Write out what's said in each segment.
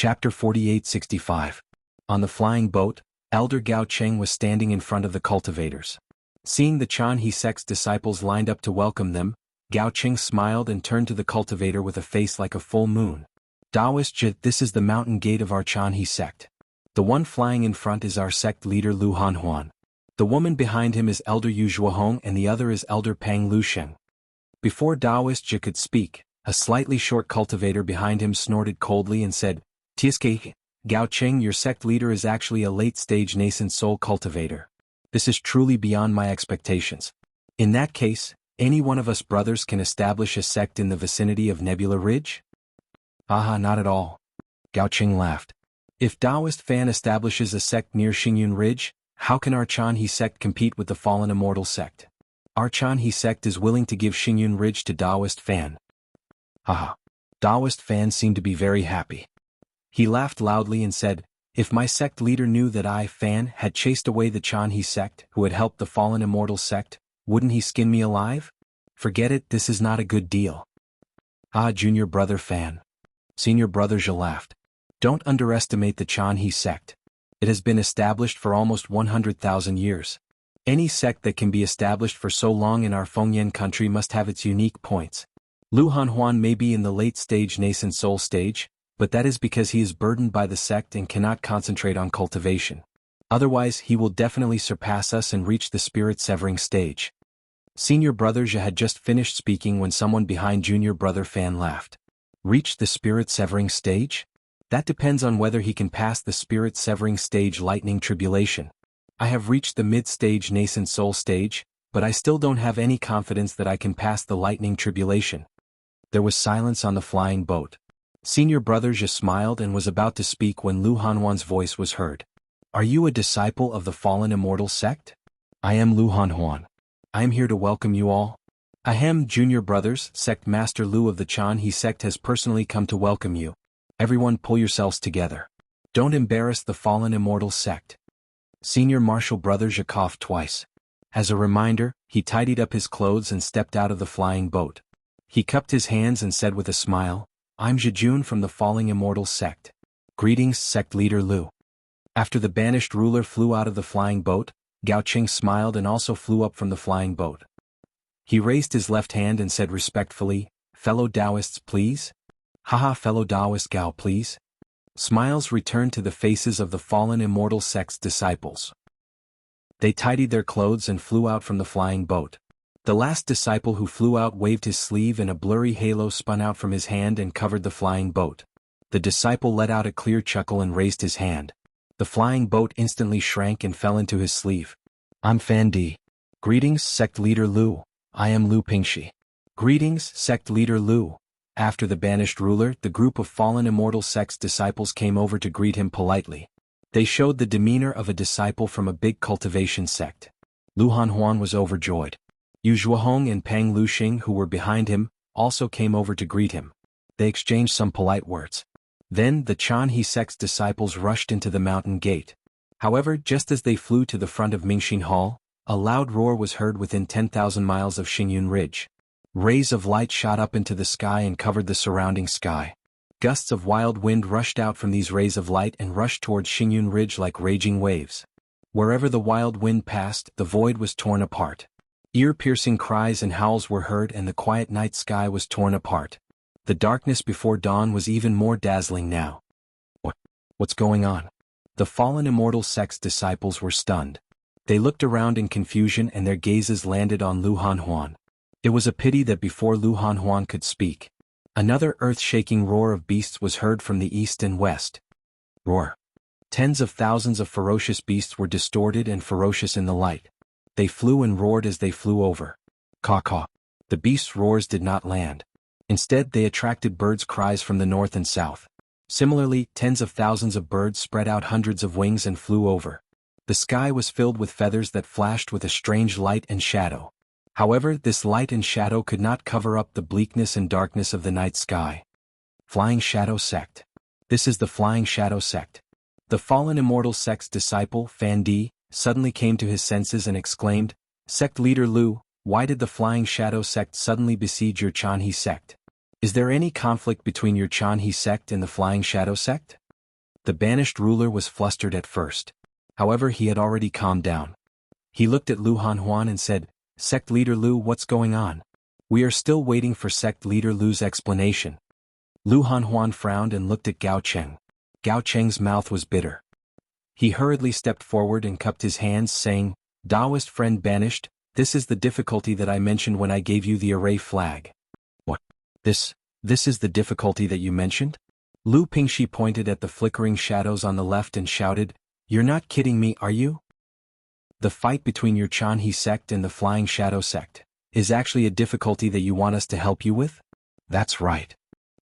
Chapter 4865. On the flying boat, Elder Gao Cheng was standing in front of the cultivators. Seeing the Chan He sect's disciples lined up to welcome them, Gao Cheng smiled and turned to the cultivator with a face like a full moon. Daoist Jit, this is the mountain gate of our Chan He sect. The one flying in front is our sect leader Lu Hanhuan. The woman behind him is Elder Yu Zhuohong and the other is Elder Pang Lusheng. Before Daoist Jit could speak, a slightly short cultivator behind him snorted coldly and said, "Tsk, Gao Cheng, your sect leader is actually a late-stage nascent soul cultivator. This is truly beyond my expectations. In that case, any one of us brothers can establish a sect in the vicinity of Nebula Ridge?" "Aha, not at all." Gao Cheng laughed. "If Daoist Fan establishes a sect near Xingyun Ridge, how can our Chan He sect compete with the fallen immortal sect? Our Chan He sect is willing to give Xingyun Ridge to Daoist Fan." Haha. Daoist Fan seemed to be very happy. He laughed loudly and said, "If my sect leader knew that I, Fan, had chased away the Chan He sect who had helped the fallen immortal sect, wouldn't he skin me alive? Forget it, this is not a good deal." "Ah, junior brother Fan." Senior brother Zhe laughed. "Don't underestimate the Chan He sect. It has been established for almost 100,000 years. Any sect that can be established for so long in our Fengyan country must have its unique points. Lu Hanhuan may be in the late-stage nascent soul stage, but that is because he is burdened by the sect and cannot concentrate on cultivation. Otherwise, he will definitely surpass us and reach the spirit-severing stage." Senior brother Zhe had just finished speaking when someone behind junior brother Fan laughed. "Reach the spirit-severing stage? That depends on whether he can pass the spirit-severing stage lightning tribulation. I have reached the mid-stage nascent soul stage, but I still don't have any confidence that I can pass the lightning tribulation." There was silence on the flying boat. Senior brother Zhe smiled and was about to speak when Lu Hanhuan's voice was heard. "Are you a disciple of the fallen immortal sect?" "I am Lu Hanhuan. I am here to welcome you all." "Ahem, junior brothers, sect master Lu of the Chan He sect has personally come to welcome you. Everyone pull yourselves together. Don't embarrass the fallen immortal sect." Senior martial brother Zhe coughed twice. As a reminder, he tidied up his clothes and stepped out of the flying boat. He cupped his hands and said with a smile, "I'm Zhejun from the falling immortal sect. Greetings, sect leader Lu." After the banished ruler flew out of the flying boat, Gao Cheng smiled and also flew up from the flying boat. He raised his left hand and said respectfully, "Fellow Taoists, please?" "Haha, fellow Taoist Gao, please." Smiles returned to the faces of the fallen immortal sect's disciples. They tidied their clothes and flew out from the flying boat. The last disciple who flew out waved his sleeve and a blurry halo spun out from his hand and covered the flying boat. The disciple let out a clear chuckle and raised his hand. The flying boat instantly shrank and fell into his sleeve. "I'm Fan Di. Greetings, sect leader Lu. I am Lu Pingxi." "Greetings, sect leader Lu." After the banished ruler, the group of fallen immortal sect's disciples came over to greet him politely. They showed the demeanor of a disciple from a big cultivation sect. Lu Hanhuan was overjoyed. Yu Zhuohong and Pang Lusheng, who were behind him, also came over to greet him. They exchanged some polite words. Then the Chan He sect's disciples rushed into the mountain gate. However, just as they flew to the front of Mingxin Hall, a loud roar was heard within 10,000 miles of Xingyun Ridge. Rays of light shot up into the sky and covered the surrounding sky. Gusts of wild wind rushed out from these rays of light and rushed towards Xingyun Ridge like raging waves. Wherever the wild wind passed, the void was torn apart. Ear-piercing cries and howls were heard and the quiet night sky was torn apart. The darkness before dawn was even more dazzling now. What's going on?" The fallen immortal sect's disciples were stunned. They looked around in confusion and their gazes landed on Lu Hanhuan. It was a pity that before Lu Hanhuan could speak, another earth-shaking roar of beasts was heard from the east and west. Roar. Tens of thousands of ferocious beasts were distorted and ferocious in the light. They flew and roared as they flew over. Caw-caw. The beasts' roars did not land. Instead, they attracted birds' cries from the north and south. Similarly, tens of thousands of birds spread out hundreds of wings and flew over. The sky was filled with feathers that flashed with a strange light and shadow. However, this light and shadow could not cover up the bleakness and darkness of the night sky. Flying Shadow Sect. This is the Flying Shadow Sect. The fallen immortal sect's disciple, Fan Di, suddenly came to his senses and exclaimed, "Sect leader Lu, why did the Flying Shadow Sect suddenly besiege your Chan He sect? Is there any conflict between your Chan He sect and the Flying Shadow Sect?" The banished ruler was flustered at first. However, he had already calmed down. He looked at Lu Hanhuan and said, "Sect Leader Lu, what's going on? We are still waiting for Sect Leader Lu's explanation." Lu Hanhuan frowned and looked at Gao Cheng. Gao Cheng's mouth was bitter. He hurriedly stepped forward and cupped his hands, saying, "Taoist friend banished, this is the difficulty that I mentioned when I gave you the array flag." "What? This is the difficulty that you mentioned?" Lu Pingxi pointed at the flickering shadows on the left and shouted, "You're not kidding me, are you? The fight between your Chanhe sect and the Flying Shadow sect is actually a difficulty that you want us to help you with?" "That's right."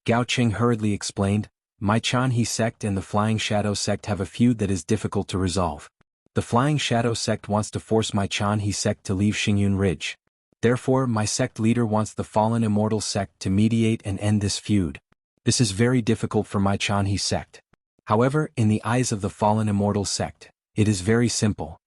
Gao Cheng hurriedly explained, "My Chanhe sect and the Flying Shadow sect have a feud that is difficult to resolve. The Flying Shadow sect wants to force my Chanhe sect to leave Xingyun Ridge. Therefore, my sect leader wants the Fallen Immortal sect to mediate and end this feud. This is very difficult for my Chanhe sect. However, in the eyes of the Fallen Immortal sect, it is very simple."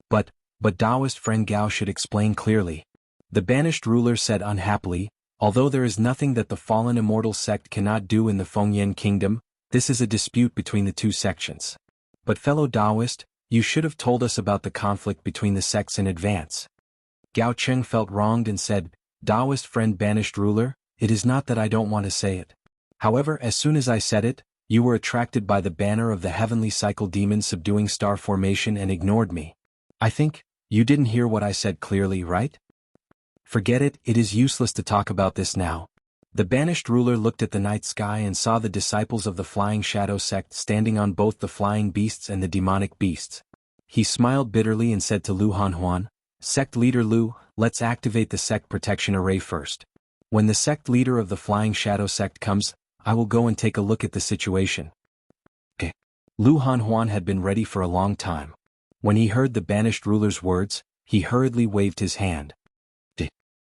But Taoist friend Gao should explain clearly." The banished ruler said unhappily, "Although there is nothing that the Fallen Immortal sect cannot do in the Fengyan kingdom, this is a dispute between the two sections. But fellow Taoist, you should have told us about the conflict between the sects in advance." Gao Cheng felt wronged and said, "Taoist friend banished ruler, it is not that I don't want to say it. However, as soon as I said it, you were attracted by the banner of the heavenly cycle demon subduing star formation and ignored me. I think, you didn't hear what I said clearly, right? Forget it, it is useless to talk about this now." The banished ruler looked at the night sky and saw the disciples of the Flying Shadow sect standing on both the flying beasts and the demonic beasts. He smiled bitterly and said to Lu Hanhuan, "Sect Leader Lu, let's activate the sect protection array first. When the sect leader of the Flying Shadow sect comes, I will go and take a look at the situation." Okay. Lu Hanhuan had been ready for a long time. When he heard the banished ruler's words, he hurriedly waved his hand.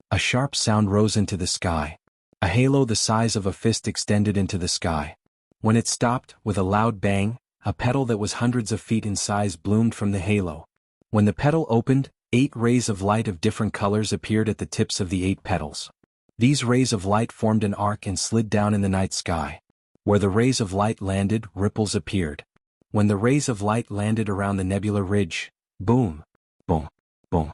A sharp sound rose into the sky. A halo the size of a fist extended into the sky. When it stopped, with a loud bang, a petal that was hundreds of feet in size bloomed from the halo. When the petal opened, 8 rays of light of different colors appeared at the tips of the 8 petals. These rays of light formed an arc and slid down in the night sky. Where the rays of light landed, ripples appeared. When the rays of light landed around the nebula ridge, boom, boom, boom.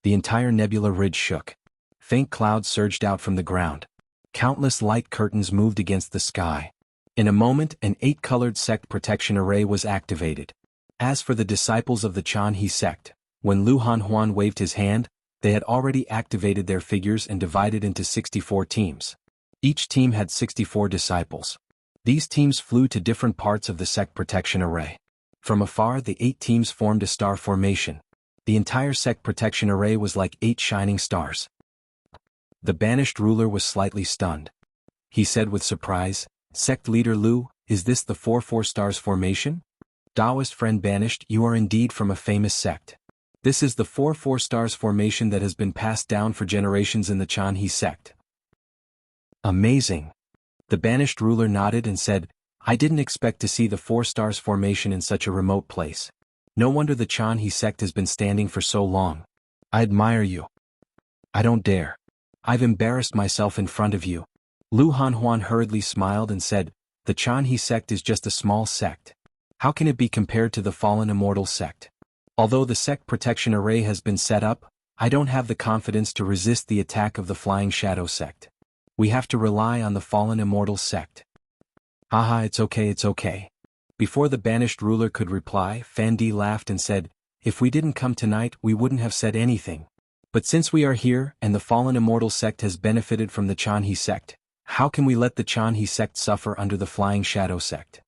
The entire nebula ridge shook. Faint clouds surged out from the ground. Countless light curtains moved against the sky. In a moment, an 8-colored sect protection array was activated. As for the disciples of the Chanhe sect, when Lu Hanhuan waved his hand, they had already activated their figures and divided into 64 teams. Each team had 64 disciples. These teams flew to different parts of the sect protection array. From afar, the 8 teams formed a star formation. The entire sect protection array was like 8 shining stars. The banished ruler was slightly stunned. He said with surprise, "Sect Leader Lu, is this the 4 stars formation? Taoist friend banished, you are indeed from a famous sect. This is the 4 stars formation that has been passed down for generations in the Chanhe sect." "Amazing." The banished ruler nodded and said, "I didn't expect to see the 4 stars formation in such a remote place. No wonder the Chanhe sect has been standing for so long. I admire you." "I don't dare. I've embarrassed myself in front of you." Lu Hanhuan hurriedly smiled and said, "The Chanhe sect is just a small sect. How can it be compared to the Fallen Immortal sect? Although the sect protection array has been set up, I don't have the confidence to resist the attack of the Flying Shadow sect. We have to rely on the Fallen Immortal sect." "Haha, it's okay. Before the banished ruler could reply, Fan Di laughed and said, "If we didn't come tonight, we wouldn't have said anything. But since we are here, and the Fallen Immortal sect has benefited from the Chanhe sect, how can we let the Chanhe sect suffer under the Flying Shadow sect?"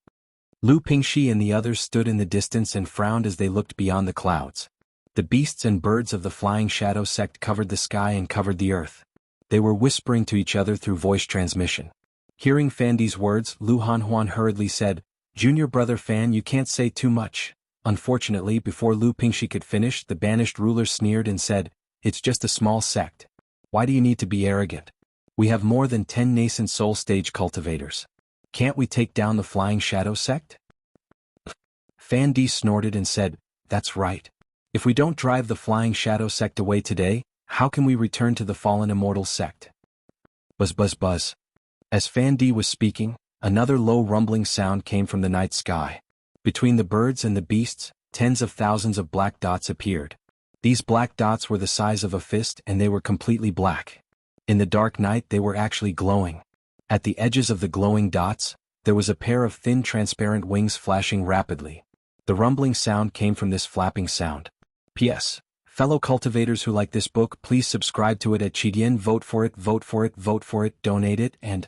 Lu Pingxi and the others stood in the distance and frowned as they looked beyond the clouds. The beasts and birds of the Flying Shadow sect covered the sky and covered the earth. They were whispering to each other through voice transmission. Hearing Fandi's words, Lu Hanhuan hurriedly said, "Junior brother Fan, you can't say too much." Unfortunately, before Lu Pingxi could finish, the banished ruler sneered and said, "It's just a small sect. Why do you need to be arrogant? We have more than 10 nascent soul stage cultivators. Can't we take down the Flying Shadow sect?" Fan Di snorted and said, "That's right. If we don't drive the Flying Shadow sect away today, how can we return to the Fallen Immortal sect?" Buzz buzz buzz. As Fan Di was speaking, Another low rumbling sound came from the night sky. Between the birds and the beasts, tens of thousands of black dots appeared. These black dots were the size of a fist and they were completely black. In the dark night they were actually glowing. At the edges of the glowing dots, there was a pair of thin transparent wings flashing rapidly. The rumbling sound came from this flapping sound. P.S. Fellow cultivators who like this book, please subscribe to it at Chidien. Vote for it, vote for it, vote for it, donate it, and...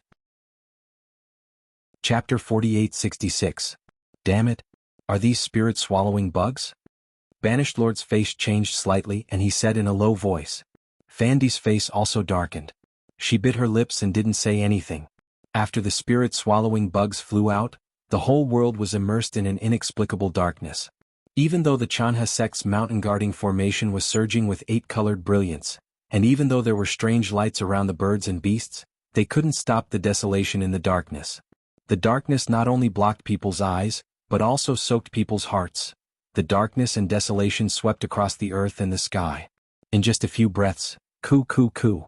Chapter 4866. Damn it. Are these spirit-swallowing bugs? Banished Lord's face changed slightly and he said in a low voice. Fandy's face also darkened. She bit her lips and didn't say anything. After the spirit-swallowing bugs flew out, the whole world was immersed in an inexplicable darkness. Even though the Chanha sect's mountain-guarding formation was surging with 8-colored brilliance, and even though there were strange lights around the birds and beasts, they couldn't stop the desolation in the darkness. The darkness not only blocked people's eyes, but also soaked people's hearts. The darkness and desolation swept across the earth and the sky. In just a few breaths, coo coo coo.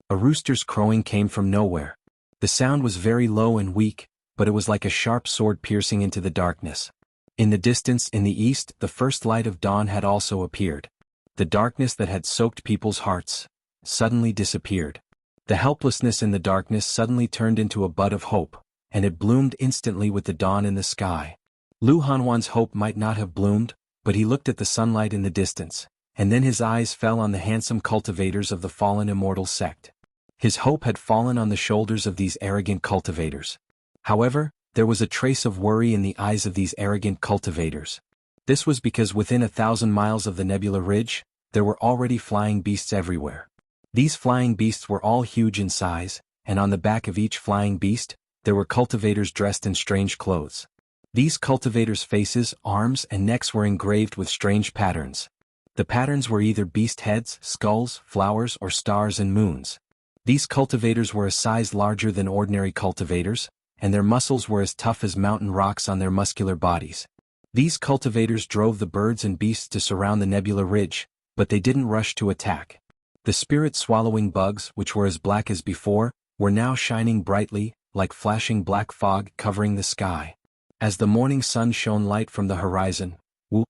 A rooster's crowing came from nowhere. The sound was very low and weak, but it was like a sharp sword piercing into the darkness. In the distance in the east, the first light of dawn had also appeared. The darkness that had soaked people's hearts suddenly disappeared. The helplessness in the darkness suddenly turned into a bud of hope, and it bloomed instantly with the dawn in the sky. Lu Hanhuan's hope might not have bloomed, but he looked at the sunlight in the distance, and then his eyes fell on the handsome cultivators of the fallen immortal sect. His hope had fallen on the shoulders of these arrogant cultivators. However, there was a trace of worry in the eyes of these arrogant cultivators. This was because within 1,000 miles of the Nebula Ridge, there were already flying beasts everywhere. These flying beasts were all huge in size, and on the back of each flying beast, there were cultivators dressed in strange clothes. These cultivators' faces, arms, and necks were engraved with strange patterns. The patterns were either beast heads, skulls, flowers, or stars and moons. These cultivators were a size larger than ordinary cultivators, and their muscles were as tough as mountain rocks on their muscular bodies. These cultivators drove the birds and beasts to surround the Nebula Ridge, but they didn't rush to attack. The spirit-swallowing bugs, which were as black as before, were now shining brightly, like flashing black fog covering the sky. As the morning sun shone light from the horizon, woo,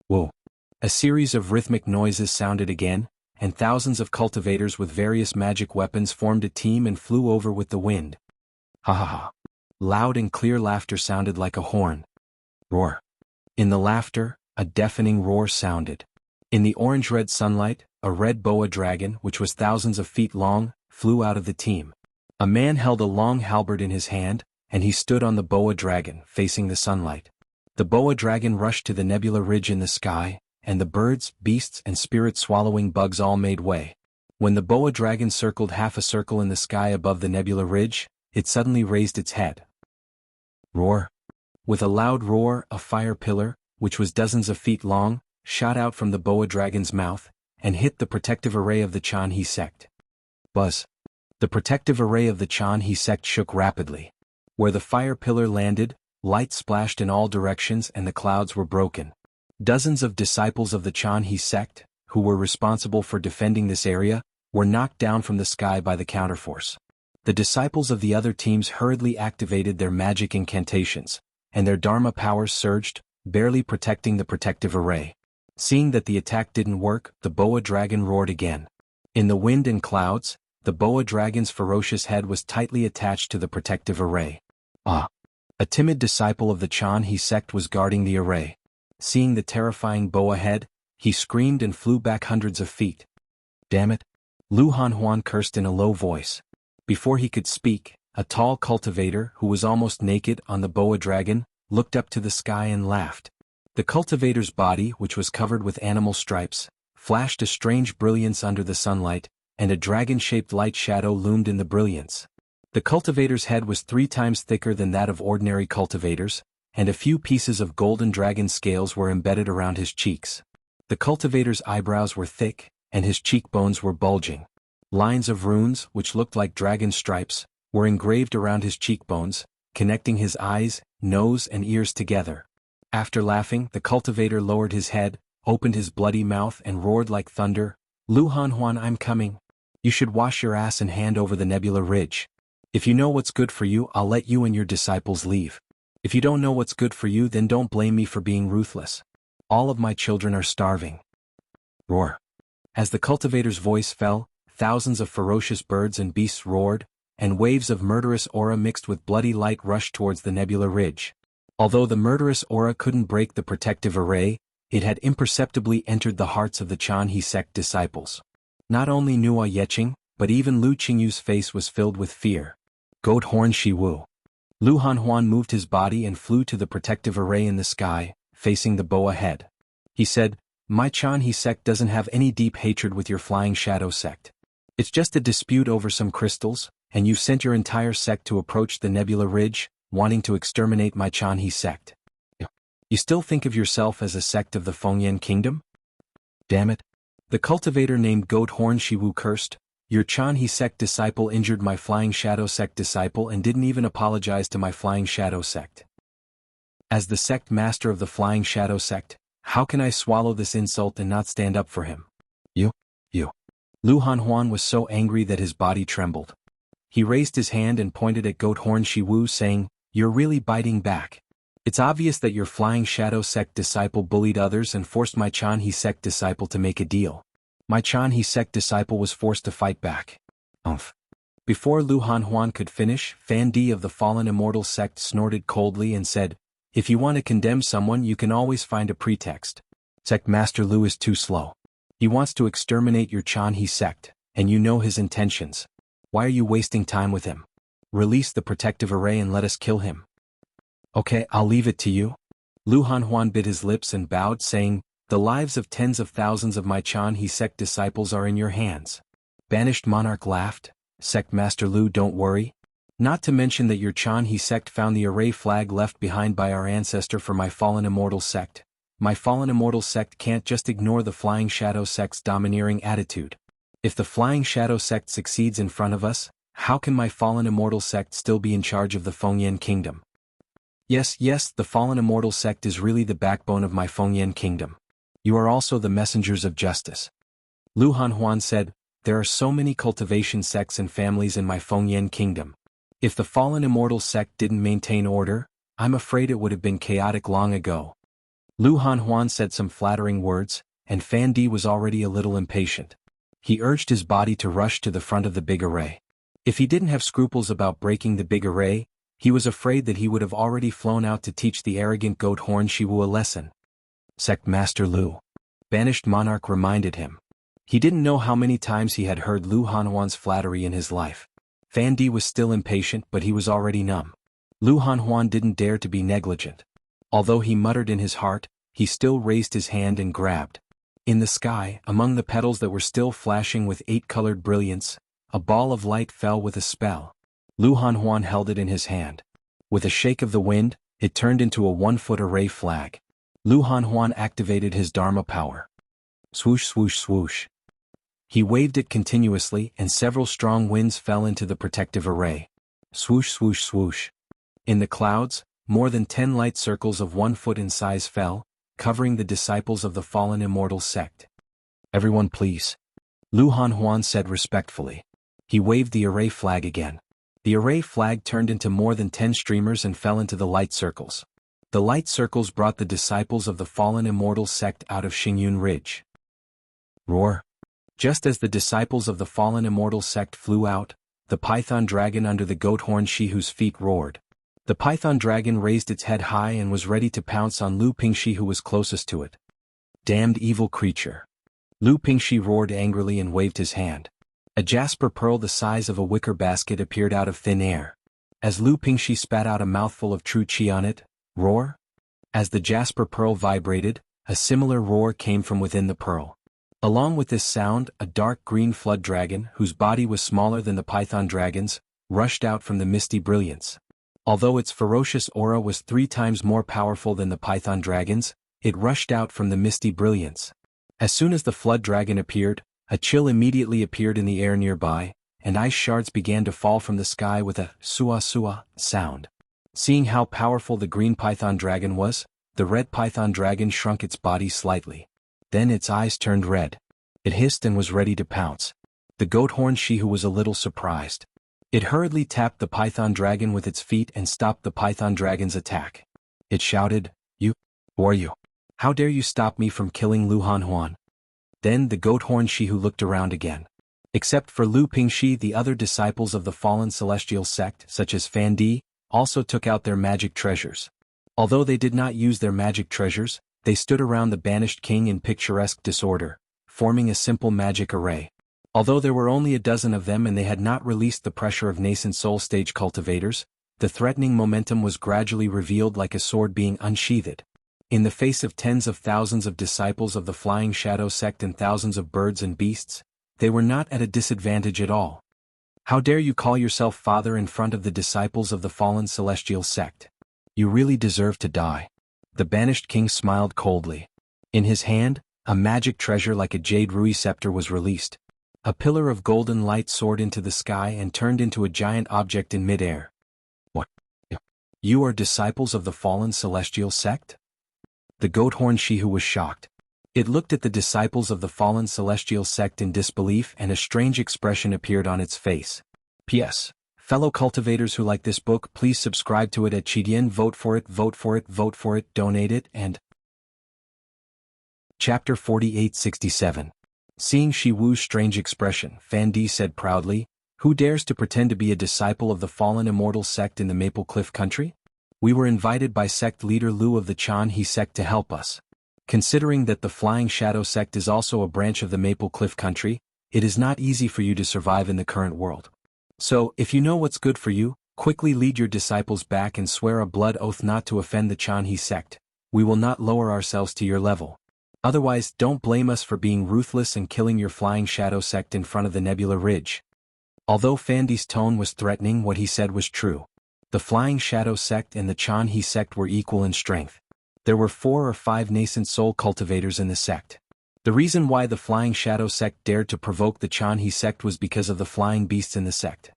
woo, a series of rhythmic noises sounded again, and thousands of cultivators with various magic weapons formed a team and flew over with the wind. Ha ha ha. Loud and clear laughter sounded like a horn. Roar. In the laughter, a deafening roar sounded. In the orange-red sunlight, a red boa dragon, which was thousands of feet long, flew out of the team. A man held a long halberd in his hand, and he stood on the boa dragon, facing the sunlight. The boa dragon rushed to the Nebula Ridge in the sky, and the birds, beasts, and spirit-swallowing bugs all made way. When the boa dragon circled half a circle in the sky above the Nebula Ridge, it suddenly raised its head. Roar. With a loud roar, a fire pillar, which was dozens of feet long, shot out from the boa dragon's mouth, and hit the protective array of the Chanhe sect. Buzz. The protective array of the Chanhe sect shook rapidly. Where the fire pillar landed, light splashed in all directions and the clouds were broken. Dozens of disciples of the Chanhe sect, who were responsible for defending this area, were knocked down from the sky by the counterforce. The disciples of the other teams hurriedly activated their magic incantations, and their Dharma powers surged, barely protecting the protective array. Seeing that the attack didn't work, the boa dragon roared again. In the wind and clouds, the boa dragon's ferocious head was tightly attached to the protective array. Ah! A timid disciple of the Chanhe sect was guarding the array. Seeing the terrifying boa head, he screamed and flew back hundreds of feet. Damn it! Lu Hanhuan cursed in a low voice. Before he could speak, a tall cultivator, who was almost naked on the boa dragon, looked up to the sky and laughed. The cultivator's body, which was covered with animal stripes, flashed a strange brilliance under the sunlight, and a dragon-shaped light shadow loomed in the brilliance. The cultivator's head was 3 times thicker than that of ordinary cultivators, and a few pieces of golden dragon scales were embedded around his cheeks. The cultivator's eyebrows were thick, and his cheekbones were bulging. Lines of runes, which looked like dragon stripes, were engraved around his cheekbones, connecting his eyes, nose, and ears together. After laughing, the cultivator lowered his head, opened his bloody mouth and roared like thunder, "Lu Hanhuan, I'm coming. You should wash your ass and hand over the Nebula Ridge." If you know what's good for you, I'll let you and your disciples leave. If you don't know what's good for you, then don't blame me for being ruthless. All of my children are starving. Roar. As the cultivator's voice fell, thousands of ferocious birds and beasts roared, and waves of murderous aura mixed with bloody light rushed towards the nebula ridge. Although the murderous aura couldn't break the protective array, it had imperceptibly entered the hearts of the Jianghu sect disciples. Not only Nua Yeqing, but even Lu Qingyu's face was filled with fear. Goat Horn Shiwu. Lu Hanhuan moved his body and flew to the protective array in the sky, facing the bow ahead. He said, "My Jianghu sect doesn't have any deep hatred with your Flying Shadow sect. It's just a dispute over some crystals, and you've sent your entire sect to approach the nebula ridge, wanting to exterminate my Jianghu sect. You still think of yourself as a sect of the Fengyan kingdom? Damn it." The cultivator named Goat Horn Shiwu cursed, "Your Jianghu sect disciple injured my Flying Shadow sect disciple and didn't even apologize to my Flying Shadow sect. As the sect master of the Flying Shadow sect, how can I swallow this insult and not stand up for him? You. Lu Hanhuan was so angry that his body trembled. He raised his hand and pointed at Goat Horn Shiwu, saying, "You're really biting back. It's obvious that your Flying Shadow sect disciple bullied others and forced my Jianghu sect disciple to make a deal. My Jianghu sect disciple was forced to fight back." Before Lu Hanhuan could finish, Fan Di of the Fallen Immortal sect snorted coldly and said, "If you want to condemn someone, you can always find a pretext. Sect Master Lu is too slow. He wants to exterminate your Jianghu sect, and you know his intentions. Why are you wasting time with him? Release the protective array and let us kill him." "Okay, I'll leave it to you." Lu Hanhuan bit his lips and bowed, saying, "The lives of tens of thousands of my Jianghu sect disciples are in your hands." Banished Monarch laughed, "Sect Master Lu, don't worry. Not to mention that your Jianghu sect found the array flag left behind by our ancestor for my Fallen Immortal sect. My Fallen Immortal sect can't just ignore the Flying Shadow sect's domineering attitude. If the Flying Shadow sect succeeds in front of us, how can my Fallen Immortal sect still be in charge of the Fengyan kingdom? Yes, the Fallen Immortal sect is really the backbone of my Fengyan kingdom. You are also the messengers of justice." Lu Hanhuan said, "There are so many cultivation sects and families in my Fengyan kingdom. If the Fallen Immortal sect didn't maintain order, I'm afraid it would have been chaotic long ago." Lu Hanhuan said some flattering words, and Fan Di was already a little impatient. He urged his body to rush to the front of the big array. If he didn't have scruples about breaking the big array, he was afraid that he would have already flown out to teach the arrogant Goat Horn Shiwu a lesson. "Sect Master Lu," Banished Monarch reminded him. He didn't know how many times he had heard Lu Hanhuan's flattery in his life. Fan Di was still impatient, but he was already numb. Lu Hanhuan didn't dare to be negligent. Although he muttered in his heart, he still raised his hand and grabbed. In the sky, among the petals that were still flashing with 8-colored brilliance, a ball of light fell with a spell. Lu Hanhuan held it in his hand. With a shake of the wind, it turned into a 1-foot array flag. Lu Hanhuan activated his Dharma power. Swoosh swoosh swoosh. He waved it continuously and several strong winds fell into the protective array. Swoosh swoosh swoosh. In the clouds, more than 10 light circles of 1 foot in size fell, covering the disciples of the Fallen Immortal sect. "Everyone please," Lu Hanhuan said respectfully. He waved the array flag again. The array flag turned into more than 10 streamers and fell into the light circles. The light circles brought the disciples of the Fallen Immortal sect out of Xingyun Ridge. Roar. Just as the disciples of the Fallen Immortal sect flew out, the python dragon under the Goat Horn Shihu's feet roared. The python dragon raised its head high and was ready to pounce on Lu Pingxi, who was closest to it. "Damned evil creature." Lu Pingxi roared angrily and waved his hand. A jasper pearl the size of a wicker basket appeared out of thin air. As Lu Pingxi spat out a mouthful of true qi on it, roar. As the jasper pearl vibrated, a similar roar came from within the pearl. Along with this sound, a dark green flood dragon, whose body was smaller than the python dragon's, rushed out from the misty brilliance. Although its ferocious aura was 3 times more powerful than the python dragon's, it rushed out from the misty brilliance. As soon as the flood dragon appeared, a chill immediately appeared in the air nearby, and ice shards began to fall from the sky with a "sua-sua" sound. Seeing how powerful the green python dragon was, the red python dragon shrunk its body slightly. Then its eyes turned red. It hissed and was ready to pounce. The Goat Horn Shihu was a little surprised. It hurriedly tapped the python dragon with its feet and stopped the python dragon's attack. It shouted, Who are you? How dare you stop me from killing Lu Hanhuan? Then the goat-horned Shihu looked around again. Except for Lu Pingxi, the other disciples of the fallen celestial sect, such as Fan Di, also took out their magic treasures. Although they did not use their magic treasures, they stood around the banished king in picturesque disorder, forming a simple magic array. Although there were only a dozen of them and they had not released the pressure of nascent soul stage cultivators, the threatening momentum was gradually revealed like a sword being unsheathed. In the face of tens of thousands of disciples of the Flying Shadow sect and thousands of birds and beasts, they were not at a disadvantage at all. How dare you call yourself father in front of the disciples of the fallen celestial sect? You really deserve to die. The banished king smiled coldly. In his hand, a magic treasure like a jade rui scepter was released. A pillar of golden light soared into the sky and turned into a giant object in midair. What? You are disciples of the fallen celestial sect? The goat-horned Shihu was shocked. It looked at the disciples of the fallen celestial sect in disbelief and a strange expression appeared on its face. P.S. Fellow cultivators who like this book, please subscribe to it at Chidien, vote for it, vote for it, vote for it, donate it, and... Chapter 4867. Seeing Shi Wu's strange expression, Fan Di said proudly, Who dares to pretend to be a disciple of the fallen immortal sect in the Maple Cliff country? We were invited by sect leader Lu of the Jianghu sect to help us. Considering that the Flying Shadow sect is also a branch of the Maple Cliff country, it is not easy for you to survive in the current world. So, if you know what's good for you, quickly lead your disciples back and swear a blood oath not to offend the Jianghu sect. We will not lower ourselves to your level. Otherwise, don't blame us for being ruthless and killing your Flying Shadow sect in front of the Nebula Ridge. Although Fan Di's tone was threatening, what he said was true. The Flying Shadow sect and the Jianghu sect were equal in strength. There were 4 or 5 nascent soul cultivators in the sect. The reason why the Flying Shadow sect dared to provoke the Jianghu sect was because of the flying beasts in the sect.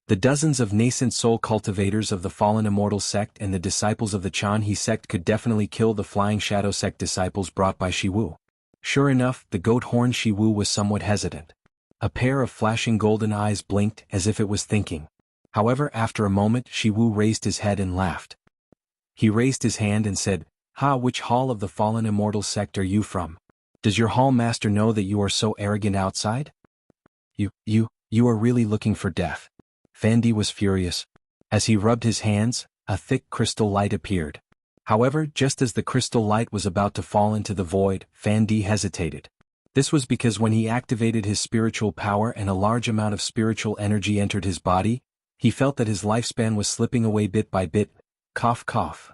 The dozens of nascent soul cultivators of the fallen immortal sect and the disciples of the Jianghu sect could definitely kill the Flying Shadow sect disciples brought by Shi Wu. Sure enough, the goat-horned Shi Wu was somewhat hesitant. A pair of flashing golden eyes blinked as if it was thinking. However, after a moment, Shi Wu raised his head and laughed. He raised his hand and said, which hall of the fallen immortal sect are you from? Does your hall master know that you are so arrogant outside? You are really looking for death. Fan Di was furious. As he rubbed his hands, a thick crystal light appeared. However, just as the crystal light was about to fall into the void, Fan Di hesitated. This was because when he activated his spiritual power and a large amount of spiritual energy entered his body, he felt that his lifespan was slipping away bit by bit. Cough, cough.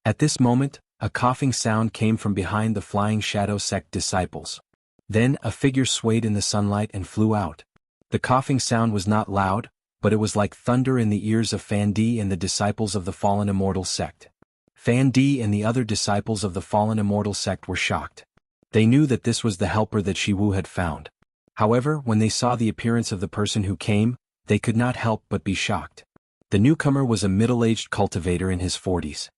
At this moment, a coughing sound came from behind the Flying Shadow sect disciples. Then a figure swayed in the sunlight and flew out. The coughing sound was not loud, but it was like thunder in the ears of Fan Di and the disciples of the fallen immortal sect. Fan Di and the other disciples of the fallen immortal sect were shocked. They knew that this was the helper that Shi Wu had found. However, when they saw the appearance of the person who came, they could not help but be shocked. The newcomer was a middle-aged cultivator in his 40s.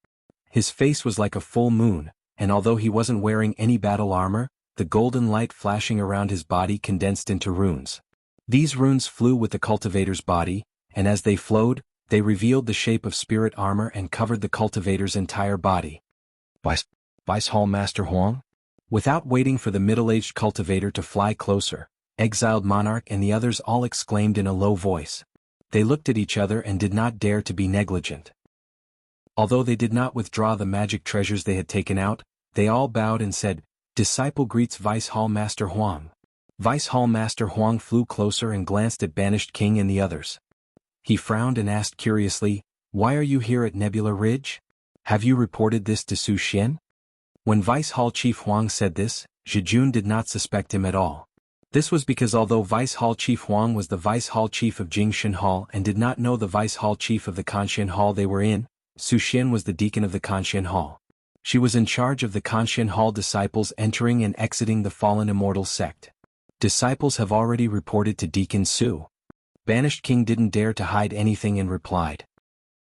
His face was like a full moon, and although he wasn't wearing any battle armor, the golden light flashing around his body condensed into runes. These runes flew with the cultivator's body, and as they flowed, they revealed the shape of spirit armor and covered the cultivator's entire body. Vice Hall Master Huang? Without waiting for the middle-aged cultivator to fly closer, Exiled Monarch and the others all exclaimed in a low voice. They looked at each other and did not dare to be negligent. Although they did not withdraw the magic treasures they had taken out, they all bowed and said, Disciple greets Vice Hall Master Huang. Vice Hall Master Huang flew closer and glanced at Banished King and the others. He frowned and asked curiously, Why are you here at Nebula Ridge? Have you reported this to Su Xian? When Vice Hall Chief Huang said this, Zhijun did not suspect him at all. This was because although Vice Hall Chief Huang was the Vice Hall Chief of Jingshan Hall and did not know the Vice Hall Chief of the Kanxian Hall they were in, Su Xian was the deacon of the Kanxian Hall. She was in charge of the Kanxian Hall disciples entering and exiting the fallen immortal sect. Disciples have already reported to Deacon Su. Banished King didn't dare to hide anything and replied.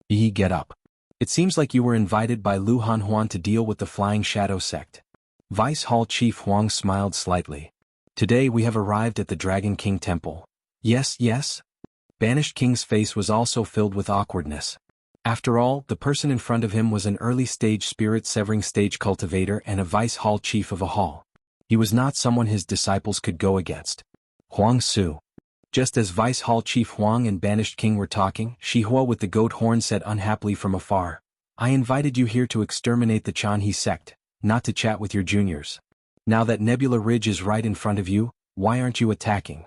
Get up. It seems like you were invited by Lu Hanhuan to deal with the Flying Shadow sect. Vice Hall Chief Huang smiled slightly. Today we have arrived at the Dragon King Temple. Yes. Banished King's face was also filled with awkwardness. After all, the person in front of him was an early-stage spirit-severing stage cultivator and a vice hall chief of a hall. He was not someone his disciples could go against. Huang Su. Just as Vice Hall Chief Huang and Banished King were talking, Shi Hua with the goat horn said unhappily from afar, "I invited you here to exterminate the Chanhe sect, not to chat with your juniors. Now that Nebula Ridge is right in front of you, why aren't you attacking?"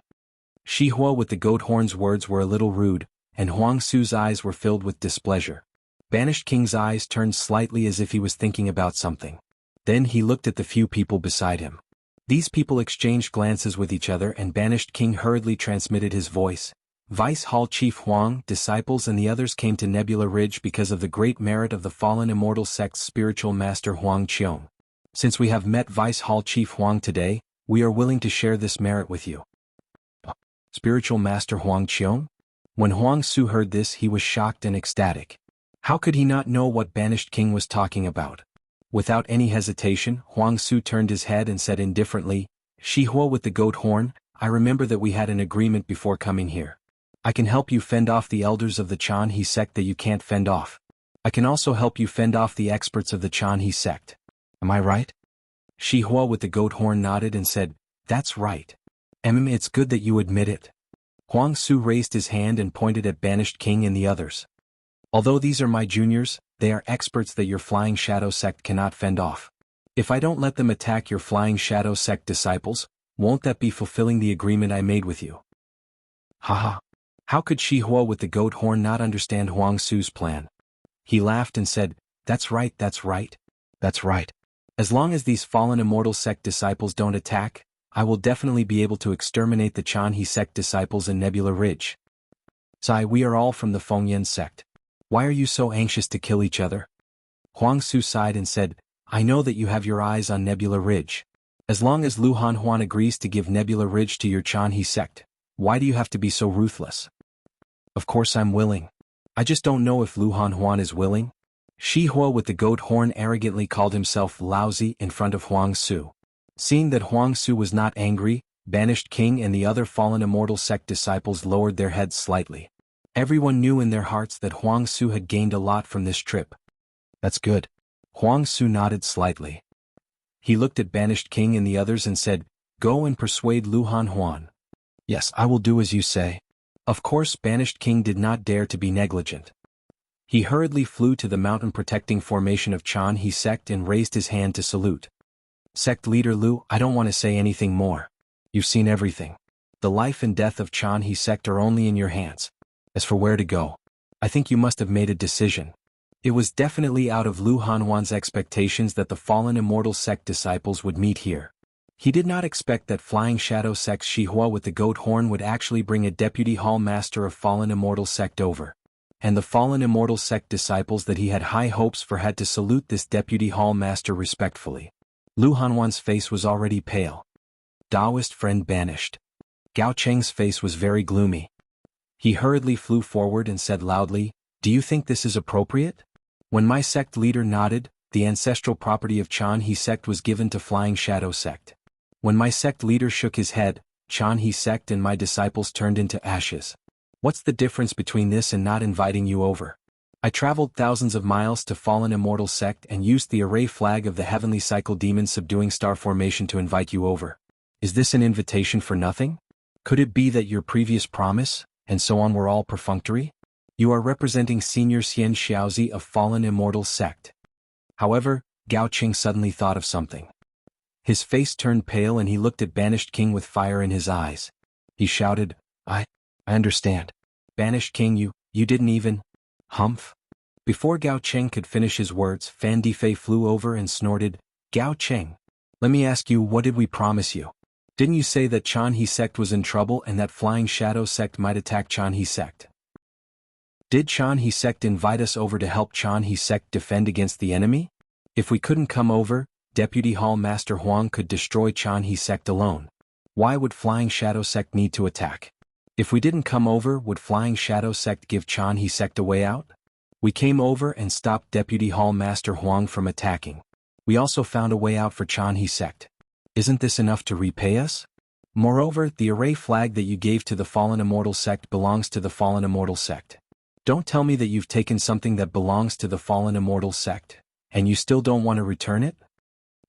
Shi Hua with the goat horn's words were a little rude, and Huang Su's eyes were filled with displeasure. Banished King's eyes turned slightly as if he was thinking about something. Then he looked at the few people beside him. These people exchanged glances with each other and Banished King hurriedly transmitted his voice. Vice Hall Chief Huang, disciples and the others came to Nebula Ridge because of the great merit of the fallen immortal sect's spiritual master Huang Qiong. Since we have met Vice Hall Chief Huang today, we are willing to share this merit with you. Spiritual master Huang Qiong? When Huang Su heard this, he was shocked and ecstatic. How could he not know what Banished King was talking about? Without any hesitation, Huang Su turned his head and said indifferently, "Shi Hua with the goat horn, I remember that we had an agreement before coming here. I can help you fend off the elders of the Chanhe sect that you can't fend off. I can also help you fend off the experts of the Chanhe sect. Am I right?" Shi Hua with the goat horn nodded and said, "That's right. It's good that you admit it." Huang Su raised his hand and pointed at Banished King and the others. "Although these are my juniors, they are experts that your Flying Shadow sect cannot fend off. If I don't let them attack your Flying Shadow sect disciples, won't that be fulfilling the agreement I made with you?" Haha. How could Shi Hua with the goat horn not understand Huang Su's plan? He laughed and said, that's right. That's right. As long as these fallen immortal sect disciples don't attack, I will definitely be able to exterminate the Chanhe sect disciples in Nebula Ridge. Sai, we are all from the Fengyan sect. Why are you so anxious to kill each other? Huang Su sighed and said, I know that you have your eyes on Nebula Ridge. As long as Lu Hanhuan agrees to give Nebula Ridge to your Chanhe sect, why do you have to be so ruthless? Of course I'm willing. I just don't know if Lu Hanhuan is willing. Shi Hua with the goat horn arrogantly called himself lousy in front of Huang Su. Seeing that Huang Su was not angry, Banished King and the other fallen immortal sect disciples lowered their heads slightly. Everyone knew in their hearts that Huang Su had gained a lot from this trip. That's good. Huang Su nodded slightly. He looked at Banished King and the others and said, Go and persuade Lu Hanhuan. Yes, I will do as you say. Of course, Banished King did not dare to be negligent. He hurriedly flew to the mountain-protecting formation of Chanhe sect and raised his hand to salute. Sect leader Lu, I don't want to say anything more. You've seen everything. The life and death of Chanhe sect are only in your hands. As for where to go, I think you must have made a decision. It was definitely out of Lu Hanhuan's expectations that the fallen immortal sect disciples would meet here. He did not expect that Flying Shadow sect's Shi Hua with the goat horn would actually bring a deputy hall master of fallen immortal sect over. And the fallen immortal sect disciples that he had high hopes for had to salute this deputy hall master respectfully. Lu Hanhuan's face was already pale. Taoist friend banished. Gao Cheng's face was very gloomy. He hurriedly flew forward and said loudly, Do you think this is appropriate? When my sect leader nodded, the ancestral property of Chanhe sect was given to Flying Shadow sect. When my sect leader shook his head, Chanhe sect and my disciples turned into ashes. What's the difference between this and not inviting you over? I traveled thousands of miles to fallen immortal sect and used the array flag of the heavenly cycle demon subduing star formation to invite you over. Is this an invitation for nothing? Could it be that your previous promise, and so on, were all perfunctory? You are representing Senior Xian Xiaozi of fallen immortal sect. However, Gao Qing suddenly thought of something. His face turned pale and he looked at Banished King with fire in his eyes. He shouted, I understand. Banished King, you didn't even... Humph. Before Gao Cheng could finish his words, Fan Difei flew over and snorted, Gao Cheng, let me ask you, what did we promise you? Didn't you say that Chanhe sect was in trouble and that Flying Shadow sect might attack Chanhe sect? Did Chanhe sect invite us over to help Chanhe sect defend against the enemy? If we couldn't come over, Deputy Hall Master Huang could destroy Chanhe sect alone. Why would Flying Shadow sect need to attack? If we didn't come over, would Flying Shadow sect give Chanhe sect a way out? We came over and stopped Deputy Hall Master Huang from attacking. We also found a way out for Chanhe sect. Isn't this enough to repay us? Moreover, the array flag that you gave to the fallen immortal sect belongs to the fallen immortal sect. Don't tell me that you've taken something that belongs to the fallen immortal sect, and you still don't want to return it?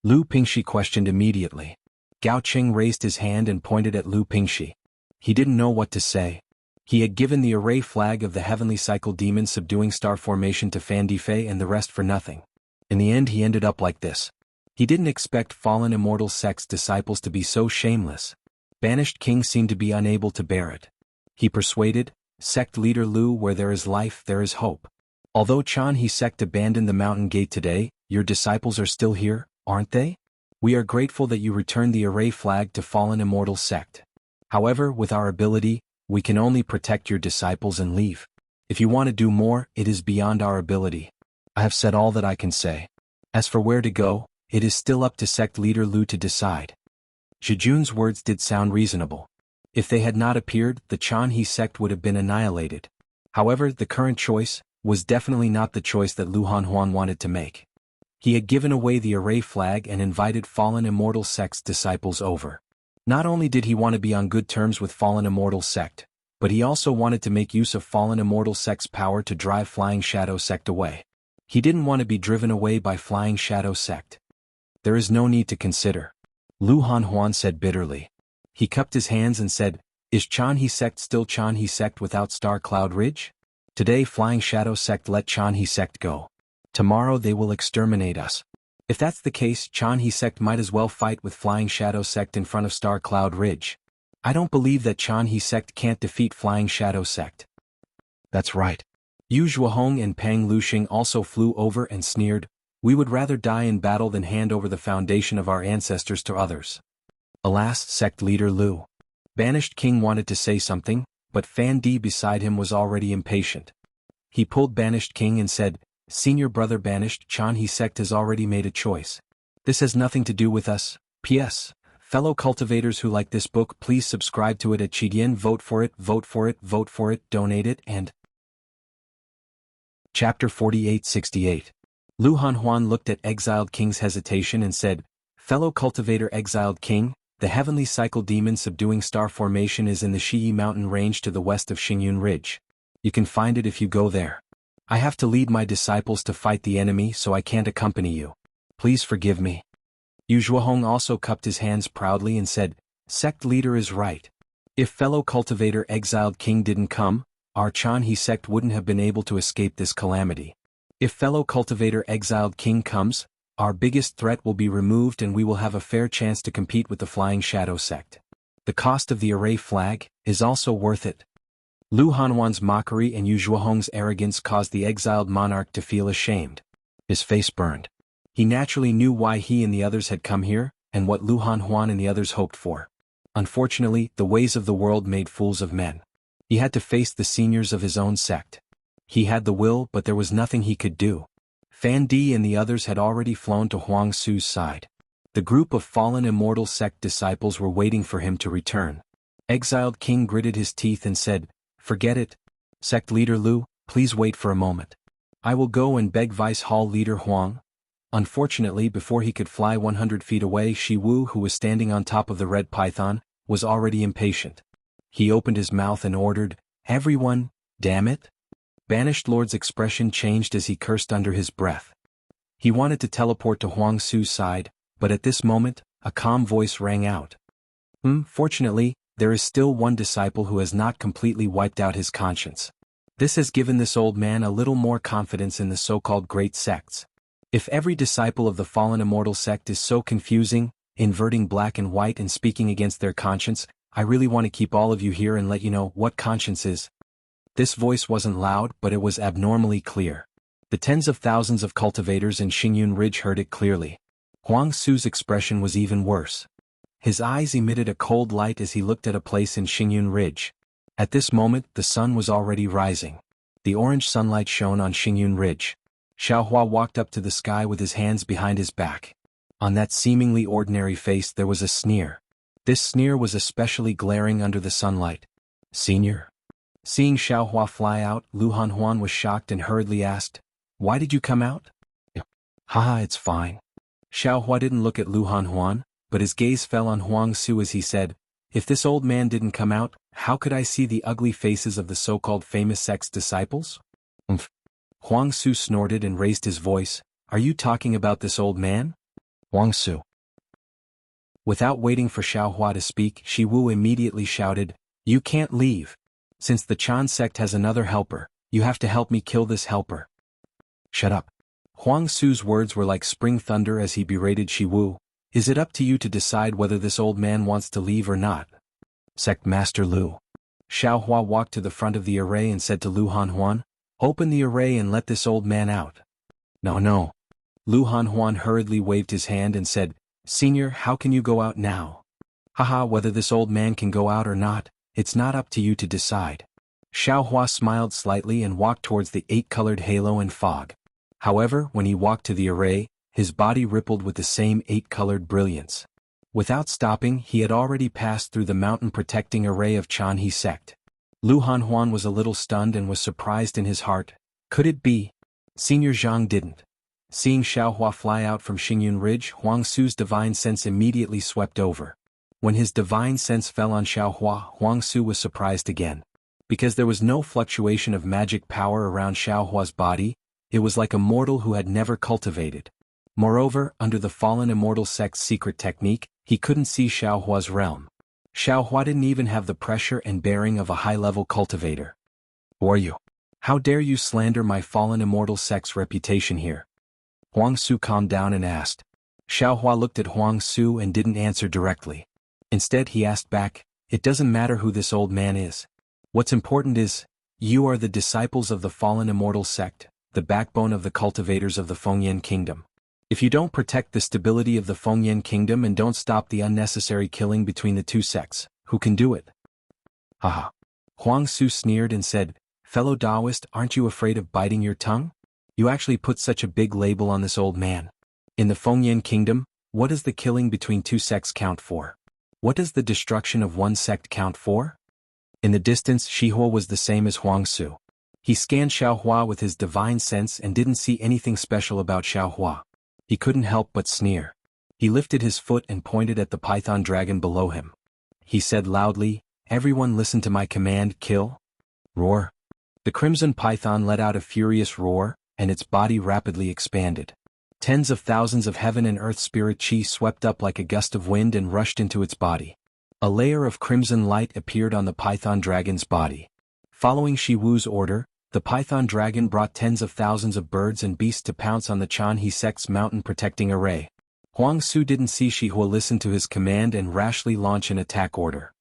Lu Pingxi questioned immediately. Gao Qing raised his hand and pointed at Lu Pingxi. He didn't know what to say. He had given the array flag of the heavenly cycle demon subduing star formation to Fan Difei and the rest for nothing. In the end he ended up like this. He didn't expect fallen immortal sect's disciples to be so shameless. Banished King seemed to be unable to bear it. He persuaded, Sect leader Lu, where there is life there is hope. Although Chan He sect abandoned the mountain gate today, your disciples are still here, aren't they? We are grateful that you returned the array flag to fallen immortal sect. However, with our ability, we can only protect your disciples and leave. If you want to do more, it is beyond our ability. I have said all that I can say. As for where to go, it is still up to sect leader Lu to decide. Zhijun's words did sound reasonable. If they had not appeared, the Chan He sect would have been annihilated. However, the current choice was definitely not the choice that Lu Hanhuan wanted to make. He had given away the array flag and invited fallen immortal sect's disciples over. Not only did he want to be on good terms with fallen immortal sect, but he also wanted to make use of fallen immortal sect's power to drive Flying Shadow sect away. He didn't want to be driven away by Flying Shadow sect. There is no need to consider. Lu Hanhuan said bitterly. He cupped his hands and said, Is Chan He sect still Chan He sect without Star Cloud Ridge? Today Flying Shadow sect let Chan He sect go. Tomorrow they will exterminate us. If that's the case, Chan He sect might as well fight with Flying Shadow sect in front of Star Cloud Ridge. I don't believe that Chan He sect can't defeat Flying Shadow sect. That's right. Yu Zhuohong and Pang Luxing also flew over and sneered, We would rather die in battle than hand over the foundation of our ancestors to others. Alas, sect leader Lu. Banished King wanted to say something, but Fan Di beside him was already impatient. He pulled Banished King and said, Senior brother Banished, Chan He sect has already made a choice. This has nothing to do with us. P.S. Fellow cultivators who like this book, please subscribe to it at Qidian. Vote for it, vote for it, vote for it, donate it, and... Chapter 4868. Lu Hanhuan looked at Exiled King's hesitation and said, Fellow cultivator Exiled King, the heavenly cycle demon subduing star formation is in the Shiyi mountain range to the west of Xingyun Ridge. You can find it if you go there. I have to lead my disciples to fight the enemy, so I can't accompany you. Please forgive me. Yu Zhuohong also cupped his hands proudly and said, Sect leader is right. If fellow cultivator Exiled King didn't come, our Chan He sect wouldn't have been able to escape this calamity. If fellow cultivator Exiled King comes, our biggest threat will be removed and we will have a fair chance to compete with the Flying Shadow sect. The cost of the array flag is also worth it. Lu Hanhuan's mockery and Yu Zhuohong's arrogance caused the exiled monarch to feel ashamed. His face burned. He naturally knew why he and the others had come here, and what Lu Hanhuan and the others hoped for. Unfortunately, the ways of the world made fools of men. He had to face the seniors of his own sect. He had the will, but there was nothing he could do. Fan Di and the others had already flown to Huang Su's side. The group of fallen immortal sect disciples were waiting for him to return. Exiled King gritted his teeth and said, Forget it. Sect leader Lu, please wait for a moment. I will go and beg Vice Hall leader Huang. Unfortunately, before he could fly 100 feet away, Shi Wu, who was standing on top of the red python, was already impatient. He opened his mouth and ordered, Everyone, damn it. Banished Lord's expression changed as he cursed under his breath. He wanted to teleport to Huang Su's side, but at this moment, a calm voice rang out. Fortunately, there is still one disciple who has not completely wiped out his conscience. This has given this old man a little more confidence in the so-called great sects. If every disciple of the fallen immortal sect is so confusing, inverting black and white and speaking against their conscience, I really want to keep all of you here and let you know what conscience is. This voice wasn't loud, but it was abnormally clear. The tens of thousands of cultivators in Xingyun Ridge heard it clearly. Huang Su's expression was even worse. His eyes emitted a cold light as he looked at a place in Xingyun Ridge. At this moment, the sun was already rising. The orange sunlight shone on Xingyun Ridge. Xiaohua walked up to the sky with his hands behind his back. On that seemingly ordinary face there was a sneer. This sneer was especially glaring under the sunlight. Senior? Seeing Xiaohua fly out, Lu Hanhuan was shocked and hurriedly asked, Why did you come out? Haha, it's fine. Xiaohua didn't look at Lu Hanhuan, but his gaze fell on Huang Su as he said, If this old man didn't come out, how could I see the ugly faces of the so-called famous sect's disciples? Umph. Huang Su snorted and raised his voice. Are you talking about this old man? Huang Su. Without waiting for Xiaohua to speak, Shi Wu immediately shouted, You can't leave. Since the Chan sect has another helper, you have to help me kill this helper. Shut up. Huang Su's words were like spring thunder as he berated Shi Wu. Is it up to you to decide whether this old man wants to leave or not? Sect Master Lu. Xiaohua walked to the front of the array and said to Lu Hanhuan, Open the array and let this old man out. No. Lu Hanhuan hurriedly waved his hand and said, Senior, how can you go out now? Haha, whether this old man can go out or not, it's not up to you to decide. Xiaohua smiled slightly and walked towards the 8-colored halo and fog. However, when he walked to the array, his body rippled with the same 8-colored brilliance. Without stopping, he had already passed through the mountain-protecting array of Chanhe sect. Lu Hanhuan was a little stunned and was surprised in his heart. Could it be? Senior Zhang didn't. Seeing Xiaohua fly out from Xingyun Ridge, Huang Su's divine sense immediately swept over. When his divine sense fell on Xiaohua, Huang Su was surprised again. Because there was no fluctuation of magic power around Xiaohua's body, it was like a mortal who had never cultivated. Moreover, under the fallen immortal sect's secret technique, he couldn't see Xiaohua's realm. Xiaohua didn't even have the pressure and bearing of a high-level cultivator. Who are you? How dare you slander my fallen immortal sect's reputation here? Huang Su calmed down and asked. Xiaohua looked at Huang Su and didn't answer directly. Instead he asked back, It doesn't matter who this old man is. What's important is, you are the disciples of the fallen immortal sect, the backbone of the cultivators of the Fengyan kingdom. If you don't protect the stability of the Fengyan kingdom and don't stop the unnecessary killing between the two sects, who can do it? Haha. Huang Su sneered and said, Fellow Taoist, aren't you afraid of biting your tongue? You actually put such a big label on this old man. In the Fengyan kingdom, what does the killing between two sects count for? What does the destruction of one sect count for? In the distance, Shihua was the same as Huang Su. He scanned Xiaohua with his divine sense and didn't see anything special about Xiaohua. He couldn't help but sneer. He lifted his foot and pointed at the python dragon below him. He said loudly, Everyone listen to my command, kill. Roar. The crimson python let out a furious roar, and its body rapidly expanded. Tens of thousands of heaven and earth spirit chi swept up like a gust of wind and rushed into its body. A layer of crimson light appeared on the python dragon's body. Following Shi Wu's order, the python dragon brought tens of thousands of birds and beasts to pounce on the Chanhe sect's mountain-protecting array. Huang Su didn't see Shihua listen to his command and rashly launch an attack order.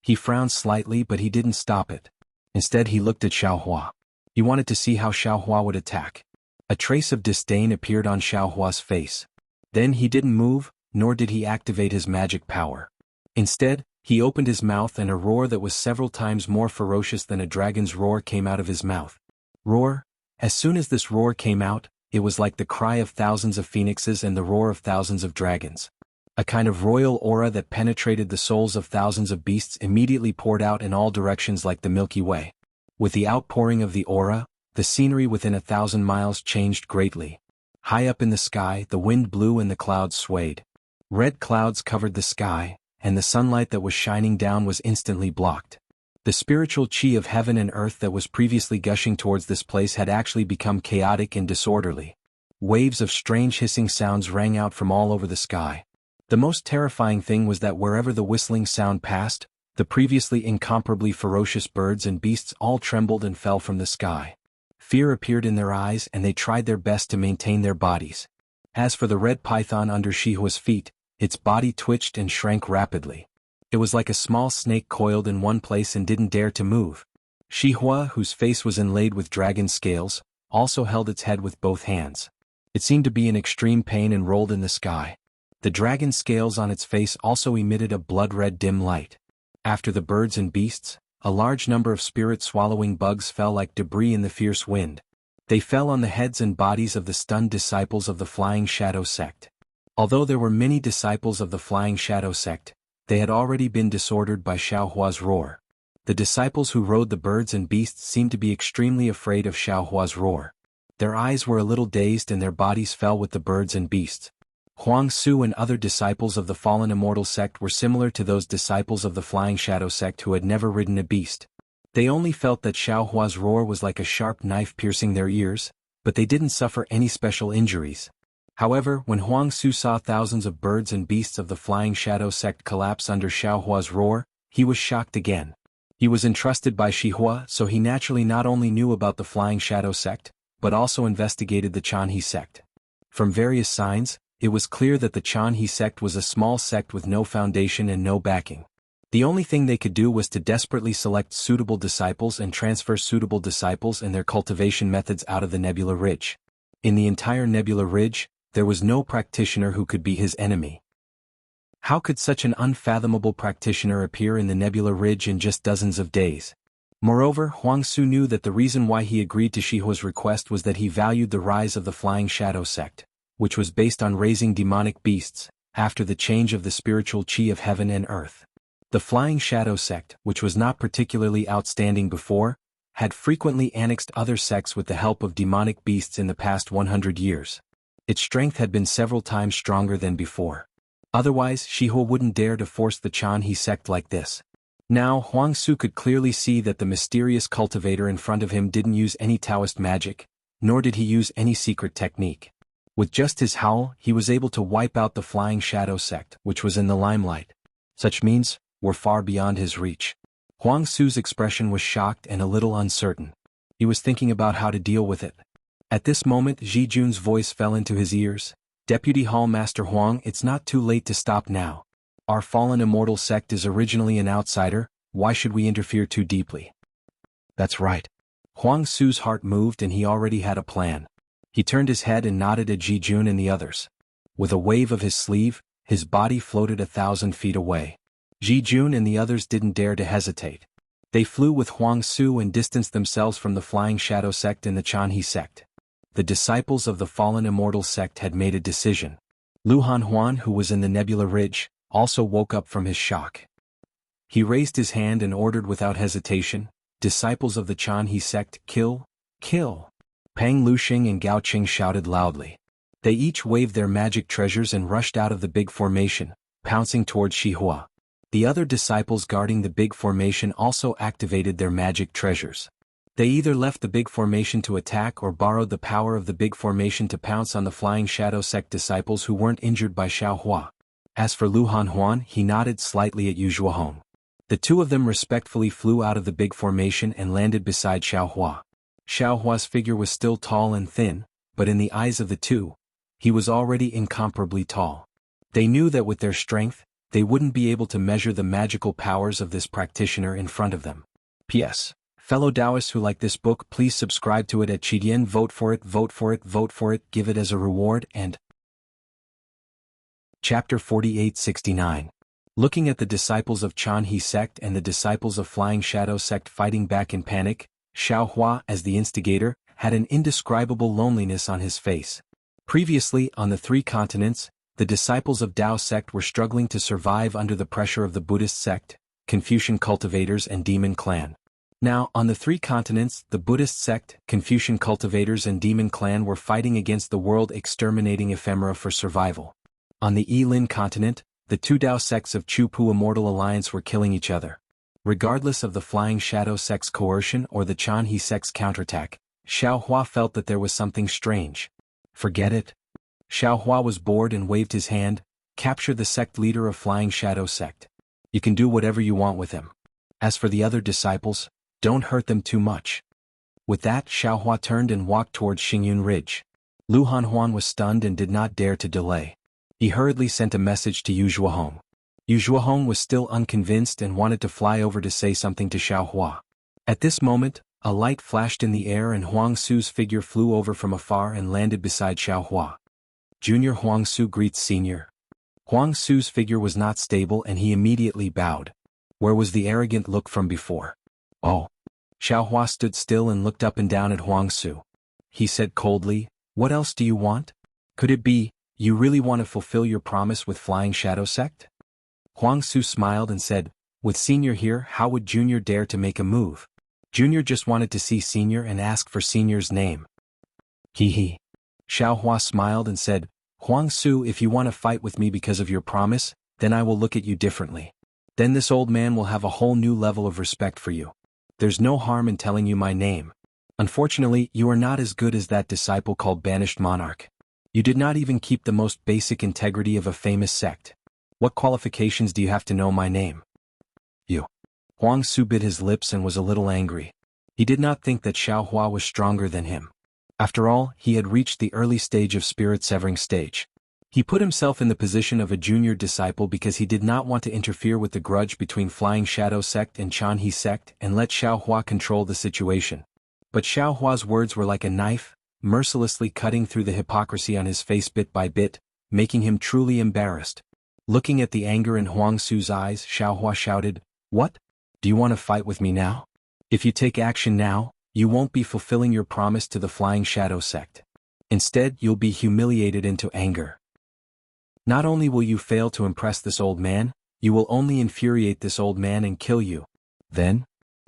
He frowned slightly, but he didn't stop it. Instead he looked at Xiaohua. He wanted to see how Xiaohua would attack. A trace of disdain appeared on Xiaohua's face. Then he didn't move, nor did he activate his magic power. Instead, he opened his mouth and a roar that was several times more ferocious than a dragon's roar came out of his mouth. Roar. As soon as this roar came out, it was like the cry of thousands of phoenixes and the roar of thousands of dragons. A kind of royal aura that penetrated the souls of thousands of beasts immediately poured out in all directions like the Milky Way. With the outpouring of the aura, the scenery within 1,000 miles changed greatly. High up in the sky, the wind blew and the clouds swayed. Red clouds covered the sky, and the sunlight that was shining down was instantly blocked. The spiritual chi of heaven and earth that was previously gushing towards this place had actually become chaotic and disorderly. Waves of strange hissing sounds rang out from all over the sky. The most terrifying thing was that wherever the whistling sound passed, the previously incomparably ferocious birds and beasts all trembled and fell from the sky. Fear appeared in their eyes and they tried their best to maintain their bodies. As for the red python under Shihua's feet, its body twitched and shrank rapidly. It was like a small snake coiled in one place and didn't dare to move. Shihua, whose face was inlaid with dragon scales, also held its head with both hands. It seemed to be in extreme pain and rolled in the sky. The dragon scales on its face also emitted a blood-red dim light. After the birds and beasts, a large number of spirit-swallowing bugs fell like debris in the fierce wind. They fell on the heads and bodies of the stunned disciples of the Flying Shadow sect. Although there were many disciples of the Flying Shadow sect, they had already been disordered by Xiaohua's roar. The disciples who rode the birds and beasts seemed to be extremely afraid of Xiaohua's roar. Their eyes were a little dazed and their bodies fell with the birds and beasts. Huang Su and other disciples of the fallen immortal sect were similar to those disciples of the Flying Shadow sect who had never ridden a beast. They only felt that Xiaohua's roar was like a sharp knife piercing their ears, but they didn't suffer any special injuries. However, when Huang Su saw thousands of birds and beasts of the Flying Shadow sect collapse under Xiaohua's roar, he was shocked again. He was entrusted by Xihua, so he naturally not only knew about the Flying Shadow sect, but also investigated the Chanhe sect. From various signs, it was clear that the Chanhe sect was a small sect with no foundation and no backing. The only thing they could do was to desperately select suitable disciples and transfer suitable disciples and their cultivation methods out of the Nebula Ridge. In the entire Nebula Ridge, there was no practitioner who could be his enemy. How could such an unfathomable practitioner appear in the Nebula Ridge in just dozens of days? Moreover, Huang Su knew that the reason why he agreed to Shihua's request was that he valued the rise of the Flying Shadow sect, which was based on raising demonic beasts, after the change of the spiritual chi of heaven and earth. The Flying Shadow sect, which was not particularly outstanding before, had frequently annexed other sects with the help of demonic beasts in the past 100 years. Its strength had been several times stronger than before. Otherwise, Shihua wouldn't dare to force the Chanhe sect like this. Now, Huang Su could clearly see that the mysterious cultivator in front of him didn't use any Taoist magic, nor did he use any secret technique. With just his howl, he was able to wipe out the Flying Shadow sect, which was in the limelight. Such means were far beyond his reach. Huang Su's expression was shocked and a little uncertain. He was thinking about how to deal with it. At this moment, Ji Jun's voice fell into his ears. Deputy Hall Master Huang, it's not too late to stop now. Our fallen immortal sect is originally an outsider, why should we interfere too deeply? That's right. Huang Su's heart moved and he already had a plan. He turned his head and nodded at Ji Jun and the others. With a wave of his sleeve, his body floated 1,000 feet away. Ji Jun and the others didn't dare to hesitate. They flew with Huang Su and distanced themselves from the Flying Shadow sect and the Chanhe sect. The disciples of the fallen immortal sect had made a decision. Lu Hanhuan, who was in the Nebula Ridge, also woke up from his shock. He raised his hand and ordered without hesitation, "Disciples of the Chanhe sect, kill, kill." Pang Luxing and Gao Qing shouted loudly. They each waved their magic treasures and rushed out of the big formation, pouncing towards Shihua. The other disciples guarding the big formation also activated their magic treasures. They either left the big formation to attack or borrowed the power of the big formation to pounce on the Flying Shadow sect disciples who weren't injured by Xiaohua. As for Lu Hanhuan, he nodded slightly at Yu Zhuahong. The two of them respectfully flew out of the big formation and landed beside Xiaohua. Xiaohua's figure was still tall and thin, but in the eyes of the two, he was already incomparably tall. They knew that with their strength, they wouldn't be able to measure the magical powers of this practitioner in front of them. P.S. Fellow Taoists who like this book, please subscribe to it at Qidian. Vote for it, vote for it, vote for it, give it as a reward. And Chapter 4869. Looking at the disciples of Chanhe sect and the disciples of Flying Shadow sect fighting back in panic, Xiaohua, as the instigator, had an indescribable loneliness on his face. Previously, on the 3 continents, the disciples of Tao sect were struggling to survive under the pressure of the Buddhist sect, Confucian cultivators and demon clan. Now, on the 3 continents, the Buddhist sect, Confucian cultivators and demon clan were fighting against the world-exterminating ephemera for survival. On the Yilin continent, the 2 Tao sects of Chupu Immortal Alliance were killing each other. Regardless of the Flying Shadow sect's coercion or the Chanhe sect's counterattack, Xiaohua felt that there was something strange. Forget it. Xiaohua was bored and waved his hand. Capture the sect leader of Flying Shadow sect. You can do whatever you want with him. As for the other disciples, don't hurt them too much. With that, Xiaohua turned and walked towards Xingyun Ridge. Lu Hanhuan was stunned and did not dare to delay. He hurriedly sent a message to Yu Zhuahong. Yu Zhuahong was still unconvinced and wanted to fly over to say something to Xiaohua. At this moment, a light flashed in the air and Huang Su's figure flew over from afar and landed beside Xiaohua. Junior Huang Su greets Senior. Huang Su's figure was not stable and he immediately bowed. Where was the arrogant look from before? Oh. Xiaohua stood still and looked up and down at Huang Su. He said coldly, "What else do you want? Could it be, you really want to fulfill your promise with Flying Shadow sect?" Huang Su smiled and said, "With Senior here, how would Junior dare to make a move? Junior just wanted to see Senior and ask for Senior's name." Hee hee. Xiaohua smiled and said, Huang Su, if you want to fight with me because of your promise, then I will look at you differently. Then this old man will have a whole new level of respect for you. There's no harm in telling you my name. Unfortunately, you are not as good as that disciple called Banished Monarch. You did not even keep the most basic integrity of a famous sect. What qualifications do you have to know my name? You. Huang Su bit his lips and was a little angry. He did not think that Xiao Hua was stronger than him. After all, he had reached the early stage of spirit-severing stage. He put himself in the position of a junior disciple because he did not want to interfere with the grudge between Flying Shadow Sect and Jianghu Sect and let Xiao Hua control the situation. But Xiao Hua's words were like a knife, mercilessly cutting through the hypocrisy on his face bit by bit, making him truly embarrassed. Looking at the anger in Huang Su's eyes, Xiao Hua shouted, "What? Do you want to fight with me now? If you take action now, you won't be fulfilling your promise to the Flying Shadow Sect. Instead, you'll be humiliated into anger. Not only will you fail to impress this old man, you will only infuriate this old man and kill you." Then,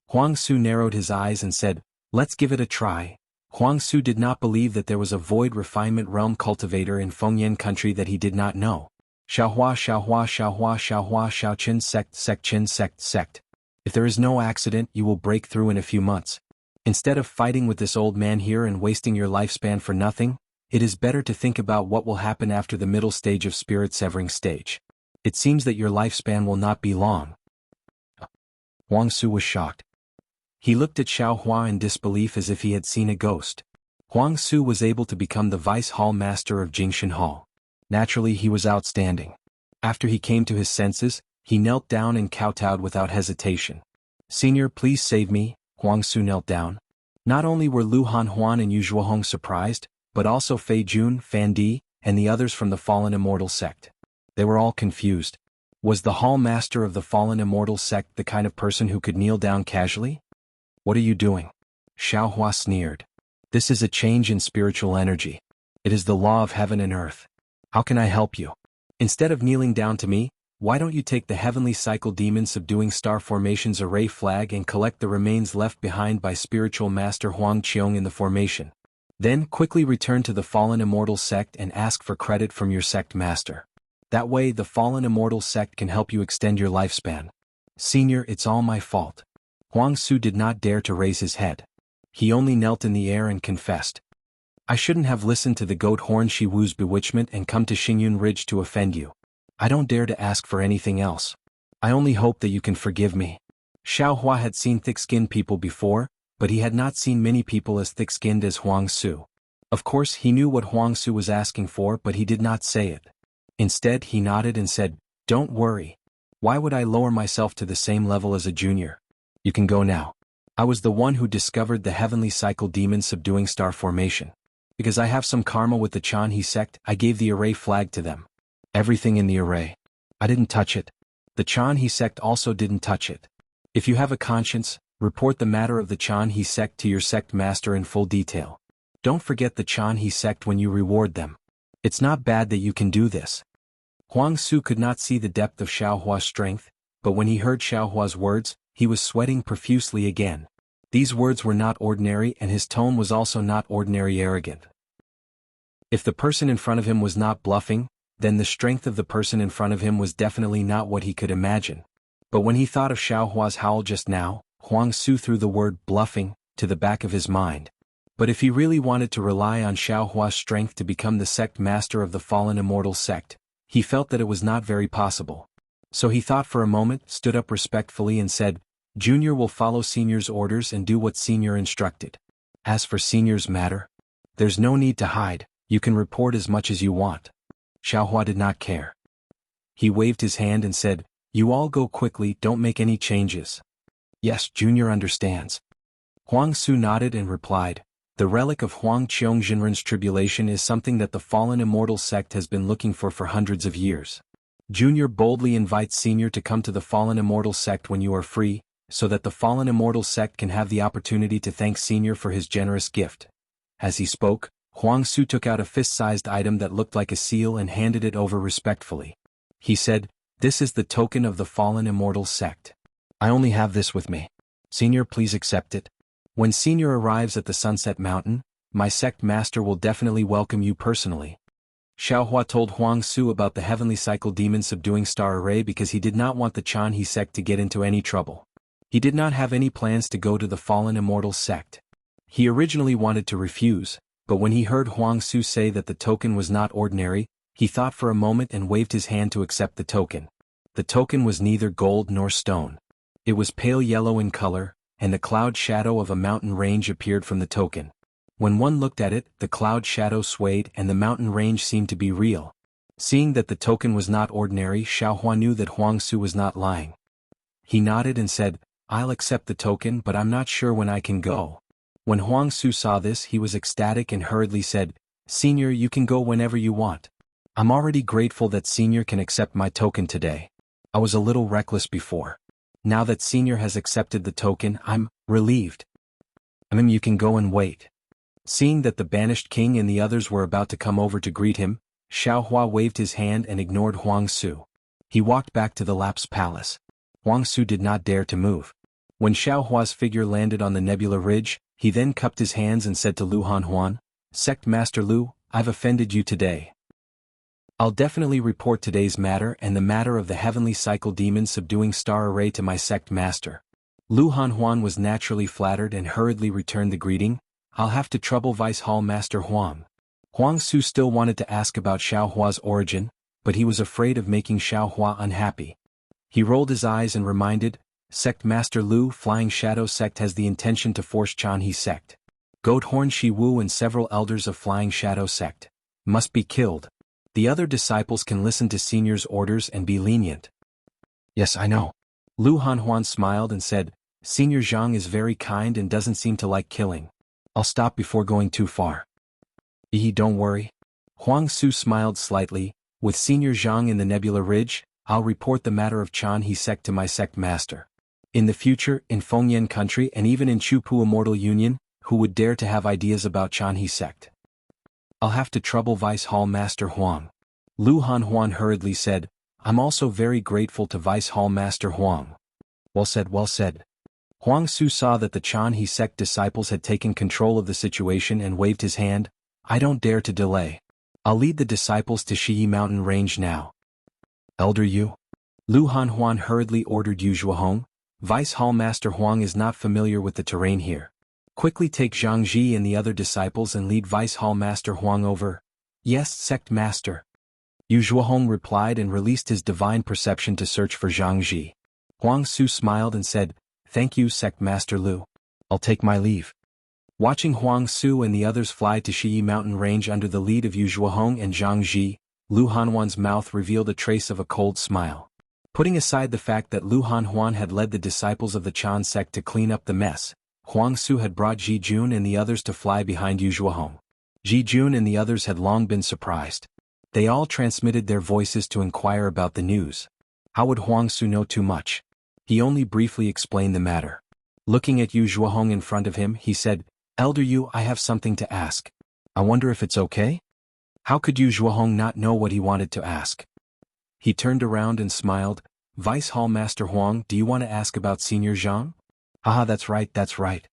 Huang Su narrowed his eyes and said, "Let's give it a try." Huang Su did not believe that there was a void refinement realm cultivator in Fengyan country that he did not know. Xiaohua, Xiaohua, Xiaohua, Xiaohua, Xiaoqin sect, Qin sect, sect. If there is no accident, you will break through in a few months. Instead of fighting with this old man here and wasting your lifespan for nothing, it is better to think about what will happen after the middle stage of spirit-severing stage. It seems that your lifespan will not be long. Huang Su was shocked. He looked at Xiao Hua in disbelief as if he had seen a ghost. Huang Su was able to become the vice hall master of Jingshan Hall. Naturally, he was outstanding. After he came to his senses, he knelt down and kowtowed without hesitation. "Senior, please save me." Huang Su knelt down. Not only were Lu Hanhuan and Yu Zhuohong surprised, but also Fei Jun, Fan Di, and the others from the Fallen Immortal sect. They were all confused. Was the hall master of the Fallen Immortal sect the kind of person who could kneel down casually? "What are you doing?" Xiao Hua sneered. "This is a change in spiritual energy. It is the law of heaven and earth. How can I help you? Instead of kneeling down to me, why don't you take the Heavenly Cycle Demon Subduing Star Formation's array flag and collect the remains left behind by Spiritual Master Huang Qiong in the formation? Then quickly return to the Fallen Immortal sect and ask for credit from your sect master. That way the Fallen Immortal sect can help you extend your lifespan." "Senior, it's all my fault." Huang Su did not dare to raise his head. He only knelt in the air and confessed. "I shouldn't have listened to the goat horn Shi Wu's bewitchment and come to Xingyun Ridge to offend you. I don't dare to ask for anything else. I only hope that you can forgive me." Xiao Hua had seen thick-skinned people before, but he had not seen many people as thick-skinned as Huang Su. Of course, he knew what Huang Su was asking for, but he did not say it. Instead, he nodded and said, "Don't worry. Why would I lower myself to the same level as a junior? You can go now. I was the one who discovered the Heavenly Cycle Demon Subduing Star Formation. Because I have some karma with the Jianghu sect, I gave the array flag to them. Everything in the array. I didn't touch it. The Jianghu sect also didn't touch it. If you have a conscience, report the matter of the Jianghu sect to your sect master in full detail. Don't forget the Jianghu sect when you reward them. It's not bad that you can do this." Huang Su could not see the depth of Xiao Hua's strength, but when he heard Xiao Hua's words, he was sweating profusely again. These words were not ordinary and his tone was also not ordinary arrogant. If the person in front of him was not bluffing, then the strength of the person in front of him was definitely not what he could imagine. But when he thought of Xiao Hua's howl just now, Huang Su threw the word bluffing to the back of his mind. But if he really wanted to rely on Xiao Hua's strength to become the sect master of the Fallen Immortal sect, he felt that it was not very possible. So he thought for a moment, stood up respectfully and said, "Junior will follow Senior's orders and do what Senior instructed. As for Senior's matter, there's no need to hide, you can report as much as you want." Xiao Hua did not care. He waved his hand and said, "You all go quickly, don't make any changes." "Yes, Junior understands." Huang Su nodded and replied, "The relic of Huang Qiong Jinren's tribulation is something that the Fallen Immortal sect has been looking for hundreds of years. Junior boldly invites Senior to come to the Fallen Immortal sect when you are free, so that the Fallen Immortal sect can have the opportunity to thank Senior for his generous gift." As he spoke, Huang Su took out a fist-sized item that looked like a seal and handed it over respectfully. He said, "This is the token of the Fallen Immortal sect. I only have this with me. Senior, please accept it. When Senior arrives at the Sunset Mountain, my sect master will definitely welcome you personally." Xiaohua told Huang Su about the heavenly cycle demon subduing star array because he did not want the Chanhe sect to get into any trouble. He did not have any plans to go to the fallen immortal sect. He originally wanted to refuse, but when he heard Huang Su say that the token was not ordinary, he thought for a moment and waved his hand to accept the token. The token was neither gold nor stone. It was pale yellow in color, and the cloud shadow of a mountain range appeared from the token. When one looked at it, the cloud shadow swayed and the mountain range seemed to be real. Seeing that the token was not ordinary, Xiaohua knew that Huang Su was not lying. He nodded and said, "I'll accept the token, but I'm not sure when I can go." When Huang Su saw this, he was ecstatic and hurriedly said, "Senior, you can go whenever you want. I'm already grateful that Senior can accept my token today. I was a little reckless before. Now that Senior has accepted the token, I'm relieved. You can go and wait." Seeing that the banished king and the others were about to come over to greet him, Xiaohua waved his hand and ignored Huang Su. He walked back to the Lap's palace. Huang Su did not dare to move. When Xiaohua's figure landed on the nebula ridge, he then cupped his hands and said to Lu Hanhuan, "Sect Master Lu, I've offended you today. I'll definitely report today's matter and the matter of the heavenly cycle demon subduing star array to my sect master." Lu Hanhuan was naturally flattered and hurriedly returned the greeting. "I'll have to trouble Vice Hall Master Huang." Huang Su still wanted to ask about Xiaohua's origin, but he was afraid of making Xiaohua unhappy. He rolled his eyes and reminded, "Sect Master Lu, Flying Shadow Sect has the intention to force Chanhe Sect. Goat Horn Shi Wu and several elders of Flying Shadow Sect must be killed. The other disciples can listen to Senior's orders and be lenient." "Yes, I know." Lu Hanhuan smiled and said, "Senior Zhang is very kind and doesn't seem to like killing. I'll stop before going too far." Don't worry." Huang Su smiled slightly. "With Senior Zhang in the Nebula Ridge, I'll report the matter of Chanhe Sect to my sect master. In the future, in Fengyan country and even in Chupu Immortal Union, who would dare to have ideas about Chanhe Sect? I'll have to trouble Vice Hall Master Huang." Lu Hanhuan hurriedly said, "I'm also very grateful to Vice Hall Master Huang." Well said, well said." Huang Su saw that the Chanhe Sect disciples had taken control of the situation and waved his hand. "I don't dare to delay. I'll lead the disciples to Shiyi Mountain Range now." "Elder Yu." Lu Hanhuan hurriedly ordered Yu Zhuohong. "Vice Hall Master Huang is not familiar with the terrain here. Quickly take Zhang Ji and the other disciples and lead Vice Hall Master Huang over." "Yes, Sect Master." Yu Zhuohong replied and released his divine perception to search for Zhang Ji. Huang Su smiled and said, "Thank you, Sect Master Lu. I'll take my leave." Watching Huang Su and the others fly to Shiyi Mountain Range under the lead of Yu Zhuohong and Zhang Ji, Lu Hanhuan's mouth revealed a trace of a cold smile. Putting aside the fact that Lu Hanhuan had led the disciples of the Chan sect to clean up the mess, Huang Su had brought Ji Jun and the others to fly behind Yu Zhuohong. Ji Jun and the others had long been surprised. They all transmitted their voices to inquire about the news. How would Huang Su know too much? He only briefly explained the matter. Looking at Yu Zhuohong in front of him, he said, "Elder Yu, I have something to ask. I wonder if it's okay?" How could Yu Zhuohong not know what he wanted to ask? He turned around and smiled. "Vice Hall Master Huang, do you want to ask about Senior Zhang?" "Haha, that's right, that's right."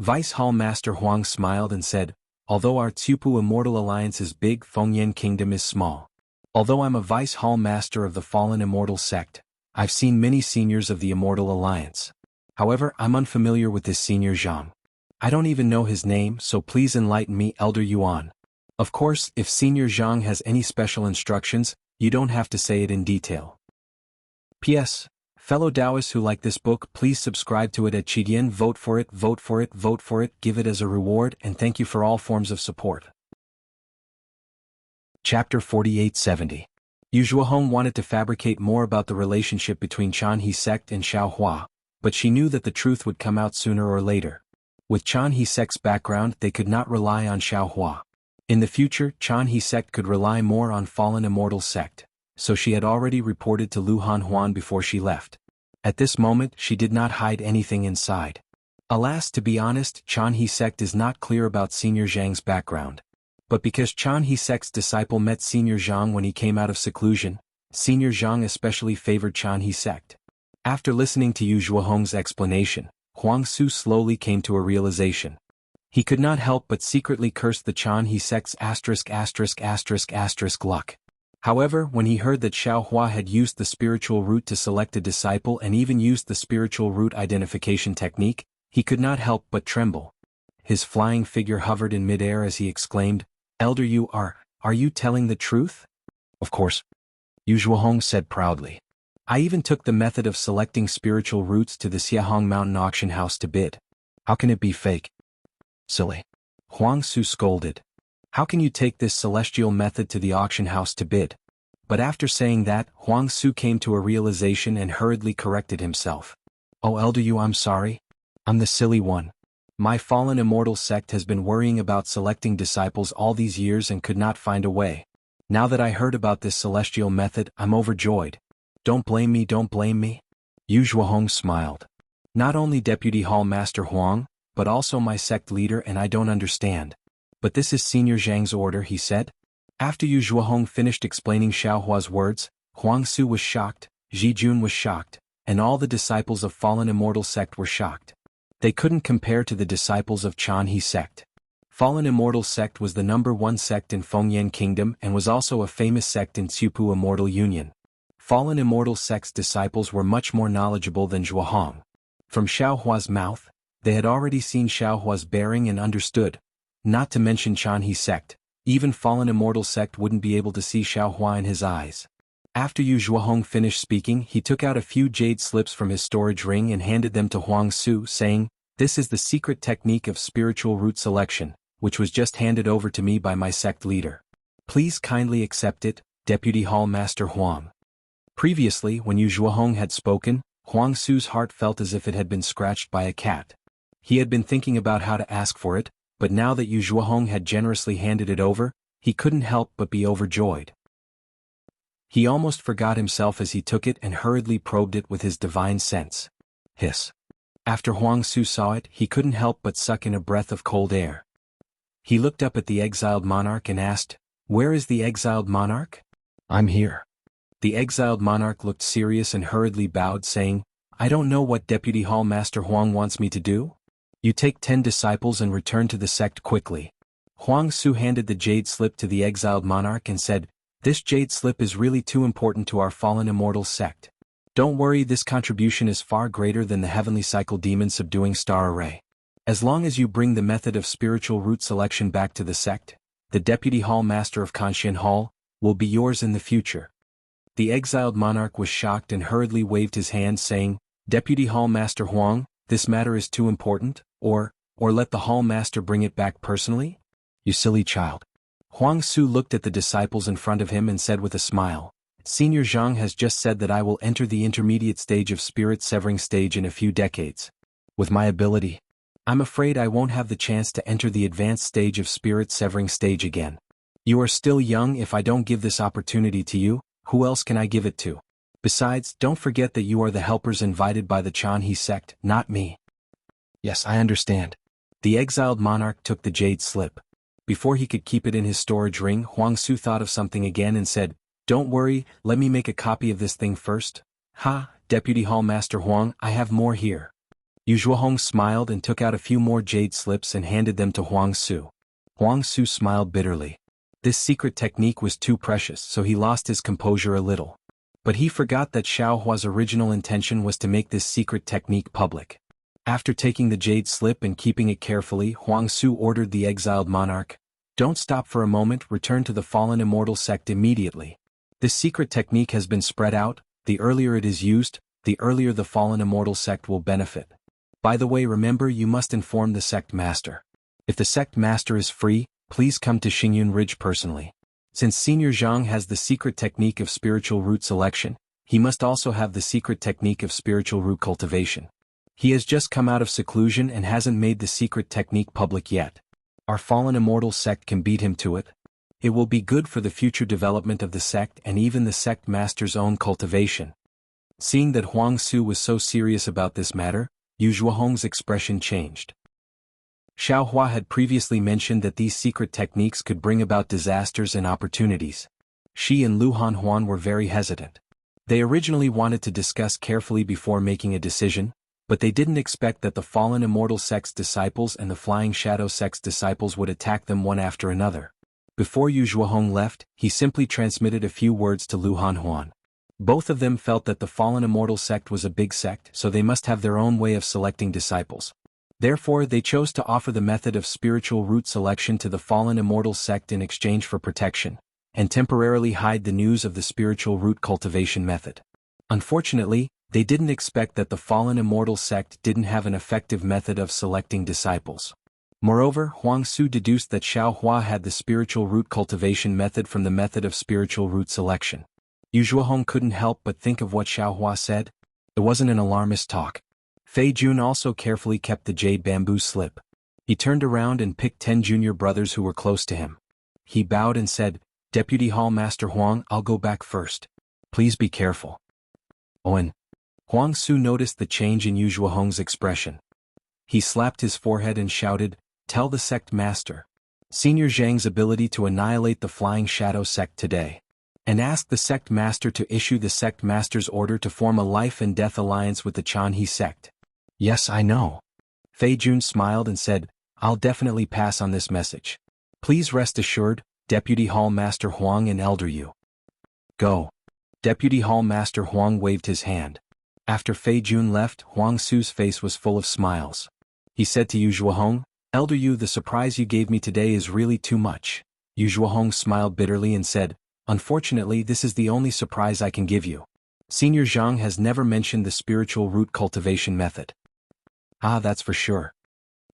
Vice Hall Master Huang smiled and said, "Although our Tsupu Immortal Alliance is big, Fengyan Kingdom is small. Although I'm a Vice Hall Master of the Fallen Immortal Sect, I've seen many seniors of the Immortal Alliance. However, I'm unfamiliar with this Senior Zhang. I don't even know his name, so please enlighten me, Elder Yuan. Of course, if Senior Zhang has any special instructions, you don't have to say it in detail. P.S. Fellow Taoists who like this book, please subscribe to it at Qidian, vote for it, vote for it, vote for it, give it as a reward, and thank you for all forms of support. Chapter 4870. Yu Zhuohong wanted to fabricate more about the relationship between Chanhe Sect and Xiaohua, but she knew that the truth would come out sooner or later. With Chanhe Sect's background, they could not rely on Xiaohua. In the future, Chanhe Sect could rely more on Fallen Immortal Sect, so she had already reported to Lu Hanhuan before she left. At this moment, she did not hide anything inside. Alas, to be honest, Chanhe Sect is not clear about Senior Zhang's background. But because Chanhe Sect's disciple met Senior Zhang when he came out of seclusion, Senior Zhang especially favored Chanhe Sect. After listening to Yu Zhuohong's explanation, Huang Su slowly came to a realization. He could not help but secretly curse the Chan he sect's ****** luck. However, when he heard that Xiao Hua had used the spiritual root to select a disciple and even used the spiritual root identification technique, he could not help but tremble. His flying figure hovered in midair as he exclaimed, "Elder, are you telling the truth?" "Of course," Yu Zhuohong said proudly. "I even took the method of selecting spiritual roots to the Xiahong Mountain auction house to bid. How can it be fake?" "Silly," Huang Su scolded. "How can you take this celestial method to the auction house to bid?" But after saying that, Huang Su came to a realization and hurriedly corrected himself. "Oh Elder Yu, I'm sorry. I'm the silly one. My fallen immortal sect has been worrying about selecting disciples all these years and could not find a way. Now that I heard about this celestial method, I'm overjoyed. Don't blame me, don't blame me." Yu Zhuohong smiled. "Not only Deputy Hall Master Huang, but also my sect leader, and I don't understand. But this is Senior Zhang's order," he said. After Yu Zhuohong finished explaining Xiao Hua's words, Huang Su was shocked, Ji Jun was shocked, and all the disciples of Fallen Immortal Sect were shocked. They couldn't compare to the disciples of Chan He Sect. Fallen Immortal Sect was the #1 sect in Fengyan Kingdom and was also a famous sect in Xiupu Immortal Union. Fallen Immortal Sect's disciples were much more knowledgeable than Zhuohong. From Xiao Hua's mouth, they had already seen Xiao Hua's bearing and understood. Not to mention Chan He Sect, even Fallen Immortal Sect wouldn't be able to see Xiao Hua in his eyes. After Yu Zhuohong finished speaking, he took out a few jade slips from his storage ring and handed them to Huang Su, saying, "This is the secret technique of spiritual root selection, which was just handed over to me by my sect leader. Please kindly accept it, Deputy Hall Master Huang." Previously, when Yu Zhuohong had spoken, Huang Su's heart felt as if it had been scratched by a cat. He had been thinking about how to ask for it, but now that Yu Zhuohong had generously handed it over, he couldn't help but be overjoyed. He almost forgot himself as he took it and hurriedly probed it with his divine sense. Hiss. After Huang Su saw it, he couldn't help but suck in a breath of cold air. He looked up at the exiled monarch and asked, "Where is the exiled monarch?" "I'm here." The exiled monarch looked serious and hurriedly bowed, saying, "I don't know what Deputy Hall Master Huang wants me to do. You take 10 disciples and return to the sect quickly." Huang Su handed the jade slip to the exiled monarch and said, "This jade slip is really too important to our fallen immortal sect. Don't worry, this contribution is far greater than the heavenly cycle demon subduing star array. As long as you bring the method of spiritual root selection back to the sect, the Deputy Hall Master of Kanxian Hall will be yours in the future." The exiled monarch was shocked and hurriedly waved his hand, saying, "Deputy Hall Master Huang, this matter is too important, or let the Hall Master bring it back personally?" "You silly child." Huang Su looked at the disciples in front of him and said with a smile, "Senior Zhang has just said that I will enter the intermediate stage of spirit severing stage in a few decades. With my ability, I'm afraid I won't have the chance to enter the advanced stage of spirit severing stage again. You are still young. If I don't give this opportunity to you, who else can I give it to? Besides, don't forget that you are the helpers invited by the Chan He sect, not me." "Yes, I understand." The exiled monarch took the jade slip. Before he could keep it in his storage ring, Huang Su thought of something again and said, "Don't worry, let me make a copy of this thing first." "Ha, Deputy Hall Master Huang, I have more here." Yu Zhuohong smiled and took out a few more jade slips and handed them to Huang Su. Huang Su smiled bitterly. This secret technique was too precious, so he lost his composure a little. But he forgot that Xiao Hua's original intention was to make this secret technique public. After taking the jade slip and keeping it carefully, Huang Su ordered the exiled monarch, "Don't stop for a moment, return to the fallen immortal sect immediately. This secret technique has been spread out. The earlier it is used, the earlier the fallen immortal sect will benefit. By the way, remember, you must inform the sect master. If the sect master is free, please come to Xingyun Ridge personally. Since Senior Zhang has the secret technique of spiritual root selection, he must also have the secret technique of spiritual root cultivation. He has just come out of seclusion and hasn't made the secret technique public yet. Our fallen immortal sect can beat him to it. It will be good for the future development of the sect and even the sect master's own cultivation." Seeing that Huang Su was so serious about this matter, Yu Zhuohong's expression changed. Xiao Hua had previously mentioned that these secret techniques could bring about disasters and opportunities. She and Lu Hanhuan were very hesitant. They originally wanted to discuss carefully before making a decision, but they didn't expect that the fallen immortal sect's disciples and the flying shadow sect's disciples would attack them one after another. Before Yu Zhuohong left, he simply transmitted a few words to Lu Hanhuan. Both of them felt that the fallen immortal sect was a big sect, so they must have their own way of selecting disciples. Therefore, they chose to offer the method of spiritual root selection to the fallen immortal sect in exchange for protection, and temporarily hide the news of the spiritual root cultivation method. Unfortunately, they didn't expect that the fallen immortal sect didn't have an effective method of selecting disciples. Moreover, Huang Su deduced that Xiao Hua had the spiritual root cultivation method from the method of spiritual root selection. Yu Zhuohong couldn't help but think of what Xiao Hua said. It wasn't an alarmist talk. Fei Jun also carefully kept the jade bamboo slip. He turned around and picked 10 junior brothers who were close to him. He bowed and said, "Deputy Hall Master Huang, I'll go back first. Please be careful." Owen. Huang Su noticed the change in Yu Zhuohong's expression. He slapped his forehead and shouted, "Tell the sect master. Senior Zhang's ability to annihilate the flying shadow sect today. And ask the sect master to issue the sect master's order to form a life and death alliance with the Chanhe sect." "Yes, I know." Fei Jun smiled and said, "I'll definitely pass on this message. Please rest assured, Deputy Hall Master Huang and Elder Yu. Go." Deputy Hall Master Huang waved his hand. After Fei Jun left, Huang Su's face was full of smiles. He said to Yu Zhuohong, "Elder Yu, the surprise you gave me today is really too much." Yu Zhuohong smiled bitterly and said, "Unfortunately, this is the only surprise I can give you. Senior Zhang has never mentioned the spiritual root cultivation method." "Ah, that's for sure."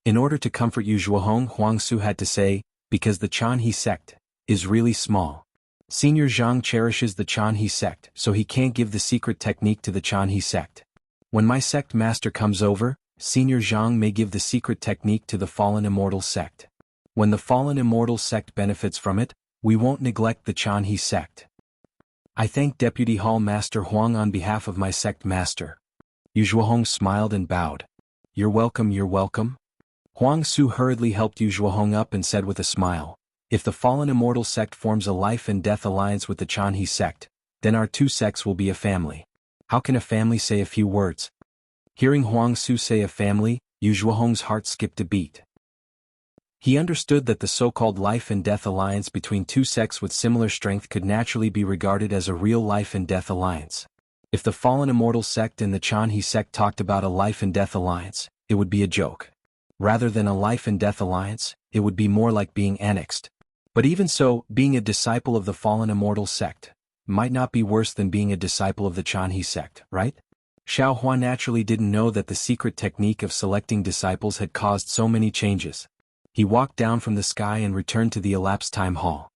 In order to comfort Yu Zhuohong, Huang Su had to say, "Because the Chanhe sect is really small. Senior Zhang cherishes the Chanhe sect, so he can't give the secret technique to the Chanhe sect. When my sect master comes over, Senior Zhang may give the secret technique to the fallen immortal sect. When the fallen immortal sect benefits from it, we won't neglect the Chanhe sect. I thank Deputy Hall Master Huang on behalf of my sect master." Yu Zhuohong smiled and bowed. "You're welcome, you're welcome." Huang Su hurriedly helped Yu Zhuohong up and said with a smile, "If the fallen immortal sect forms a life and death alliance with the Chanhe sect, then our two sects will be a family. How can a family say a few words?" Hearing Huang Su say a family, Yu Zhuohong's heart skipped a beat. He understood that the so-called life and death alliance between two sects with similar strength could naturally be regarded as a real life and death alliance. If the fallen immortal sect and the Chanhe sect talked about a life and death alliance, it would be a joke. Rather than a life and death alliance, it would be more like being annexed. But even so, being a disciple of the fallen immortal sect might not be worse than being a disciple of the Chanhe sect, right? Xiao Hua naturally didn't know that the secret technique of selecting disciples had caused so many changes. He walked down from the sky and returned to the elapsed time hall.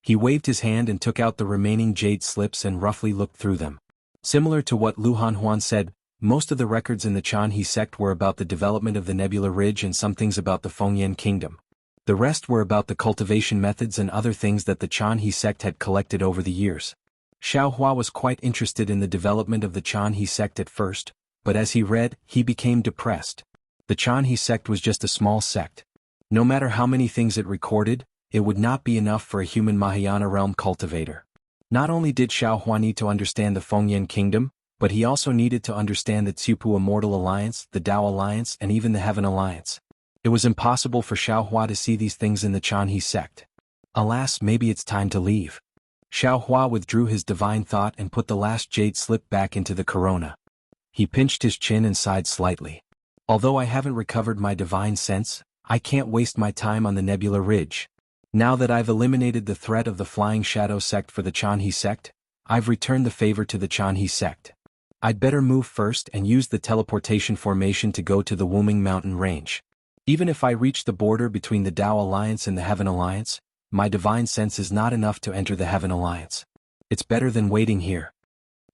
He waved his hand and took out the remaining jade slips and roughly looked through them. Similar to what Lu Hanhuan said, most of the records in the Chanhe sect were about the development of the Nebula Ridge and some things about the Fengyan Kingdom. The rest were about the cultivation methods and other things that the Chanhe sect had collected over the years. Xiao Hua was quite interested in the development of the Chanhe sect at first, but as he read, he became depressed. The Chanhe sect was just a small sect. No matter how many things it recorded, it would not be enough for a human Mahayana realm cultivator. Not only did Xiao Hua need to understand the Fengyan Kingdom, but he also needed to understand the Tsiupu Immortal Alliance, the Tao Alliance, and even the Heaven Alliance. It was impossible for Xiao Hua to see these things in the Chanhe sect. Alas, maybe it's time to leave. Xiao Hua withdrew his divine thought and put the last jade slip back into the corona. He pinched his chin and sighed slightly. Although I haven't recovered my divine sense, I can't waste my time on the Nebula Ridge. Now that I've eliminated the threat of the Flying Shadow sect for the Chanhe sect, I've returned the favor to the Chanhe sect. I'd better move first and use the teleportation formation to go to the Wuming Mountain Range. Even if I reach the border between the Tao Alliance and the Heaven Alliance, my divine sense is not enough to enter the Heaven Alliance. It's better than waiting here.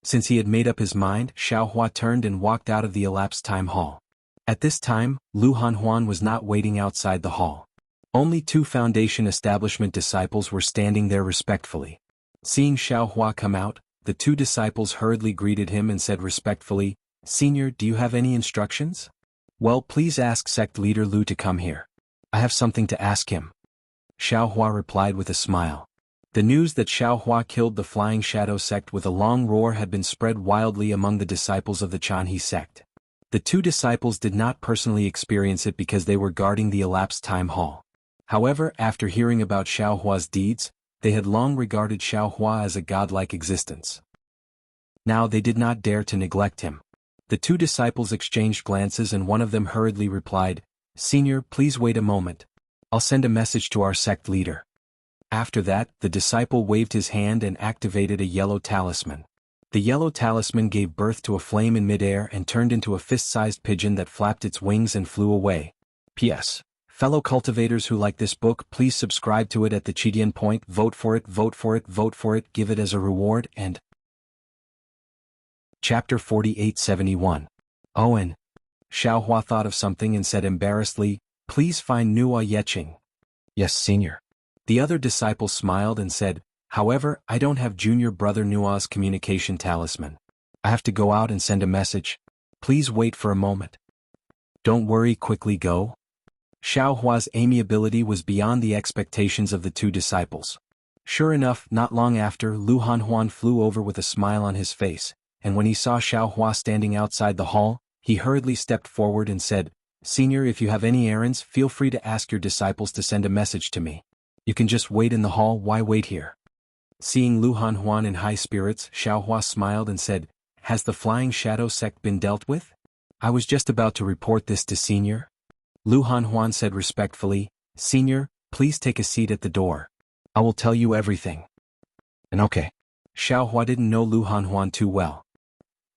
Since he had made up his mind, Xiao Hua turned and walked out of the elapsed time hall. At this time, Lu Hanhuan was not waiting outside the hall. Only 2 Foundation establishment disciples were standing there respectfully. Seeing Xiao Hua come out, the 2 disciples hurriedly greeted him and said respectfully, "Senior, do you have any instructions?" "Well, please ask sect leader Lu to come here. I have something to ask him." Xiao Hua replied with a smile. The news that Xiao Hua killed the Flying Shadow sect with a long roar had been spread wildly among the disciples of the Chanhe sect. The two disciples did not personally experience it because they were guarding the elapsed time hall. However, after hearing about Xiao Hua's deeds, they had long regarded Xiao Hua as a godlike existence. Now they did not dare to neglect him. The two disciples exchanged glances and one of them hurriedly replied, "Senior, please wait a moment. I'll send a message to our sect leader." After that, the disciple waved his hand and activated a yellow talisman. The yellow talisman gave birth to a flame in midair and turned into a fist-sized pigeon that flapped its wings and flew away. P.S. Fellow cultivators who like this book, please subscribe to it at the Chidian point, vote for it, vote for it, vote for it, give it as a reward, and... Chapter 4871. Owen. Xiao Hua thought of something and said embarrassedly, "Please find Nuo Yeqing." "Yes, senior." The other disciple smiled and said, "However, I don't have junior brother Nuo's communication talisman. I have to go out and send a message. Please wait for a moment." "Don't worry, quickly go." Xiao Hua's amiability was beyond the expectations of the two disciples. Sure enough, not long after, Lu Hanhuan flew over with a smile on his face, and when he saw Xiao Hua standing outside the hall, he hurriedly stepped forward and said, "Senior, if you have any errands, feel free to ask your disciples to send a message to me. You can just wait in the hall, why wait here?" Seeing Lu Hanhuan in high spirits, Xiao Hua smiled and said, "Has the Flying Shadow sect been dealt with? I was just about to report this to Senior." Lu Hanhuan said respectfully, "Senior, please take a seat at the door. I will tell you everything." "And okay." Xiao Hua didn't know Lu Hanhuan too well.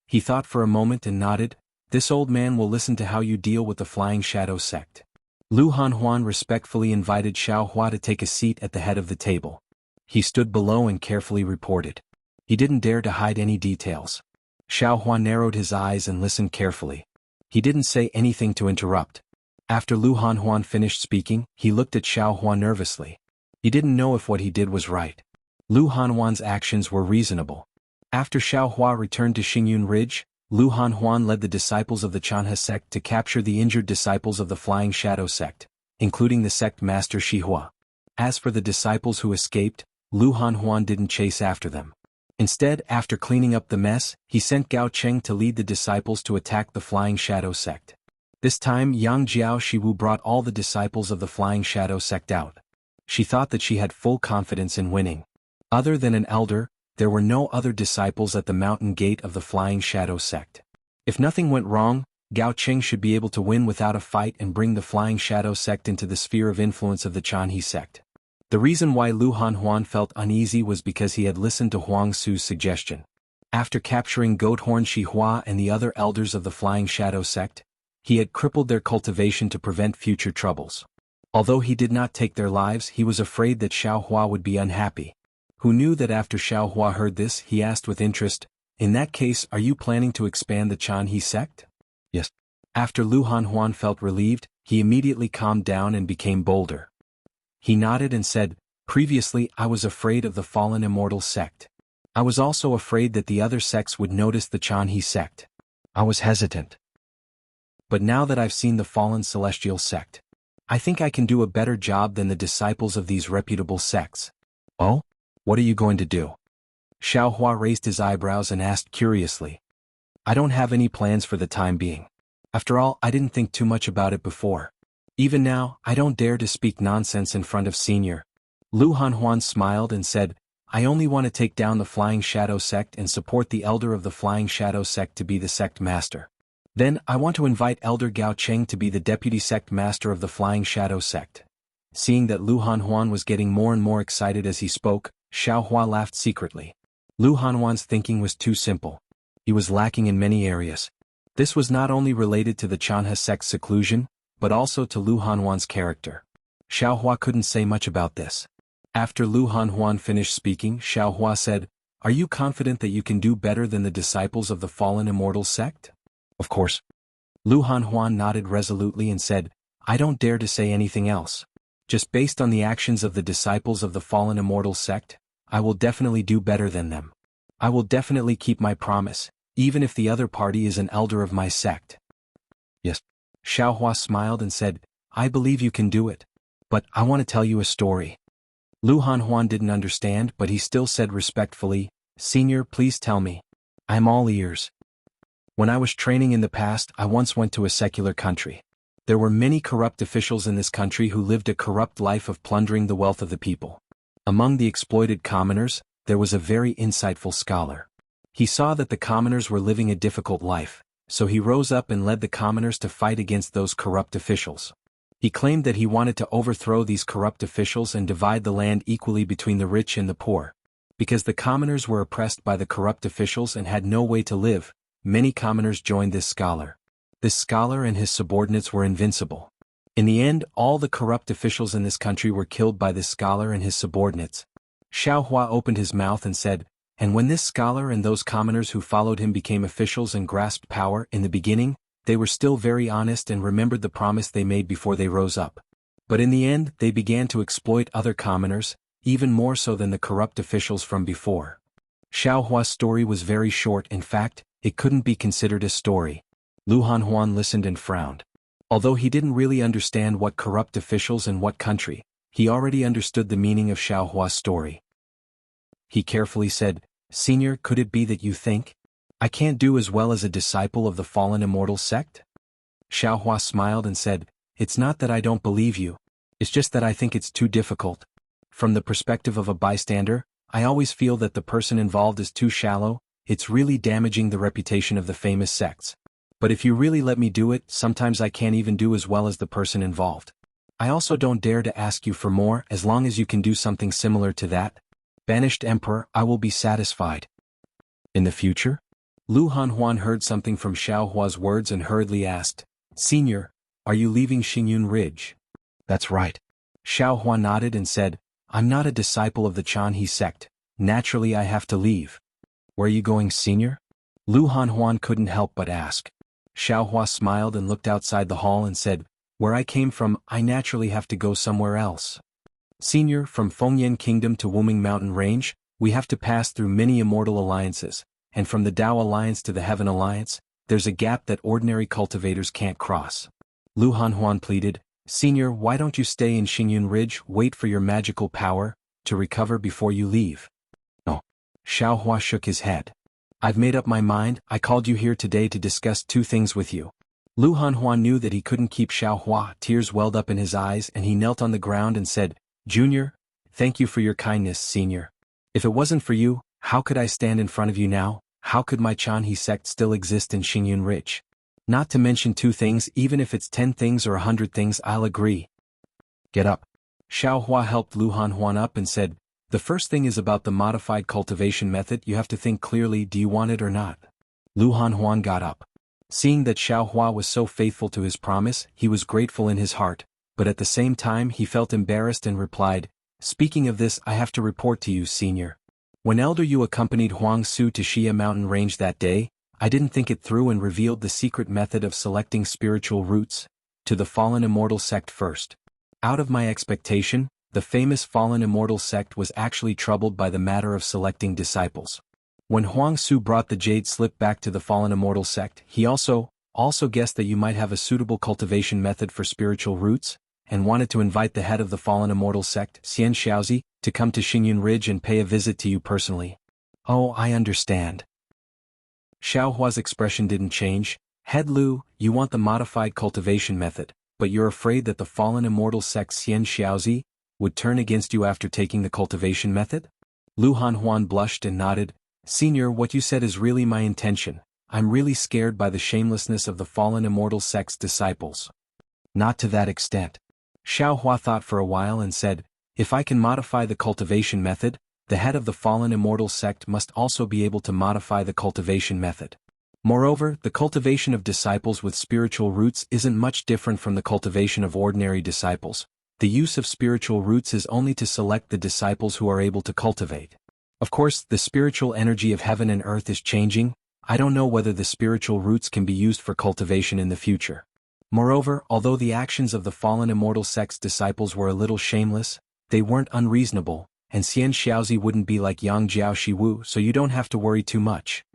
He thought for a moment and nodded. "This old man will listen to how you deal with the Flying Shadow sect." Lu Hanhuan respectfully invited Xiao Hua to take a seat at the head of the table. He stood below and carefully reported. He didn't dare to hide any details. Xiao Hua narrowed his eyes and listened carefully. He didn't say anything to interrupt. After Lu Hanhuan finished speaking, he looked at Xiao Hua nervously. He didn't know if what he did was right. Lu Hanhuan's actions were reasonable. After Xiao Hua returned to Xingyun Ridge, Lu Hanhuan led the disciples of the Chanhe sect to capture the injured disciples of the Flying Shadow sect, including the sect master Shihua. As for the disciples who escaped, Lu Hanhuan didn't chase after them. Instead, after cleaning up the mess, he sent Gao Cheng to lead the disciples to attack the Flying Shadow sect. This time Yang Jiao Shiwu brought all the disciples of the Flying Shadow sect out. She thought that she had full confidence in winning. Other than an elder, there were no other disciples at the mountain gate of the Flying Shadow sect. If nothing went wrong, Gao Cheng should be able to win without a fight and bring the Flying Shadow sect into the sphere of influence of the Chanhe sect. The reason why Lu Hanhuan felt uneasy was because he had listened to Huang Su's suggestion. After capturing Goathorn Shihua and the other elders of the Flying Shadow sect, he had crippled their cultivation to prevent future troubles. Although he did not take their lives, he was afraid that Xiao Hua would be unhappy. Who knew that after Xiao Hua heard this, he asked with interest, "In that case, are you planning to expand the Chanhe sect?" "Yes." After Lu Hanhuan felt relieved, he immediately calmed down and became bolder. He nodded and said, "Previously I was afraid of the fallen immortal sect. I was also afraid that the other sects would notice the Chanhe sect. I was hesitant. But now that I've seen the fallen celestial sect, I think I can do a better job than the disciples of these reputable sects." "Oh? What are you going to do?" Xiao Hua raised his eyebrows and asked curiously. "I don't have any plans for the time being. After all, I didn't think too much about it before. Even now, I don't dare to speak nonsense in front of Senior." Lu Hanhuan smiled and said, "I only want to take down the Flying Shadow sect and support the elder of the Flying Shadow sect to be the sect master. Then, I want to invite Elder Gao Cheng to be the deputy sect master of the Flying Shadow sect." Seeing that Lu Hanhuan was getting more and more excited as he spoke, Xiao Hua laughed secretly. Lu Hanhuan's thinking was too simple. He was lacking in many areas. This was not only related to the Chanhe sect's seclusion, but also to Lu Hanhuan's character. Xiao Hua couldn't say much about this. After Lu Hanhuan finished speaking, Xiao Hua said, "Are you confident that you can do better than the disciples of the fallen immortal sect?" "Of course." Lu Hanhuan nodded resolutely and said, "I don't dare to say anything else. Just based on the actions of the disciples of the fallen immortal sect, I will definitely do better than them. I will definitely keep my promise, even if the other party is an elder of my sect." "Yes." Xiao Hua smiled and said, "I believe you can do it. But I want to tell you a story." Lu Hanhuan didn't understand, but he still said respectfully, "Senior, please tell me. I'm all ears." When I was training in the past, I once went to a secular country. There were many corrupt officials in this country who lived a corrupt life of plundering the wealth of the people. Among the exploited commoners, there was a very insightful scholar. He saw that the commoners were living a difficult life, so he rose up and led the commoners to fight against those corrupt officials. He claimed that he wanted to overthrow these corrupt officials and divide the land equally between the rich and the poor. Because the commoners were oppressed by the corrupt officials and had no way to live, many commoners joined this scholar. This scholar and his subordinates were invincible. In the end, all the corrupt officials in this country were killed by this scholar and his subordinates. Xiao Hua opened his mouth and said, "And when this scholar and those commoners who followed him became officials and grasped power in the beginning, they were still very honest and remembered the promise they made before they rose up. But in the end, they began to exploit other commoners, even more so than the corrupt officials from before." Xiao Hua's story was very short. In fact, it couldn't be considered a story. Lu Hanhuan listened and frowned. Although he didn't really understand what corrupt officials and what country, he already understood the meaning of Xiao Hua's story. He carefully said, "Senior, could it be that you think I can't do as well as a disciple of the fallen immortal sect?" Xiao Hua smiled and said, "It's not that I don't believe you. It's just that I think it's too difficult. From the perspective of a bystander, I always feel that the person involved is too shallow. It's really damaging the reputation of the famous sects. But if you really let me do it, sometimes I can't even do as well as the person involved. I also don't dare to ask you for more. As long as you can do something similar to that, banished emperor, I will be satisfied." In the future? Lu Hanhuan heard something from Xiao Hua's words and hurriedly asked, "Senior, are you leaving Xingyun Ridge?" "That's right." Xiao Hua nodded and said, "I'm not a disciple of the Jianghu sect. Naturally I have to leave." "Where are you going, senior?" Lu Hanhuan couldn't help but ask. Xiao Hua smiled and looked outside the hall and said, "Where I came from, I naturally have to go somewhere else. Senior, from Fengyan Kingdom to Wuming Mountain Range, we have to pass through many immortal alliances, and from the Dao Alliance to the Heaven Alliance, there's a gap that ordinary cultivators can't cross." Lu Hanhuan pleaded, "Senior, why don't you stay in Xingyun Ridge, wait for your magical power to recover before you leave?" "No." Xiao Hua shook his head. "I've made up my mind. I called you here today to discuss two things with you." Lu Hanhuan knew that he couldn't keep Xiao Hua. Tears welled up in his eyes and he knelt on the ground and said, "Junior, thank you for your kindness, senior. If it wasn't for you, how could I stand in front of you now? How could my Jianghu sect still exist in Xingyun Ridge? Not to mention two things, even if it's 10 things or 100 things, I'll agree." "Get up." Xiao Hua helped Lu Hanhuan up and said, "The first thing is about the modified cultivation method. You have to think clearly. Do you want it or not?" Lu Hanhuan got up. Seeing that Xiao Hua was so faithful to his promise, he was grateful in his heart, but at the same time he felt embarrassed and replied, "Speaking of this, I have to report to you, senior. When Elder Yu accompanied Huang Su to Xia Mountain Range that day, I didn't think it through and revealed the secret method of selecting spiritual roots to the fallen immortal sect first. Out of my expectation, the famous fallen immortal sect was actually troubled by the matter of selecting disciples. When Huang Su brought the jade slip back to the fallen immortal sect, he also guessed that you might have a suitable cultivation method for spiritual roots, and wanted to invite the head of the fallen immortal sect, Xian Xiaozi, to come to Xingyun Ridge and pay a visit to you personally." "Oh, I understand." Xiao Hua's expression didn't change. "Head Lu, you want the modified cultivation method, but you're afraid that the fallen immortal sect Xian Xiaozi would turn against you after taking the cultivation method?" Lu Hanhuan blushed and nodded. "Senior, what you said is really my intention. I'm really scared by the shamelessness of the fallen immortal sect's disciples." "Not to that extent." Xiao Hua thought for a while and said, "If I can modify the cultivation method, the head of the fallen immortal sect must also be able to modify the cultivation method. Moreover, the cultivation of disciples with spiritual roots isn't much different from the cultivation of ordinary disciples. The use of spiritual roots is only to select the disciples who are able to cultivate. Of course, the spiritual energy of heaven and earth is changing. I don't know whether the spiritual roots can be used for cultivation in the future. Moreover, although the actions of the fallen immortal sect's disciples were a little shameless, they weren't unreasonable, and Xian Xiaozi wouldn't be like Yang Jiao Shiwu, so you don't have to worry too much.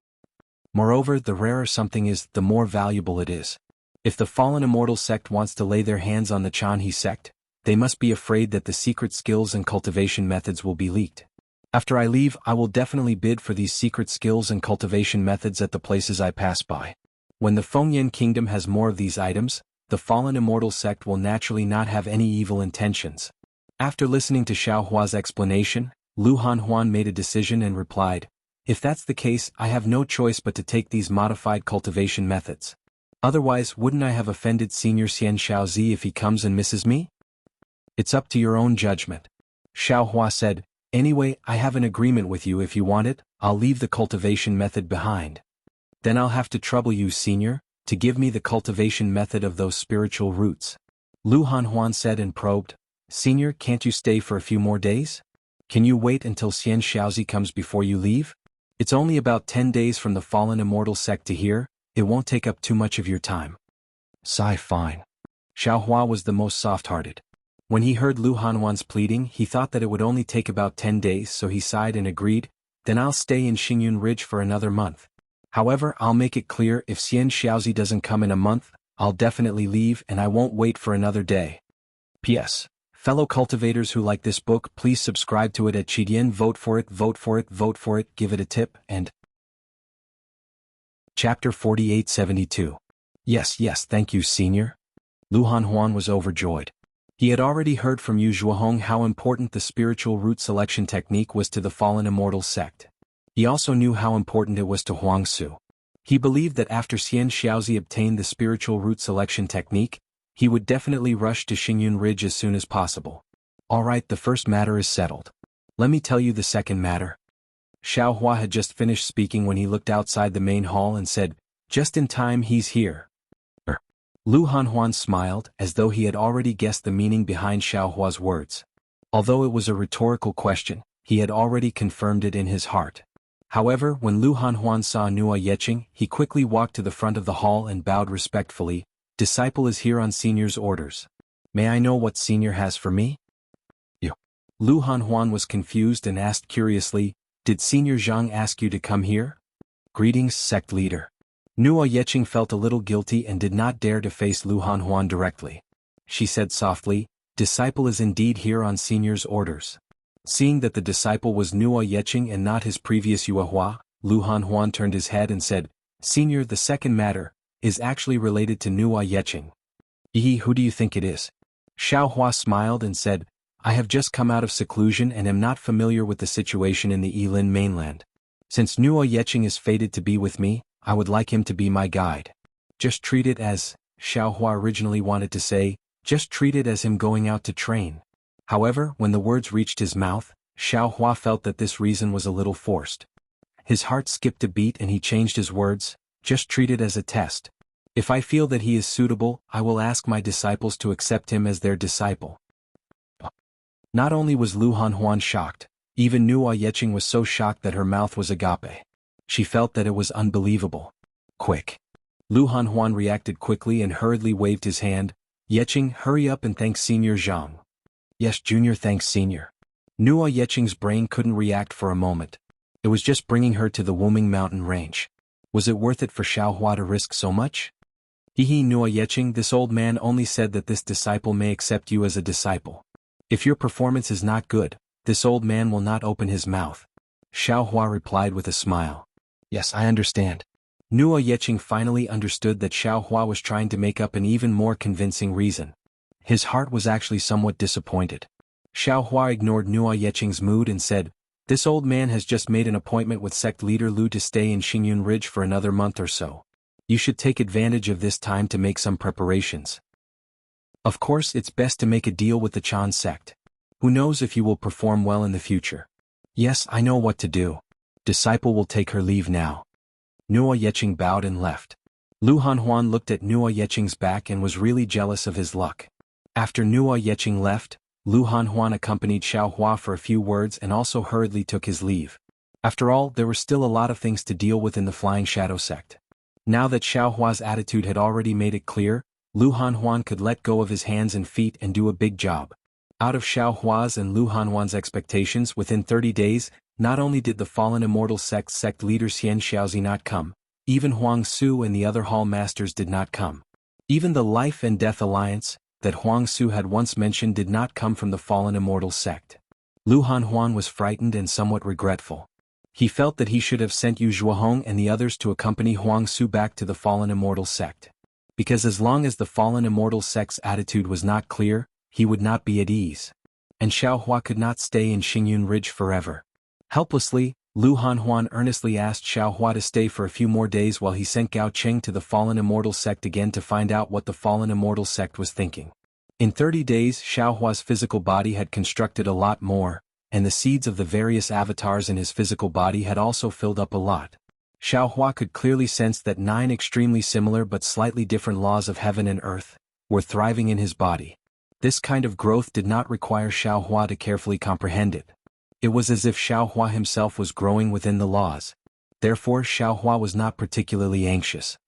Moreover, the rarer something is, the more valuable it is. If the fallen immortal sect wants to lay their hands on the Jianghu sect, they must be afraid that the secret skills and cultivation methods will be leaked. After I leave, I will definitely bid for these secret skills and cultivation methods at the places I pass by. When the Fengyan kingdom has more of these items, the fallen immortal sect will naturally not have any evil intentions. After listening to Xiao Hua's explanation, Lu Hanhuan made a decision and replied, "If that's the case, I have no choice but to take these modified cultivation methods. Otherwise, wouldn't I have offended Senior Xian Shaozi if he comes and misses me?" "It's up to your own judgment," Xiao Hua said. "Anyway, I have an agreement with you. If you want it, I'll leave the cultivation method behind. Then I'll have to trouble you, Senior, to give me the cultivation method of those spiritual roots." Lu Hanhuan said and probed, "Senior, can't you stay for a few more days? Can you wait until Xian Shaozi comes before you leave? It's only about 10 days from the fallen immortal sect to here, it won't take up too much of your time." "Sigh, fine." Xiao Hua was the most soft-hearted. When he heard Lu Hanhuan's pleading, he thought that it would only take about 10 days, so he sighed and agreed, "Then I'll stay in Xingyun Ridge for another month. However, I'll make it clear, if Xian Shaozi doesn't come in a month, I'll definitely leave and I won't wait for another day." P.S. Fellow cultivators who like this book, please subscribe to it at Chidian. Vote for it, vote for it, vote for it, give it a tip, and... Chapter 4872. Yes, thank you, Senior. Lu Hanhuan was overjoyed. He had already heard from Yu Zhuohong how important the spiritual root selection technique was to the fallen immortal sect. He also knew how important it was to Huang Su. He believed that after Xian Shaozi obtained the spiritual root selection technique, he would definitely rush to Xingyun Ridge as soon as possible. Alright, the first matter is settled. Let me tell you the second matter. Xiao Hua had just finished speaking when he looked outside the main hall and said, "Just in time, he's here." Lu Hanhuan smiled, as though he had already guessed the meaning behind Xiao Hua's words. Although it was a rhetorical question, he had already confirmed it in his heart. However, when Lu Hanhuan saw Nua Yeqing, he quickly walked to the front of the hall and bowed respectfully. "Disciple is here on Senior's orders. May I know what Senior has for me?" Lu Hanhuan was confused and asked curiously, "Did Senior Zhang ask you to come here?" "Greetings, sect leader." Nua Yeqing felt a little guilty and did not dare to face Lu Hanhuan directly. She said softly, "Disciple is indeed here on Senior's orders." Seeing that the disciple was Nua Yeqing and not his previous Yuehua, Lu Hanhuan turned his head and said, "Senior, the second matter is actually related to Nua Yeqing." Who do you think it is?" Xiao Hua smiled and said, "I have just come out of seclusion and am not familiar with the situation in the Yilin mainland. Since Nua Yeqing is fated to be with me, I would like him to be my guide. Just treat it as," Xiao Hua originally wanted to say, "just treat it as him going out to train." However, when the words reached his mouth, Xiao Hua felt that this reason was a little forced. His heart skipped a beat and he changed his words, "Just treat it as a test. If I feel that he is suitable, I will ask my disciples to accept him as their disciple." Not only was Lu Hanhuan shocked, even Nua Yeqing was so shocked that her mouth was agape. She felt that it was unbelievable. "Quick." Lu Hanhuan reacted quickly and hurriedly waved his hand, "Yeqing, hurry up and thank Senior Zhang." "Yes, Junior, thanks Senior." Nua Yeqing's brain couldn't react for a moment. It was just bringing her to the Wuming mountain range. Was it worth it for Xiao Hua to risk so much? Nua Yeqing, this old man only said that this disciple may accept you as a disciple. If your performance is not good, this old man will not open his mouth. Xiao Hua replied with a smile. "Yes, I understand." Nua Yeqing finally understood that Xiao Hua was trying to make up an even more convincing reason. His heart was actually somewhat disappointed. Xiao Hua ignored Nua Yeqing's mood and said, "This old man has just made an appointment with sect leader Lu to stay in Xingyun Ridge for another month or so. You should take advantage of this time to make some preparations. Of course, it's best to make a deal with the Chan sect. Who knows if you will perform well in the future." "Yes, I know what to do. Disciple will take her leave now." Nua Yeqing bowed and left. Lu Hanhuan looked at Nua Yeqing's back and was really jealous of his luck. After Nua Yeqing left, Lu Hanhuan accompanied Xiao Hua for a few words and also hurriedly took his leave. After all, there were still a lot of things to deal with in the Flying Shadow sect. Now that Xiao Hua's attitude had already made it clear, Lu Hanhuan could let go of his hands and feet and do a big job. Out of Xiao Hua's and Lu Hanhuan's expectations, within 30 days, not only did the fallen immortal sect leader Xian Shaozi not come, even Huang Su and the other hall masters did not come. Even the Life and Death Alliance, that Huang Su had once mentioned, did not come from the fallen immortal sect. Lu Hanhuan was frightened and somewhat regretful. He felt that he should have sent Yu Zhuohong and the others to accompany Huang Su back to the fallen immortal sect. Because as long as the fallen immortal sect's attitude was not clear, he would not be at ease. And Xiaohua could not stay in Xingyun Ridge forever. Helplessly, Lu Hanhuan earnestly asked Xiaohua to stay for a few more days while he sent Gao Cheng to the fallen immortal sect again to find out what the fallen immortal sect was thinking. In 30 days, Xiaohua's physical body had constructed a lot more, and the seeds of the various avatars in his physical body had also filled up a lot. Xiaohua could clearly sense that 9 extremely similar but slightly different laws of heaven and earth were thriving in his body. This kind of growth did not require Xiaohua to carefully comprehend it. It was as if Xiaohua himself was growing within the laws. Therefore, Xiaohua was not particularly anxious.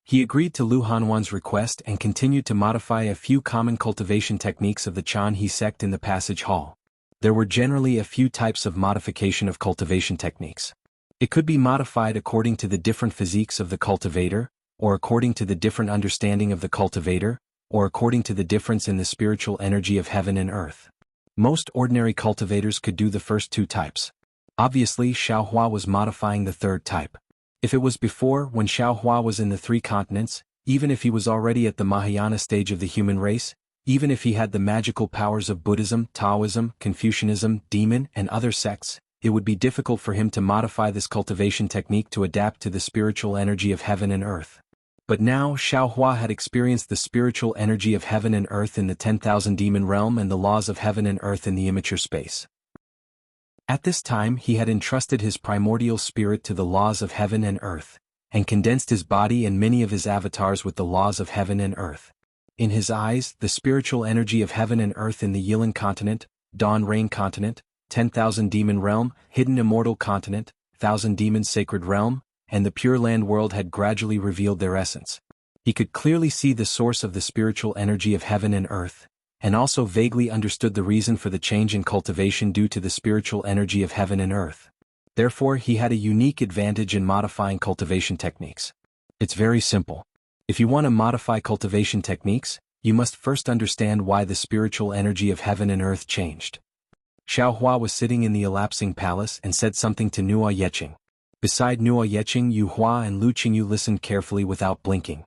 He agreed to Lu Hanhuan's request and continued to modify a few common cultivation techniques of the Jianghu sect in the passage hall. There were generally a few types of modification of cultivation techniques. It could be modified according to the different physiques of the cultivator, or according to the different understanding of the cultivator, or according to the difference in the spiritual energy of heaven and earth. Most ordinary cultivators could do the first 2 types. Obviously, Xiaohua was modifying the 3rd type. If it was before, when Xiaohua was in the 3 continents, even if he was already at the Mahayana stage of the human race, even if he had the magical powers of Buddhism, Taoism, Confucianism, demon, and other sects, it would be difficult for him to modify this cultivation technique to adapt to the spiritual energy of heaven and earth. But now Xiaohua had experienced the spiritual energy of heaven and earth in the 10,000 demon realm and the laws of heaven and earth in the immature space. At this time he had entrusted his primordial spirit to the laws of heaven and earth, and condensed his body and many of his avatars with the laws of heaven and earth. In his eyes, the spiritual energy of heaven and earth in the Yilan continent, Dawn Rain continent, 10,000 demon realm, hidden immortal continent, 1,000 demon sacred realm, and the Pure Land world had gradually revealed their essence. He could clearly see the source of the spiritual energy of heaven and earth, and also vaguely understood the reason for the change in cultivation due to the spiritual energy of heaven and earth. Therefore, he had a unique advantage in modifying cultivation techniques. It's very simple. If you want to modify cultivation techniques, you must first understand why the spiritual energy of heaven and earth changed. Xiaohua was sitting in the elapsing palace and said something to Nuo Yeqing. Beside Nuo Yeqing, Yu Hua and Lu Qingyu listened carefully without blinking.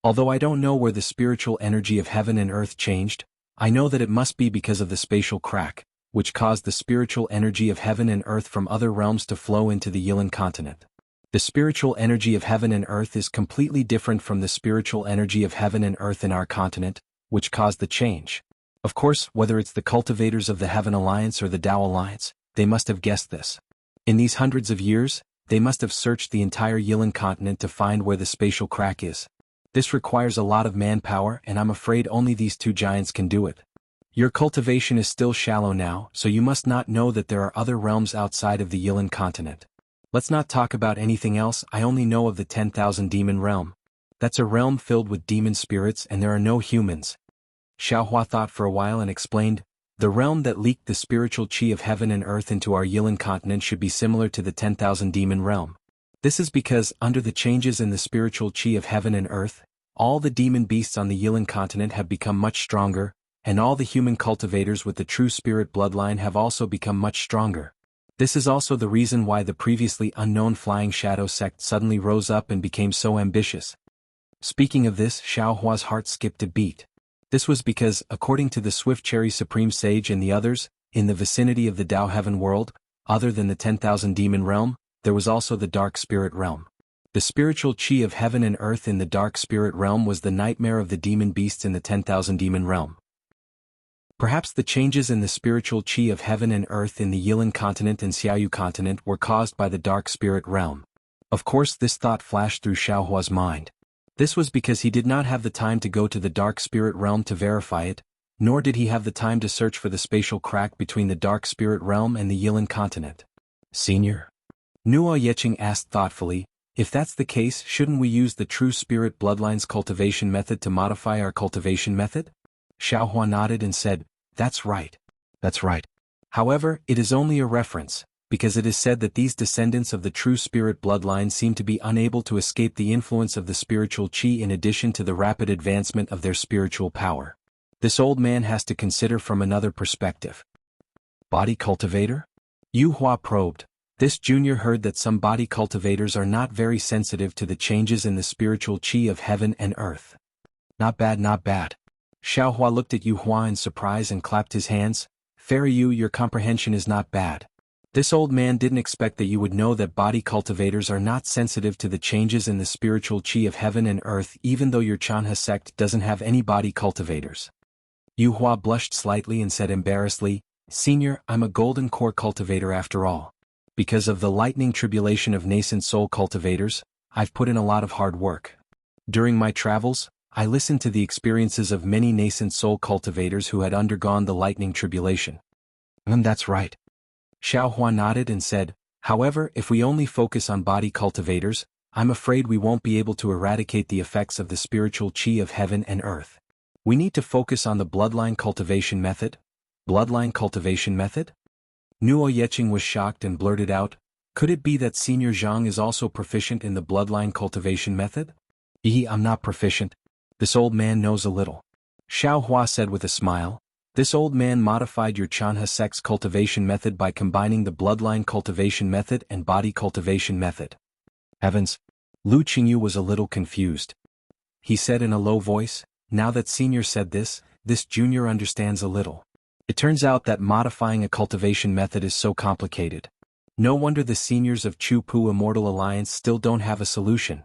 Although I don't know where the spiritual energy of heaven and earth changed, I know that it must be because of the spatial crack, which caused the spiritual energy of heaven and earth from other realms to flow into the Yilan continent. The spiritual energy of heaven and earth is completely different from the spiritual energy of heaven and earth in our continent, which caused the change. Of course, whether it's the cultivators of the Heaven Alliance or the Tao Alliance, they must have guessed this. In these hundreds of years, they must have searched the entire Yilan continent to find where the spatial crack is. This requires a lot of manpower, and I'm afraid only these 2 giants can do it. Your cultivation is still shallow now, so you must not know that there are other realms outside of the Yilan continent. Let's not talk about anything else. I only know of the 10,000 demon realm. That's a realm filled with demon spirits and there are no humans. Xiaohua thought for a while and explained, the realm that leaked the spiritual qi of heaven and earth into our Yilan continent should be similar to the 10,000 demon realm. This is because, under the changes in the spiritual qi of heaven and earth, all the demon beasts on the Yilan continent have become much stronger, and all the human cultivators with the true spirit bloodline have also become much stronger. This is also the reason why the previously unknown Flying Shadow sect suddenly rose up and became so ambitious. Speaking of this, Xiaohua's heart skipped a beat. This was because, according to the Swift Cherry Supreme Sage and the others, in the vicinity of the Tao Heaven world, other than the 10,000 demon realm, there was also the Dark Spirit realm. The spiritual qi of heaven and earth in the Dark Spirit realm was the nightmare of the demon beasts in the 10,000 demon realm. Perhaps the changes in the spiritual qi of heaven and earth in the Yilan continent and Xiaoyu continent were caused by the Dark Spirit realm. Of course, this thought flashed through Xiaohua's mind. This was because he did not have the time to go to the Dark Spirit realm to verify it, nor did he have the time to search for the spatial crack between the Dark Spirit realm and the Yilan continent. Senior? Nuo Yeqing asked thoughtfully, if that's the case, shouldn't we use the True Spirit Bloodline's cultivation method to modify our cultivation method? Xiaohua nodded and said, that's right. That's right. However, it is only a reference, because it is said that these descendants of the True Spirit Bloodline seem to be unable to escape the influence of the spiritual qi in addition to the rapid advancement of their spiritual power. This old man has to consider from another perspective. Body cultivator? Yu Hua probed. This junior heard that some body cultivators are not very sensitive to the changes in the spiritual chi of heaven and earth. Not bad, not bad. Xiao Hua looked at Yu Hua in surprise and clapped his hands. Fairy Yu, your comprehension is not bad. This old man didn't expect that you would know that body cultivators are not sensitive to the changes in the spiritual chi of heaven and earth, even though your Chanha sect doesn't have any body cultivators. Yu Hua blushed slightly and said embarrassedly, Senior, I'm a golden core cultivator after all. Because of the lightning tribulation of nascent soul cultivators, I've put in a lot of hard work. During my travels, I listened to the experiences of many nascent soul cultivators who had undergone the lightning tribulation. That's right. Xiao Hua nodded and said, however, if we only focus on body cultivators, I'm afraid we won't be able to eradicate the effects of the spiritual chi of heaven and earth. We need to focus on the bloodline cultivation method. Bloodline cultivation method? Nuo Yeqing was shocked and blurted out, could it be that Senior Zhang is also proficient in the bloodline cultivation method? I'm not proficient. This old man knows a little. Xiao Hua said with a smile, this old man modified your Chanha sect's cultivation method by combining the bloodline cultivation method and body cultivation method. Heavens! Lu Qingyu was a little confused. He said in a low voice, now that Senior said this junior understands a little. It turns out that modifying a cultivation method is so complicated. No wonder the seniors of Chu Pu Immortal Alliance still don't have a solution.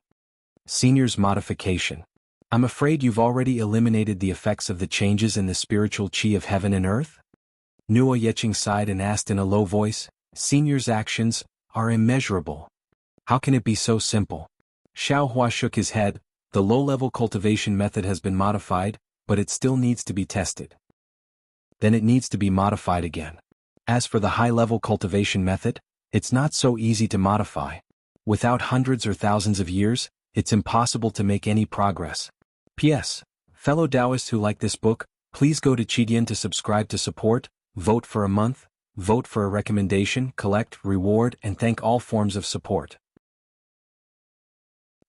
Seniors modification. I'm afraid you've already eliminated the effects of the changes in the spiritual chi of heaven and earth? Nuo Yeqing sighed and asked in a low voice, Seniors' actions are immeasurable. How can it be so simple? Xiao Hua shook his head, the low-level cultivation method has been modified, but it still needs to be tested. Then it needs to be modified again. As for the high-level cultivation method, it's not so easy to modify. Without hundreds or thousands of years, it's impossible to make any progress. P.S. Fellow Taoists who like this book, please go to Qidian to subscribe to support, vote for a month, vote for a recommendation, collect, reward, and thank all forms of support.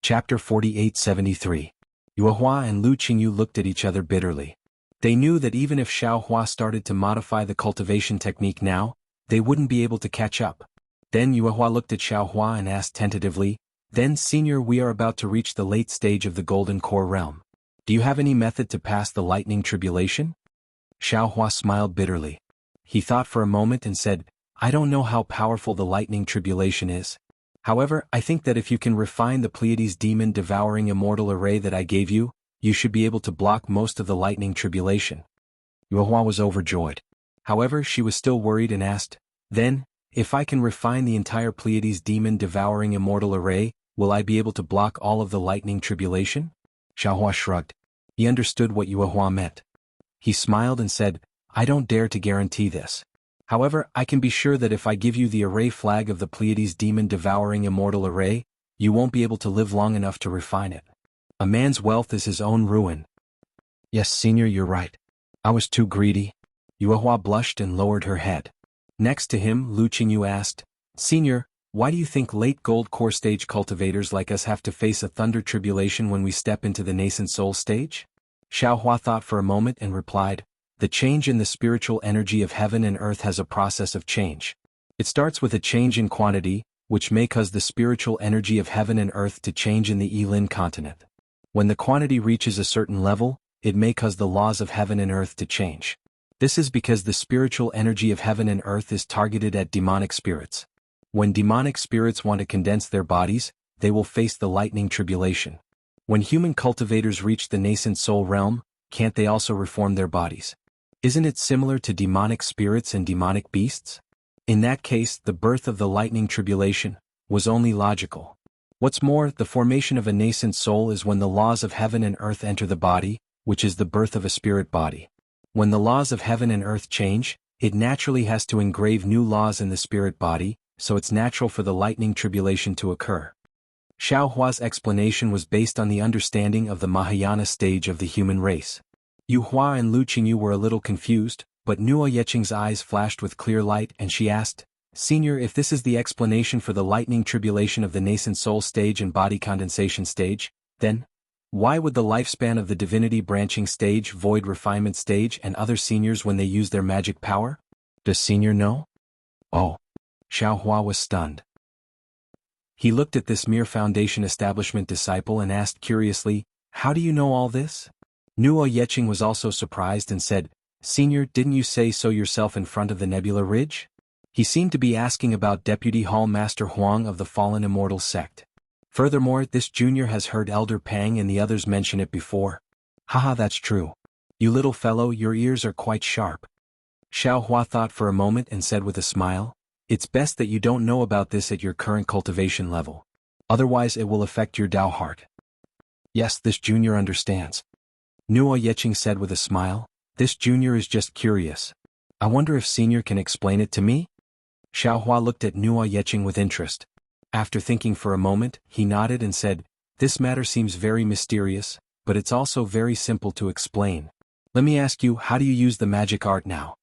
Chapter 4873. Yu Hua and Lu Qingyu looked at each other bitterly. They knew that even if Xiao Hua started to modify the cultivation technique now, they wouldn't be able to catch up. Then Yu Hua looked at Xiao Hua and asked tentatively, then Senior, we are about to reach the late stage of the Golden Core realm. Do you have any method to pass the lightning tribulation? Xiao Hua smiled bitterly. He thought for a moment and said, I don't know how powerful the lightning tribulation is. However, I think that if you can refine the Pleiades demon devouring immortal array that I gave you, you should be able to block most of the lightning tribulation. Yu Hua was overjoyed. However, she was still worried and asked, then, if I can refine the entire Pleiades demon devouring immortal array, will I be able to block all of the lightning tribulation? Xiao Hua shrugged. He understood what Yu Hua meant. He smiled and said, I don't dare to guarantee this. However, I can be sure that if I give you the array flag of the Pleiades demon devouring immortal array, you won't be able to live long enough to refine it. A man's wealth is his own ruin. Yes, Senior, you're right. I was too greedy. Yu Hua blushed and lowered her head. Next to him, Lu Qingyu asked, Senior, why do you think late gold core stage cultivators like us have to face a thunder tribulation when we step into the nascent soul stage? Xiao Hua thought for a moment and replied, the change in the spiritual energy of heaven and earth has a process of change. It starts with a change in quantity, which may cause the spiritual energy of heaven and earth to change in the Yilin continent. When the quantity reaches a certain level, it may cause the laws of heaven and earth to change. This is because the spiritual energy of heaven and earth is targeted at demonic spirits. When demonic spirits want to condense their bodies, they will face the lightning tribulation. When human cultivators reach the nascent soul realm, can't they also reform their bodies? Isn't it similar to demonic spirits and demonic beasts? In that case, the birth of the lightning tribulation was only logical. What's more, the formation of a nascent soul is when the laws of heaven and earth enter the body, which is the birth of a spirit body. When the laws of heaven and earth change, it naturally has to engrave new laws in the spirit body, so it's natural for the lightning tribulation to occur. Xiao Hua's explanation was based on the understanding of the Mahayana stage of the human race. Yu Hua and Lu Qingyu were a little confused, but Nuo Yeqing's eyes flashed with clear light and she asked, Senior, if this is the explanation for the lightning tribulation of the nascent soul stage and body condensation stage, then why would the lifespan of the divinity branching stage, void refinement stage and other seniors when they use their magic power? Does Senior know? Oh. Xiao Hua was stunned. He looked at this mere Foundation establishment disciple and asked curiously, "How do you know all this?" Nuo Yeqing was also surprised and said, "Senior, didn't you say so yourself in front of the Nebula Ridge?" He seemed to be asking about Deputy Hall Master Huang of the Fallen Immortal Sect. Furthermore, this junior has heard Elder Pang and the others mention it before. Haha, that's true. You little fellow, your ears are quite sharp. Xiao Hua thought for a moment and said with a smile, "It's best that you don't know about this at your current cultivation level. Otherwise it will affect your Dao heart." Yes, this junior understands. Nuo Yeqing said with a smile, "This junior is just curious. I wonder if senior can explain it to me?" Xiao Hua looked at Nuo Yeqing with interest. After thinking for a moment, he nodded and said, "This matter seems very mysterious, but it's also very simple to explain. Let me ask you, how do you use the magic art now?"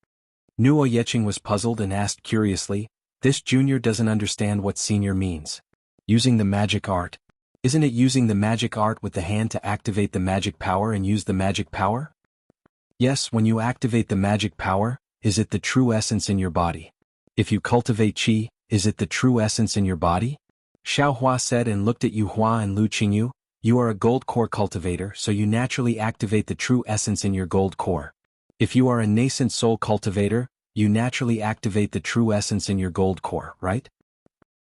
Nuo Yeqing was puzzled and asked curiously, "This junior doesn't understand what senior means. Using the magic art? Isn't it using the magic art with the hand to activate the magic power and use the magic power?" Yes, when you activate the magic power, is it the true essence in your body? If you cultivate qi, is it the true essence in your body? Xiao Hua said and looked at Yu Hua and Lu Qingyu. You are a gold core cultivator, so you naturally activate the true essence in your gold core. If you are a nascent soul cultivator, you naturally activate the true essence in your gold core, right?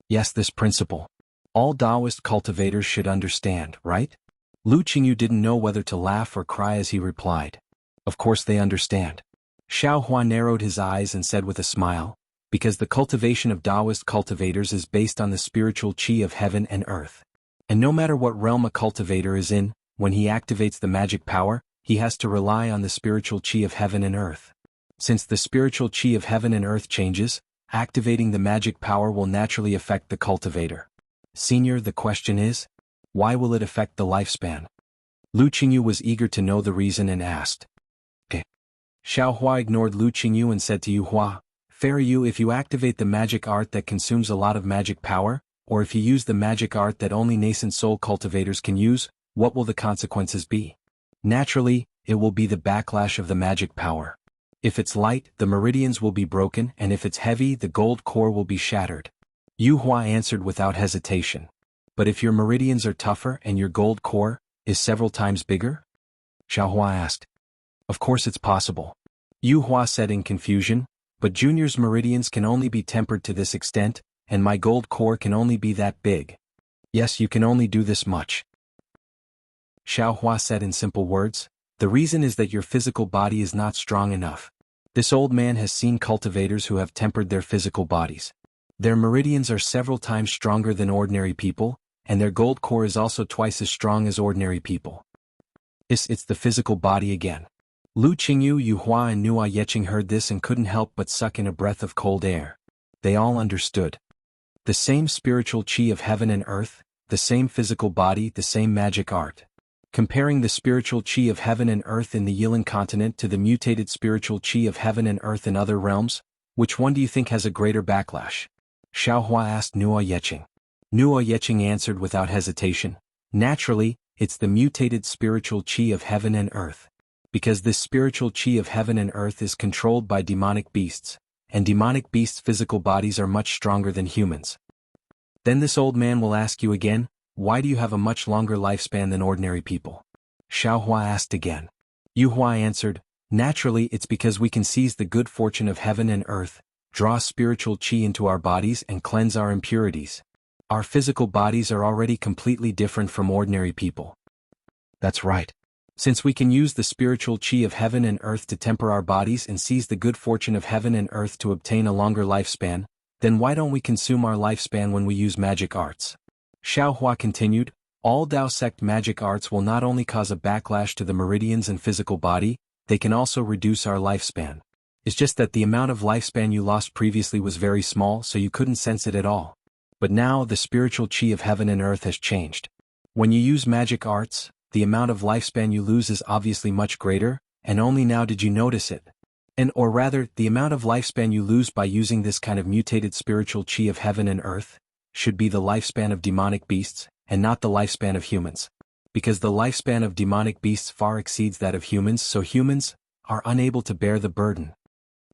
Yes, this principle. All Taoist cultivators should understand, right? Lu Qingyu didn't know whether to laugh or cry as he replied. Of course they understand. Xiao Hua narrowed his eyes and said with a smile, because the cultivation of Taoist cultivators is based on the spiritual qi of heaven and earth. And no matter what realm a cultivator is in, when he activates the magic power, he has to rely on the spiritual qi of heaven and earth. Since the spiritual qi of heaven and earth changes, activating the magic power will naturally affect the cultivator. Senior, the question is, why will it affect the lifespan? Lu Qingyu was eager to know the reason and asked. Okay. Xiao Hua ignored Lu Qingyu and said to Yu Hua, "Fair Yu, if you activate the magic art that consumes a lot of magic power, or if you use the magic art that only nascent soul cultivators can use, what will the consequences be?" Naturally, it will be the backlash of the magic power. If it's light, the meridians will be broken, and if it's heavy, the gold core will be shattered. Yu Hua answered without hesitation. But if your meridians are tougher and your gold core is several times bigger? Xiao Hua asked. Of course it's possible. Yu Hua said in confusion, but Junior's meridians can only be tempered to this extent, and my gold core can only be that big. Yes, you can only do this much. Xiao Hua said in simple words, the reason is that your physical body is not strong enough. This old man has seen cultivators who have tempered their physical bodies. Their meridians are several times stronger than ordinary people, and their gold core is also twice as strong as ordinary people. It's the physical body again. Lu Qingyu, Yu Hua and Nuo Yeqing heard this and couldn't help but suck in a breath of cold air. They all understood. The same spiritual qi of heaven and earth, the same physical body, the same magic art. Comparing the spiritual qi of heaven and earth in the Yilan continent to the mutated spiritual qi of heaven and earth in other realms, which one do you think has a greater backlash? Xiao Hua asked Nuo Yeqing. Nuo Yeqing answered without hesitation, naturally, it's the mutated spiritual qi of heaven and earth. Because this spiritual qi of heaven and earth is controlled by demonic beasts, and demonic beasts' physical bodies are much stronger than humans. Then this old man will ask you again, why do you have a much longer lifespan than ordinary people? Xiao Hua asked again. Yu Hua answered, naturally it's because we can seize the good fortune of heaven and earth, draw spiritual qi into our bodies and cleanse our impurities. Our physical bodies are already completely different from ordinary people. That's right. Since we can use the spiritual qi of heaven and earth to temper our bodies and seize the good fortune of heaven and earth to obtain a longer lifespan, then why don't we consume our lifespan when we use magic arts? Xiao Hua continued, all Dao sect magic arts will not only cause a backlash to the meridians and physical body, they can also reduce our lifespan. It's just that the amount of lifespan you lost previously was very small, so you couldn't sense it at all. But now the spiritual qi of heaven and earth has changed. When you use magic arts, the amount of lifespan you lose is obviously much greater, and only now did you notice it. Or rather, the amount of lifespan you lose by using this kind of mutated spiritual qi of heaven and earth should be the lifespan of demonic beasts, and not the lifespan of humans. Because the lifespan of demonic beasts far exceeds that of humans, so humans are unable to bear the burden.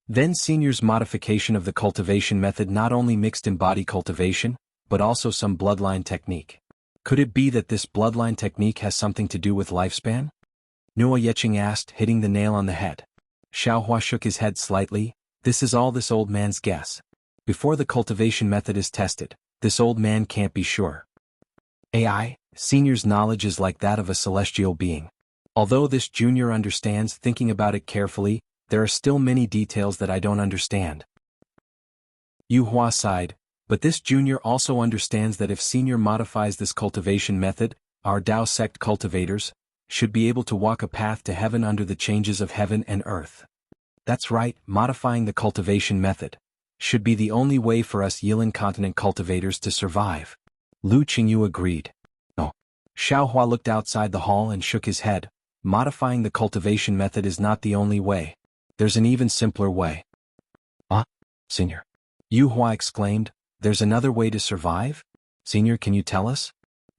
Then Senior's modification of the cultivation method not only mixed in body cultivation, but also some bloodline technique. Could it be that this bloodline technique has something to do with lifespan? Nuo Yeqing asked, hitting the nail on the head. Xiaohua shook his head slightly. This is all this old man's guess. Before the cultivation method is tested, this old man can't be sure. AI, Senior's knowledge is like that of a celestial being. Although this junior understands, thinking about it carefully, there are still many details that I don't understand. Yu Hua sighed, but this junior also understands that if Senior modifies this cultivation method, our Dao sect cultivators should be able to walk a path to heaven under the changes of heaven and earth. That's right, modifying the cultivation method should be the only way for us Yilin continent cultivators to survive. Lu Qingyu agreed. No. Xiaohua looked outside the hall and shook his head. Modifying the cultivation method is not the only way. There's an even simpler way. Senior. Yu Hua exclaimed, there's another way to survive? Senior, can you tell us?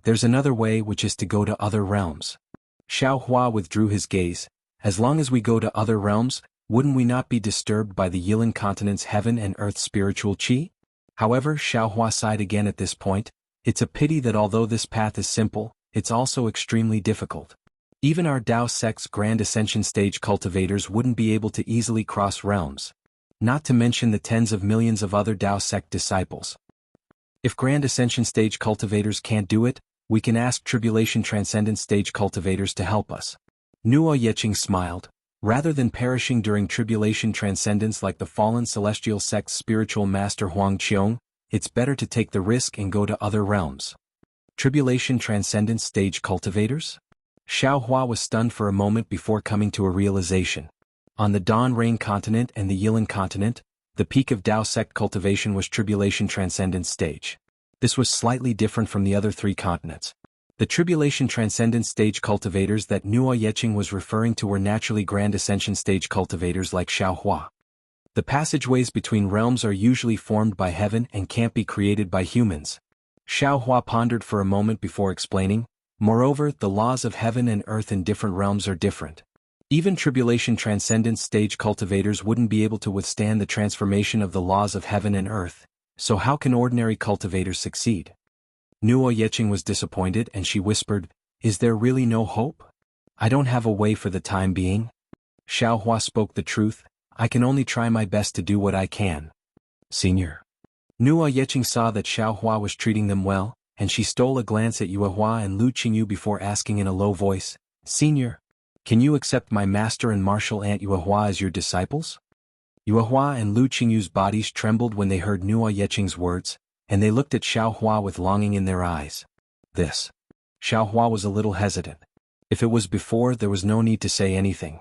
There's another way, which is to go to other realms. Xiaohua withdrew his gaze. As long as we go to other realms, wouldn't we not be disturbed by the Yilin continent's heaven and earth spiritual qi? However, Xiaohua sighed again at this point. It's a pity that although this path is simple, it's also extremely difficult. Even our Dao sect's Grand Ascension stage cultivators wouldn't be able to easily cross realms. Not to mention the tens of millions of other Dao sect disciples. If Grand Ascension stage cultivators can't do it, we can ask Tribulation Transcendent stage cultivators to help us. Nuo Yeqing smiled. Rather than perishing during Tribulation Transcendence like the fallen celestial sect's spiritual master Huang Qiong, it's better to take the risk and go to other realms. Tribulation Transcendence stage cultivators? Xiaohua was stunned for a moment before coming to a realization. On the Dawn Rain continent and the Yilin continent, the peak of Dao sect cultivation was Tribulation Transcendence stage. This was slightly different from the other three continents. The Tribulation Transcendence stage cultivators that Nuo Yeqing was referring to were naturally Grand Ascension stage cultivators like Xiaohua. The passageways between realms are usually formed by heaven and can't be created by humans. Xiaohua pondered for a moment before explaining. Moreover, the laws of heaven and earth in different realms are different. Even Tribulation Transcendence stage cultivators wouldn't be able to withstand the transformation of the laws of heaven and earth, so how can ordinary cultivators succeed? Nuo Yeqing was disappointed and she whispered, is there really no hope? I don't have a way for the time being. Xiaohua spoke the truth, I can only try my best to do what I can. Senior. Nuo Yeqing saw that Xiaohua was treating them well, and she stole a glance at Yuehua and Lu Qingyu before asking in a low voice, Senior, can you accept my master and martial aunt Yuehua as your disciples? Yuehua and Lu Qingyu's bodies trembled when they heard Nuo Yeqing's words, and they looked at Xiaohua with longing in their eyes. This. Xiaohua was a little hesitant. If it was before, there was no need to say anything.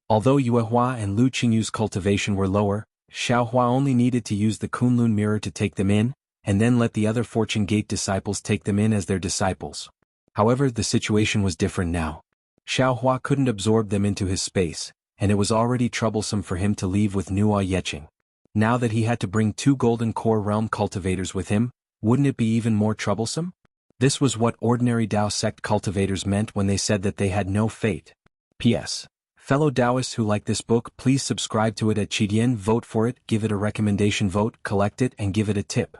Although Yuehua and Lu Qingyu's cultivation were lower, Xiaohua only needed to use the Kunlun mirror to take them in, and then let the other Fortune Gate disciples take them in as their disciples. However, the situation was different now. Xiaohua couldn't absorb them into his space, and it was already troublesome for him to leave with Nuo Yeqing. Now that he had to bring 2 Golden Core Realm cultivators with him, wouldn't it be even more troublesome? This was what ordinary Dao sect cultivators meant when they said that they had no fate. P.S. Fellow Taoists who like this book, please subscribe to it at Qidian, vote for it, give it a recommendation vote, collect it and give it a tip.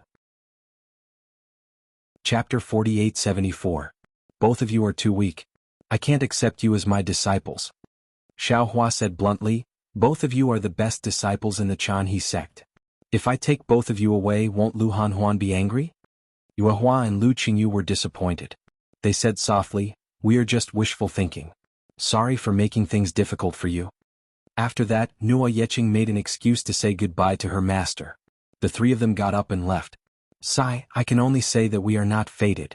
Chapter 4874. Both of you are too weak. I can't accept you as my disciples. Xiaohua said bluntly, both of you are the best disciples in the Chanhe sect. If I take both of you away, won't Lu Hanhuan be angry? Yuehua and Lu Qingyu were disappointed. They said softly, we are just wishful thinking. Sorry for making things difficult for you. After that, Nuo Yeqing made an excuse to say goodbye to her master. The 3 of them got up and left. Sigh, I can only say that we are not fated.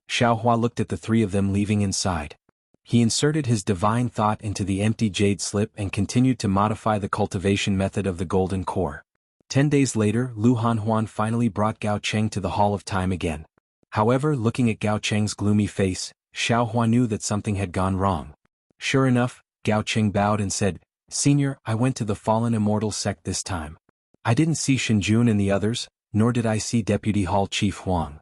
Xiaohua looked at the 3 of them leaving inside. He inserted his divine thought into the empty jade slip and continued to modify the cultivation method of the golden core. 10 days later, Lu Hanhuan finally brought Gao Cheng to the Hall of Time again. However, looking at Gao Cheng's gloomy face, Xiaohua knew that something had gone wrong. Sure enough, Gao Cheng bowed and said, Senior, I went to the fallen immortal sect this time. I didn't see Shinjun and the others, nor did I see Deputy Hall Chief Huang.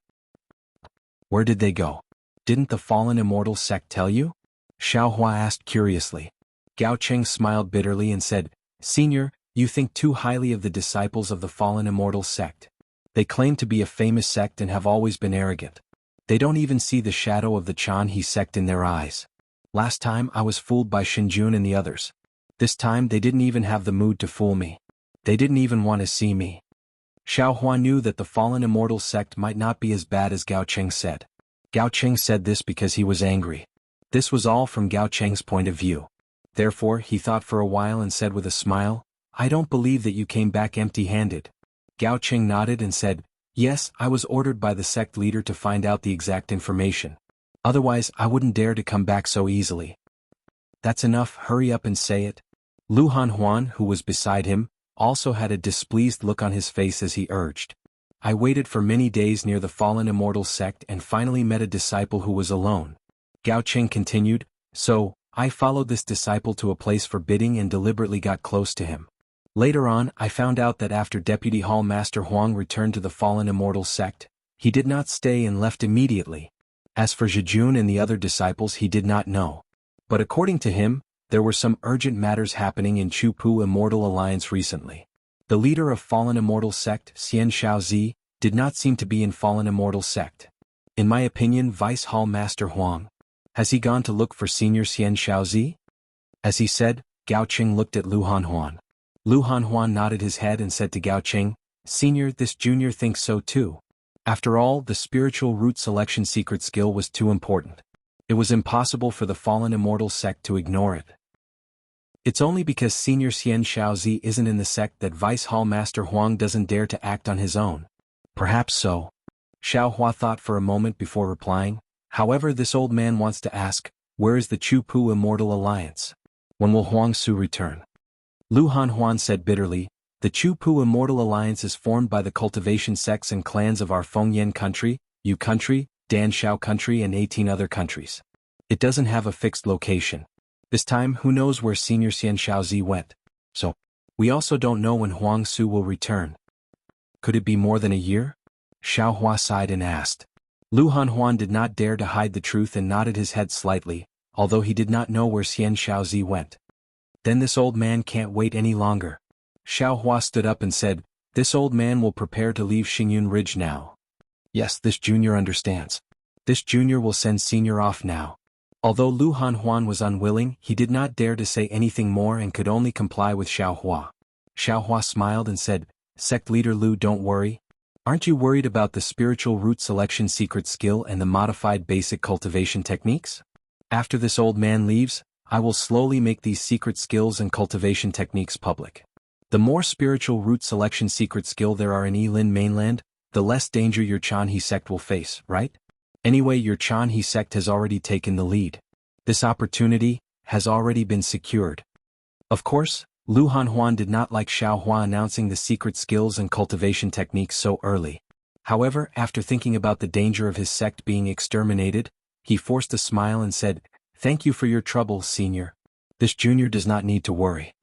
Where did they go? Didn't the fallen immortal sect tell you? Xiaohua asked curiously. Gao Cheng smiled bitterly and said, Senior, You think too highly of the disciples of the fallen immortal sect. They claim to be a famous sect and have always been arrogant. They don't even see the shadow of the Jianghu sect in their eyes. Last time I was fooled by Xinjun and the others. This time they didn't even have the mood to fool me. They didn't even want to see me. Xiao Hua knew that the fallen immortal sect might not be as bad as Gao Cheng said. Gao Cheng said this because he was angry. This was all from Gao Cheng's point of view. Therefore he thought for a while and said with a smile, "I don't believe that you came back empty-handed." Gao Cheng nodded and said, "Yes, I was ordered by the sect leader to find out the exact information. Otherwise I wouldn't dare to come back so easily." "That's enough, hurry up and say it." Lu Hanhuan, who was beside him, also had a displeased look on his face as he urged. "I waited for many days near the fallen immortal sect and finally met a disciple who was alone." Gao Cheng continued, "So, I followed this disciple to a place forbidding and deliberately got close to him. Later on, I found out that after Deputy Hall Master Huang returned to the fallen immortal sect, he did not stay and left immediately. As for Zhijun and the other disciples, he did not know. But according to him, there were some urgent matters happening in Chupu Immortal Alliance recently. The leader of fallen immortal sect, Xian Shaozi, did not seem to be in fallen immortal sect. In my opinion, Vice Hall Master Huang. Has he gone to look for Senior Xian Shaozi?" As he said, Gao Cheng looked at Lu Hanhuan. Lu Hanhuan nodded his head and said to Gao Cheng, "Senior, this junior thinks so too. After all, the spiritual root selection secret skill was too important. It was impossible for the fallen immortal sect to ignore it. It's only because Senior Xian Shaozi isn't in the sect that Vice Hall Master Huang doesn't dare to act on his own." "Perhaps so." Xiao Hua thought for a moment before replying. "However, this old man wants to ask, where is the Chupu Immortal Alliance? When will Huang Su return?" Lu Hanhuan said bitterly, "The Chupu Immortal Alliance is formed by the cultivation sects and clans of our Fengyan country, Yu country, Danshao country and 18 other countries. It doesn't have a fixed location. This time, who knows where Senior Xian Shaozi went? So, we also don't know when Huang Su will return." "Could it be more than a year?" Xiao Hua sighed and asked. Lu Hanhuan did not dare to hide the truth and nodded his head slightly, although he did not know where Xian Shaozi went. "Then this old man can't wait any longer." Xiao Hua stood up and said, "This old man will prepare to leave Xingyun Ridge now." "Yes, this junior understands. This junior will send Senior off now." Although Lu Hanhuan was unwilling, he did not dare to say anything more and could only comply with Xiao Hua. Xiao Hua smiled and said, "Sect leader Lu, don't worry. Aren't you worried about the spiritual root selection secret skill and the modified basic cultivation techniques? After this old man leaves, I will slowly make these secret skills and cultivation techniques public. The more spiritual root selection secret skill there are in Yilin mainland, the less danger your Chanhe sect will face, right? Anyway, your Chanhe sect has already taken the lead. This opportunity has already been secured." Of course, Lu Hanhuan did not like Xiao Hua announcing the secret skills and cultivation techniques so early. However, after thinking about the danger of his sect being exterminated, he forced a smile and said, "Thank you for your trouble, Senior. This junior does not need to worry."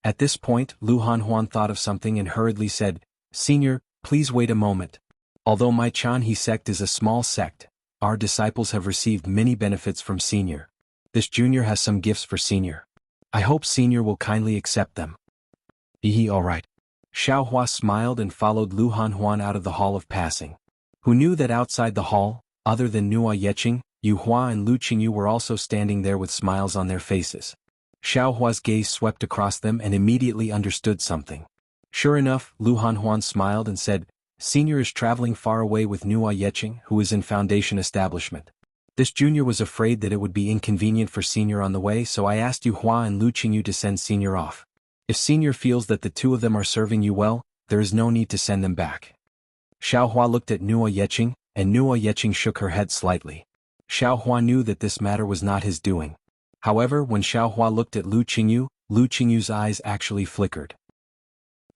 At this point, Lu Hanhuan thought of something and hurriedly said, "Senior, please wait a moment. Although my Chanhe sect is a small sect, our disciples have received many benefits from Senior. This junior has some gifts for Senior. I hope Senior will kindly accept them." All right." Xiao Hua smiled and followed Lu Hanhuan out of the Hall of Passing. Who knew that outside the hall, other than Nua Yeqing, Yu Hua and Lu Qingyu were also standing there with smiles on their faces. Xiao Hua's gaze swept across them and immediately understood something. Sure enough, Lu Hanhuan smiled and said, "Senior is traveling far away with Nua Yeqing, who is in Foundation establishment. This junior was afraid that it would be inconvenient for Senior on the way, so I asked Yu Hua and Lu Qingyu to send Senior off. If Senior feels that the two of them are serving you well, there is no need to send them back." Xiao Hua looked at Nua Yeqing, and Nua Yeqing shook her head slightly. Xiao Hua knew that this matter was not his doing. However, when Xiao Hua looked at Lu Qingyu's eyes actually flickered.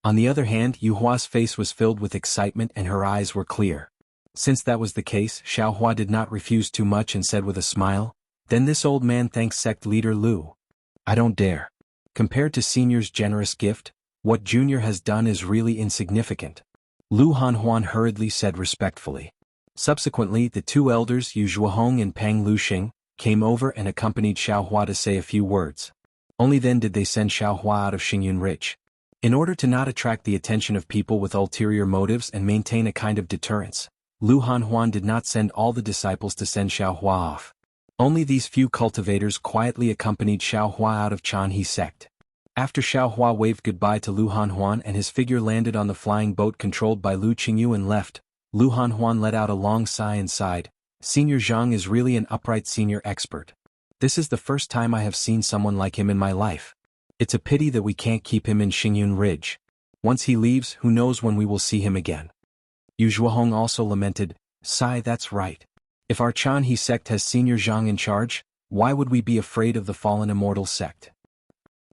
On the other hand, Yu Hua's face was filled with excitement and her eyes were clear. Since that was the case, Xiao Hua did not refuse too much and said with a smile, "Then this old man thanks sect leader Lu. I don't dare. Compared to Senior's generous gift, what Junior has done is really insignificant." Lu Hanhuan hurriedly said respectfully. Subsequently, the two elders Yu Zhuohong and Pang Luxing came over and accompanied Xiao Hua to say a few words. Only then did they send Xiao Hua out of Xingyun Ridge. In order to not attract the attention of people with ulterior motives and maintain a kind of deterrence, Lu Hanhuan did not send all the disciples to send Xiaohua off. Only these few cultivators quietly accompanied Xiaohua out of Chanhe sect. After Xiaohua waved goodbye to Lu Hanhuan and his figure landed on the flying boat controlled by Lu Qingyu and left, Lu Hanhuan let out a long sigh and sighed, "Senior Zhang is really an upright senior expert. This is the first time I have seen someone like him in my life. It's a pity that we can't keep him in Xingyun Ridge. Once he leaves, who knows when we will see him again." Yu Zhuohong also lamented, "Sigh, that's right. If our Chanhe sect has Senior Zhang in charge, why would we be afraid of the fallen immortal sect?"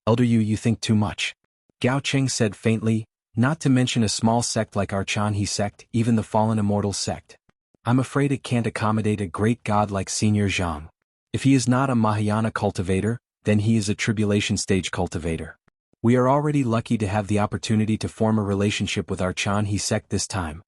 "Elder Yu, you think too much," Gao Cheng said faintly, "not to mention a small sect like our Chanhe sect, even the fallen immortal sect. I'm afraid it can't accommodate a great god like Senior Zhang. If he is not a Mahayana cultivator, then he is a tribulation stage cultivator. We are already lucky to have the opportunity to form a relationship with our Chanhe sect this time."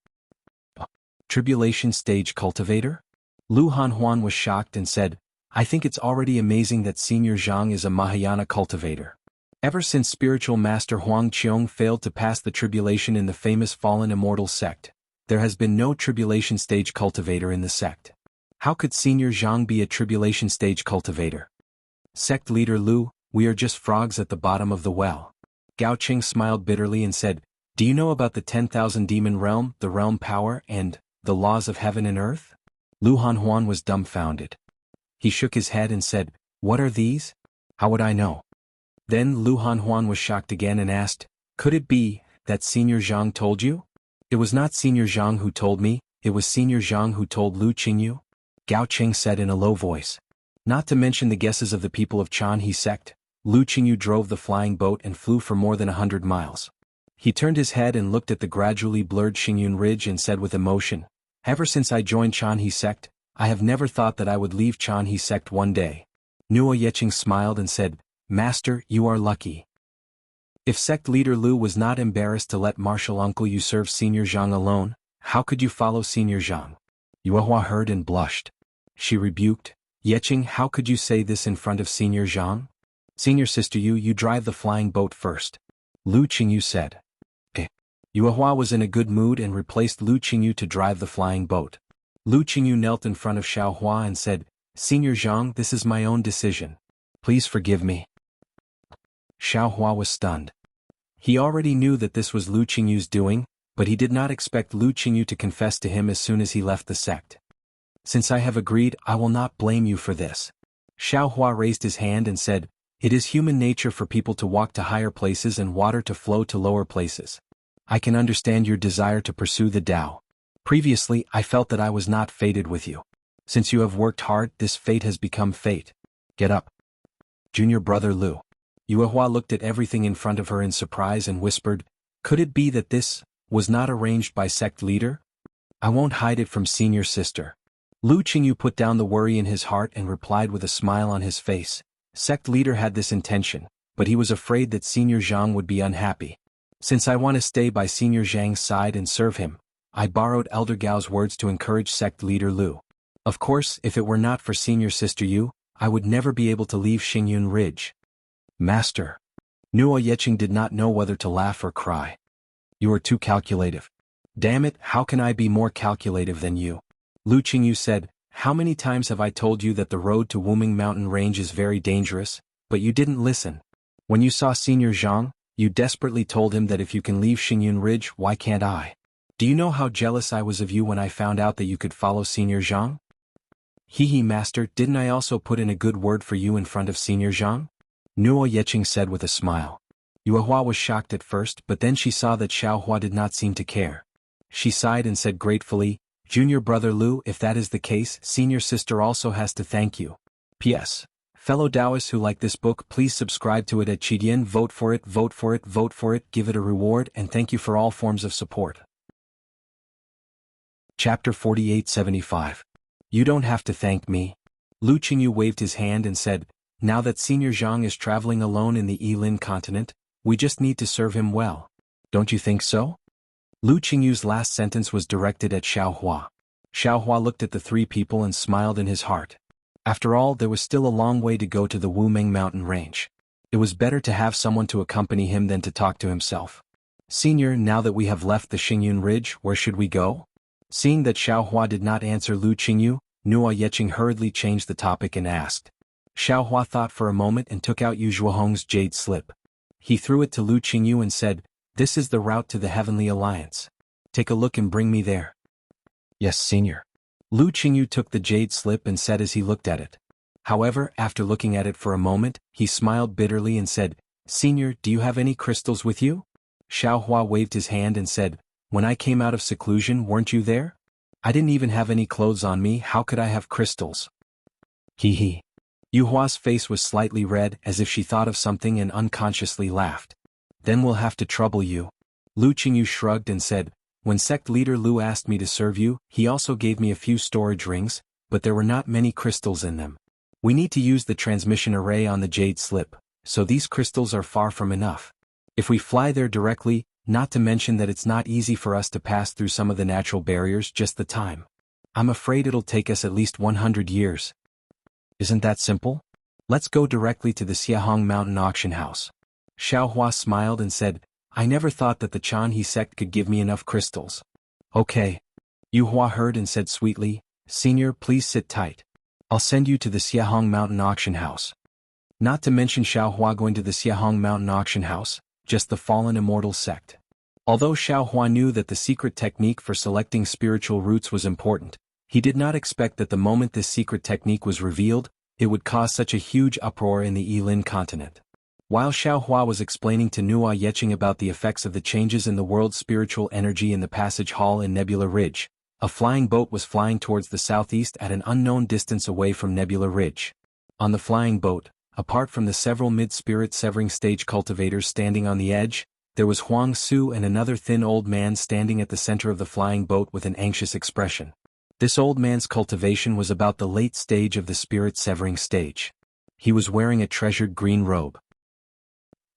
"Tribulation stage cultivator?" Lu Hanhuan was shocked and said, "I think it's already amazing that Senior Zhang is a Mahayana cultivator. Ever since spiritual master Huang Qiong failed to pass the tribulation in the famous fallen immortal sect, there has been no tribulation stage cultivator in the sect. How could Senior Zhang be a tribulation stage cultivator?" "Sect leader Lu, we are just frogs at the bottom of the well." Gao Qing smiled bitterly and said, "Do you know about the 10,000 demon realm, the realm power, and the laws of heaven and earth?" Lu Hanhuan was dumbfounded. He shook his head and said, "What are these? How would I know?" Then Lu Hanhuan was shocked again and asked, "Could it be that Senior Zhang told you?" "It was not Senior Zhang who told me, it was Senior Zhang who told Lu Qingyu," Gao Cheng said in a low voice. Not to mention the guesses of the people of Chanhe sect, Lu Qingyu drove the flying boat and flew for more than 100 miles. He turned his head and looked at the gradually blurred Xingyun Ridge and said with emotion, "Ever since I joined Chanhe sect, I have never thought that I would leave Chanhe sect one day." Nuo Yeqing smiled and said, "Master, you are lucky." If sect leader Lu was not embarrassed to let martial uncle you serve Senior Zhang alone, how could you follow Senior Zhang? Yuehua heard and blushed. She rebuked, "Yeqing, how could you say this in front of Senior Zhang? Senior sister you drive the flying boat first." Lu Qingyu said. Yuehua was in a good mood and replaced Lu Qingyu to drive the flying boat. Lu Qingyu knelt in front of Xiaohua and said, "Senior Zhang, this is my own decision. Please forgive me." Xiaohua was stunned. He already knew that this was Lu Qingyu's doing, but he did not expect Lu Qingyu to confess to him as soon as he left the sect. "Since I have agreed, I will not blame you for this." Xiaohua raised his hand and said, "It is human nature for people to walk to higher places and water to flow to lower places. I can understand your desire to pursue the Tao. Previously, I felt that I was not fated with you. Since you have worked hard, this fate has become fate. Get up." Junior brother Lu. Yuehua looked at everything in front of her in surprise and whispered, "Could it be that this was not arranged by sect leader? I won't hide it from senior sister." Lu Qingyu put down the worry in his heart and replied with a smile on his face, "Sect leader had this intention, but he was afraid that Senior Zhang would be unhappy. Since I want to stay by Senior Zhang's side and serve him, I borrowed Elder Gao's words to encourage sect leader Lu. Of course, if it were not for senior sister Yu, I would never be able to leave Xingyun Ridge." "Master." Nuo Yeqing did not know whether to laugh or cry. "You are too calculative." "Damn it, how can I be more calculative than you?" Lu Qingyu said, "How many times have I told you that the road to Wuming Mountain Range is very dangerous, but you didn't listen. When you saw Senior Zhang, you desperately told him that if you can leave Xingyun Ridge, why can't I? Do you know how jealous I was of you when I found out that you could follow Senior Zhang? Hee master, didn't I also put in a good word for you in front of Senior Zhang?" Nuo Yeqing said with a smile. Yuehua was shocked at first, but then she saw that Xiaohua did not seem to care. She sighed and said gratefully, "Junior brother Lu, if that is the case, senior sister also has to thank you. P.S. Fellow Taoists who like this book, please subscribe to it at Qidian, vote for it, vote for it, vote for it, give it a reward, and thank you for all forms of support." Chapter 4875. You don't have to thank me. Lu Qingyu waved his hand and said, "Now that Senior Zhang is traveling alone in the Yilin continent, we just need to serve him well. Don't you think so?" Lu Qingyu's last sentence was directed at Xiaohua. Xiaohua looked at the three people and smiled in his heart. After all, there was still a long way to go to the Wuming Mountain Range. It was better to have someone to accompany him than to talk to himself. Senior, now that we have left the Xingyun Ridge, where should we go? Seeing that Xiaohua did not answer Lu Qingyu, Nuo Yeqing hurriedly changed the topic and asked. Xiaohua thought for a moment and took out Yu Zhuohong's jade slip. He threw it to Lu Qingyu and said, "This is the route to the Heavenly Alliance. Take a look and bring me there." "Yes, Senior." Lu Qingyu took the jade slip and said as he looked at it. However, after looking at it for a moment, he smiled bitterly and said, "Senior, do you have any crystals with you?" Xiaohua waved his hand and said, "When I came out of seclusion, weren't you there? I didn't even have any clothes on me, how could I have crystals?" Hee hee. Yuhua's face was slightly red as if she thought of something and unconsciously laughed. "Then we'll have to trouble you." Lu Qingyu shrugged and said, "When sect leader Lu asked me to serve you, he also gave me a few storage rings, but there were not many crystals in them. We need to use the transmission array on the jade slip, so these crystals are far from enough. If we fly there directly, not to mention that it's not easy for us to pass through some of the natural barriers just the time. I'm afraid it'll take us at least 100 years. Isn't that simple? Let's go directly to the Xiahong Mountain auction house." Xiaohua smiled and said, "I never thought that the Chanhe sect could give me enough crystals." "Okay." Yuhua heard and said sweetly, "Senior, please sit tight. I'll send you to the Xiahong Mountain auction house." Not to mention Xiaohua going to the Xiahong Mountain auction house, just the fallen immortal sect. Although Xiaohua knew that the secret technique for selecting spiritual roots was important, he did not expect that the moment this secret technique was revealed, it would cause such a huge uproar in the Yilin continent. While Xiaohua was explaining to Nuo Yeqing about the effects of the changes in the world's spiritual energy in the passage hall in Nebula Ridge, a flying boat was flying towards the southeast at an unknown distance away from Nebula Ridge. On the flying boat, apart from the several mid-spirit severing stage cultivators standing on the edge, there was Huang Su and another thin old man standing at the center of the flying boat with an anxious expression. This old man's cultivation was about the late stage of the spirit severing stage. He was wearing a treasured green robe.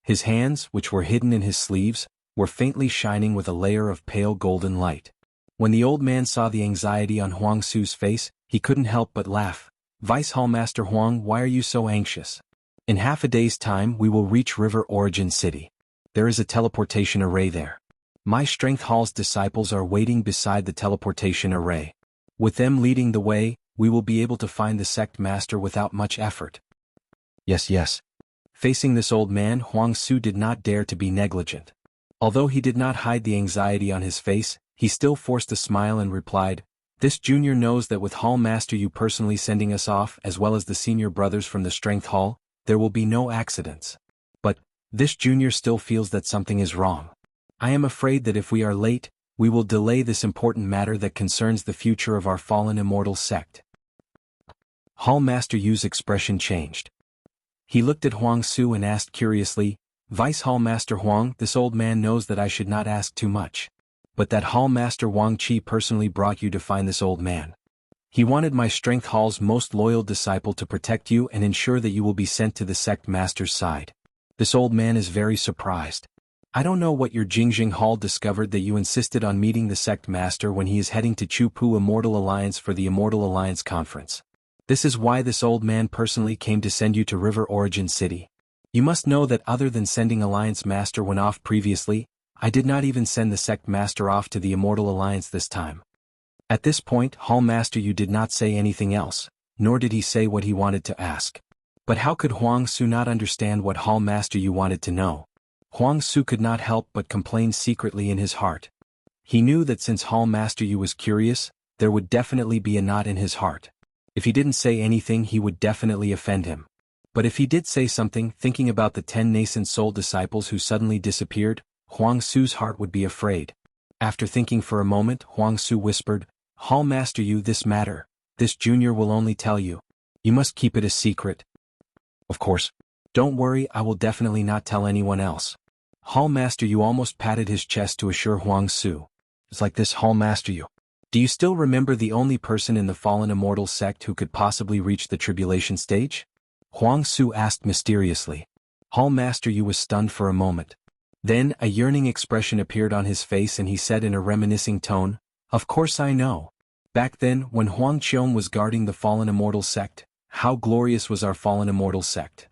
His hands, which were hidden in his sleeves, were faintly shining with a layer of pale golden light. When the old man saw the anxiety on Huang Su's face, he couldn't help but laugh. "Vice Hallmaster Huang, why are you so anxious? In half a day's time we will reach River Origin City. There is a teleportation array there. My Strength Hall's disciples are waiting beside the teleportation array. With them leading the way, we will be able to find the sect master without much effort." "Yes, yes." Facing this old man, Huang Su did not dare to be negligent. Although he did not hide the anxiety on his face, he still forced a smile and replied, "This junior knows that with Hall Master you personally sending us off as well as the senior brothers from the Strength Hall, there will be no accidents. But, this junior still feels that something is wrong. I am afraid that if we are late, we will delay this important matter that concerns the future of our fallen immortal sect." Hall Master Yu's expression changed. He looked at Huang Su and asked curiously, "Vice Hall Master Huang, this old man knows that I should not ask too much. But that Hall Master Wang Qi personally brought you to find this old man. He wanted my Strength Hall's most loyal disciple to protect you and ensure that you will be sent to the sect master's side. This old man is very surprised. I don't know what your Jingjing Hall discovered that you insisted on meeting the sect master when he is heading to Chupu Immortal Alliance for the Immortal Alliance Conference. This is why this old man personally came to send you to River Origin City. You must know that other than sending Alliance Master when off previously, I did not even send the sect master off to the Immortal Alliance this time." At this point, Hall Master Yu did not say anything else, nor did he say what he wanted to ask. But how could Huang Su not understand what Hall Master Yu wanted to know? Huang Su could not help but complain secretly in his heart. He knew that since Hall Master Yu was curious, there would definitely be a knot in his heart. If he didn't say anything he would definitely offend him. But if he did say something, thinking about the 10 nascent soul disciples who suddenly disappeared, Huang Su's heart would be afraid. After thinking for a moment, Huang Su whispered, "Hall Master Yu, this matter, this junior will only tell you. You must keep it a secret." "Of course. Don't worry, I will definitely not tell anyone else." Hall Master Yu almost patted his chest to assure Huang Su. "It's like this, Hall Master Yu. Do you still remember the only person in the fallen immortal sect who could possibly reach the tribulation stage?" Huang Su asked mysteriously. Hall Master Yu was stunned for a moment. Then a yearning expression appeared on his face and he said in a reminiscing tone, "Of course I know. Back then, when Huang Qiong was guarding the fallen immortal sect, how glorious was our fallen immortal sect.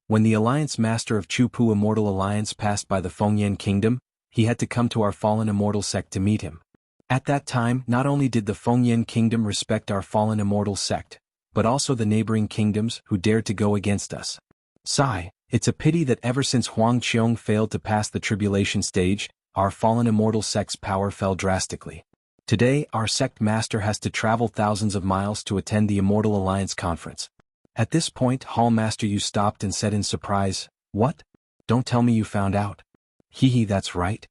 When the Alliance Master of Chupu Immortal Alliance passed by the Fengyan Kingdom, he had to come to our fallen immortal sect to meet him. At that time, not only did the Fengyan Kingdom respect our fallen immortal sect, but also the neighboring kingdoms who dared to go against us. Sigh, it's a pity that ever since Huang Qiong failed to pass the tribulation stage, our fallen immortal sect's power fell drastically. Today, our sect master has to travel thousands of miles to attend the Immortal Alliance conference. At this point, Hall Master Yu stopped and said in surprise, "What? Don't tell me you found out." "Hee, that's right,"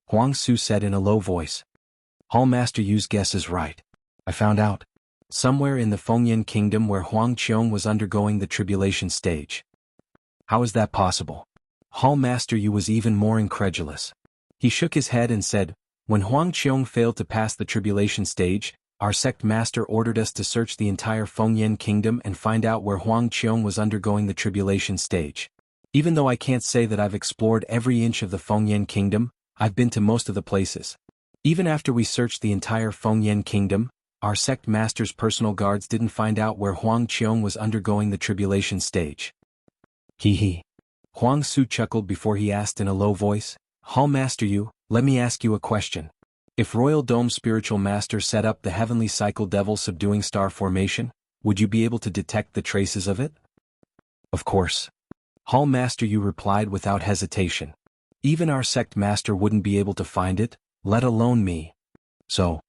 Huang Su said in a low voice. "Hall Master Yu's guess is right. I found out. Somewhere in the Fengyan Kingdom where Huang Qiong was undergoing the tribulation stage." "How is that possible?" Hall Master Yu was even more incredulous. He shook his head and said, "When Huang Qiong failed to pass the tribulation stage, our sect master ordered us to search the entire Fengyan Kingdom and find out where Huang Qiong was undergoing the tribulation stage. Even though I can't say that I've explored every inch of the Fengyan Kingdom, I've been to most of the places. Even after we searched the entire Fengyan Kingdom, our sect master's personal guards didn't find out where Huang Qiong was undergoing the tribulation stage." Hee. Huang Su chuckled before he asked in a low voice, "Hall Master Yu, let me ask you a question. If Royal Dome's spiritual master set up the heavenly cycle devil subduing star formation, would you be able to detect the traces of it?" "Of course." Hall Master Yu replied without hesitation. "Even our sect master wouldn't be able to find it, let alone me." "So,"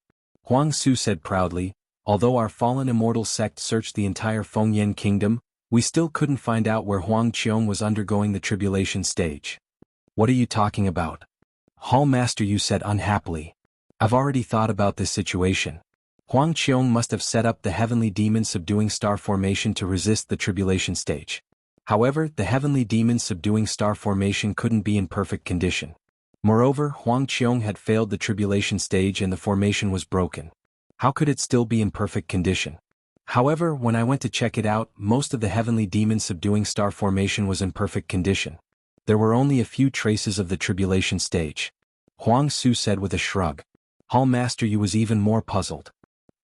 Huang Su said proudly, "although our fallen immortal sect searched the entire Fengyan Kingdom, we still couldn't find out where Huang Qiong was undergoing the tribulation stage." "What are you talking about?" Hall Master Yu said unhappily. "I've already thought about this situation. Huang Qiong must have set up the heavenly demon subduing star formation to resist the tribulation stage. However, the heavenly demon subduing star formation couldn't be in perfect condition. Moreover, Huang Qiong had failed the tribulation stage and the formation was broken. How could it still be in perfect condition? However, when I went to check it out, most of the heavenly demon subduing star formation was in perfect condition. There were only a few traces of the tribulation stage." Huang Su said with a shrug. Hall Master Yu was even more puzzled.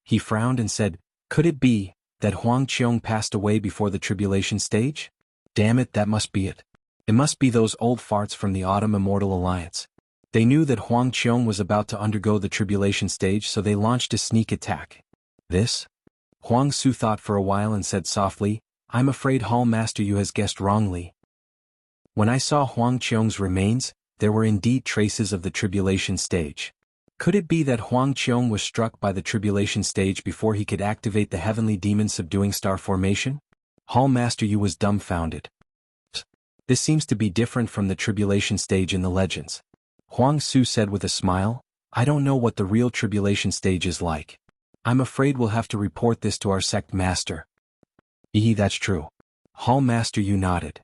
He frowned and said, "Could it be that Huang Qiong passed away before the tribulation stage? Damn it, that must be it. It must be those old farts from the Autumn Immortal Alliance. They knew that Huang Qiong was about to undergo the tribulation stage, so they launched a sneak attack." "This?" Huang Su thought for a while and said softly, "I'm afraid Hall Master Yu has guessed wrongly. When I saw Huang Qiong's remains, there were indeed traces of the tribulation stage. Could it be that Huang Qiong was struck by the tribulation stage before he could activate the heavenly demon subduing star formation?" Hall Master Yu was dumbfounded. "This seems to be different from the tribulation stage in the legends." Huang Su said with a smile, "I don't know what the real tribulation stage is like. I'm afraid we'll have to report this to our sect master." That's true." Hall Master Yu nodded.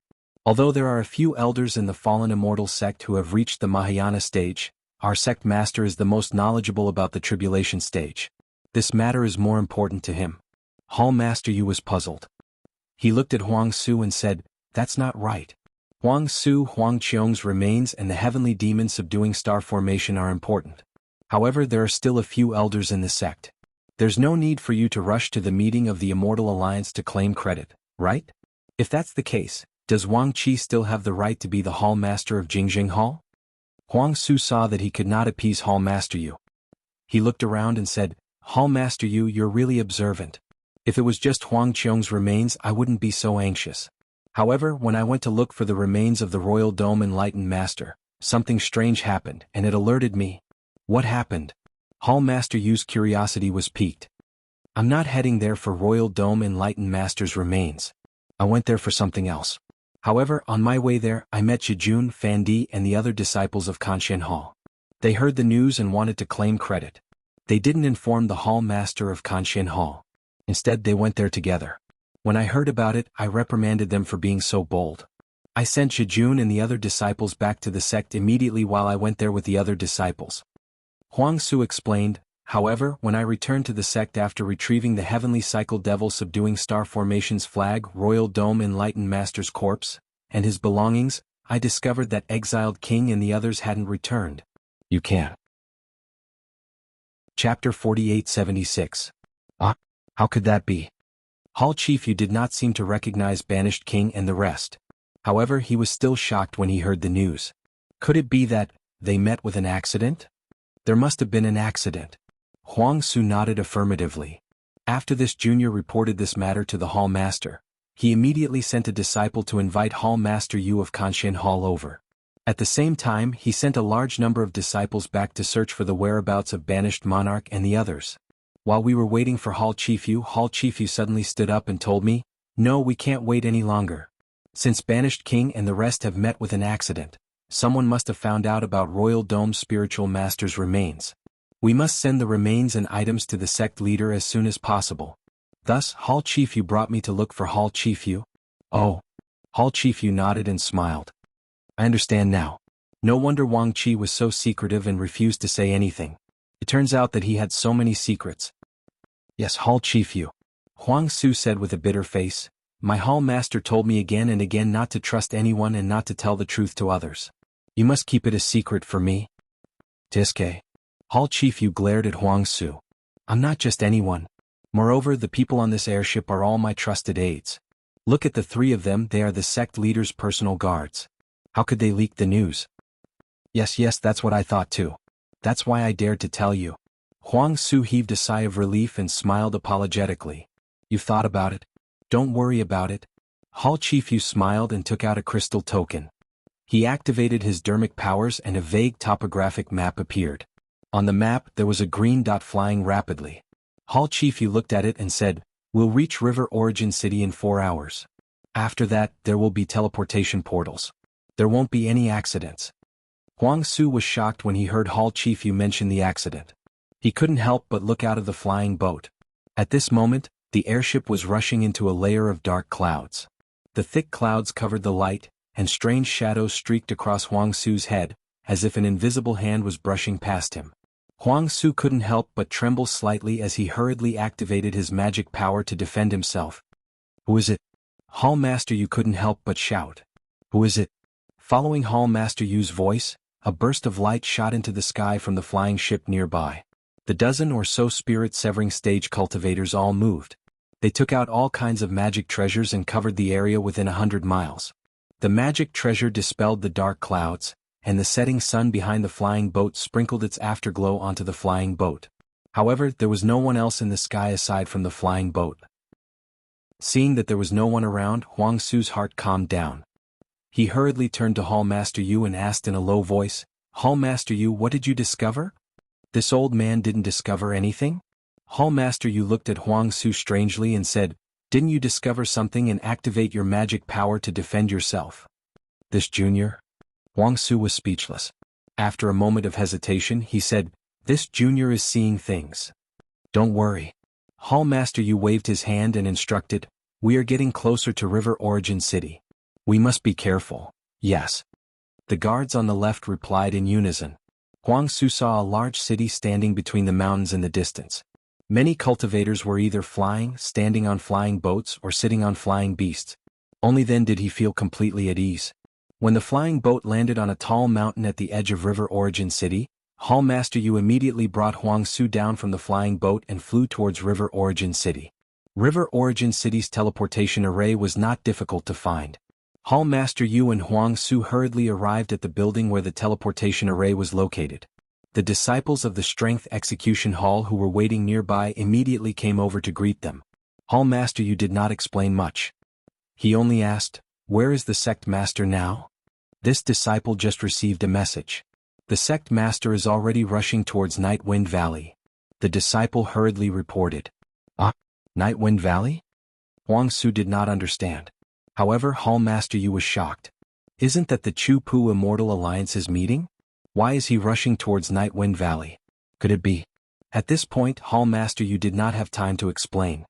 "Although there are a few elders in the fallen immortal sect who have reached the Mahayana stage, our sect master is the most knowledgeable about the tribulation stage. This matter is more important to him." Hall Master Yu was puzzled. He looked at Huang Su and said, "That's not right. Huang Qiong's remains and the heavenly demon subduing star formation are important. However, there are still a few elders in the sect. There's no need for you to rush to the meeting of the Immortal Alliance to claim credit, right? If that's the case, does Wang Qi still have the right to be the Hall Master of Jingjing Hall?" Huang Su saw that he could not appease Hall Master Yu. He looked around and said, "Hall Master Yu, you're really observant. If it was just Huang Qiong's remains, I wouldn't be so anxious. However, when I went to look for the remains of the Royal Dome Enlightened Master, something strange happened and it alerted me." "What happened?" Hall Master Yu's curiosity was piqued. "I'm not heading there for Royal Dome Enlightened Master's remains. I went there for something else. However, on my way there, I met Jejun, Fandi and the other disciples of Kanxian Hall. They heard the news and wanted to claim credit. They didn't inform the Hall Master of Kanxian Hall. Instead, they went there together. When I heard about it, I reprimanded them for being so bold. I sent Jejun and the other disciples back to the sect immediately while I went there with the other disciples." Huang Su explained, "However, when I returned to the sect after retrieving the Heavenly Cycle Devil Subduing Star Formation's flag, Royal Dome Enlightened Master's corpse, and his belongings, I discovered that Exiled King and the others hadn't returned." "You can't." Chapter 4876. How could that be? Hall Chief, you did not seem to recognize Banished King and the rest. However, he was still shocked when he heard the news. Could it be that they met with an accident? There must have been an accident. Huang Su nodded affirmatively. After this junior reported this matter to the hall master, he immediately sent a disciple to invite Hall Master Yu of Kanxian Hall over. At the same time, he sent a large number of disciples back to search for the whereabouts of banished monarch and the others. While we were waiting for Hall Chifu suddenly stood up and told me, "No, we can't wait any longer. Since banished king and the rest have met with an accident, someone must have found out about Royal Dome's spiritual master's remains. We must send the remains and items to the sect leader as soon as possible." Thus, Hall Chifu brought me to look for Hall Chifu. Oh. Hall Chifu nodded and smiled. I understand now. No wonder Wang Qi was so secretive and refused to say anything. It turns out that he had so many secrets. Yes, Hall Chifu. Huang Su said with a bitter face, my hall master told me again and again not to trust anyone and not to tell the truth to others. You must keep it a secret for me. Tiske. Hall Chifu glared at Huang Su. I'm not just anyone. Moreover, the people on this airship are all my trusted aides. Look at the three of them, they are the sect leader's personal guards. How could they leak the news? Yes, that's what I thought too. That's why I dared to tell you. Huang Su heaved a sigh of relief and smiled apologetically. You've thought about it? Don't worry about it. Hall Chifu smiled and took out a crystal token. He activated his dermic powers and a vague topographic map appeared. On the map there was a green dot flying rapidly. Hall Chifu looked at it and said, "We'll reach River Origin City in 4 hours. After that, there will be teleportation portals. There won't be any accidents." Huang Su was shocked when he heard Hall Chifu mention the accident. He couldn't help but look out of the flying boat. At this moment, the airship was rushing into a layer of dark clouds. The thick clouds covered the light, and strange shadows streaked across Huang Su's head, as if an invisible hand was brushing past him. Huang Su couldn't help but tremble slightly as he hurriedly activated his magic power to defend himself. Who is it? Hall Master Yu couldn't help but shout. Who is it? Following Hall Master Yu's voice, a burst of light shot into the sky from the flying ship nearby. The dozen or so spirit-severing stage cultivators all moved. They took out all kinds of magic treasures and covered the area within 100 miles. The magic treasure dispelled the dark clouds, and the setting sun behind the flying boat sprinkled its afterglow onto the flying boat. However, there was no one else in the sky aside from the flying boat. Seeing that there was no one around, Huang Su's heart calmed down. He hurriedly turned to Hall Master Yu and asked in a low voice, "Hall Master Yu, what did you discover?" This old man didn't discover anything? Hall Master Yu looked at Huang Su strangely and said, "Didn't you discover something and activate your magic power to defend yourself?" This junior? Huang Su was speechless. After a moment of hesitation, he said, "This junior is seeing things." Don't worry. Hall Master Yu waved his hand and instructed, "We are getting closer to River Origin City. We must be careful." Yes. The guards on the left replied in unison. Huang Su saw a large city standing between the mountains in the distance. Many cultivators were either flying, standing on flying boats, or sitting on flying beasts. Only then did he feel completely at ease. When the flying boat landed on a tall mountain at the edge of River Origin City, Hall Master Yu immediately brought Huang Su down from the flying boat and flew towards River Origin City. River Origin City's teleportation array was not difficult to find. Hall Master Yu and Huang Su hurriedly arrived at the building where the teleportation array was located. The disciples of the Strength Execution Hall who were waiting nearby immediately came over to greet them. Hall Master Yu did not explain much. He only asked, "Where is the sect master now?" This disciple just received a message. The sect master is already rushing towards Nightwind Valley. The disciple hurriedly reported. Ah, Nightwind Valley? Huang Su did not understand. However, Hall Master Yu was shocked. Isn't that the Chu-Pu Immortal Alliance's meeting? Why is he rushing towards Nightwind Valley? Could it be? At this point, Hall Master Yu did not have time to explain.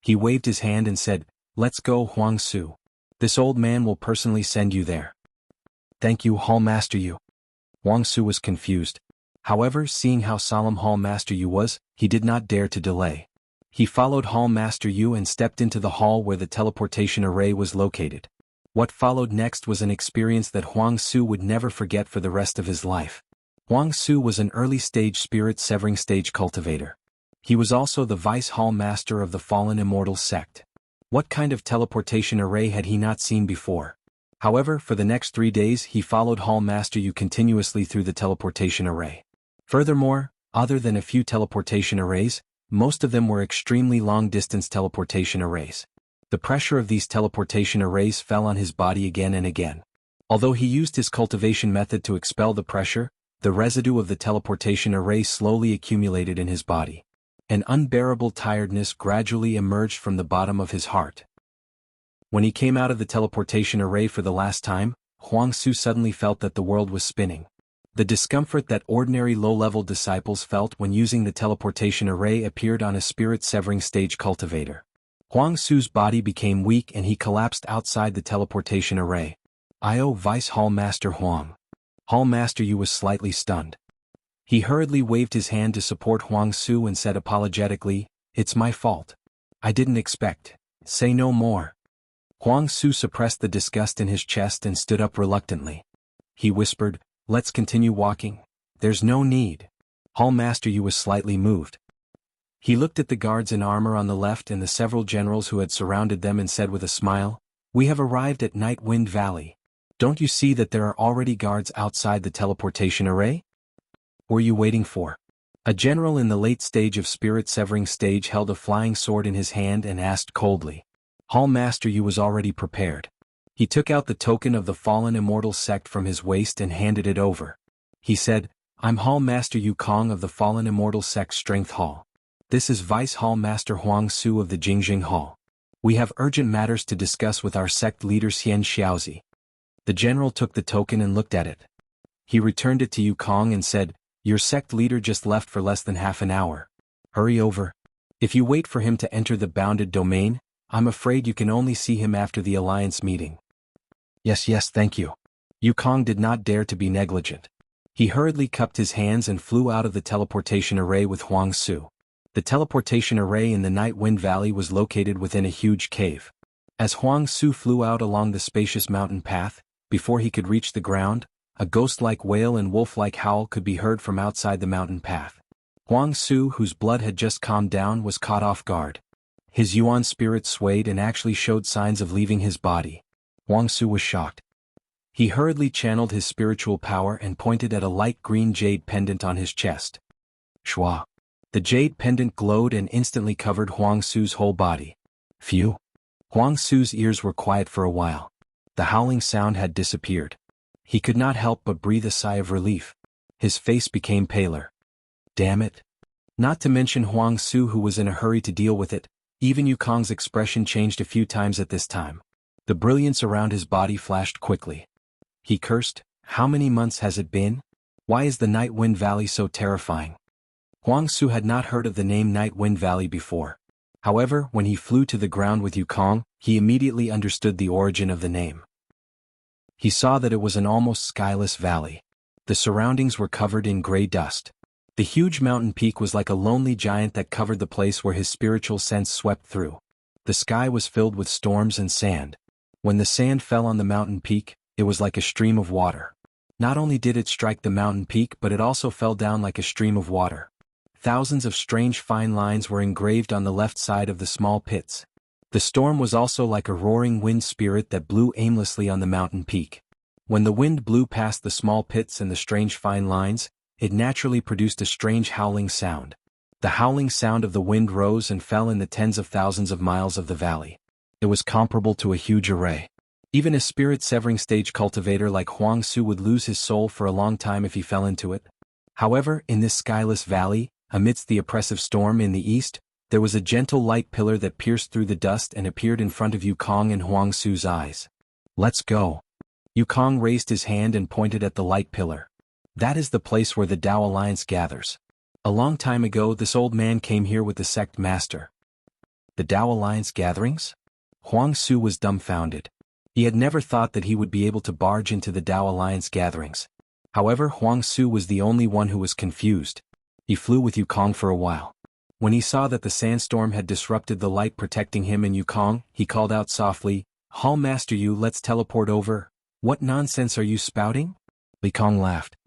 He waved his hand and said, "Let's go, Huang Su. This old man will personally send you there." Thank you, Hall Master Yu. Huang Su was confused. However, seeing how solemn Hall Master Yu was, he did not dare to delay. He followed Hall Master Yu and stepped into the hall where the teleportation array was located. What followed next was an experience that Huang Su would never forget for the rest of his life. Huang Su was an early-stage spirit-severing stage cultivator. He was also the vice hall master of the fallen immortal sect. What kind of teleportation array had he not seen before? However, for the next 3 days he followed Hall Master Yu continuously through the teleportation array. Furthermore, other than a few teleportation arrays, most of them were extremely long-distance teleportation arrays. The pressure of these teleportation arrays fell on his body again and again. Although he used his cultivation method to expel the pressure, the residue of the teleportation array slowly accumulated in his body. An unbearable tiredness gradually emerged from the bottom of his heart. When he came out of the teleportation array for the last time, Huang Su suddenly felt that the world was spinning. The discomfort that ordinary low-level disciples felt when using the teleportation array appeared on a spirit-severing stage cultivator. Huang Su's body became weak and he collapsed outside the teleportation array. Io Vice Hall Master Huang. Hall Master Yu was slightly stunned. He hurriedly waved his hand to support Huang Su and said apologetically, "It's my fault. I didn't expect." "Say no more." Huang Su suppressed the disgust in his chest and stood up reluctantly. He whispered, "Let's continue walking." "There's no need." Hall Master Yu was slightly moved. He looked at the guards in armor on the left and the several generals who had surrounded them and said with a smile, "We have arrived at Night Wind Valley. Don't you see that there are already guards outside the teleportation array? What were you waiting for?" A general in the late stage of spirit-severing stage held a flying sword in his hand and asked coldly. Hall Master Yu was already prepared. He took out the token of the fallen immortal sect from his waist and handed it over. He said, "I'm Hall Master Yu Kong of the fallen immortal sect Strength Hall. This is Vice Hall Master Huang Su of the Jingjing Hall. We have urgent matters to discuss with our sect leader Xian Xiaozi." The general took the token and looked at it. He returned it to Yu Kong and said, "Your sect leader just left for less than half an hour. Hurry over. If you wait for him to enter the bounded domain, I'm afraid you can only see him after the alliance meeting." Yes, thank you." Yu Kong did not dare to be negligent. He hurriedly cupped his hands and flew out of the teleportation array with Huang Su. The teleportation array in the Night Wind Valley was located within a huge cave. As Huang Su flew out along the spacious mountain path, before he could reach the ground, a ghost-like wail and wolf-like howl could be heard from outside the mountain path. Huang Su, whose blood had just calmed down, was caught off guard. His Yuan spirit swayed and actually showed signs of leaving his body. Huang Su was shocked. He hurriedly channeled his spiritual power and pointed at a light green jade pendant on his chest. Shua. The jade pendant glowed and instantly covered Huang Su's whole body. Phew. Huang Su's ears were quiet for a while. The howling sound had disappeared. He could not help but breathe a sigh of relief. His face became paler. Damn it. Not to mention Huang Su, who was in a hurry to deal with it. Even Yu Kong's expression changed a few times at this time. The brilliance around his body flashed quickly. He cursed, "How many months has it been? Why is the Night Wind Valley so terrifying?" Huang Su had not heard of the name Night Wind Valley before. However, when he flew to the ground with Yu Kong, he immediately understood the origin of the name. He saw that it was an almost skyless valley. The surroundings were covered in gray dust. The huge mountain peak was like a lonely giant that covered the place where his spiritual sense swept through. The sky was filled with storms and sand. When the sand fell on the mountain peak, it was like a stream of water. Not only did it strike the mountain peak, but it also fell down like a stream of water. Thousands of strange fine lines were engraved on the left side of the small pits. The storm was also like a roaring wind spirit that blew aimlessly on the mountain peak. When the wind blew past the small pits and the strange fine lines, it naturally produced a strange howling sound. The howling sound of the wind rose and fell in the tens of thousands of miles of the valley. It was comparable to a huge array. Even a spirit-severing stage cultivator like Huang Su would lose his soul for a long time if he fell into it. However, in this skyless valley, amidst the oppressive storm in the east, there was a gentle light pillar that pierced through the dust and appeared in front of Yu Kong and Huang Su's eyes. "Let's go." Yu Kong raised his hand and pointed at the light pillar. "That is the place where the Tao Alliance gathers. A long time ago this old man came here with the sect master." "The Tao Alliance gatherings?" Huang Su was dumbfounded. He had never thought that he would be able to barge into the Tao Alliance gatherings. However, Huang Su was the only one who was confused. He flew with Yu Kong for a while. When he saw that the sandstorm had disrupted the light protecting him and Yu Kong, he called out softly, "Hall Master Yu, let's teleport over." "What nonsense are you spouting?" Yu Kong laughed.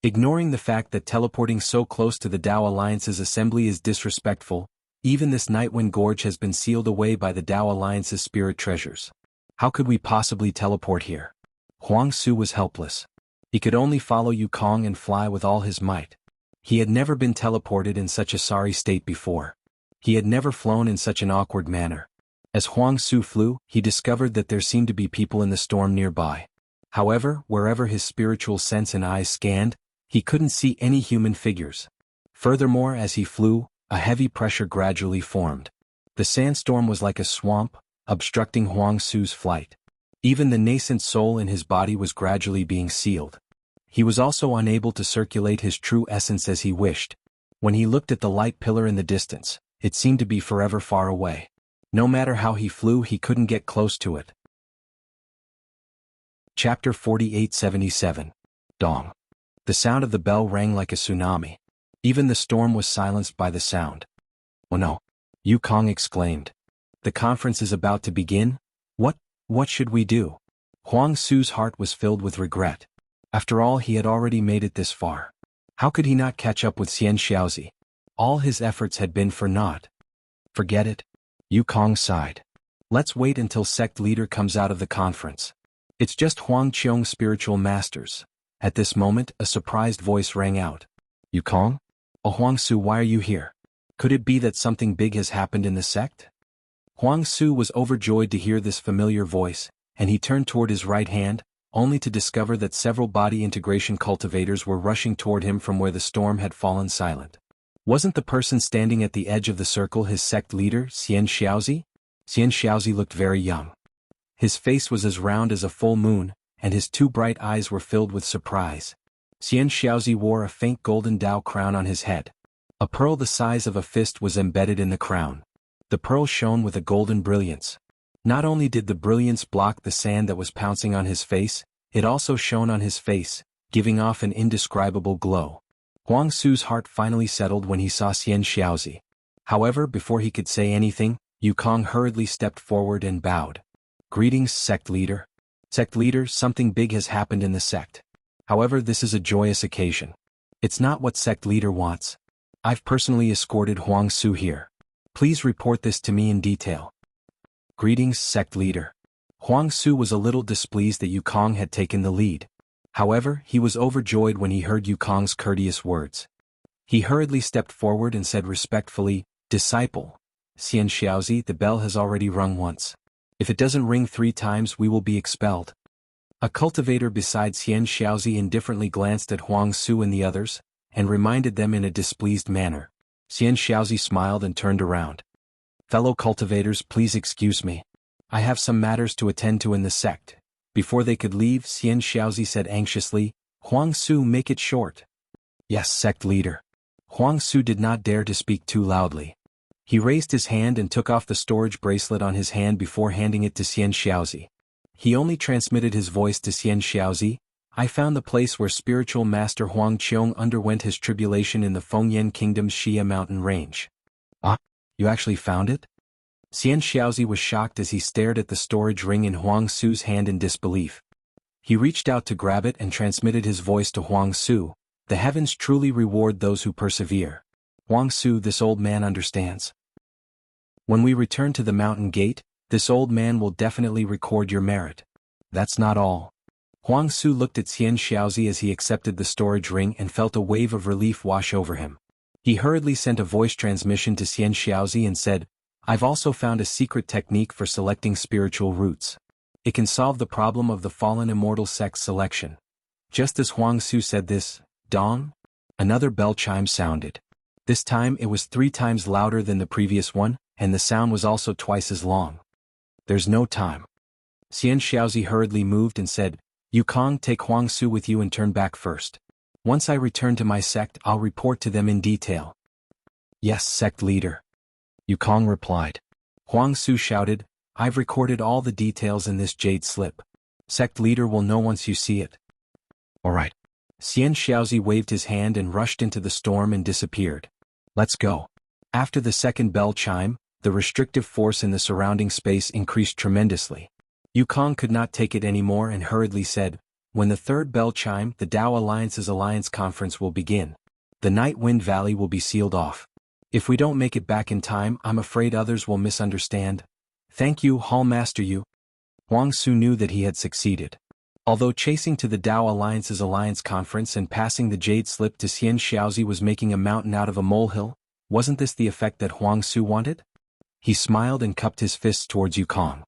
Ignoring the fact that teleporting so close to the Tao Alliance's assembly is disrespectful, even this Nightwind Gorge has been sealed away by the Tao Alliance's spirit treasures. How could we possibly teleport here? Huang Su was helpless. He could only follow Yukong and fly with all his might. He had never been teleported in such a sorry state before. He had never flown in such an awkward manner. As Huang Su flew, he discovered that there seemed to be people in the storm nearby. However, wherever his spiritual sense and eyes scanned, he couldn't see any human figures. Furthermore, as he flew, a heavy pressure gradually formed. The sandstorm was like a swamp, obstructing Huang Su's flight. Even the nascent soul in his body was gradually being sealed. He was also unable to circulate his true essence as he wished. When he looked at the light pillar in the distance, it seemed to be forever far away. No matter how he flew, he couldn't get close to it. Chapter 4877. Dong. The sound of the bell rang like a tsunami. Even the storm was silenced by the sound. "Oh no!" Yukong exclaimed. "The conference is about to begin? What should we do?" Huang Su's heart was filled with regret. After all, he had already made it this far. How could he not catch up with Xian Xiaozi? All his efforts had been for naught. "Forget it." Yukong sighed. "Let's wait until sect leader comes out of the conference. It's just Huang Qiong's spiritual masters." At this moment, a surprised voice rang out. "Yukong? Oh Huang Su, why are you here? Could it be that something big has happened in the sect?" Huang Su was overjoyed to hear this familiar voice, and he turned toward his right hand, only to discover that several body integration cultivators were rushing toward him from where the storm had fallen silent. Wasn't the person standing at the edge of the circle his sect leader, Xian Xiaozi? Xian Xiaozi looked very young. His face was as round as a full moon, and his two bright eyes were filled with surprise. Xian Xiaozi wore a faint golden Dao crown on his head. A pearl the size of a fist was embedded in the crown. The pearl shone with a golden brilliance. Not only did the brilliance block the sand that was pouncing on his face, it also shone on his face, giving off an indescribable glow. Huang Su's heart finally settled when he saw Xian Xiaozi. However, before he could say anything, Yukong hurriedly stepped forward and bowed. "Greetings, sect leader." "Sect leader, something big has happened in the sect. However, this is a joyous occasion. It's not what sect leader wants. I've personally escorted Huang Su here. Please report this to me in detail." "Greetings, sect leader." Huang Su was a little displeased that Yukong had taken the lead. However, he was overjoyed when he heard Yukong's courteous words. He hurriedly stepped forward and said respectfully, "Disciple, Xian Xiaozi, the bell has already rung once. If it doesn't ring 3 times, we will be expelled." A cultivator beside Xian Xiaozi indifferently glanced at Huang Su and the others, and reminded them in a displeased manner. Xian Xiaozi smiled and turned around. "Fellow cultivators, please excuse me. I have some matters to attend to in the sect." Before they could leave, Xian Xiaozi said anxiously, "Huang Su, make it short." "Yes, sect leader." Huang Su did not dare to speak too loudly. He raised his hand and took off the storage bracelet on his hand before handing it to Xian Xiaozi. He only transmitted his voice to Xian Xiaozi. "I found the place where spiritual master Huang Qiong underwent his tribulation in the Fengyan Kingdom's Xia mountain range." "Ah, you actually found it?" Xian Xiaozi was shocked as he stared at the storage ring in Huang Su's hand in disbelief. He reached out to grab it and transmitted his voice to Huang Su. "The heavens truly reward those who persevere. Huang Su, this old man understands. When we return to the mountain gate, this old man will definitely record your merit." "That's not all." Huang Su looked at Xian Xiaozi as he accepted the storage ring and felt a wave of relief wash over him. He hurriedly sent a voice transmission to Xian Xiaozi and said, "I've also found a secret technique for selecting spiritual roots. It can solve the problem of the fallen immortal sect selection." Just as Huang Su said this, dong! Another bell chime sounded. This time it was 3 times louder than the previous one, and the sound was also twice as long. "There's no time." Xian Xiaozi hurriedly moved and said, "Yukong, take Huang Su with you and turn back first. Once I return to my sect, I'll report to them in detail." "Yes, sect leader." Yukong replied. Huang Su shouted, "I've recorded all the details in this jade slip. Sect leader will know once you see it." "All right." Xian Xiaozi waved his hand and rushed into the storm and disappeared. "Let's go." After the second bell chime, the restrictive force in the surrounding space increased tremendously. Yukong could not take it anymore and hurriedly said, "When the third bell chime, the Tao Alliance's alliance conference will begin. The Night Wind Valley will be sealed off. If we don't make it back in time, I'm afraid others will misunderstand. Thank you, Hall Master Yu." Huang Su knew that he had succeeded. Although chasing to the Dao Alliance's alliance conference and passing the jade slip to Xian Xiaozi was making a mountain out of a molehill, wasn't this the effect that Huang Su wanted? He smiled and cupped his fists towards Yukong.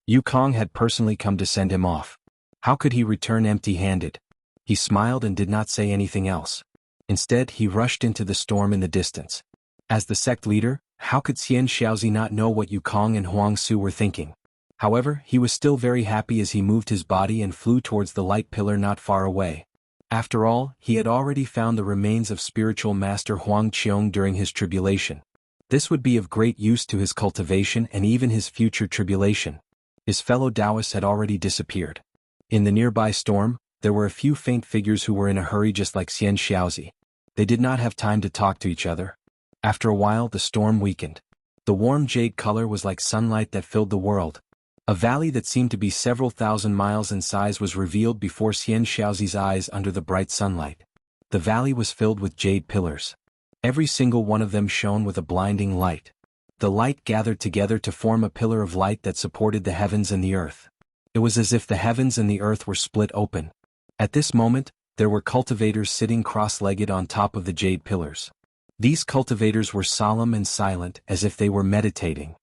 Yukong had personally come to send him off. How could he return empty-handed? He smiled and did not say anything else. Instead, he rushed into the storm in the distance. As the sect leader, how could Xian Xiaozi not know what Yukong and Huang Su were thinking? However, he was still very happy as he moved his body and flew towards the light pillar not far away. After all, he had already found the remains of spiritual master Huang Qiong during his tribulation. This would be of great use to his cultivation and even his future tribulation. His fellow Taoists had already disappeared. In the nearby storm, there were a few faint figures who were in a hurry just like Xian Xiaozi. They did not have time to talk to each other. After a while, the storm weakened. The warm jade color was like sunlight that filled the world. A valley that seemed to be several thousand miles in size was revealed before Xian Xiaozi's eyes under the bright sunlight. The valley was filled with jade pillars. Every single one of them shone with a blinding light. The light gathered together to form a pillar of light that supported the heavens and the earth. It was as if the heavens and the earth were split open. At this moment, there were cultivators sitting cross-legged on top of the jade pillars. These cultivators were solemn and silent as if they were meditating.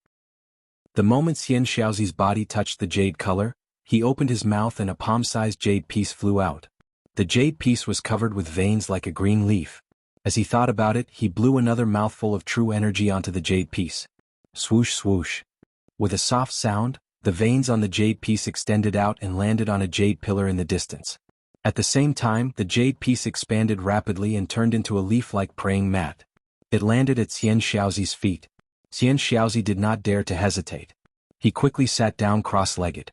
The moment Xian Xiaozi's body touched the jade color, he opened his mouth and a palm-sized jade piece flew out. The jade piece was covered with veins like a green leaf. As he thought about it, he blew another mouthful of true energy onto the jade piece. Swoosh swoosh. With a soft sound, the veins on the jade piece extended out and landed on a jade pillar in the distance. At the same time, the jade piece expanded rapidly and turned into a leaf-like praying mat. It landed at Xian Xiaozi's feet. Xian Xiaozi did not dare to hesitate. He quickly sat down cross-legged.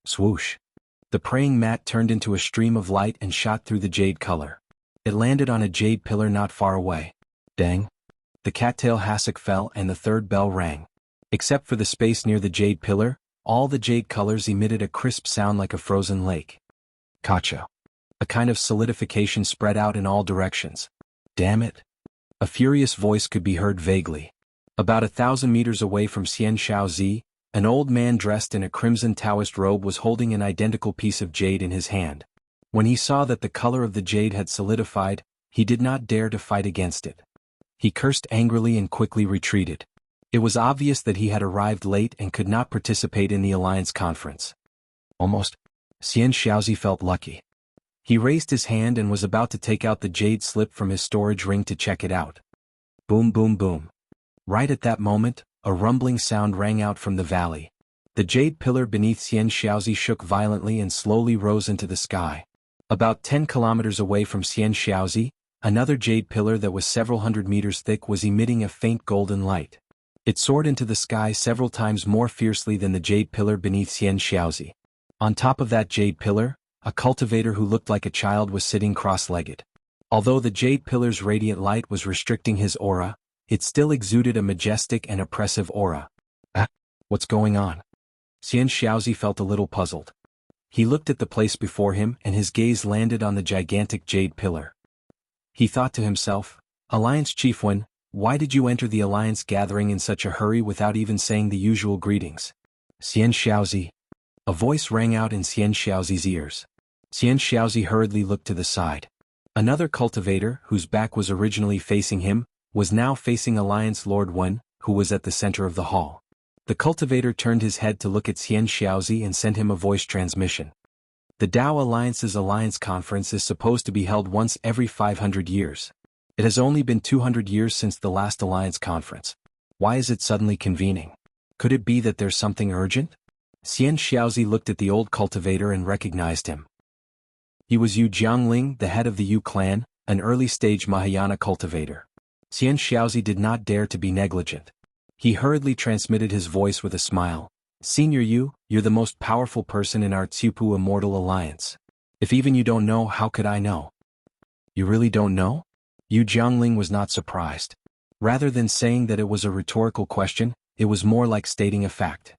Swoosh. The praying mat turned into a stream of light and shot through the jade color. It landed on a jade pillar not far away. Dang. The cattail hassock fell and the third bell rang. Except for the space near the jade pillar, all the jade colors emitted a crisp sound like a frozen lake. Kacha. A kind of solidification spread out in all directions. Damn it. A furious voice could be heard vaguely. About 1,000 meters away from Xian Xiaozi, an old man dressed in a crimson Taoist robe was holding an identical piece of jade in his hand. When he saw that the color of the jade had solidified, he did not dare to fight against it. He cursed angrily and quickly retreated. It was obvious that he had arrived late and could not participate in the alliance conference. Almost. Xian Xiaozi felt lucky. He raised his hand and was about to take out the jade slip from his storage ring to check it out. Boom boom boom. Right at that moment, a rumbling sound rang out from the valley. The jade pillar beneath Xian Xiaozi shook violently and slowly rose into the sky. About 10 kilometers away from Xian Xiaozi, another jade pillar that was several hundred meters thick was emitting a faint golden light. It soared into the sky several times more fiercely than the jade pillar beneath Xian Xiaozi. On top of that jade pillar, a cultivator who looked like a child was sitting cross-legged. Although the jade pillar's radiant light was restricting his aura, it still exuded a majestic and oppressive aura. What's going on? Xian Xiaozi felt a little puzzled. He looked at the place before him and his gaze landed on the gigantic jade pillar. He thought to himself, Alliance Chief Wen, why did you enter the Alliance gathering in such a hurry without even saying the usual greetings? Xian Xiaozi. A voice rang out in Xian Xiaozi's ears. Xian Xiaozi hurriedly looked to the side. Another cultivator, whose back was originally facing him, was now facing Alliance Lord Wen, who was at the center of the hall. The cultivator turned his head to look at Xian Xiaozi and sent him a voice transmission. The Dao Alliance's Alliance Conference is supposed to be held once every 500 years. It has only been 200 years since the last Alliance Conference. Why is it suddenly convening? Could it be that there's something urgent? Xian Xiaozi looked at the old cultivator and recognized him. He was Yu Jiangling, the head of the Yu clan, an early-stage Mahayana cultivator. Xian Xiaozi did not dare to be negligent. He hurriedly transmitted his voice with a smile. Senior Yu, you're the most powerful person in our Tsiupu Immortal Alliance. If even you don't know, how could I know? You really don't know? Yu Jiangling was not surprised. Rather than saying that it was a rhetorical question, it was more like stating a fact.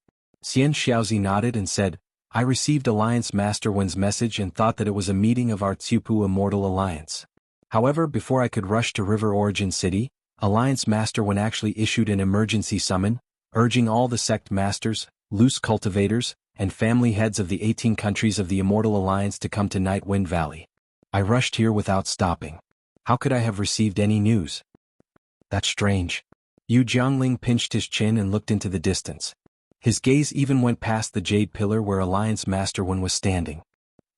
Xian Xiaozi nodded and said, I received Alliance Master Wen's message and thought that it was a meeting of our Tsiupu Immortal Alliance. However, before I could rush to River Origin City, Alliance Master Wen actually issued an emergency summon, urging all the sect masters, loose cultivators, and family heads of the 18 countries of the Immortal Alliance to come to Night Wind Valley. I rushed here without stopping. How could I have received any news? That's strange. Yu Jiangling pinched his chin and looked into the distance. His gaze even went past the jade pillar where Alliance Master Wen was standing.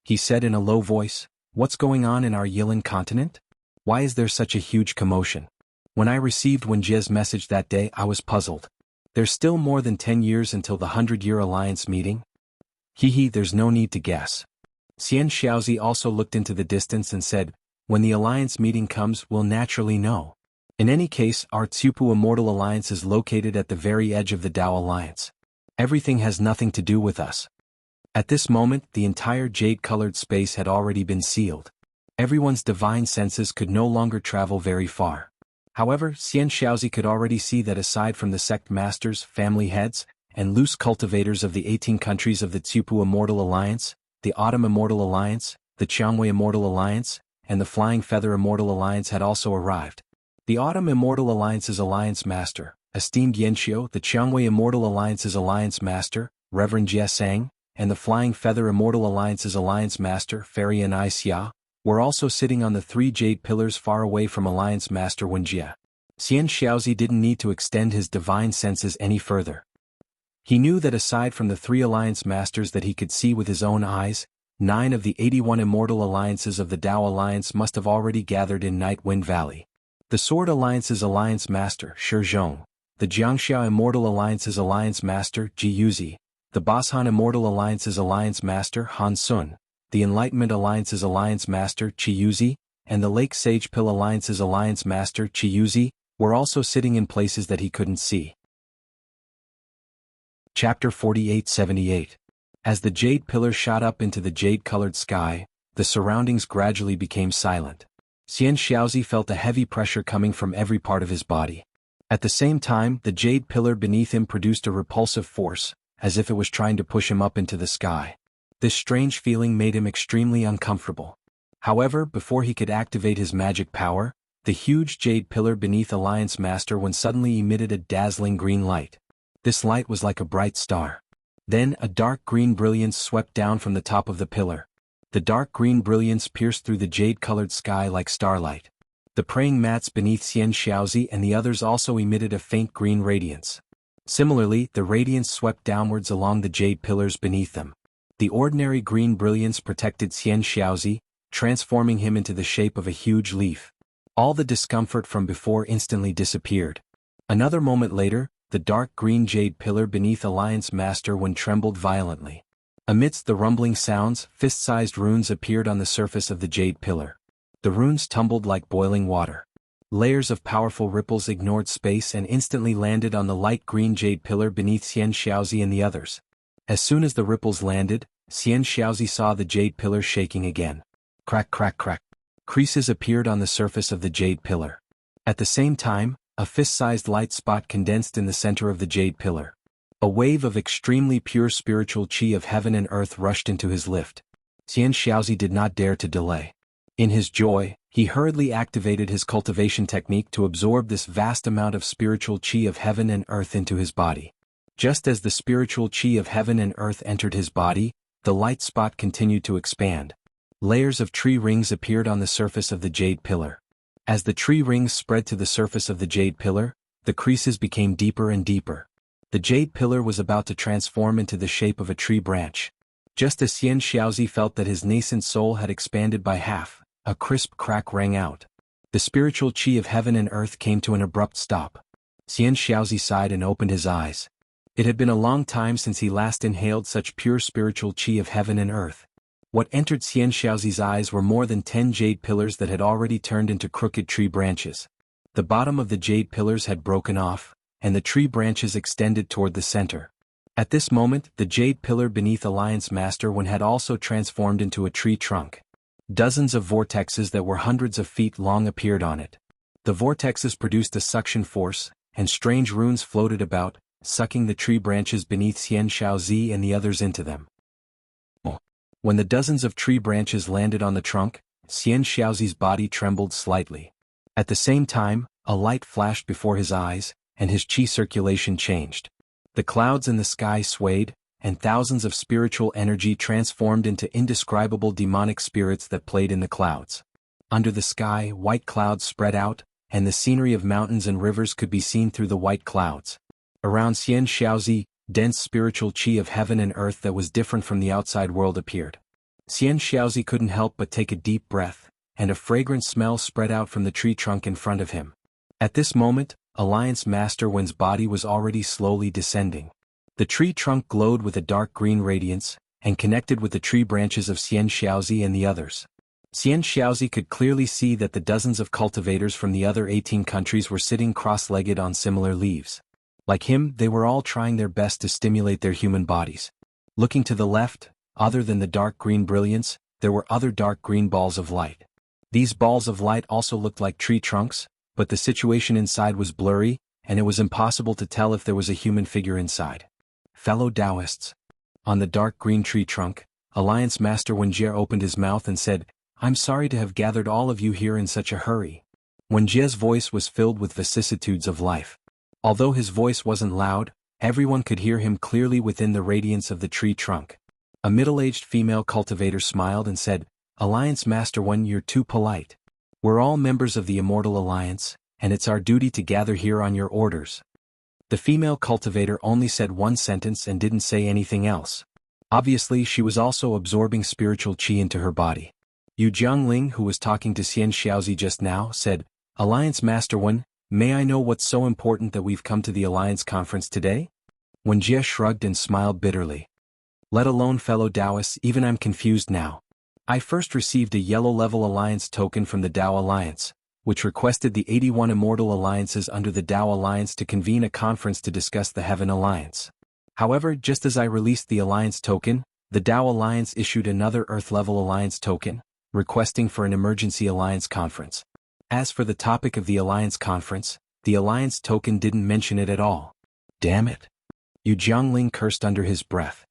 He said in a low voice, "What's going on in our Yilin continent? Why is there such a huge commotion?" When I received Wen Jie's message that day, I was puzzled. There's still more than 10 years until the 100-year alliance meeting? There's no need to guess. Xian Xiaozi also looked into the distance and said, "When the alliance meeting comes, we'll naturally know. In any case, our Tsupu Immortal Alliance is located at the very edge of the Dao Alliance. Everything has nothing to do with us." At this moment, the entire jade-colored space had already been sealed. Everyone's divine senses could no longer travel very far. However, Xian Xiaozi could already see that aside from the sect masters, family heads, and loose cultivators of the 18 countries of the Tsupu Immortal Alliance, the Autumn Immortal Alliance, the Qiangwei Immortal Alliance, and the Flying Feather Immortal Alliance had also arrived. The Autumn Immortal Alliance's Alliance Master, esteemed Yanxiu, the Qiangwei Immortal Alliance's Alliance Master, Reverend Jie Sang, and the Flying Feather Immortal Alliance's Alliance Master, Fairy and Xia, were also sitting on the 3 jade pillars far away from Alliance Master Wen Jie. Xian Xiaozi didn't need to extend his divine senses any further. He knew that aside from the 3 Alliance Masters that he could see with his own eyes, 9 of the 81 Immortal Alliances of the Dao Alliance must have already gathered in Night Wind Valley. The Sword Alliance's Alliance Master, Shi Zhong, the Jiangxia Immortal Alliance's Alliance Master, Ji Yuzi, the Bashan Immortal Alliance's Alliance Master, Han Sun, the Enlightenment Alliance's Alliance Master, Qi Yuzi, and the Lake Sage Pill Alliance's Alliance Master, Qi Yuzi, were also sitting in places that he couldn't see. Chapter 4878. As the jade pillar shot up into the jade-colored sky, the surroundings gradually became silent. Xian Xiaozi felt a heavy pressure coming from every part of his body. At the same time, the jade pillar beneath him produced a repulsive force, as if it was trying to push him up into the sky. This strange feeling made him extremely uncomfortable. However, before he could activate his magic power, the huge jade pillar beneath Alliance Master Wen suddenly emitted a dazzling green light. This light was like a bright star. Then, a dark green brilliance swept down from the top of the pillar. The dark green brilliance pierced through the jade-colored sky like starlight. The praying mats beneath Xian Xiaozi and the others also emitted a faint green radiance. Similarly, the radiance swept downwards along the jade pillars beneath them. The ordinary green brilliance protected Xian Xiaozi, transforming him into the shape of a huge leaf. All the discomfort from before instantly disappeared. Another moment later, the dark green jade pillar beneath Alliance Master Wen trembled violently. Amidst the rumbling sounds, fist-sized runes appeared on the surface of the jade pillar. The runes tumbled like boiling water. Layers of powerful ripples ignored space and instantly landed on the light green jade pillar beneath Xian Xiaozi and the others. As soon as the ripples landed, Xian Xiaozi saw the jade pillar shaking again. Crack crack crack. Creases appeared on the surface of the jade pillar. At the same time, a fist-sized light spot condensed in the center of the jade pillar. A wave of extremely pure spiritual qi of heaven and earth rushed into his lift. Xian Xiaozi did not dare to delay. In his joy, he hurriedly activated his cultivation technique to absorb this vast amount of spiritual qi of heaven and earth into his body. Just as the spiritual qi of heaven and earth entered his body, the light spot continued to expand. Layers of tree rings appeared on the surface of the jade pillar. As the tree rings spread to the surface of the jade pillar, the creases became deeper and deeper. The jade pillar was about to transform into the shape of a tree branch. Just as Xian Xiaozi felt that his nascent soul had expanded by half, a crisp crack rang out. The spiritual qi of heaven and earth came to an abrupt stop. Xian Xiaozi sighed and opened his eyes. It had been a long time since he last inhaled such pure spiritual qi of heaven and earth. What entered Xian Xiaozi's eyes were more than 10 jade pillars that had already turned into crooked tree branches. The bottom of the jade pillars had broken off, and the tree branches extended toward the center. At this moment, the jade pillar beneath Alliance Master Wen had also transformed into a tree trunk. Dozens of vortexes that were hundreds of feet long appeared on it. The vortexes produced a suction force, and strange runes floated about, sucking the tree branches beneath Xian Xiaozi and the others into them. When the dozens of tree branches landed on the trunk, Xian Xiaozi's body trembled slightly. At the same time, a light flashed before his eyes, and his qi circulation changed. The clouds in the sky swayed, and thousands of spiritual energy transformed into indescribable demonic spirits that played in the clouds. Under the sky, white clouds spread out, and the scenery of mountains and rivers could be seen through the white clouds. Around Xian Xiaozi, dense spiritual qi of heaven and earth that was different from the outside world appeared. Xian Xiaozi couldn't help but take a deep breath, and a fragrant smell spread out from the tree trunk in front of him. At this moment, Alliance Master Wen's body was already slowly descending. The tree trunk glowed with a dark green radiance, and connected with the tree branches of Xian Xiaozi and the others. Xian Xiaozi could clearly see that the dozens of cultivators from the other 18 countries were sitting cross-legged on similar leaves. Like him, they were all trying their best to stimulate their human bodies. Looking to the left, other than the dark green brilliance, there were other dark green balls of light. These balls of light also looked like tree trunks, but the situation inside was blurry, and it was impossible to tell if there was a human figure inside. Fellow Taoists. On the dark green tree trunk, Alliance Master Wenjie opened his mouth and said, "I'm sorry to have gathered all of you here in such a hurry." Wenjie's voice was filled with vicissitudes of life. Although his voice wasn't loud, everyone could hear him clearly within the radiance of the tree trunk. A middle-aged female cultivator smiled and said, "Alliance Master Wen, you're too polite. We're all members of the Immortal Alliance, and it's our duty to gather here on your orders." The female cultivator only said one sentence and didn't say anything else. Obviously, she was also absorbing spiritual qi into her body. Yu Jiangling, who was talking to Xian Xiaozi just now, said, "Alliance Master Wen, may I know what's so important that we've come to the Alliance Conference today?" Wenjie shrugged and smiled bitterly. "Let alone fellow Taoists, even I'm confused now. I first received a yellow-level Alliance token from the Tao Alliance, which requested the 81 Immortal Alliances under the Tao Alliance to convene a conference to discuss the Heaven Alliance. However, just as I released the Alliance token, the Tao Alliance issued another Earth-level Alliance token, requesting for an emergency Alliance conference. As for the topic of the Alliance conference, the Alliance token didn't mention it at all. Damn it. Yu Jiangling cursed under his breath.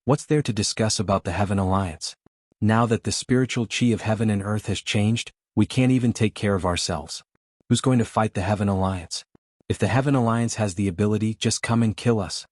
What's there to discuss about the Heaven Alliance? Now that the spiritual qi of heaven and earth has changed, we can't even take care of ourselves. Who's going to fight the Heaven Alliance? If the Heaven Alliance has the ability, just come and kill us.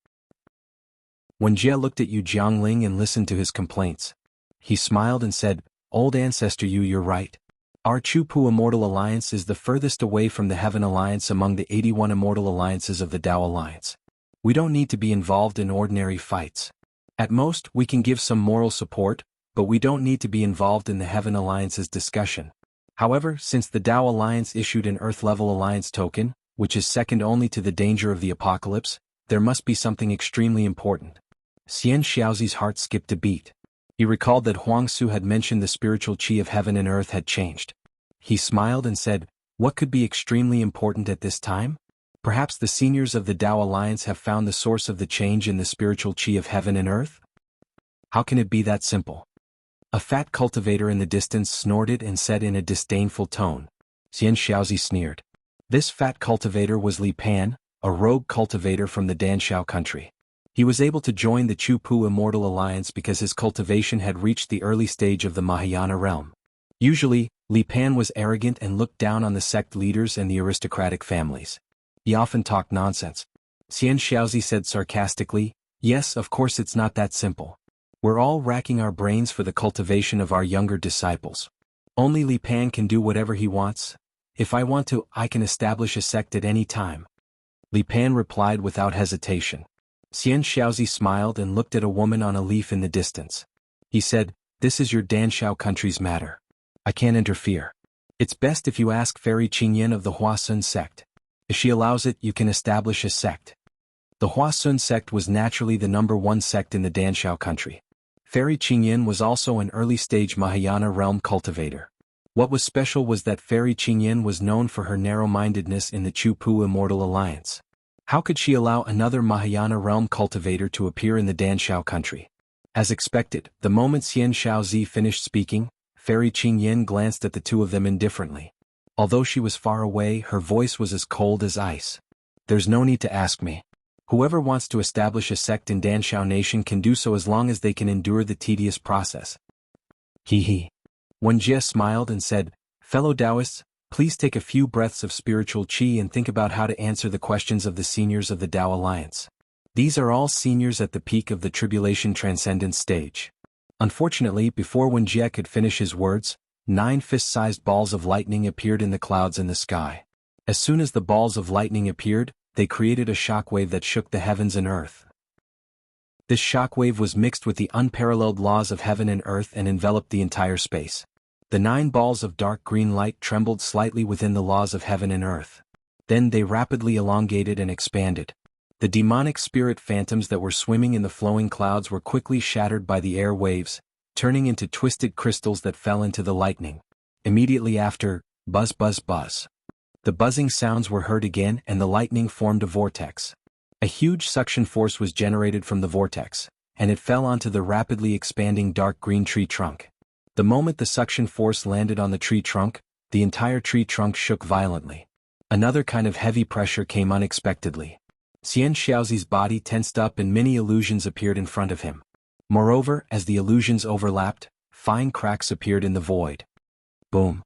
Wenjie looked at Yu Jiangling and listened to his complaints. He smiled and said, "Old Ancestor Yu, you're right. Our Chupu Immortal Alliance is the furthest away from the Heaven Alliance among the 81 Immortal Alliances of the Tao Alliance. We don't need to be involved in ordinary fights. At most, we can give some moral support, but we don't need to be involved in the Heaven Alliance's discussion. However, since the Tao Alliance issued an Earth-level Alliance token, which is second only to the danger of the apocalypse, there must be something extremely important." Xian Xiaozi's heart skipped a beat. He recalled that Huang Su had mentioned the spiritual qi of heaven and earth had changed. He smiled and said, "What could be extremely important at this time? Perhaps the seniors of the Tao Alliance have found the source of the change in the spiritual qi of heaven and earth? How can it be that simple?" A fat cultivator in the distance snorted and said in a disdainful tone. Xian Xiaozi sneered. This fat cultivator was Li Pan, a rogue cultivator from the Danshao country. He was able to join the Chupu Immortal Alliance because his cultivation had reached the early stage of the Mahayana realm. Usually, Li Pan was arrogant and looked down on the sect leaders and the aristocratic families. He often talked nonsense. Xian Xiaozi said sarcastically, "Yes, of course it's not that simple. We're all racking our brains for the cultivation of our younger disciples. Only Li Pan can do whatever he wants. If I want to, I can establish a sect at any time." Li Pan replied without hesitation. Xian Xiaozi smiled and looked at a woman on a leaf in the distance. He said, "This is your Danshao country's matter. I can't interfere. It's best if you ask Fairy Qingyan of the Huasun sect. If she allows it, you can establish a sect." The Huasun sect was naturally the #1 sect in the Danshao country. Fairy Qingyan was also an early-stage Mahayana realm cultivator. What was special was that Fairy Qingyan was known for her narrow-mindedness in the Chupu Immortal Alliance. How could she allow another Mahayana realm cultivator to appear in the Danshao country? As expected, the moment Xian Xiaozi finished speaking, Fairy Qingyan glanced at the two of them indifferently. Although she was far away, her voice was as cold as ice. "There's no need to ask me. Whoever wants to establish a sect in Danshao Nation can do so as long as they can endure the tedious process." He. Wenjie smiled and said, "Fellow Taoists, please take a few breaths of spiritual qi and think about how to answer the questions of the seniors of the Tao Alliance. These are all seniors at the peak of the Tribulation Transcendence stage. Unfortunately, before Wen Jie could finish his words, 9 fist-sized balls of lightning appeared in the clouds in the sky. As soon as the balls of lightning appeared, they created a shockwave that shook the heavens and earth. This shockwave was mixed with the unparalleled laws of heaven and earth and enveloped the entire space. The 9 balls of dark green light trembled slightly within the laws of heaven and earth. Then they rapidly elongated and expanded. The demonic spirit phantoms that were swimming in the flowing clouds were quickly shattered by the air waves, turning into twisted crystals that fell into the lightning. Immediately after, buzz buzz buzz. The buzzing sounds were heard again and the lightning formed a vortex. A huge suction force was generated from the vortex, and it fell onto the rapidly expanding dark green tree trunk. The moment the suction force landed on the tree trunk, the entire tree trunk shook violently. Another kind of heavy pressure came unexpectedly. Xian Xiaozi's body tensed up and many illusions appeared in front of him. Moreover, as the illusions overlapped, fine cracks appeared in the void. Boom.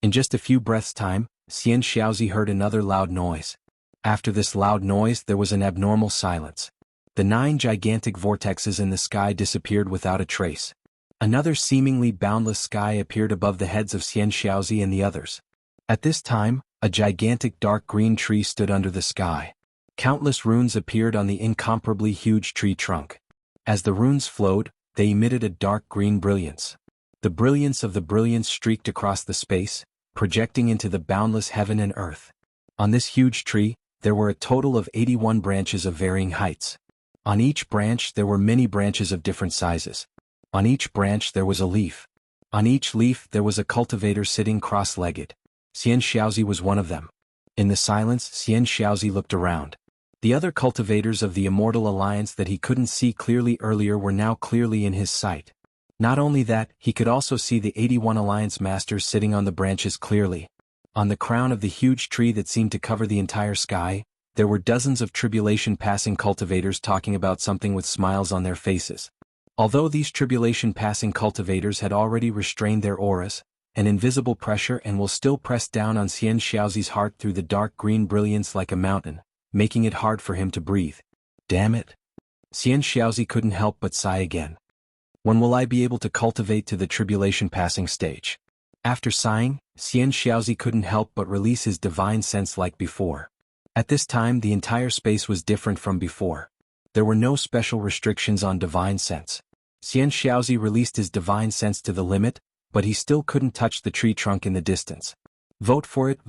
In just a few breaths' time, Xian Xiaozi heard another loud noise. After this loud noise there was an abnormal silence. The 9 gigantic vortexes in the sky disappeared without a trace. Another seemingly boundless sky appeared above the heads of Xian Xiaozi and the others. At this time, a gigantic dark green tree stood under the sky. Countless runes appeared on the incomparably huge tree trunk. As the runes flowed, they emitted a dark green brilliance. The brilliance of the brilliance streaked across the space, projecting into the boundless heaven and earth. On this huge tree, there were a total of 81 branches of varying heights. On each branch there were many branches of different sizes. On each branch there was a leaf. On each leaf there was a cultivator sitting cross-legged. Xian Xiaozi was one of them. In the silence, Xian Xiaozi looked around. The other cultivators of the Immortal Alliance that he couldn't see clearly earlier were now clearly in his sight. Not only that, he could also see the 81 Alliance Masters sitting on the branches clearly. On the crown of the huge tree that seemed to cover the entire sky, there were dozens of tribulation-passing cultivators talking about something with smiles on their faces. Although these tribulation-passing cultivators had already restrained their auras, an invisible pressure and will still press down on Xian Xiaozi's heart through the dark green brilliance like a mountain, making it hard for him to breathe. Damn it. Xian Xiaozi couldn't help but sigh again. When will I be able to cultivate to the tribulation-passing stage? After sighing, Xian Xiaozi couldn't help but release his divine sense like before. At this time the entire space was different from before. There were no special restrictions on divine sense. Xian Xiaozi released his divine sense to the limit, but he still couldn't touch the tree trunk in the distance. Vote for it,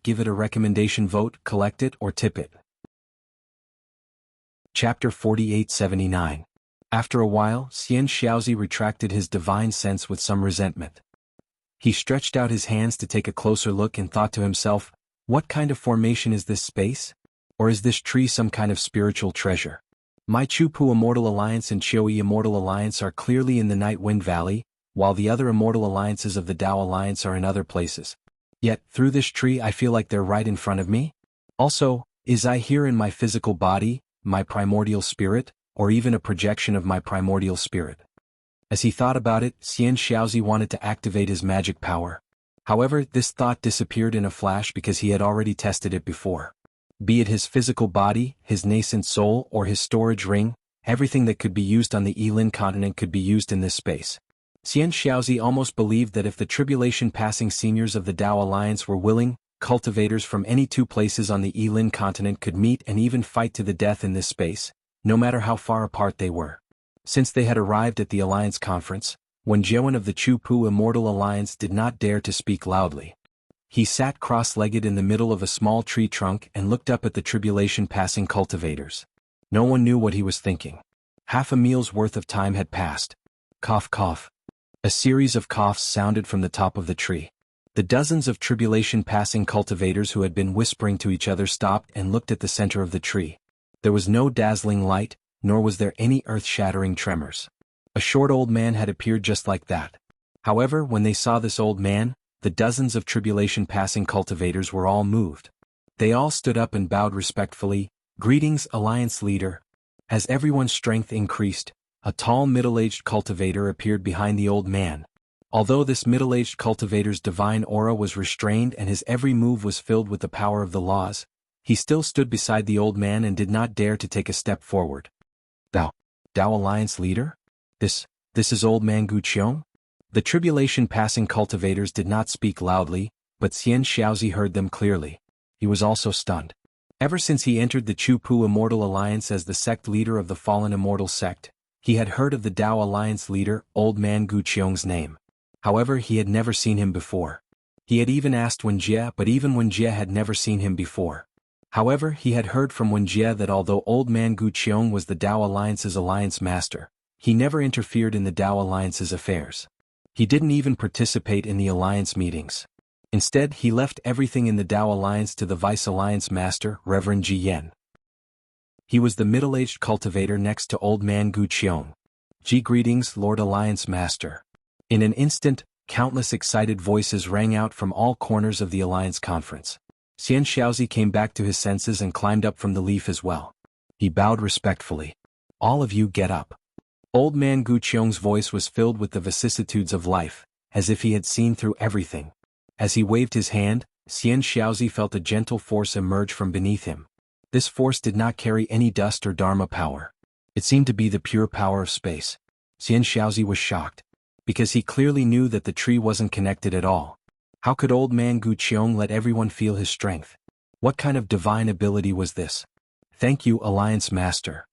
give it a recommendation vote, collect it or tip it. Chapter 4879. After a while, Xian Xiaozi retracted his divine sense with some resentment. He stretched out his hands to take a closer look and thought to himself, what kind of formation is this space? Or is this tree some kind of spiritual treasure? My Chupu Immortal Alliance and Qiui Immortal Alliance are clearly in the Night Wind Valley, while the other immortal alliances of the Tao Alliance are in other places. Yet, through this tree I feel like they're right in front of me. Also, is I here in my physical body, my primordial spirit, or even a projection of my primordial spirit? As he thought about it, Xian Xiaozi wanted to activate his magic power. However, this thought disappeared in a flash because he had already tested it before. Be it his physical body, his nascent soul, or his storage ring, everything that could be used on the Yilin continent could be used in this space. Xian Xiaozi almost believed that if the tribulation-passing seniors of the Tao Alliance were willing, cultivators from any 2 places on the Yilin continent could meet and even fight to the death in this space, no matter how far apart they were. Since they had arrived at the Alliance conference, Wen Jiawen of the Chupu Immortal Alliance did not dare to speak loudly. He sat cross-legged in the middle of a small tree trunk and looked up at the tribulation-passing cultivators. No one knew what he was thinking. Half a meal's worth of time had passed. Cough cough. A series of coughs sounded from the top of the tree. The dozens of tribulation-passing cultivators who had been whispering to each other stopped and looked at the center of the tree. There was no dazzling light, nor was there any earth-shattering tremors. A short old man had appeared just like that. However, when they saw this old man, the dozens of tribulation-passing cultivators were all moved. They all stood up and bowed respectfully, "Greetings, Alliance leader." As everyone's strength increased, a tall middle-aged cultivator appeared behind the old man. Although this middle-aged cultivator's divine aura was restrained and his every move was filled with the power of the laws, He still stood beside the old man and did not dare to take a step forward. Dao Alliance leader? This is old man Gu Qiong? The tribulation-passing cultivators did not speak loudly, but Xian Xiaozi heard them clearly. He was also stunned. Ever since he entered the Chu-Pu Immortal Alliance as the sect leader of the fallen immortal sect, he had heard of the Dao Alliance leader, old man Gu Qiong's name. However, he had never seen him before. He had even asked Wenjie, but even Wenjie had never seen him before. However, he had heard from Wenjie that although old man Gu Qiong was the Dao Alliance's alliance master, he never interfered in the Dao Alliance's affairs. He didn't even participate in the alliance meetings. Instead, he left everything in the Dao Alliance to the Vice Alliance Master, Reverend Ji Yan. He was the middle-aged cultivator next to old man Gu Qiong. Ji, greetings, Lord Alliance Master. In an instant, countless excited voices rang out from all corners of the Alliance conference. Xian Xiaozi came back to his senses and climbed up from the leaf as well. He bowed respectfully. All of you get up. Old man Gu Qiong's voice was filled with the vicissitudes of life, as if he had seen through everything. As he waved his hand, Xian Xiaozi felt a gentle force emerge from beneath him. This force did not carry any dust or dharma power. It seemed to be the pure power of space. Xian Xiaozi was shocked, because he clearly knew that the tree wasn't connected at all. How could old man Gu Qiong let everyone feel his strength? What kind of divine ability was this? Thank you, Alliance Master.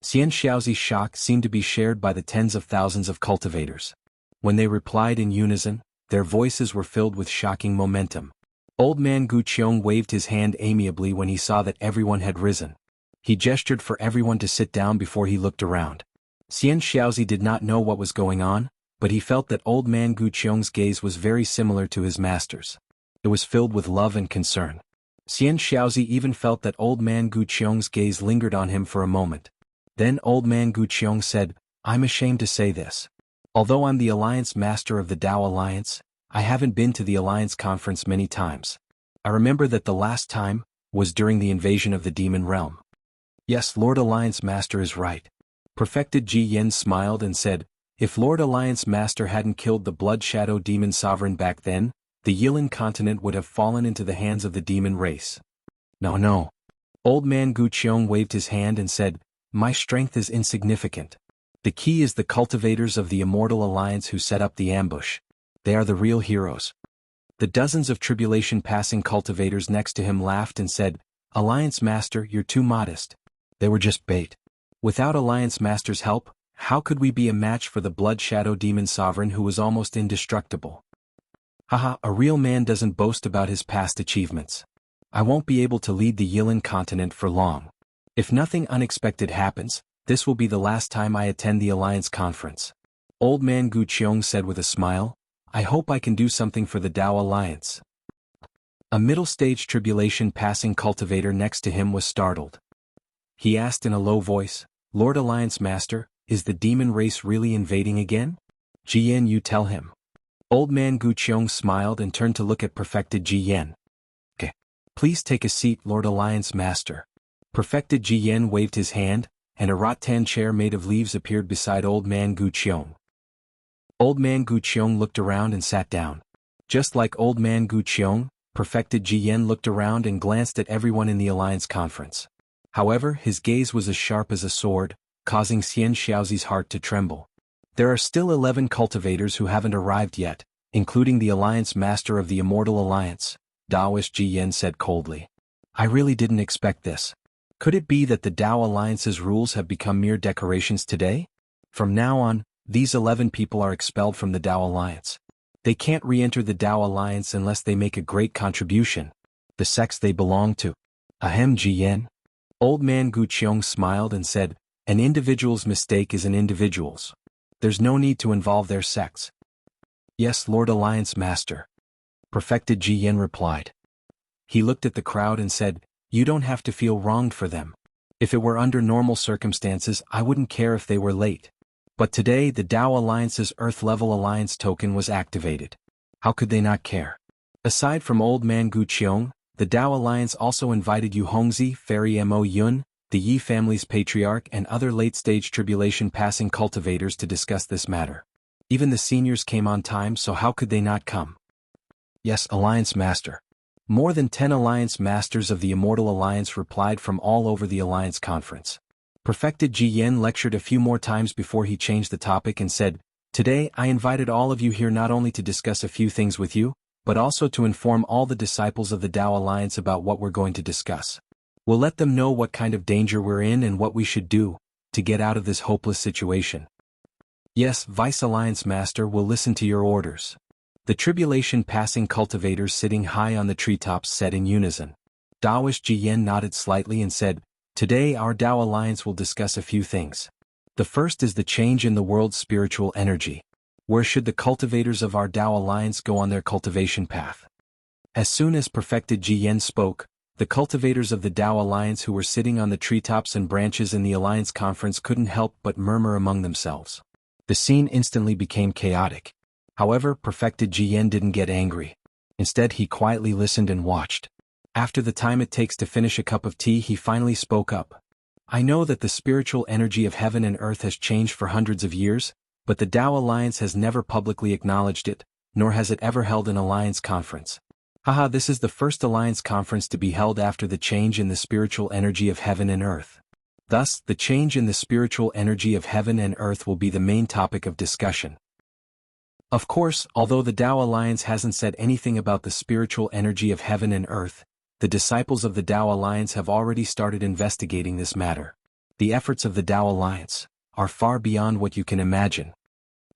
Xian Xiaozi's shock seemed to be shared by the tens of thousands of cultivators. When they replied in unison, their voices were filled with shocking momentum. Old man Gu Qiong waved his hand amiably when he saw that everyone had risen. He gestured for everyone to sit down before he looked around. Xian Xiaozi did not know what was going on, but he felt that old man Gu Qiong's gaze was very similar to his master's. It was filled with love and concern. Xian Xiaozi even felt that old man Gu Qiong's gaze lingered on him for a moment. Then old man Gu Qiong said, I'm ashamed to say this. Although I'm the Alliance Master of the Dao Alliance, I haven't been to the Alliance Conference many times. I remember that the last time was during the invasion of the Demon Realm. Yes, Lord Alliance Master is right. Perfected Ji Yen smiled and said, if Lord Alliance Master hadn't killed the Blood Shadow Demon Sovereign back then, the Yilin continent would have fallen into the hands of the demon race. No. Old man Gu Qiong waved his hand and said, my strength is insignificant. The key is the cultivators of the Immortal Alliance who set up the ambush. They are the real heroes. The dozens of tribulation-passing cultivators next to him laughed and said, Alliance Master, you're too modest. They were just bait. Without Alliance Master's help, how could we be a match for the Blood Shadow Demon Sovereign who was almost indestructible? Haha, a real man doesn't boast about his past achievements. I won't be able to lead the Yilin continent for long. If nothing unexpected happens, this will be the last time I attend the Alliance Conference. Old man Gu Qiong said with a smile, I hope I can do something for the Dao Alliance. A middle-stage tribulation-passing cultivator next to him was startled. He asked in a low voice, Lord Alliance Master, is the demon race really invading again? Ji Yan, you tell him. Old man Gu Qiong smiled and turned to look at Perfected Ji Yan. Okay. Please take a seat, Lord Alliance Master. Perfected Ji Yan waved his hand, and a rattan chair made of leaves appeared beside old man Gu Qiong. Old man Gu Qiong looked around and sat down. Just like old man Gu Qiong, Perfected Ji Yan looked around and glanced at everyone in the Alliance Conference. However, his gaze was as sharp as a sword, causing Xian Xiaozi's heart to tremble. There are still 11 cultivators who haven't arrived yet, including the Alliance Master of the Immortal Alliance, Daoist Ji Yan said coldly. I really didn't expect this. Could it be that the Dao Alliance's rules have become mere decorations today? From now on, these 11 people are expelled from the Dao Alliance. They can't re-enter the Dao Alliance unless they make a great contribution. The sects they belong to. Ahem, Ji Yan. Old man Gu Qiong smiled and said, an individual's mistake is an individual's. There's no need to involve their sects. Yes, Lord Alliance Master. Perfected Ji Yan replied. He looked at the crowd and said, you don't have to feel wronged for them. If it were under normal circumstances, I wouldn't care if they were late. But today the Dao Alliance's Earth-level Alliance token was activated. How could they not care? Aside from old man Gu Qiong, the Dao Alliance also invited Yu Hongzi, Fairy Mo Yun, the Yi family's patriarch and other late-stage tribulation-passing cultivators to discuss this matter. Even the seniors came on time, so how could they not come? Yes, Alliance Master. More than 10 Alliance Masters of the Immortal Alliance replied from all over the Alliance Conference. Perfected Ji Yen lectured a few more times before he changed the topic and said, "Today I invited all of you here not only to discuss a few things with you, but also to inform all the disciples of the Tao Alliance about what we're going to discuss. We'll let them know what kind of danger we're in and what we should do to get out of this hopeless situation." "Yes, Vice Alliance Master will listen to your orders." The tribulation-passing cultivators sitting high on the treetops said in unison. Taoist Ji Yen nodded slightly and said, "Today our Tao Alliance will discuss a few things. The first is the change in the world's spiritual energy. Where should the cultivators of our Tao Alliance go on their cultivation path?" As soon as Perfected Ji Yen spoke, the cultivators of the Tao Alliance who were sitting on the treetops and branches in the Alliance Conference couldn't help but murmur among themselves. The scene instantly became chaotic. However, Perfected Ji Yen didn't get angry. Instead, he quietly listened and watched. After the time it takes to finish a cup of tea, he finally spoke up. "I know that the spiritual energy of heaven and earth has changed for hundreds of years, but the Tao Alliance has never publicly acknowledged it, nor has it ever held an Alliance Conference. Haha, this is the first Alliance Conference to be held after the change in the spiritual energy of heaven and earth. Thus, the change in the spiritual energy of heaven and earth will be the main topic of discussion." Of course, although the Tao Alliance hasn't said anything about the spiritual energy of heaven and earth, the disciples of the Tao Alliance have already started investigating this matter. The efforts of the Tao Alliance are far beyond what you can imagine.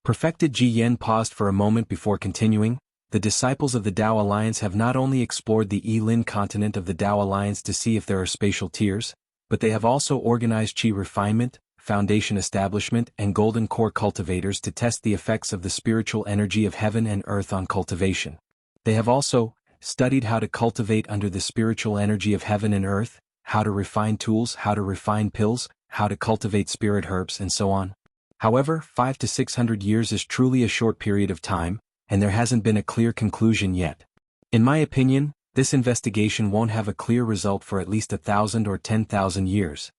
Perfected Ji Yen paused for a moment before continuing. The disciples of the Tao Alliance have not only explored the Yilin continent of the Tao Alliance to see if there are spatial tiers, but they have also organized Qi refinement, foundation establishment, and golden core cultivators to test the effects of the spiritual energy of heaven and earth on cultivation. They have also studied how to cultivate under the spiritual energy of heaven and earth, how to refine tools, how to refine pills, how to cultivate spirit herbs, and so on. However, 500 to 600 years is truly a short period of time, and there hasn't been a clear conclusion yet. In my opinion, this investigation won't have a clear result for at least 1,000 or 10,000 years.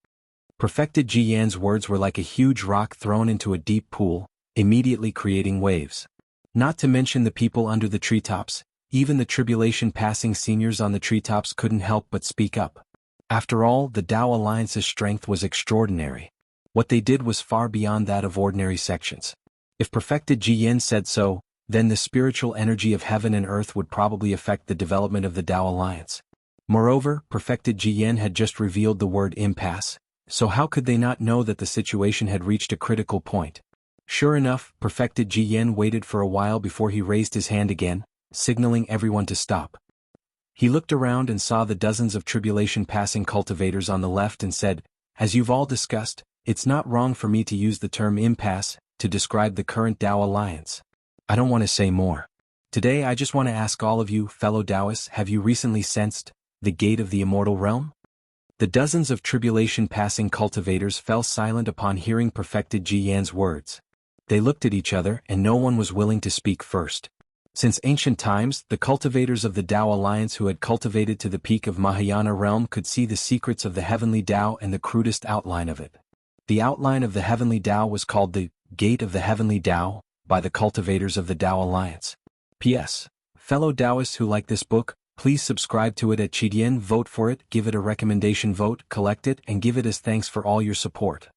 Perfected Ji Yan's words were like a huge rock thrown into a deep pool, immediately creating waves. Not to mention the people under the treetops, even the tribulation-passing seniors on the treetops couldn't help but speak up. After all, the Tao Alliance's strength was extraordinary. What they did was far beyond that of ordinary sections. If Perfected Ji Yen said so, then the spiritual energy of heaven and earth would probably affect the development of the Tao Alliance. Moreover, Perfected Ji Yen had just revealed the word impasse, so how could they not know that the situation had reached a critical point? Sure enough, Perfected Ji Yen waited for a while before he raised his hand again, signaling everyone to stop. He looked around and saw the dozens of tribulation-passing cultivators on the left and said, "As you've all discussed, it's not wrong for me to use the term impasse to describe the current Tao Alliance. I don't want to say more. Today I just want to ask all of you, fellow Taoists, have you recently sensed the gate of the immortal realm?" The dozens of tribulation-passing cultivators fell silent upon hearing Perfected Ji Yan's words. They looked at each other and no one was willing to speak first. Since ancient times, the cultivators of the Tao Alliance who had cultivated to the peak of Mahayana realm could see the secrets of the heavenly Tao and the crudest outline of it. The outline of the heavenly Tao was called the Gate of the Heavenly Tao by the cultivators of the Tao Alliance. P.S. Fellow Taoists who like this book, please subscribe to it at Qidian, vote for it, give it a recommendation vote, collect it, and give it as thanks for all your support.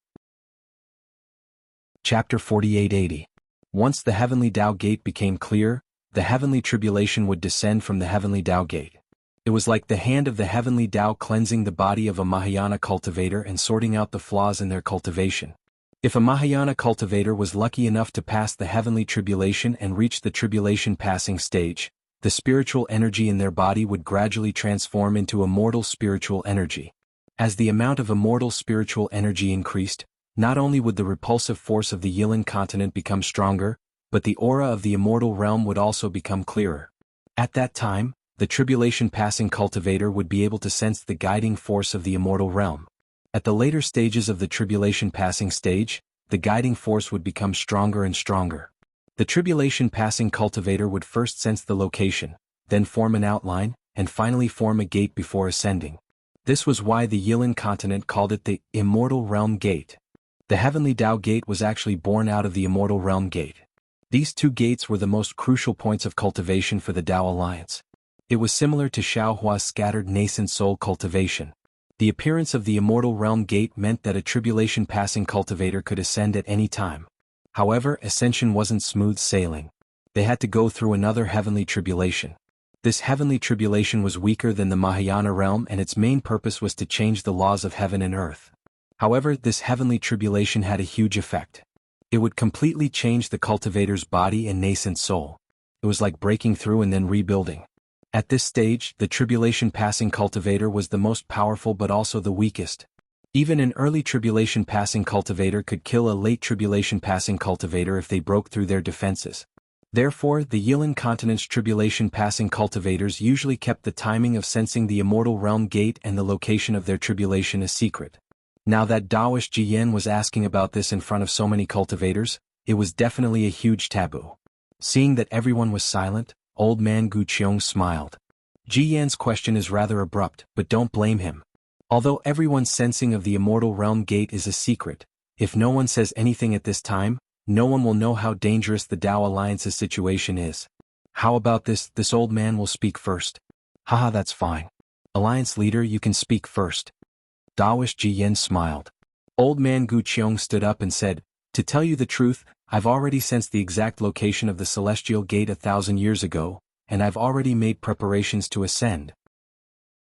Chapter 4880. Once the Heavenly Tao Gate became clear, the heavenly tribulation would descend from the Heavenly Tao Gate. It was like the hand of the Heavenly Tao cleansing the body of a Mahayana cultivator and sorting out the flaws in their cultivation. If a Mahayana cultivator was lucky enough to pass the heavenly tribulation and reach the tribulation-passing stage, the spiritual energy in their body would gradually transform into immortal spiritual energy. As the amount of immortal spiritual energy increased, not only would the repulsive force of the Yilin continent become stronger, but the aura of the immortal realm would also become clearer. At that time, the tribulation-passing cultivator would be able to sense the guiding force of the immortal realm. At the later stages of the tribulation-passing stage, the guiding force would become stronger and stronger. The tribulation-passing cultivator would first sense the location, then form an outline, and finally form a gate before ascending. This was why the Yilin continent called it the Immortal Realm Gate. The Heavenly Tao Gate was actually born out of the Immortal Realm Gate. These two gates were the most crucial points of cultivation for the Tao Alliance. It was similar to Xiaohua's scattered nascent soul cultivation. The appearance of the immortal realm gate meant that a tribulation-passing cultivator could ascend at any time. However, ascension wasn't smooth sailing. They had to go through another heavenly tribulation. This heavenly tribulation was weaker than the Mahayana realm, and its main purpose was to change the laws of heaven and earth. However, this heavenly tribulation had a huge effect. It would completely change the cultivator's body and nascent soul. It was like breaking through and then rebuilding. At this stage, the tribulation-passing cultivator was the most powerful but also the weakest. Even an early tribulation-passing cultivator could kill a late tribulation-passing cultivator if they broke through their defenses. Therefore, the Yilan continent's tribulation-passing cultivators usually kept the timing of sensing the immortal realm gate and the location of their tribulation a secret. Now that Daoist Jiyan was asking about this in front of so many cultivators, it was definitely a huge taboo. Seeing that everyone was silent, old man Gu Qiong smiled. Jiyan's question is rather abrupt, but don't blame him. Although everyone's sensing of the immortal realm gate is a secret, if no one says anything at this time, no one will know how dangerous the Dao Alliance's situation is. How about this old man will speak first. Haha, that's fine. Alliance leader, you can speak first. Daoist Jiyan smiled. Old man Gu Qiong stood up and said, to tell you the truth, I've already sensed the exact location of the celestial gate 1,000 years ago, and I've already made preparations to ascend.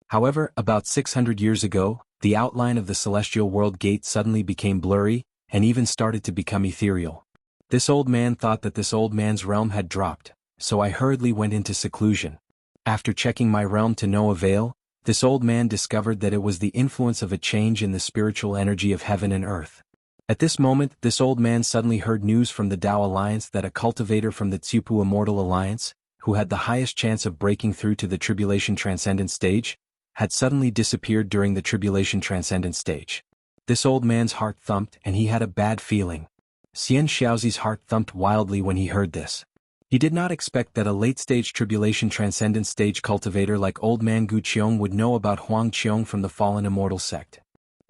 However, about 600 years ago, the outline of the celestial world gate suddenly became blurry, and even started to become ethereal. This old man thought that this old man's realm had dropped, so I hurriedly went into seclusion. After checking my realm to no avail, this old man discovered that it was the influence of a change in the spiritual energy of heaven and earth. At this moment, this old man suddenly heard news from the Dao Alliance that a cultivator from the Tsipu Immortal Alliance, who had the highest chance of breaking through to the Tribulation Transcendent stage, had suddenly disappeared during the Tribulation Transcendent stage. This old man's heart thumped and he had a bad feeling. Xian Xiaozi's heart thumped wildly when he heard this. He did not expect that a late-stage Tribulation Transcendent stage cultivator like old man Gu Qiong would know about Huang Qiong from the fallen immortal sect.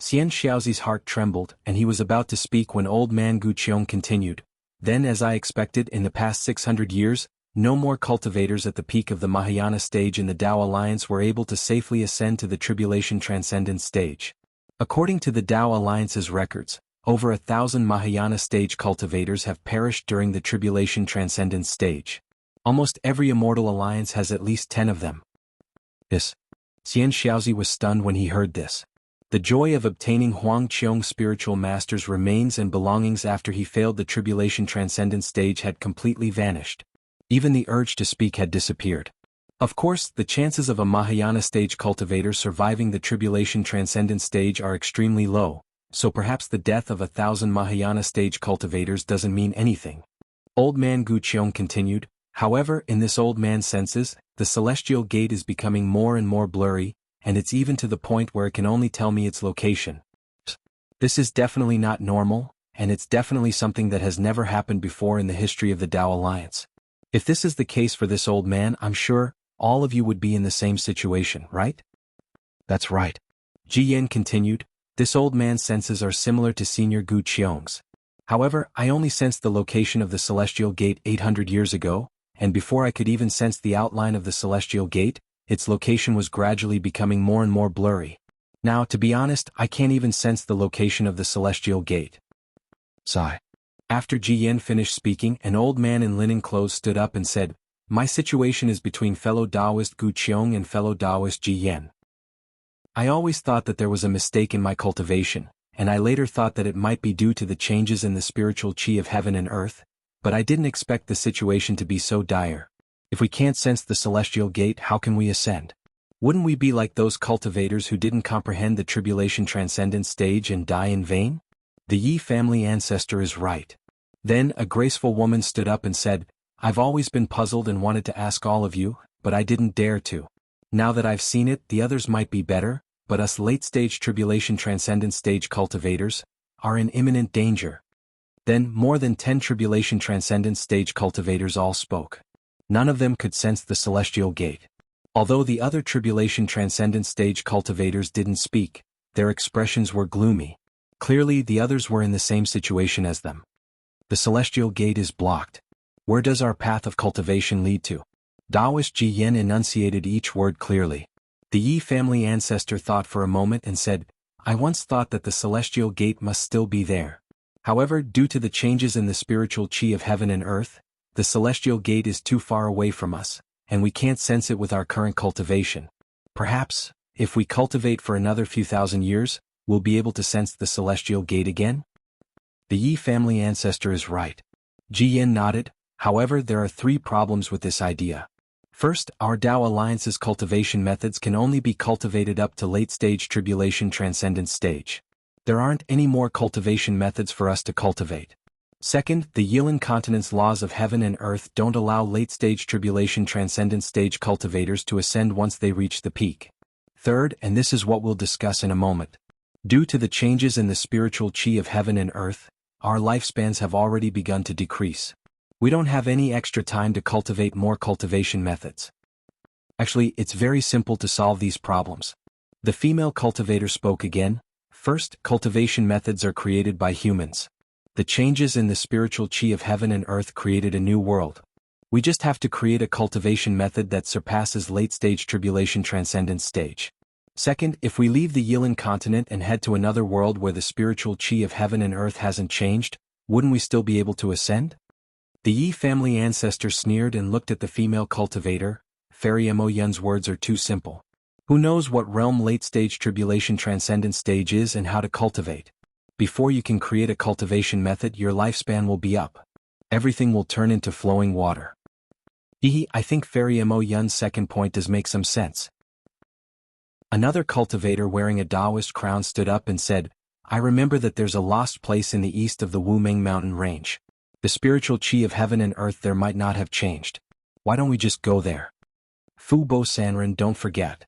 Xian Xiaozi's heart trembled and he was about to speak when old man Gu Qiong continued. Then, as I expected, in the past 600 years, no more cultivators at the peak of the Mahayana stage in the Dao Alliance were able to safely ascend to the Tribulation Transcendent stage. According to the Dao Alliance's records, over 1,000 Mahayana stage cultivators have perished during the Tribulation Transcendent stage. Almost every immortal alliance has at least 10 of them. Xian Xiaozi was stunned when he heard this. The joy of obtaining Huang Qiong's spiritual master's remains and belongings after he failed the Tribulation Transcendent stage had completely vanished. Even the urge to speak had disappeared. Of course, the chances of a Mahayana stage cultivator surviving the Tribulation Transcendent stage are extremely low, so perhaps the death of 1,000 Mahayana stage cultivators doesn't mean anything. Old man Gu Qiong continued, however, in this old man's senses, the celestial gate is becoming more and more blurry, and it's even to the point where it can only tell me its location. This is definitely not normal, and it's definitely something that has never happened before in the history of the Dao Alliance. If this is the case for this old man, I'm sure all of you would be in the same situation, right? That's right. Jiyan continued, this old man's senses are similar to Senior Gu Qiong's. However, I only sensed the location of the celestial gate 800 years ago, and before I could even sense the outline of the celestial gate, its location was gradually becoming more and more blurry. Now, to be honest, I can't even sense the location of the celestial gate. Sigh. After Jiyan finished speaking, an old man in linen clothes stood up and said, my situation is between fellow Daoist Gu Qiong and fellow Daoist Jiyan. I always thought that there was a mistake in my cultivation, and I later thought that it might be due to the changes in the spiritual chi of heaven and earth, but I didn't expect the situation to be so dire. If we can't sense the celestial gate, how can we ascend? Wouldn't we be like those cultivators who didn't comprehend the Tribulation Transcendent stage and die in vain? The Yi family ancestor is right. Then a graceful woman stood up and said, I've always been puzzled and wanted to ask all of you, but I didn't dare to. Now that I've seen it, the others might be better, but us late-stage Tribulation Transcendent stage cultivators are in imminent danger. Then more than 10 Tribulation Transcendent stage cultivators all spoke. None of them could sense the celestial gate. Although the other Tribulation Transcendent stage cultivators didn't speak, their expressions were gloomy. Clearly the others were in the same situation as them. The celestial gate is blocked. Where does our path of cultivation lead to? Daoist Ji Yen enunciated each word clearly. The Yi family ancestor thought for a moment and said, I once thought that the celestial gate must still be there. However, due to the changes in the spiritual qi of heaven and earth, the celestial gate is too far away from us, and we can't sense it with our current cultivation. Perhaps, if we cultivate for another few thousand years, we'll be able to sense the celestial gate again? The Yi family ancestor is right. Ji Yen nodded. However, there are 3 problems with this idea. First, our Tao Alliance's cultivation methods can only be cultivated up to late-stage tribulation transcendence stage. There aren't any more cultivation methods for us to cultivate. Second, the Yilan continent's laws of heaven and earth don't allow late-stage tribulation transcendence stage cultivators to ascend once they reach the peak. Third, and this is what we'll discuss in a moment, due to the changes in the spiritual qi of heaven and earth, our lifespans have already begun to decrease. We don't have any extra time to cultivate more cultivation methods. Actually, it's very simple to solve these problems. The female cultivator spoke again. First, cultivation methods are created by humans. The changes in the spiritual qi of heaven and earth created a new world. We just have to create a cultivation method that surpasses late-stage tribulation transcendence stage. Second, if we leave the Yilan continent and head to another world where the spiritual qi of heaven and earth hasn't changed, wouldn't we still be able to ascend? The Yi family ancestor sneered and looked at the female cultivator. Fairy Mo Yun's words are too simple. Who knows what realm late-stage tribulation transcendence stage is and how to cultivate? Before you can create a cultivation method, your lifespan will be up. Everything will turn into flowing water. I think Fairy Mo Yun's second point does make some sense. Another cultivator wearing a Taoist crown stood up and said, I remember that there's a lost place in the east of the Wuming mountain range. The spiritual qi of heaven and earth there might not have changed. Why don't we just go there? Fu Bo Sanren, don't forget.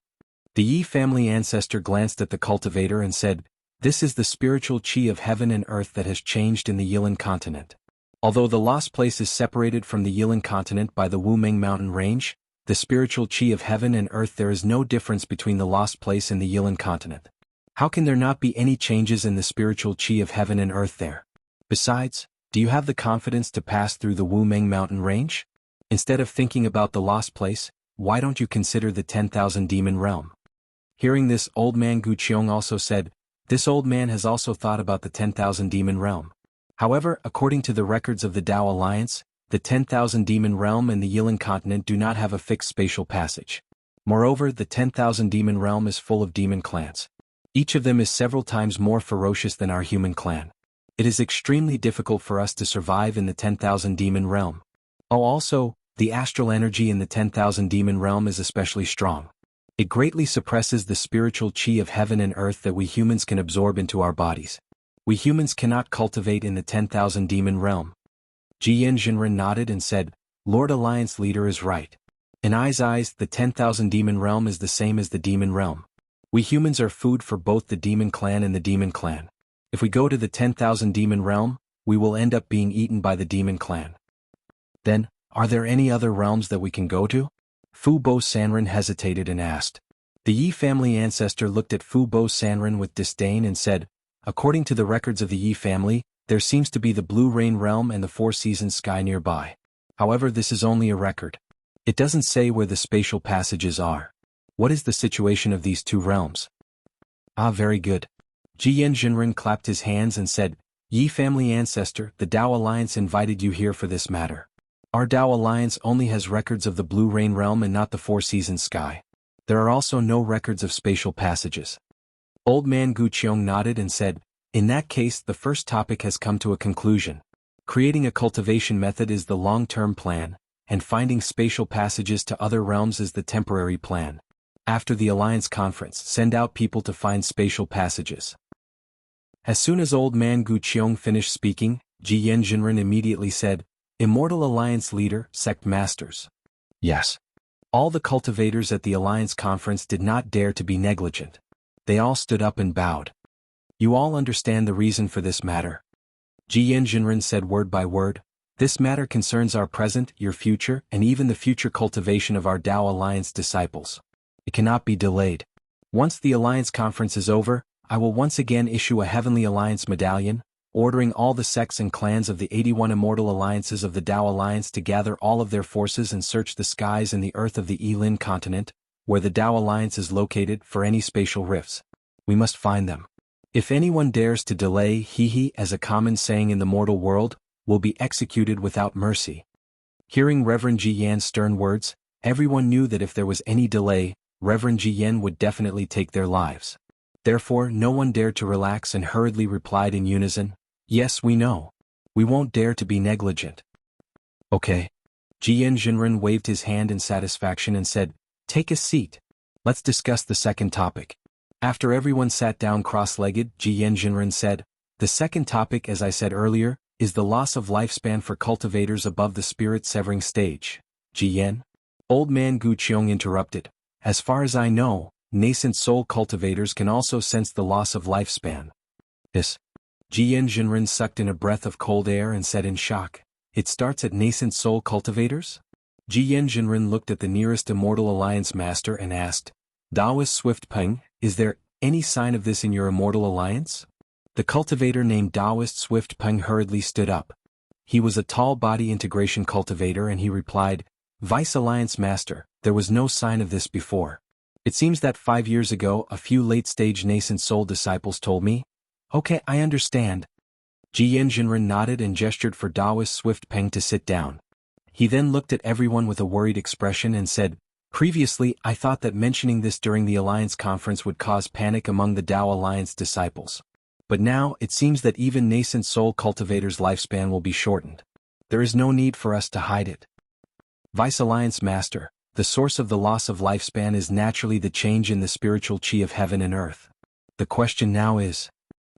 The Yi family ancestor glanced at the cultivator and said, this is the spiritual qi of heaven and earth that has changed in the Yilan continent. Although the lost place is separated from the Yilan continent by the Wuming mountain range, the spiritual qi of heaven and earth there is no difference between the lost place and the Yilan continent. How can there not be any changes in the spiritual qi of heaven and earth there? Besides, do you have the confidence to pass through the Wuming mountain range? Instead of thinking about the lost place, why don't you consider the 10,000 demon realm? Hearing this, old man Gu Qiong also said, this old man has also thought about the 10,000 demon realm. However, according to the records of the Tao Alliance, the 10,000 demon realm and the Yilan continent do not have a fixed spatial passage. Moreover, the 10,000 demon realm is full of demon clans. Each of them is several times more ferocious than our human clan. It is extremely difficult for us to survive in the 10,000 demon realm. Oh, also, the astral energy in the 10,000 demon realm is especially strong. It greatly suppresses the spiritual qi of heaven and earth that we humans can absorb into our bodies. We humans cannot cultivate in the 10,000 demon realm. Ji Yen Jinren nodded and said, Lord Alliance leader is right. In I's eyes, the 10,000 demon realm is the same as the demon realm. We humans are food for both the demon clan and the demon clan. If we go to the 10,000 demon realm, we will end up being eaten by the demon clan. Then, are there any other realms that we can go to? Fu Bo Sanren hesitated and asked. The Yi family ancestor looked at Fu Bo Sanren with disdain and said, according to the records of the Yi family, there seems to be the Blue Rain realm and the Four Seasons sky nearby. However, this is only a record. It doesn't say where the spatial passages are. What is the situation of these 2 realms? Ah, very good. Ji Yen Jinren clapped his hands and said, Yi family ancestor, the Tao Alliance invited you here for this matter. Our Tao Alliance only has records of the Blue Rain realm and not the Four Seasons sky. There are also no records of spatial passages. Old man Gu Qiong nodded and said, in that case, the first topic has come to a conclusion. Creating a cultivation method is the long-term plan, and finding spatial passages to other realms is the temporary plan. After the Alliance conference, send out people to find spatial passages. As soon as old man Gu Qiong finished speaking, Ji Yen Jinren immediately said, Immortal Alliance leader, sect masters. Yes. All the cultivators at the Alliance conference did not dare to be negligent. They all stood up and bowed. You all understand the reason for this matter. Ji Yen Jinren said word by word, this matter concerns our present, your future, and even the future cultivation of our Tao Alliance disciples. It cannot be delayed. Once the Alliance conference is over, I will once again issue a Heavenly Alliance medallion, ordering all the sects and clans of the 81 immortal alliances of the Tao Alliance to gather all of their forces and search the skies and the earth of the Yilin continent, where the Tao Alliance is located, for any spatial rifts. We must find them. If anyone dares to delay, he, as a common saying in the mortal world, will be executed without mercy. Hearing Reverend Ji Yan's stern words, everyone knew that if there was any delay, Reverend Ji Yan would definitely take their lives. Therefore, no one dared to relax and hurriedly replied in unison, "Yes, we know. We won't dare to be negligent." Okay. Ji Yan Jinren waved his hand in satisfaction and said, "Take a seat. Let's discuss the second topic." After everyone sat down cross-legged, Ji Yan Jinren said, "The second topic, as I said earlier, is the loss of lifespan for cultivators above the spirit-severing stage." Ji Yan? Old man Gu Qiong interrupted. "As far as I know, nascent soul cultivators can also sense the loss of lifespan." Yes. Ji Yan Jinren sucked in a breath of cold air and said in shock, "It starts at nascent soul cultivators?" Ji Yan Jinren looked at the nearest Immortal Alliance master and asked, "Daoist Swift Peng, is there any sign of this in your Immortal Alliance?" The cultivator named Daoist Swift Peng hurriedly stood up. He was a tall body integration cultivator and he replied, "Vice Alliance Master, there was no sign of this before. It seems that 5 years ago a few late-stage nascent soul disciples told me." "Okay, I understand." Ji Yan Jinren nodded and gestured for Daoist Swift Peng to sit down. He then looked at everyone with a worried expression and said, "Previously I thought that mentioning this during the Alliance conference would cause panic among the Tao Alliance disciples. But now it seems that even nascent soul cultivators' lifespan will be shortened. There is no need for us to hide it. Vice Alliance Master, the source of the loss of lifespan is naturally the change in the spiritual chi of heaven and earth. The question now is,"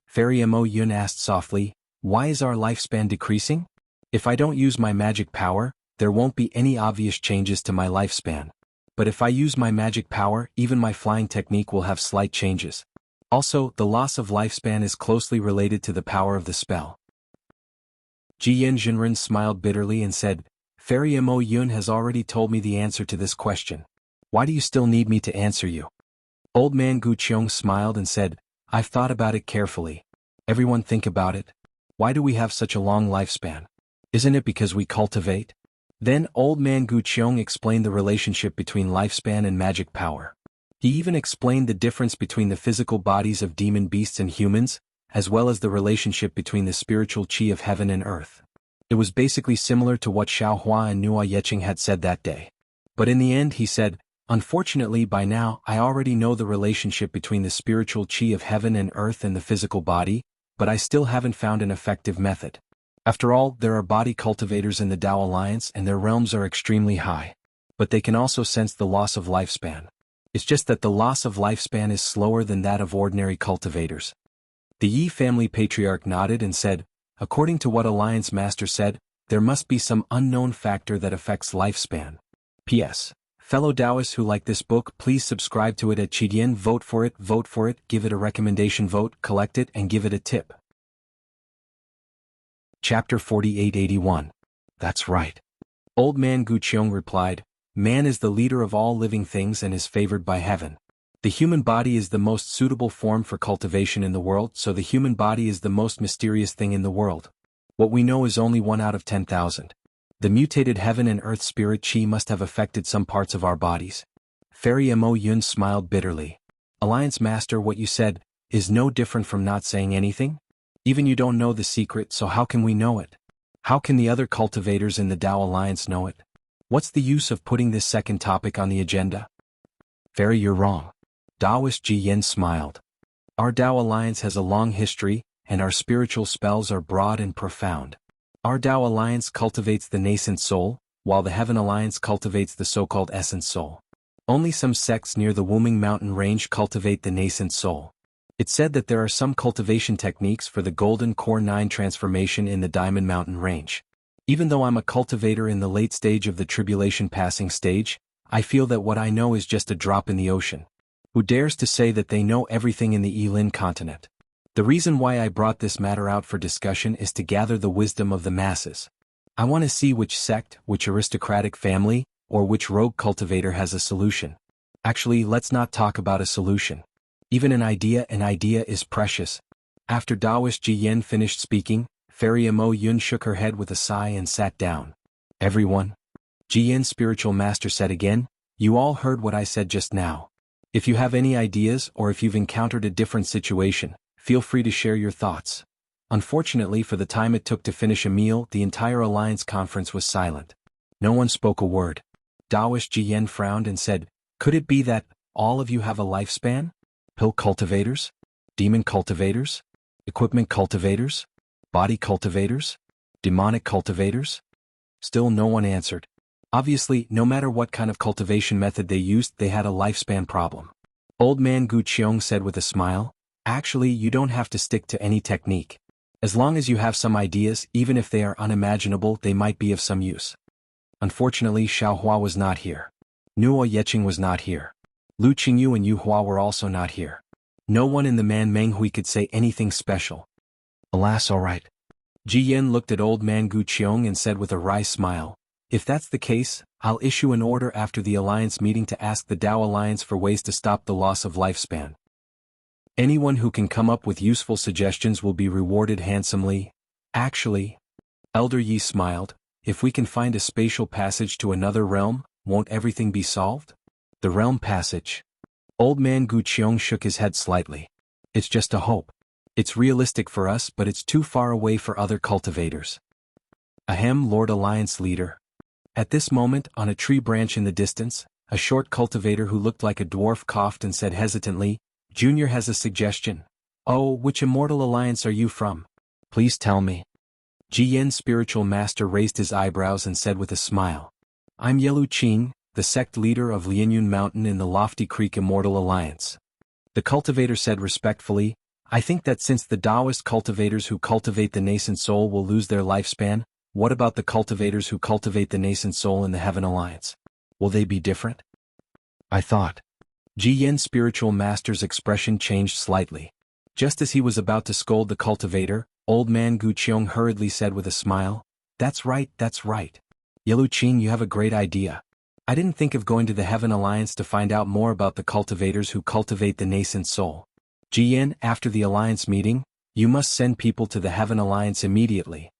Fairy Mo Yun asked softly, "why is our lifespan decreasing? If I don't use my magic power, there won't be any obvious changes to my lifespan. But if I use my magic power, even my flying technique will have slight changes. Also, the loss of lifespan is closely related to the power of the spell." Ji Yan Jinren smiled bitterly and said, "Fairy Mo Yun has already told me the answer to this question. Why do you still need me to answer you?" Old man Gu Qiong smiled and said, "I've thought about it carefully. Everyone think about it. Why do we have such a long lifespan? Isn't it because we cultivate?" Then old man Gu Qiong explained the relationship between lifespan and magic power. He even explained the difference between the physical bodies of demon beasts and humans, as well as the relationship between the spiritual chi of heaven and earth. It was basically similar to what Xiao Hua and Nua Yeqing had said that day. But in the end he said, "Unfortunately by now I already know the relationship between the spiritual chi of heaven and earth and the physical body, but I still haven't found an effective method. After all, there are body cultivators in the Tao Alliance and their realms are extremely high. But they can also sense the loss of lifespan. It's just that the loss of lifespan is slower than that of ordinary cultivators." The Yi family patriarch nodded and said, "According to what Alliance Master said, there must be some unknown factor that affects lifespan. P.S. Fellow Taoists who like this book, please subscribe to it at Chidien. Vote for it, give it a recommendation vote, collect it and give it a tip." Chapter 4881. That's right. Old man Gu Qiong replied, "Man is the leader of all living things and is favored by heaven. The human body is the most suitable form for cultivation in the world, so the human body is the most mysterious thing in the world. What we know is only 1 out of 10,000. The mutated heaven and earth spirit chi must have affected some parts of our bodies." Fairy Mo Yun smiled bitterly. "Alliance Master, what you said is no different from not saying anything? Even you don't know the secret, so how can we know it? How can the other cultivators in the Tao Alliance know it? What's the use of putting this second topic on the agenda?" "Fairy, you're wrong." Taoist Ji Yan smiled. "Our Tao Alliance has a long history, and our spiritual spells are broad and profound. Our Tao Alliance cultivates the nascent soul, while the Heaven Alliance cultivates the so-called essence soul. Only some sects near the Wuming Mountain range cultivate the nascent soul. It's said that there are some cultivation techniques for the Golden Core 9 transformation in the Diamond Mountain range. Even though I'm a cultivator in the late stage of the tribulation passing stage, I feel that what I know is just a drop in the ocean. Who dares to say that they know everything in the Yilin continent? The reason why I brought this matter out for discussion is to gather the wisdom of the masses. I want to see which sect, which aristocratic family, or which rogue cultivator has a solution. Actually, let's not talk about a solution. Even an idea is precious. After Daoist Ji Yen finished speaking, Fairy Mo Yun shook her head with a sigh and sat down. Everyone? Ji Yen's spiritual master said again, you all heard what I said just now. If you have any ideas or if you've encountered a different situation, feel free to share your thoughts. Unfortunately, for the time it took to finish a meal, the entire Alliance conference was silent. No one spoke a word. Daoist Ji Yen frowned and said, could it be that all of you have a lifespan? Pill cultivators? Demon cultivators? Equipment cultivators? Body cultivators? Demonic cultivators? Still no one answered. Obviously, no matter what kind of cultivation method they used, they had a lifespan problem. Old man Gu Qiong said with a smile, actually, you don't have to stick to any technique. As long as you have some ideas, even if they are unimaginable, they might be of some use. Unfortunately, Xiao Hua was not here. Nuo Yeqing was not here. Lu Qingyu and Yu Hua were also not here. No one in the Man Menghui could say anything special. Alas, all right. Ji Yen looked at old man Gu Qiong and said with a wry smile, if that's the case, I'll issue an order after the Alliance meeting to ask the Dao Alliance for ways to stop the loss of lifespan. Anyone who can come up with useful suggestions will be rewarded handsomely. Actually, Elder Yi smiled, if we can find a spatial passage to another realm, won't everything be solved? The realm passage. Old man Gu Qiong shook his head slightly. It's just a hope. It's realistic for us, but it's too far away for other cultivators. Ahem, Lord Alliance leader. At this moment, on a tree branch in the distance, a short cultivator who looked like a dwarf coughed and said hesitantly, Junior has a suggestion. Oh, which Immortal Alliance are you from? Please tell me. Ji Yen's spiritual master raised his eyebrows and said with a smile. I'm Yelu Qing, the sect leader of Lianyun Mountain in the Lofty Creek Immortal Alliance. The cultivator said respectfully, I think that since the Taoist cultivators who cultivate the nascent soul will lose their lifespan, what about the cultivators who cultivate the nascent soul in the Heaven Alliance? Will they be different? I thought. Ji Yen's spiritual master's expression changed slightly. Just as he was about to scold the cultivator, old man Gu Qiong hurriedly said with a smile, That's right, that's right. Yelu Qing, you have a great idea. I didn't think of going to the Heaven Alliance to find out more about the cultivators who cultivate the nascent soul. Ji Yen, after the Alliance meeting, you must send people to the Heaven Alliance immediately.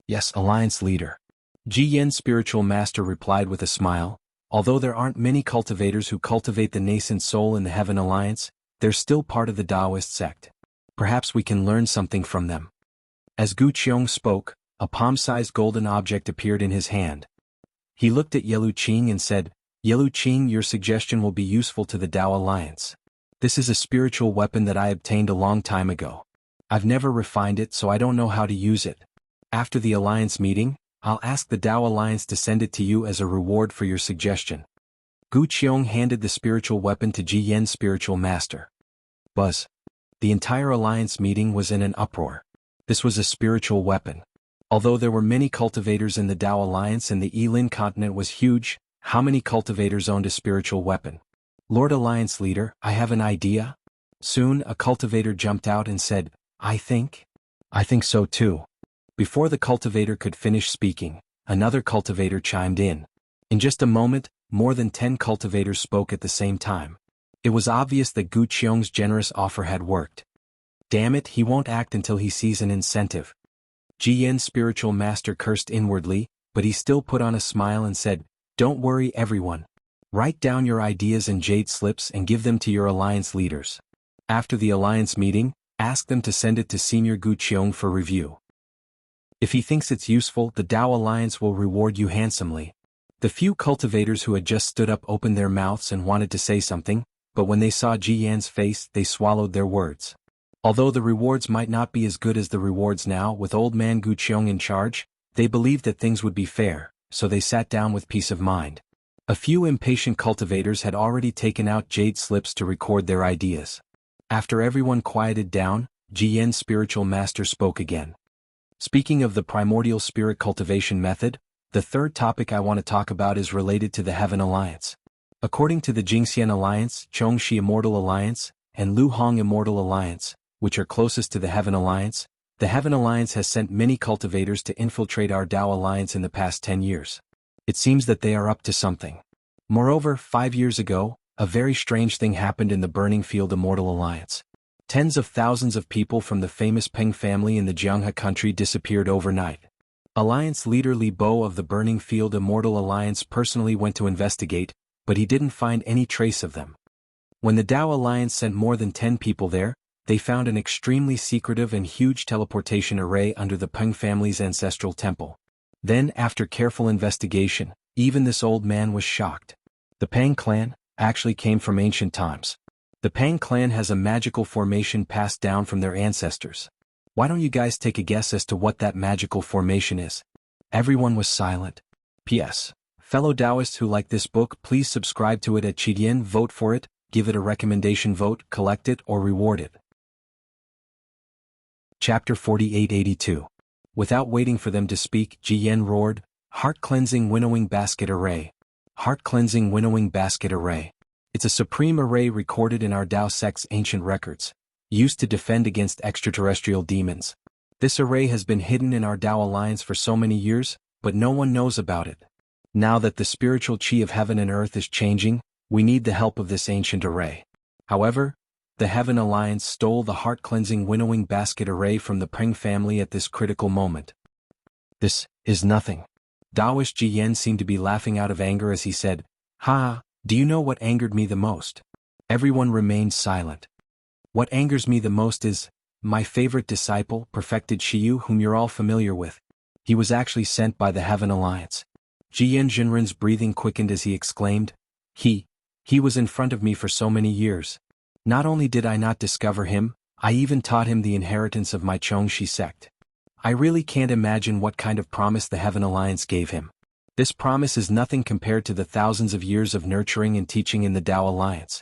Yes, Alliance leader. Ji Yen's spiritual master replied with a smile, although there aren't many cultivators who cultivate the nascent soul in the Heaven Alliance, they're still part of the Taoist sect. Perhaps we can learn something from them. As Gu Qiong spoke, a palm-sized golden object appeared in his hand. He looked at Yelu Qing and said, Yelu Qing, your suggestion will be useful to the Dao Alliance. This is a spiritual weapon that I obtained a long time ago. I've never refined it, so I don't know how to use it. After the Alliance meeting, I'll ask the Dao Alliance to send it to you as a reward for your suggestion. Gu Qiong handed the spiritual weapon to Ji Yen's spiritual master. Buzz. The entire Alliance meeting was in an uproar. This was a spiritual weapon. Although there were many cultivators in the Dao Alliance and the Yilin continent was huge, how many cultivators owned a spiritual weapon? Lord Alliance leader, I have an idea. Soon a cultivator jumped out and said, I think so too. Before the cultivator could finish speaking, another cultivator chimed in. In just a moment, more than 10 cultivators spoke at the same time. It was obvious that Gu Qiong's generous offer had worked. Damn it, he won't act until he sees an incentive. Ji Yen's spiritual master cursed inwardly, but he still put on a smile and said, Don't worry everyone. Write down your ideas in jade slips and give them to your Alliance leaders. After the Alliance meeting, ask them to send it to Senior Gu Qiong for review. If he thinks it's useful, the Dao Alliance will reward you handsomely. The few cultivators who had just stood up opened their mouths and wanted to say something, but when they saw Ji Yan's face, they swallowed their words. Although the rewards might not be as good as the rewards now with old man Gu Qiong in charge, they believed that things would be fair, so they sat down with peace of mind. A few impatient cultivators had already taken out jade slips to record their ideas. After everyone quieted down, Ji Yan's spiritual master spoke again. Speaking of the primordial spirit cultivation method, the third topic I want to talk about is related to the Heaven Alliance. According to the Jingxian Alliance, Zhongxi Immortal Alliance, and Lu Hong Immortal Alliance, which are closest to the Heaven Alliance, the Heaven Alliance has sent many cultivators to infiltrate our Dao Alliance in the past 10 years. It seems that they are up to something. Moreover, 5 years ago, a very strange thing happened in the Burning Field Immortal Alliance. Tens of thousands of people from the famous Peng family in the Jianghu country disappeared overnight. Alliance leader Li Bo of the Burning Field Immortal Alliance personally went to investigate, but he didn't find any trace of them. When the Dao Alliance sent more than 10 people there, they found an extremely secretive and huge teleportation array under the Peng family's ancestral temple. Then, after careful investigation, even this old man was shocked. The Peng clan actually came from ancient times. The Peng clan has a magical formation passed down from their ancestors. Why don't you guys take a guess as to what that magical formation is? Everyone was silent. P.S. Fellow Taoists who like this book, please subscribe to it at Qidian, vote for it, give it a recommendation vote, collect it or reward it. Chapter 4882. Without waiting for them to speak, Ji Yan roared, "Heart-cleansing winnowing basket array. Heart-cleansing winnowing basket array. It's a supreme array recorded in our Dao sect's ancient records, used to defend against extraterrestrial demons. This array has been hidden in our Dao Alliance for so many years, but no one knows about it. Now that the spiritual chi of heaven and earth is changing, we need the help of this ancient array. However, the Heaven Alliance stole the heart-cleansing winnowing basket array from the Peng family at this critical moment." "This is nothing." Daoist Ji Yan seemed to be laughing out of anger as he said, "Ha, do you know what angered me the most?" Everyone remained silent. "What angers me the most is my favorite disciple, perfected Shiyu, whom you're all familiar with. He was actually sent by the Heaven Alliance." Ji Yan Jinren's breathing quickened as he exclaimed, He was in front of me for so many years. Not only did I not discover him, I even taught him the inheritance of my Chongshi sect. I really can't imagine what kind of promise the Heaven Alliance gave him. This promise is nothing compared to the thousands of years of nurturing and teaching in the Dao Alliance."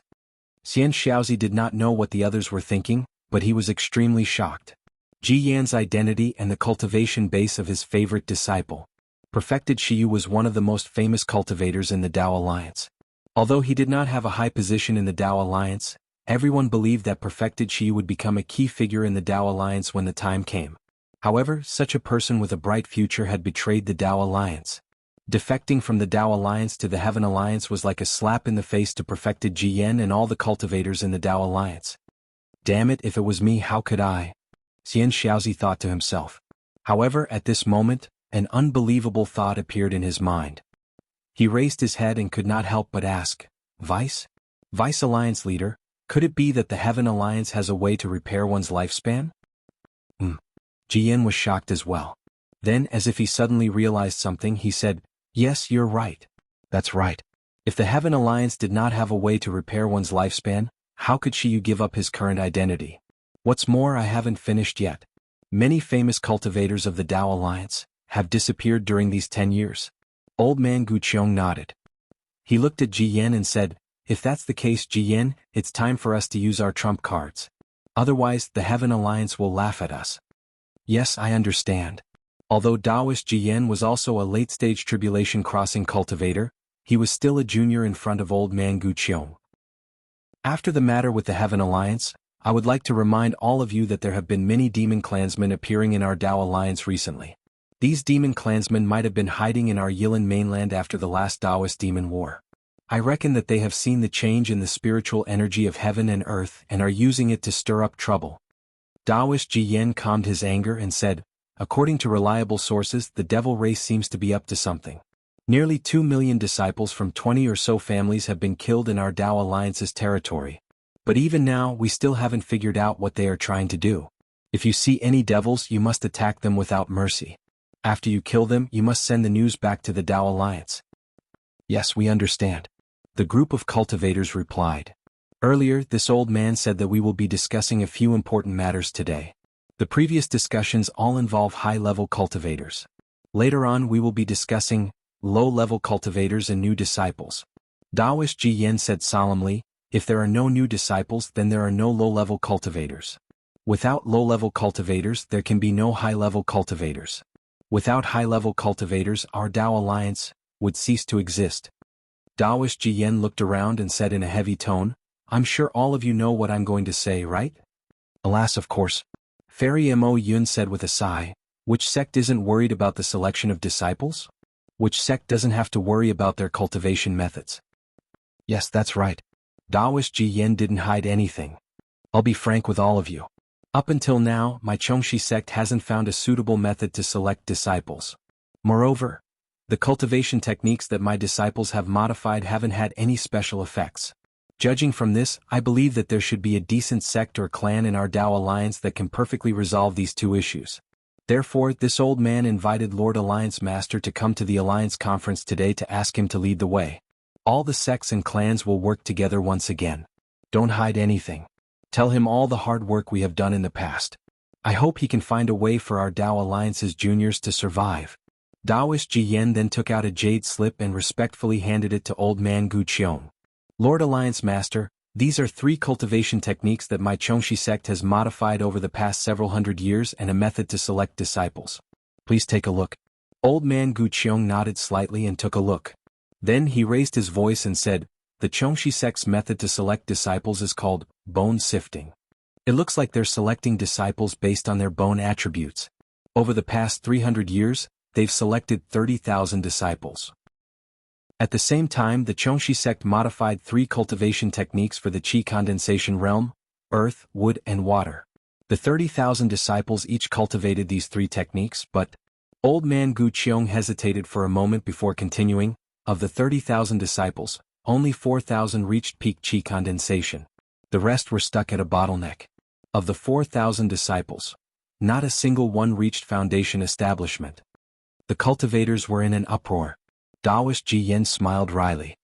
Xian Xiaozi did not know what the others were thinking, but he was extremely shocked. Ji Yan's identity and the cultivation base of his favorite disciple. Perfected Shiyu was one of the most famous cultivators in the Dao Alliance. Although he did not have a high position in the Dao Alliance, everyone believed that Perfected Shiyu would become a key figure in the Dao Alliance when the time came. However, such a person with a bright future had betrayed the Dao Alliance. Defecting from the Dao Alliance to the Heaven Alliance was like a slap in the face to Perfected Ji Yan and all the cultivators in the Dao Alliance. "Damn it, if it was me, how could I?" Xian Xiaozi thought to himself. However, at this moment, an unbelievable thought appeared in his mind. He raised his head and could not help but ask, Vice Alliance leader, could it be that the Heaven Alliance has a way to repair one's lifespan?" Ji Yan was shocked as well. Then, as if he suddenly realized something, he said, "Yes, you're right. That's right. If the Heaven Alliance did not have a way to repair one's lifespan, how could Shiyu give up his current identity? What's more, I haven't finished yet. Many famous cultivators of the Dao Alliance have disappeared during these 10 years. Old man Gu Qiong nodded. He looked at Ji Yan and said, "If that's the case, Ji Yan, it's time for us to use our trump cards. Otherwise, the Heaven Alliance will laugh at us." "Yes, I understand." Although Daoist Ji Yan was also a late-stage tribulation crossing cultivator, he was still a junior in front of old man Gu Qiong. "After the matter with the Heaven Alliance, I would like to remind all of you that there have been many demon clansmen appearing in our Dao Alliance recently. These demon clansmen might have been hiding in our Yilan mainland after the last Daoist demon war. I reckon that they have seen the change in the spiritual energy of heaven and earth and are using it to stir up trouble." Daoist Ji Yan calmed his anger and said, "According to reliable sources, the devil race seems to be up to something. Nearly 2 million disciples from 20 or so families have been killed in our Dao Alliance's territory. But even now, we still haven't figured out what they are trying to do. If you see any devils, you must attack them without mercy. After you kill them, you must send the news back to the Dao Alliance." "Yes, we understand," the group of cultivators replied. "Earlier, this old man said that we will be discussing a few important matters today. The previous discussions all involve high-level cultivators. Later on we will be discussing low-level cultivators and new disciples." Daoist Ji Yan said solemnly, "If there are no new disciples, then there are no low-level cultivators. Without low-level cultivators, there can be no high-level cultivators. Without high-level cultivators, our Dao Alliance would cease to exist." Daoist Ji Yan looked around and said in a heavy tone, "I'm sure all of you know what I'm going to say, right?" "Alas, of course." Fairy Mo Yun said with a sigh, "Which sect isn't worried about the selection of disciples? Which sect doesn't have to worry about their cultivation methods?" "Yes, that's right." Daoist Ji Yan didn't hide anything. I'll be frank with all of you. Up until now, my Chongshi sect hasn't found a suitable method to select disciples. Moreover, the cultivation techniques that my disciples have modified haven't had any special effects. Judging from this, I believe that there should be a decent sect or clan in our Dao Alliance that can perfectly resolve these two issues. Therefore, this old man invited Lord Alliance Master to come to the Alliance Conference today to ask him to lead the way. All the sects and clans will work together once again. Don't hide anything. Tell him all the hard work we have done in the past. I hope he can find a way for our Dao Alliance's juniors to survive. Daoist Ji Yen then took out a jade slip and respectfully handed it to old man Gu Qiong. Lord Alliance Master, these are 3 cultivation techniques that my Chongshi sect has modified over the past several hundred years and a method to select disciples. Please take a look. Old man Gu Qiong nodded slightly and took a look. Then he raised his voice and said, the Chongshi sect's method to select disciples is called bone sifting. It looks like they're selecting disciples based on their bone attributes. Over the past 300 years, they've selected 30,000 disciples. At the same time, the Chongshi sect modified 3 cultivation techniques for the qi condensation realm: earth, wood, and water. The 30,000 disciples each cultivated these 3 techniques, but old man Gu Qiong hesitated for a moment before continuing. Of the 30,000 disciples, only 4,000 reached peak qi condensation. The rest were stuck at a bottleneck. Of the 4,000 disciples, not a single one reached foundation establishment. The cultivators were in an uproar. Daoist Ji Yen smiled wryly.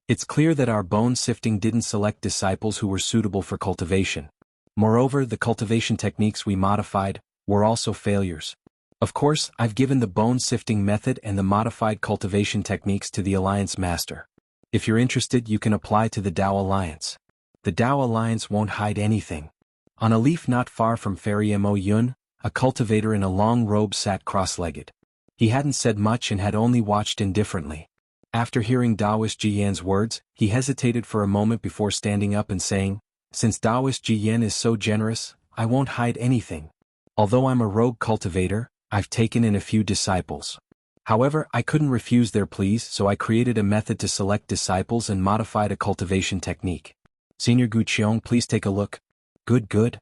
It's clear that our bone sifting didn't select disciples who were suitable for cultivation. Moreover, the cultivation techniques we modified were also failures. Of course, I've given the bone sifting method and the modified cultivation techniques to the Alliance Master. If you're interested, you can apply to the Dao Alliance. The Dao Alliance won't hide anything. On a leaf not far from Fairy Mo Yun, a cultivator in a long robe sat cross-legged. He hadn't said much and had only watched indifferently. After hearing Daoist Ji Yan's words, he hesitated for a moment before standing up and saying, since Daoist Ji Yan is so generous, I won't hide anything. Although I'm a rogue cultivator, I've taken in a few disciples. However, I couldn't refuse their pleas, so I created a method to select disciples and modified a cultivation technique. Senior Gu Qiong, please take a look. Good.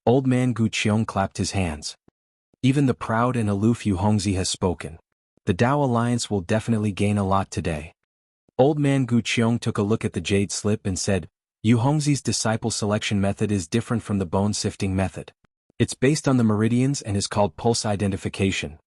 Old man Gu Qiong clapped his hands. Even the proud and aloof Yu Hongzi has spoken. The Dao Alliance will definitely gain a lot today. Old man Gu Qiong took a look at the jade slip and said, Yu Hongzi's disciple selection method is different from the bone sifting method. It's based on the meridians and is called pulse identification.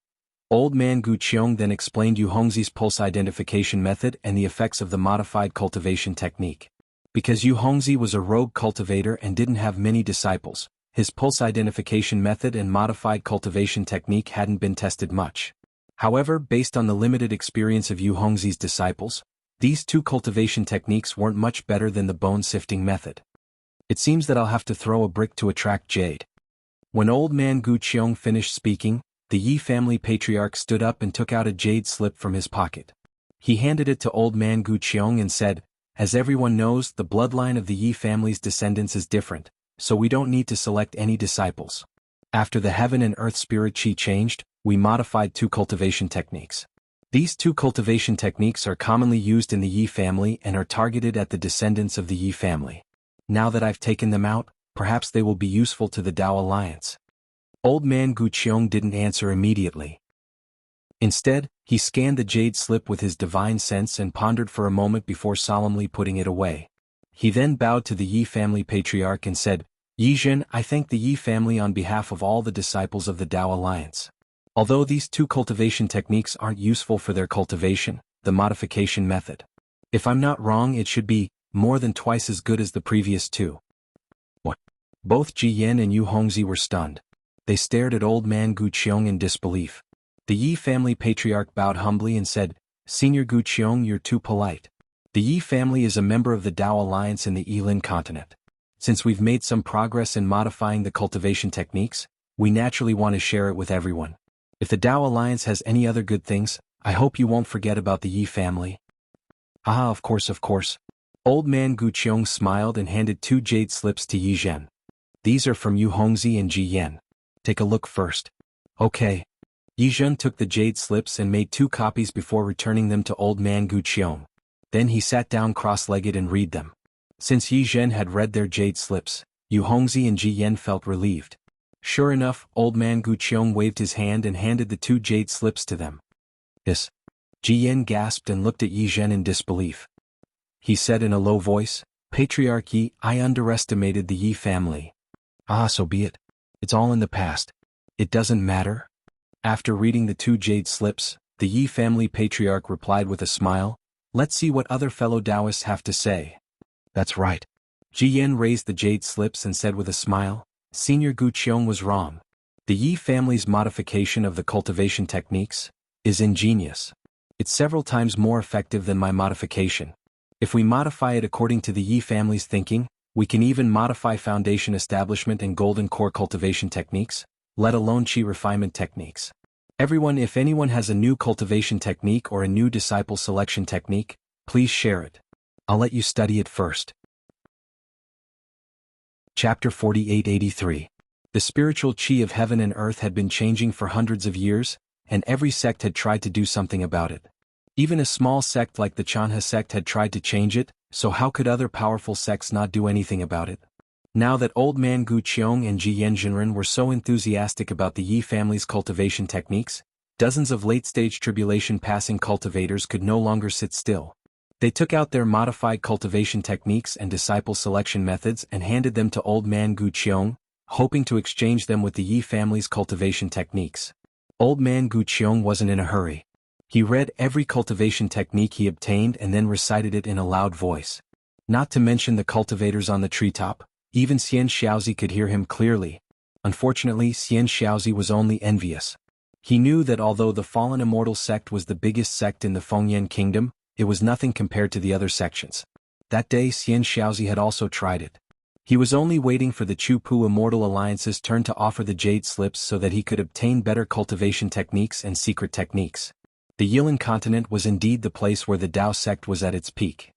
Old man Gu Qiong then explained Yu Hongzi's pulse identification method and the effects of the modified cultivation technique. Because Yu Hongzi was a rogue cultivator and didn't have many disciples, his pulse identification method and modified cultivation technique hadn't been tested much. However, based on the limited experience of Yu Hongzi's disciples, these 2 cultivation techniques weren't much better than the bone sifting method. It seems that I'll have to throw a brick to attract jade. When old man Gu Qiong finished speaking, the Yi family patriarch stood up and took out a jade slip from his pocket. He handed it to old man Gu Qiong and said, as everyone knows, the bloodline of the Yi family's descendants is different, so we don't need to select any disciples. After the heaven and earth spirit qi changed, we modified 2 cultivation techniques. These 2 cultivation techniques are commonly used in the Yi family and are targeted at the descendants of the Yi family. Now that I've taken them out, perhaps they will be useful to the Dao Alliance. Old man Gu Qiong didn't answer immediately. Instead, he scanned the jade slip with his divine sense and pondered for a moment before solemnly putting it away. He then bowed to the Yi family patriarch and said, Yi Zhen, I thank the Yi family on behalf of all the disciples of the Dao Alliance. Although these 2 cultivation techniques aren't useful for their cultivation, the modification method. If I'm not wrong, it should be more than twice as good as the previous 2. What? Both Ji Yen and Yu Hongzi were stunned. They stared at old man Gu Qiong in disbelief. The Yi family patriarch bowed humbly and said, Senior Gu Qiong, you're too polite. The Yi family is a member of the Dao Alliance in the Yilin continent. Since we've made some progress in modifying the cultivation techniques, we naturally want to share it with everyone. If the Dao Alliance has any other good things, I hope you won't forget about the Yi family. Ah, of course. Old man Gu Qiong smiled and handed 2 jade slips to Yi Zhen. These are from Yu Hongzi and Ji Yen. Take a look first. Okay. Yi Zhen took the jade slips and made 2 copies before returning them to old man Gu Qiong. Then he sat down cross-legged and read them. Since Yi Zhen had read their jade slips, Yu Hongzi and Ji Yan felt relieved. Sure enough, old man Gu Qiong waved his hand and handed the 2 jade slips to them. Yes. Ji Yan gasped and looked at Yi Zhen in disbelief. He said in a low voice, Patriarch Yi, I underestimated the Yi family. Ah, so be it. It's all in the past. It doesn't matter. After reading the 2 jade slips, the Yi family patriarch replied with a smile, let's see what other fellow Taoists have to say. That's right. Ji Yan raised the jade slips and said with a smile, Senior Gu Qiong was wrong. The Yi family's modification of the cultivation techniques is ingenious. It's several times more effective than my modification. If we modify it according to the Yi family's thinking, we can even modify foundation establishment and golden core cultivation techniques, let alone Qi refinement techniques. If anyone has a new cultivation technique or a new disciple selection technique, please share it. I'll let you study it first. Chapter 4883. The spiritual Qi of heaven and earth had been changing for hundreds of years, and every sect had tried to do something about it. Even a small sect like the Chanha sect had tried to change it, so how could other powerful sects not do anything about it? Now that old man Gu Qiong and Ji Yanjinren were so enthusiastic about the Yi family's cultivation techniques, dozens of late-stage tribulation-passing cultivators could no longer sit still. They took out their modified cultivation techniques and disciple selection methods and handed them to old man Gu Qiong, hoping to exchange them with the Yi family's cultivation techniques. Old man Gu Qiong wasn't in a hurry. He read every cultivation technique he obtained and then recited it in a loud voice. Not to mention the cultivators on the treetop, even Xian Xiaozi could hear him clearly. Unfortunately, Xian Xiaozi was only envious. He knew that although the fallen immortal sect was the biggest sect in the Fengyan kingdom, it was nothing compared to the other sections. That day Xian Xiaozi had also tried it. He was only waiting for the Chu-Pu Immortal Alliance's turn to offer the jade slips so that he could obtain better cultivation techniques and secret techniques. The Yilan continent was indeed the place where the Tao sect was at its peak.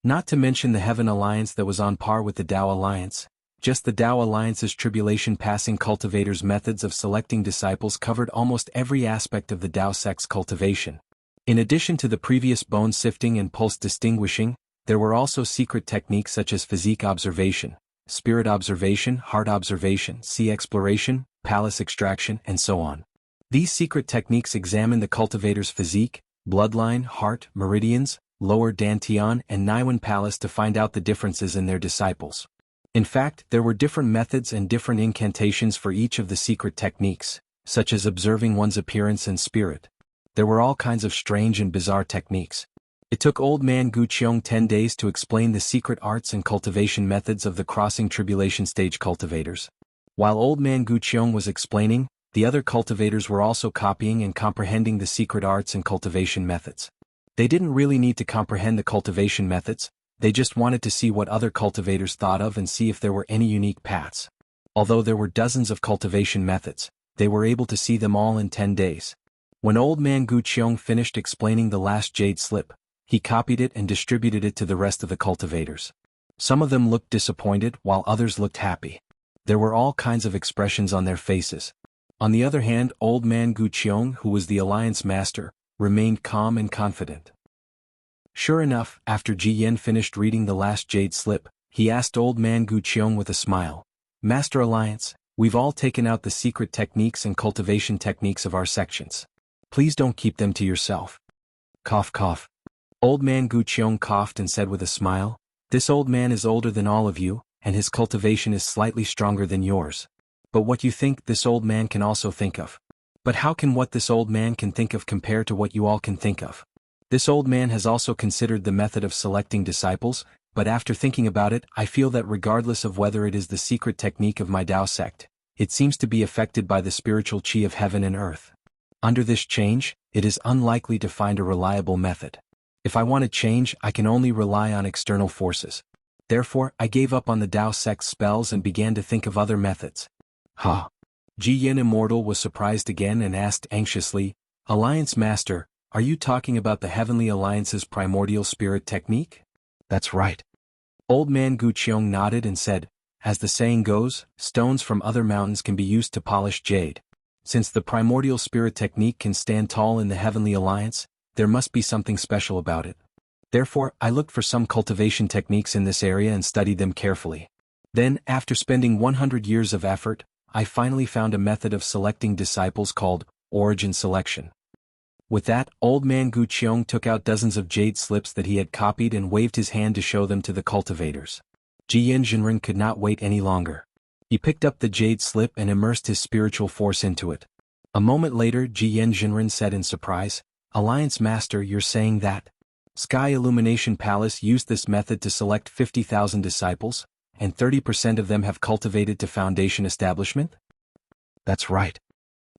Not to mention the Heaven Alliance that was on par with the Tao Alliance, just the Tao Alliance's tribulation-passing cultivators' methods of selecting disciples covered almost every aspect of the Tao sect's cultivation. In addition to the previous bone sifting and pulse distinguishing, there were also secret techniques such as physique observation, spirit observation, heart observation, sea exploration, palace extraction, and so on. These secret techniques examine the cultivator's physique, bloodline, heart, meridians, lower dantian, and Naiwan palace to find out the differences in their disciples. In fact, there were different methods and different incantations for each of the secret techniques, such as observing one's appearance and spirit. There were all kinds of strange and bizarre techniques. It took old man Gu Qiong 10 days to explain the secret arts and cultivation methods of the crossing tribulation stage cultivators. While old man Gu Qiong was explaining, the other cultivators were also copying and comprehending the secret arts and cultivation methods. They didn't really need to comprehend the cultivation methods, they just wanted to see what other cultivators thought of and see if there were any unique paths. Although there were dozens of cultivation methods, they were able to see them all in 10 days. When old man Gu Qiong finished explaining the last jade slip, he copied it and distributed it to the rest of the cultivators. Some of them looked disappointed while others looked happy. There were all kinds of expressions on their faces. On the other hand, old man Gu Qiong, who was the alliance master, remained calm and confident. Sure enough, after Ji Yan finished reading the last jade slip, he asked old man Gu Qiong with a smile, Master Alliance, we've all taken out the secret techniques and cultivation techniques of our sections. Please don't keep them to yourself. Cough cough. Old man Gu Qiong coughed and said with a smile, This old man is older than all of you, and his cultivation is slightly stronger than yours. But what you think this old man can also think of. But how can what this old man can think of compare to what you all can think of? This old man has also considered the method of selecting disciples, but after thinking about it, I feel that regardless of whether it is the secret technique of my Tao sect, it seems to be affected by the spiritual Qi of heaven and earth. Under this change, it is unlikely to find a reliable method. If I want to change, I can only rely on external forces. Therefore, I gave up on the Tao sect's spells and began to think of other methods. Ha! Ji Yan Immortal was surprised again and asked anxiously, Alliance Master, are you talking about the Heavenly Alliance's primordial spirit technique? That's right. Old man Gu Qiong nodded and said, As the saying goes, stones from other mountains can be used to polish jade. Since the primordial spirit technique can stand tall in the Heavenly Alliance, there must be something special about it. Therefore, I looked for some cultivation techniques in this area and studied them carefully. Then, after spending 100 years of effort, I finally found a method of selecting disciples called origin selection. With that, old man Gu Qiong took out dozens of jade slips that he had copied and waved his hand to show them to the cultivators. Jiyan Jinren could not wait any longer. He picked up the jade slip and immersed his spiritual force into it. A moment later, Jiyan Jinren said in surprise, "Alliance Master, you're saying that Sky Illumination Palace used this method to select 50,000 disciples, and 30% of them have cultivated to Foundation establishment?" "That's right."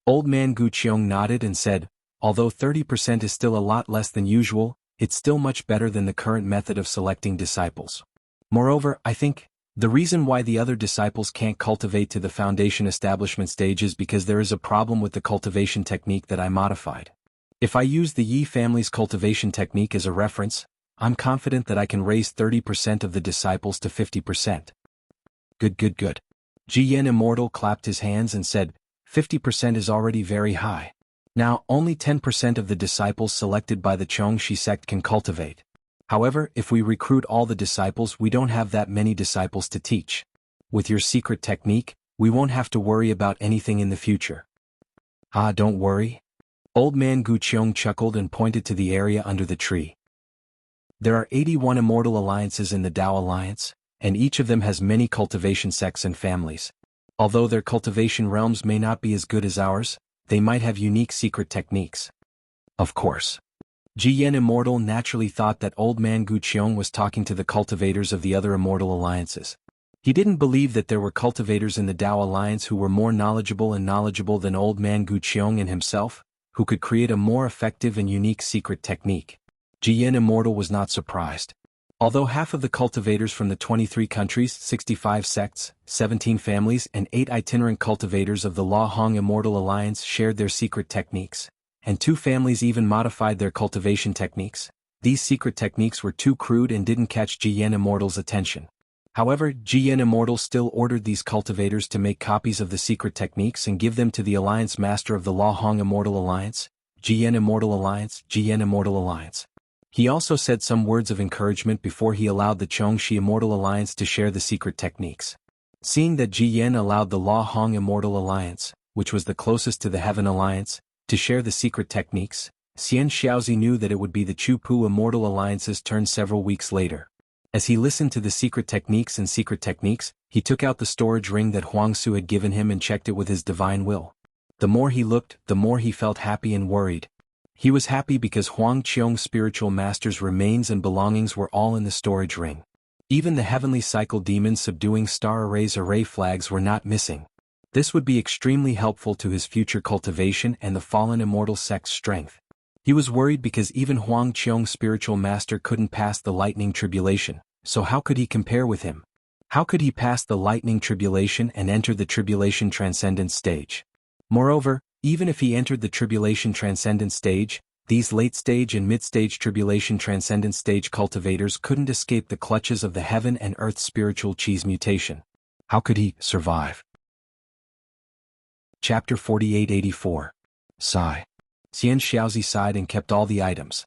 Old man Gu Qiong nodded and said, "Although 30% is still a lot less than usual, it's still much better than the current method of selecting disciples. Moreover, I think the reason why the other disciples can't cultivate to the Foundation establishment stage is because there is a problem with the cultivation technique that I modified. If I use the Yi family's cultivation technique as a reference, I'm confident that I can raise 30% of the disciples to 50%. Good. Jiyan Immortal clapped his hands and said, 50% is already very high. Now, only 10% of the disciples selected by the Chongxi sect can cultivate. However, if we recruit all the disciples, we don't have that many disciples to teach. With your secret technique, we won't have to worry about anything in the future." "Ah, don't worry." Old man Gu Qiong chuckled and pointed to the area under the tree. "There are 81 immortal alliances in the Tao Alliance, and each of them has many cultivation sects and families. Although their cultivation realms may not be as good as ours, they might have unique secret techniques." Of course. Jiyan Immortal naturally thought that old man Gu Qiong was talking to the cultivators of the other immortal alliances. He didn't believe that there were cultivators in the Tao Alliance who were more knowledgeable than old man Gu Qiong and himself, who could create a more effective and unique secret technique. Jiyan Immortal was not surprised. Although half of the cultivators from the 23 countries, 65 sects, 17 families and 8 itinerant cultivators of the La Hong Immortal Alliance shared their secret techniques, and 2 families even modified their cultivation techniques, these secret techniques were too crude and didn't catch Jiyan Immortal's attention. However, Jiyan Immortal still ordered these cultivators to make copies of the secret techniques and give them to the Alliance Master of the La Hong Immortal Alliance, Jiyan Immortal Alliance, Jiyan Immortal Alliance. He also said some words of encouragement before he allowed the Chongxi Immortal Alliance to share the secret techniques. Seeing that Jiyan allowed the La Hong Immortal Alliance, which was the closest to the Heaven Alliance, to share the secret techniques, Xian Xiaozi knew that it would be the Chu-Pu Immortal Alliance's turn several weeks later. As he listened to the secret techniques, he took out the storage ring that Huang Su had given him and checked it with his divine will. The more he looked, the more he felt happy and worried. He was happy because Huang Qiong's spiritual master's remains and belongings were all in the storage ring. Even the heavenly cycle demons subduing star array flags were not missing. This would be extremely helpful to his future cultivation and the fallen immortal sect's strength. He was worried because even Huang Qiong's spiritual master couldn't pass the lightning tribulation, so how could he compare with him? How could he pass the lightning tribulation and enter the tribulation transcendence stage? Moreover, even if he entered the tribulation transcendence stage, these late-stage and mid-stage tribulation transcendence stage cultivators couldn't escape the clutches of the heaven and earth spiritual cheese mutation. How could he survive? Chapter 4884. Sigh. Xian Xiaozi sighed and kept all the items.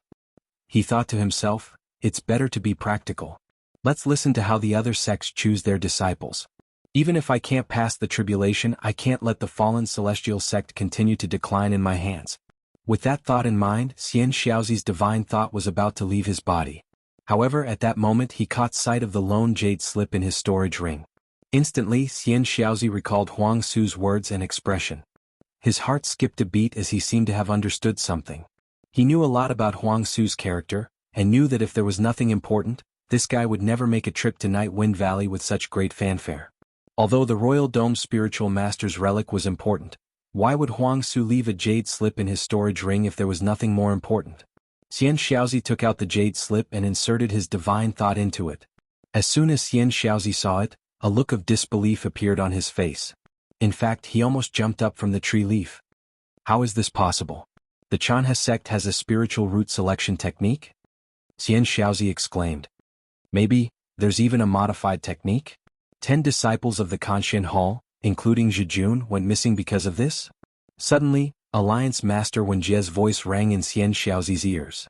He thought to himself, it's better to be practical. Let's listen to how the other sects choose their disciples. Even if I can't pass the tribulation, I can't let the fallen celestial sect continue to decline in my hands. With that thought in mind, Xian Xiaozi's divine thought was about to leave his body. However, at that moment he caught sight of the lone jade slip in his storage ring. Instantly, Xian Xiaozi recalled Huang Su's words and expression. His heart skipped a beat as he seemed to have understood something. He knew a lot about Huang Su's character, and knew that if there was nothing important, this guy would never make a trip to Night Wind Valley with such great fanfare. Although the Royal Dome's spiritual master's relic was important, why would Huang Su leave a jade slip in his storage ring if there was nothing more important? Xian Xiaozi took out the jade slip and inserted his divine thought into it. As soon as Xian Xiaozi saw it, a look of disbelief appeared on his face. In fact, he almost jumped up from the tree leaf. How is this possible? The Chanha sect has a spiritual root selection technique? Xian Xiaozi exclaimed. Maybe, there's even a modified technique? 10 disciples of the Kanxian Hall, including Zhijun, went missing because of this? Suddenly, Alliance Master Wen Jie's voice rang in Xian Xiaozi's ears.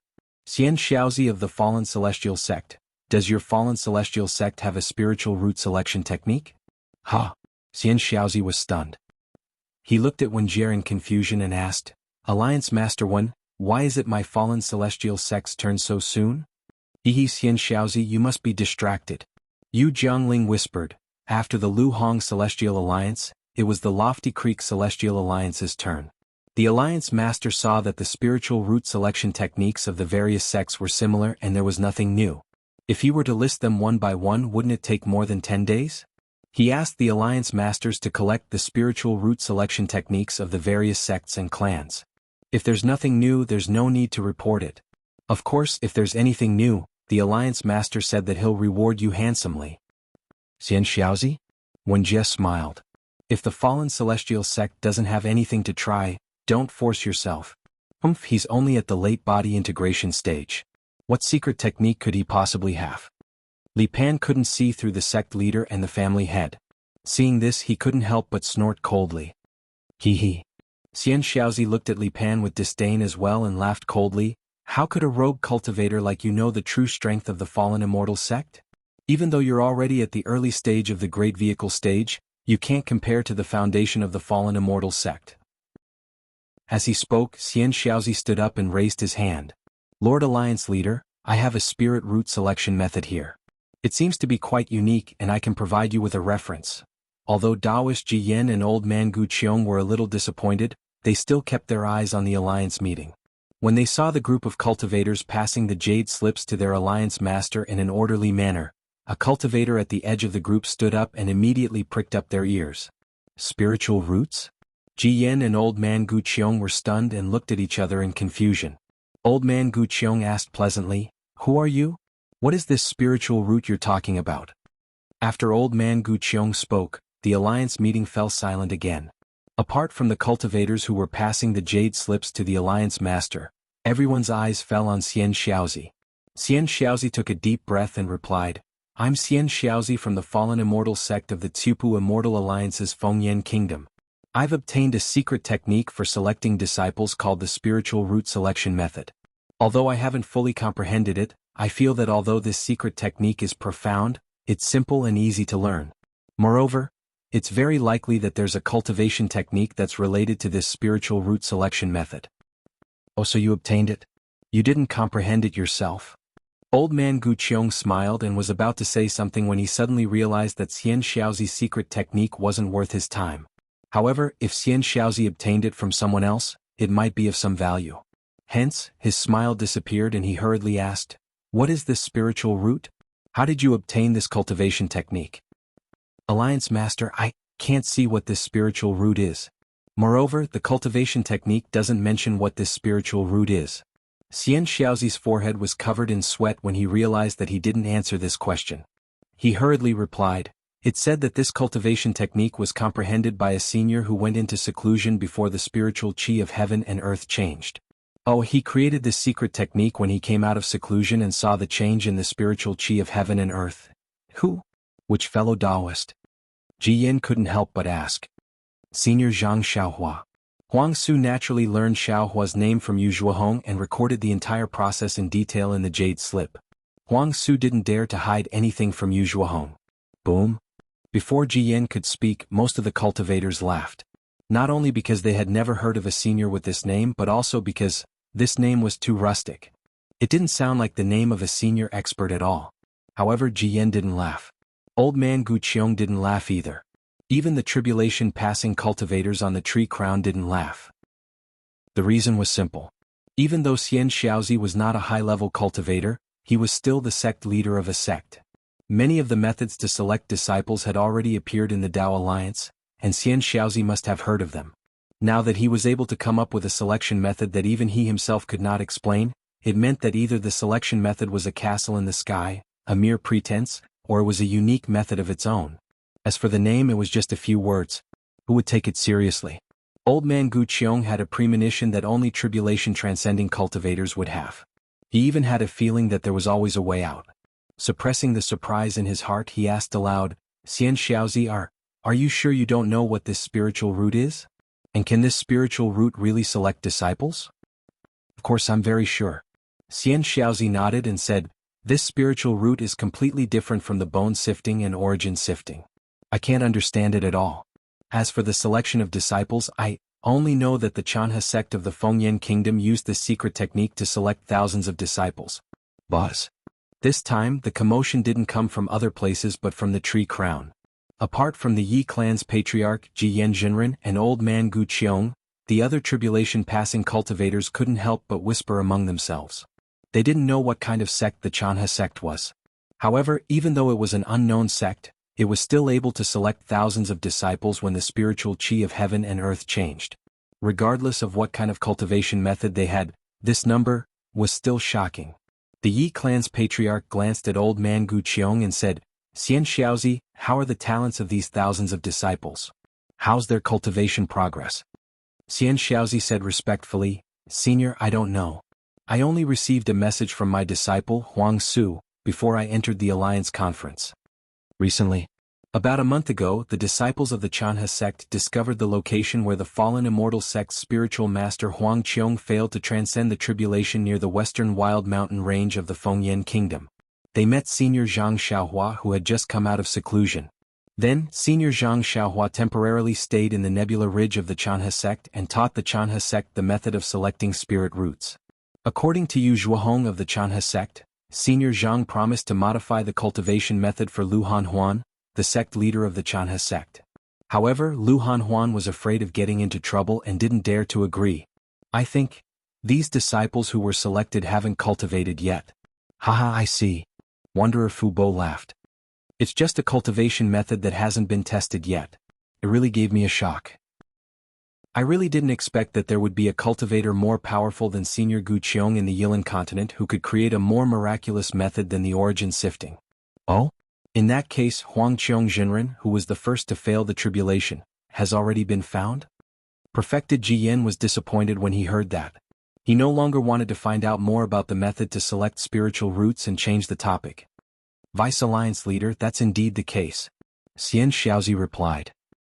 Xian Xiaozi of the fallen celestial sect, Does your fallen celestial sect have a spiritual root selection technique? Ha! Xian Xiaozi was stunned. He looked at Wenjie in confusion and asked, Alliance Master 1, why is it my fallen celestial sect's turn so soon? Xian Xiaozi, you must be distracted. Yu Jiangling whispered, after the Lu Hong Celestial Alliance, it was the Lofty Creek Celestial Alliance's turn. The Alliance Master saw that the spiritual root selection techniques of the various sects were similar and there was nothing new. If he were to list them one by one, wouldn't it take more than 10 days? He asked the Alliance Masters to collect the spiritual root selection techniques of the various sects and clans. If there's nothing new, there's no need to report it. Of course, if there's anything new, the Alliance Master said that he'll reward you handsomely. Xian Xiaozi? Wenjie smiled. If the fallen celestial sect doesn't have anything to try, don't force yourself. He's only at the late body integration stage. What secret technique could he possibly have? Li Pan couldn't see through the sect leader and the family head. Seeing this, he couldn't help but snort coldly. Hee. Xian Xiaozi looked at Li Pan with disdain as well and laughed coldly. How could a rogue cultivator like you know the true strength of the fallen immortal sect? Even though you're already at the early stage of the great vehicle stage, you can't compare to the foundation of the fallen immortal sect. As he spoke, Xian Xiaozi stood up and raised his hand. Lord Alliance Leader, I have a spirit root selection method here. It seems to be quite unique and I can provide you with a reference. Although Daoist Ji Yen and Old Man Gu Qiong were a little disappointed, they still kept their eyes on the Alliance meeting. When they saw the group of cultivators passing the jade slips to their Alliance Master in an orderly manner, a cultivator at the edge of the group stood up and immediately pricked up their ears. Spiritual roots? Ji Yen and Old Man Gu Qiong were stunned and looked at each other in confusion. Old Man Gu Qiong asked pleasantly, Who are you? What is this spiritual root you're talking about? After Old Man Gu Qiong spoke, the Alliance meeting fell silent again. Apart from the cultivators who were passing the jade slips to the Alliance Master, everyone's eyes fell on Xian Xiaozi. Xian Xiaozi took a deep breath and replied, I'm Xian Xiaozi from the fallen immortal sect of the Tsipu Immortal Alliance's Fengyan Kingdom. I've obtained a secret technique for selecting disciples called the spiritual root selection method. Although I haven't fully comprehended it, I feel that although this secret technique is profound, it's simple and easy to learn. Moreover, it's very likely that there's a cultivation technique that's related to this spiritual root selection method. Oh, so you obtained it? You didn't comprehend it yourself? Old Man Gu Qiong smiled and was about to say something when he suddenly realized that Xian Xiaozi's secret technique wasn't worth his time. However, if Xian Xiaozi obtained it from someone else, it might be of some value. Hence, his smile disappeared and he hurriedly asked, What is this spiritual root? How did you obtain this cultivation technique? Alliance Master, I can't see what this spiritual root is. Moreover, the cultivation technique doesn't mention what this spiritual root is. Xian Xiaozi's forehead was covered in sweat when he realized that he didn't answer this question. He hurriedly replied, It said that this cultivation technique was comprehended by a senior who went into seclusion before the spiritual chi of heaven and earth changed. Oh, he created this secret technique when he came out of seclusion and saw the change in the spiritual chi of heaven and earth. Who? Which fellow Taoist? Ji Yin couldn't help but ask. Senior Zhang Xiaohua. Huang Su naturally learned Xiaohua's name from Yu Zhuohong and recorded the entire process in detail in the jade slip. Huang Su didn't dare to hide anything from Yu Zhuohong. Boom. Before Ji Yin could speak, most of the cultivators laughed. Not only because they had never heard of a senior with this name but also because this name was too rustic. It didn't sound like the name of a senior expert at all. However, Ji Yin didn't laugh. Old Man Gu Qiong didn't laugh either. Even the tribulation-passing cultivators on the tree crown didn't laugh. The reason was simple. Even though Xian Xiaozi was not a high-level cultivator, he was still the sect leader of a sect. Many of the methods to select disciples had already appeared in the Dao Alliance, and Xian Xiaozi must have heard of them. Now that he was able to come up with a selection method that even he himself could not explain, it meant that either the selection method was a castle in the sky, a mere pretense, or it was a unique method of its own. As for the name, it was just a few words. Who would take it seriously? Old Man Gu Qiong had a premonition that only tribulation-transcending cultivators would have. He even had a feeling that there was always a way out. Suppressing the surprise in his heart, he asked aloud, Xian Xiaozi, are you sure you don't know what this spiritual root is? And can this spiritual root really select disciples? Of course I'm very sure. Xian Xiaozi nodded and said, This spiritual root is completely different from the bone sifting and origin sifting. I can't understand it at all. As for the selection of disciples, I only know that the Chanha sect of the Fengyan kingdom used this secret technique to select thousands of disciples. Buzz. This time, the commotion didn't come from other places but from the tree crown. Apart from the Yi clan's patriarch Ji Jinren and old man Gu Qiong, the other tribulation-passing cultivators couldn't help but whisper among themselves. They didn't know what kind of sect the Chanha sect was. However, even though it was an unknown sect, it was still able to select thousands of disciples when the spiritual chi of heaven and earth changed. Regardless of what kind of cultivation method they had, this number was still shocking. The Yi clan's patriarch glanced at old man Gu Qiong and said, "Xian Xiaozi, how are the talents of these thousands of disciples? How's their cultivation progress?" Xian Xiaozi said respectfully, "Senior, I don't know. I only received a message from my disciple Huang Su before I entered the Alliance conference. Recently, about a month ago, the disciples of the Chanha sect discovered the location where the fallen immortal sect's spiritual master Huang Qiong failed to transcend the tribulation near the western wild mountain range of the Fengyan kingdom. They met Senior Zhang Xiaohua who had just come out of seclusion. Then, Senior Zhang Xiaohua temporarily stayed in the nebula ridge of the Chanha sect and taught the Chanha sect the method of selecting spirit roots. According to Yu Zhuohong of the Chanha sect, Senior Zhang promised to modify the cultivation method for Lu Hanhuan, the sect leader of the Chanha sect. However, Lu Hanhuan was afraid of getting into trouble and didn't dare to agree. I think these disciples who were selected haven't cultivated yet. Haha, I see. Wanderer Fu Bo laughed. It's just a cultivation method that hasn't been tested yet. It really gave me a shock. I really didn't expect that there would be a cultivator more powerful than Senior Gu Qiong in the Yilan continent who could create a more miraculous method than the origin sifting. Oh? In that case, Huang Qiong Jinren, who was the first to fail the tribulation, has already been found? Perfected Ji Yen was disappointed when he heard that. He no longer wanted to find out more about the method to select spiritual roots and change the topic. Vice Alliance Leader, that's indeed the case. Xian Xiaozi replied.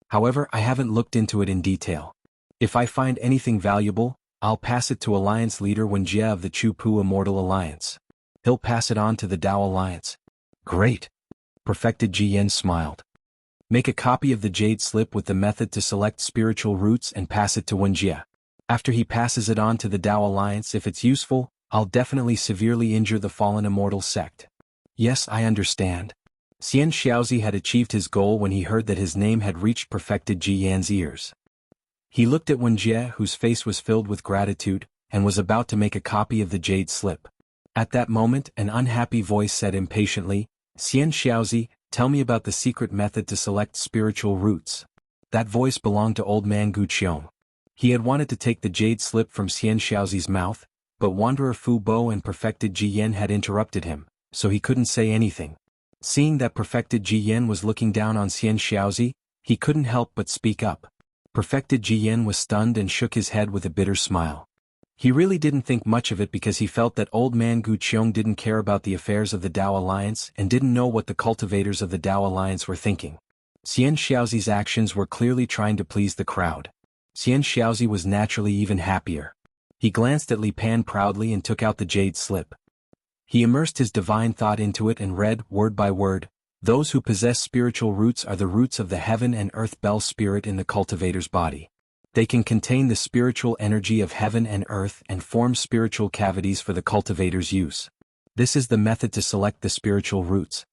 However, I haven't looked into it in detail. If I find anything valuable, I'll pass it to Alliance Leader Wenjie of the Chu-Pu Immortal Alliance. He'll pass it on to the Dao Alliance. Great. Perfected Ji Yen smiled. Make a copy of the Jade Slip with the method to select spiritual roots and pass it to Wenjie. After he passes it on to the Dao Alliance, if it's useful, I'll definitely severely injure the fallen immortal sect. Yes, I understand. Xian Xiaozi had achieved his goal when he heard that his name had reached Perfected Ji Yan's ears. He looked at Wenjie, whose face was filled with gratitude, and was about to make a copy of the Jade Slip. At that moment, an unhappy voice said impatiently, "Xian Xiaozi, tell me about the secret method to select spiritual roots." That voice belonged to old man Gu Qiong. He had wanted to take the Jade Slip from Xian Xiaozi's mouth, but Wanderer Fu Bo and Perfected Ji Yen had interrupted him, so he couldn't say anything. Seeing that Perfected Ji Yen was looking down on Xian Xiaozi, he couldn't help but speak up. Perfected Ji Yen was stunned and shook his head with a bitter smile. He really didn't think much of it because he felt that old man Gu Qiong didn't care about the affairs of the Dao Alliance and didn't know what the cultivators of the Dao Alliance were thinking. Xian Xiaozi's actions were clearly trying to please the crowd. Xian Xiaozi was naturally even happier. He glanced at Li Pan proudly and took out the Jade Slip. He immersed his divine thought into it and read, word by word, "Those who possess spiritual roots are the roots of the heaven and earth bell spirit in the cultivator's body. They can contain the spiritual energy of heaven and earth and form spiritual cavities for the cultivator's use. This is the method to select the spiritual roots."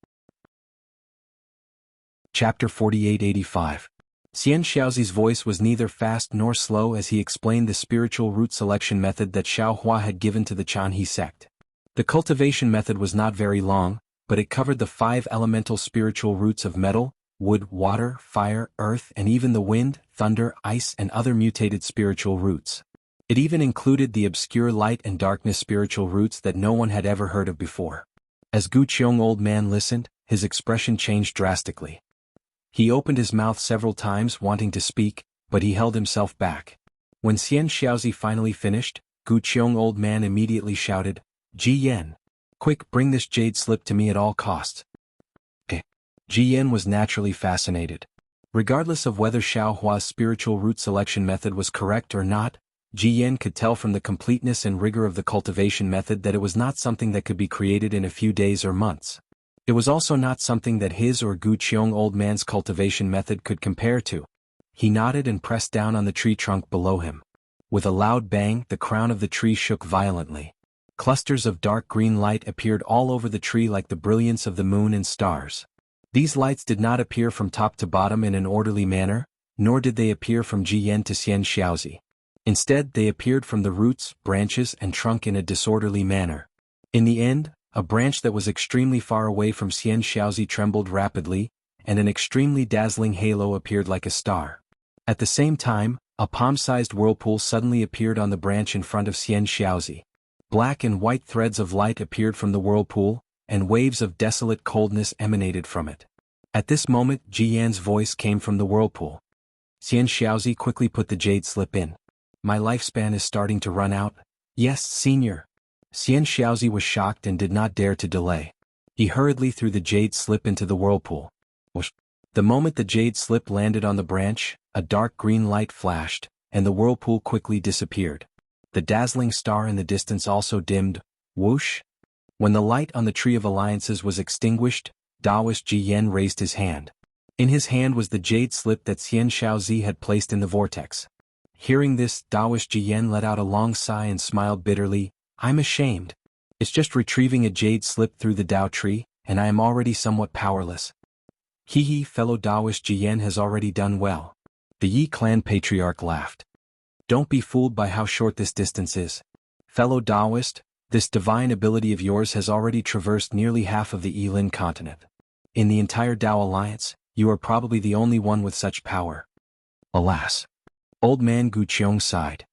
Chapter 4885. Xian Xiaozi's voice was neither fast nor slow as he explained the spiritual root selection method that Xiaohua had given to the Chanhe sect. The cultivation method was not very long, but it covered the 5 elemental spiritual roots of metal, wood, water, fire, earth, and even the wind, thunder, ice, and other mutated spiritual roots. It even included the obscure light and darkness spiritual roots that no one had ever heard of before. As Gu Qiong old man listened, his expression changed drastically. He opened his mouth several times wanting to speak, but he held himself back. When Xian Xiaozi finally finished, Gu Qiong old man immediately shouted, "Ji Yen! Quick, bring this Jade Slip to me at all costs." Ji Yen was naturally fascinated. Regardless of whether Xiaohua's spiritual root selection method was correct or not, Ji Yan could tell from the completeness and rigor of the cultivation method that it was not something that could be created in a few days or months. It was also not something that his or Gu Qiong old man's cultivation method could compare to. He nodded and pressed down on the tree trunk below him. With a loud bang, the crown of the tree shook violently. Clusters of dark green light appeared all over the tree like the brilliance of the moon and stars. These lights did not appear from top to bottom in an orderly manner, nor did they appear from Ji Yan to Xian Xiaozi. Instead, they appeared from the roots, branches, and trunk in a disorderly manner. In the end, a branch that was extremely far away from Xian Xiaozi trembled rapidly, and an extremely dazzling halo appeared like a star. At the same time, a palm-sized whirlpool suddenly appeared on the branch in front of Xian Xiaozi. Black and white threads of light appeared from the whirlpool, and waves of desolate coldness emanated from it. At this moment, Ji Yan's voice came from the whirlpool. Xian Xiaozi quickly put the jade slip in. My lifespan is starting to run out. Yes, senior. Xian Xiaozi was shocked and did not dare to delay. He hurriedly threw the jade slip into the whirlpool. Whoosh. The moment the jade slip landed on the branch, a dark green light flashed, and the whirlpool quickly disappeared. The dazzling star in the distance also dimmed. Whoosh! When the light on the Tree of Alliances was extinguished, Taoist Ji Yan raised his hand. In his hand was the jade slip that Xian Xiaozi had placed in the vortex. Hearing this, Taoist Ji Yan let out a long sigh and smiled bitterly. I'm ashamed. It's just retrieving a jade slip through the Tao tree, and I am already somewhat powerless. Hee, fellow Taoist Ji Yan has already done well. The Yi clan patriarch laughed. Don't be fooled by how short this distance is. Fellow Taoist, this divine ability of yours has already traversed nearly half of the Yilin continent. In the entire Tao Alliance, you are probably the only one with such power. Alas. Old man Gu Qiong sighed.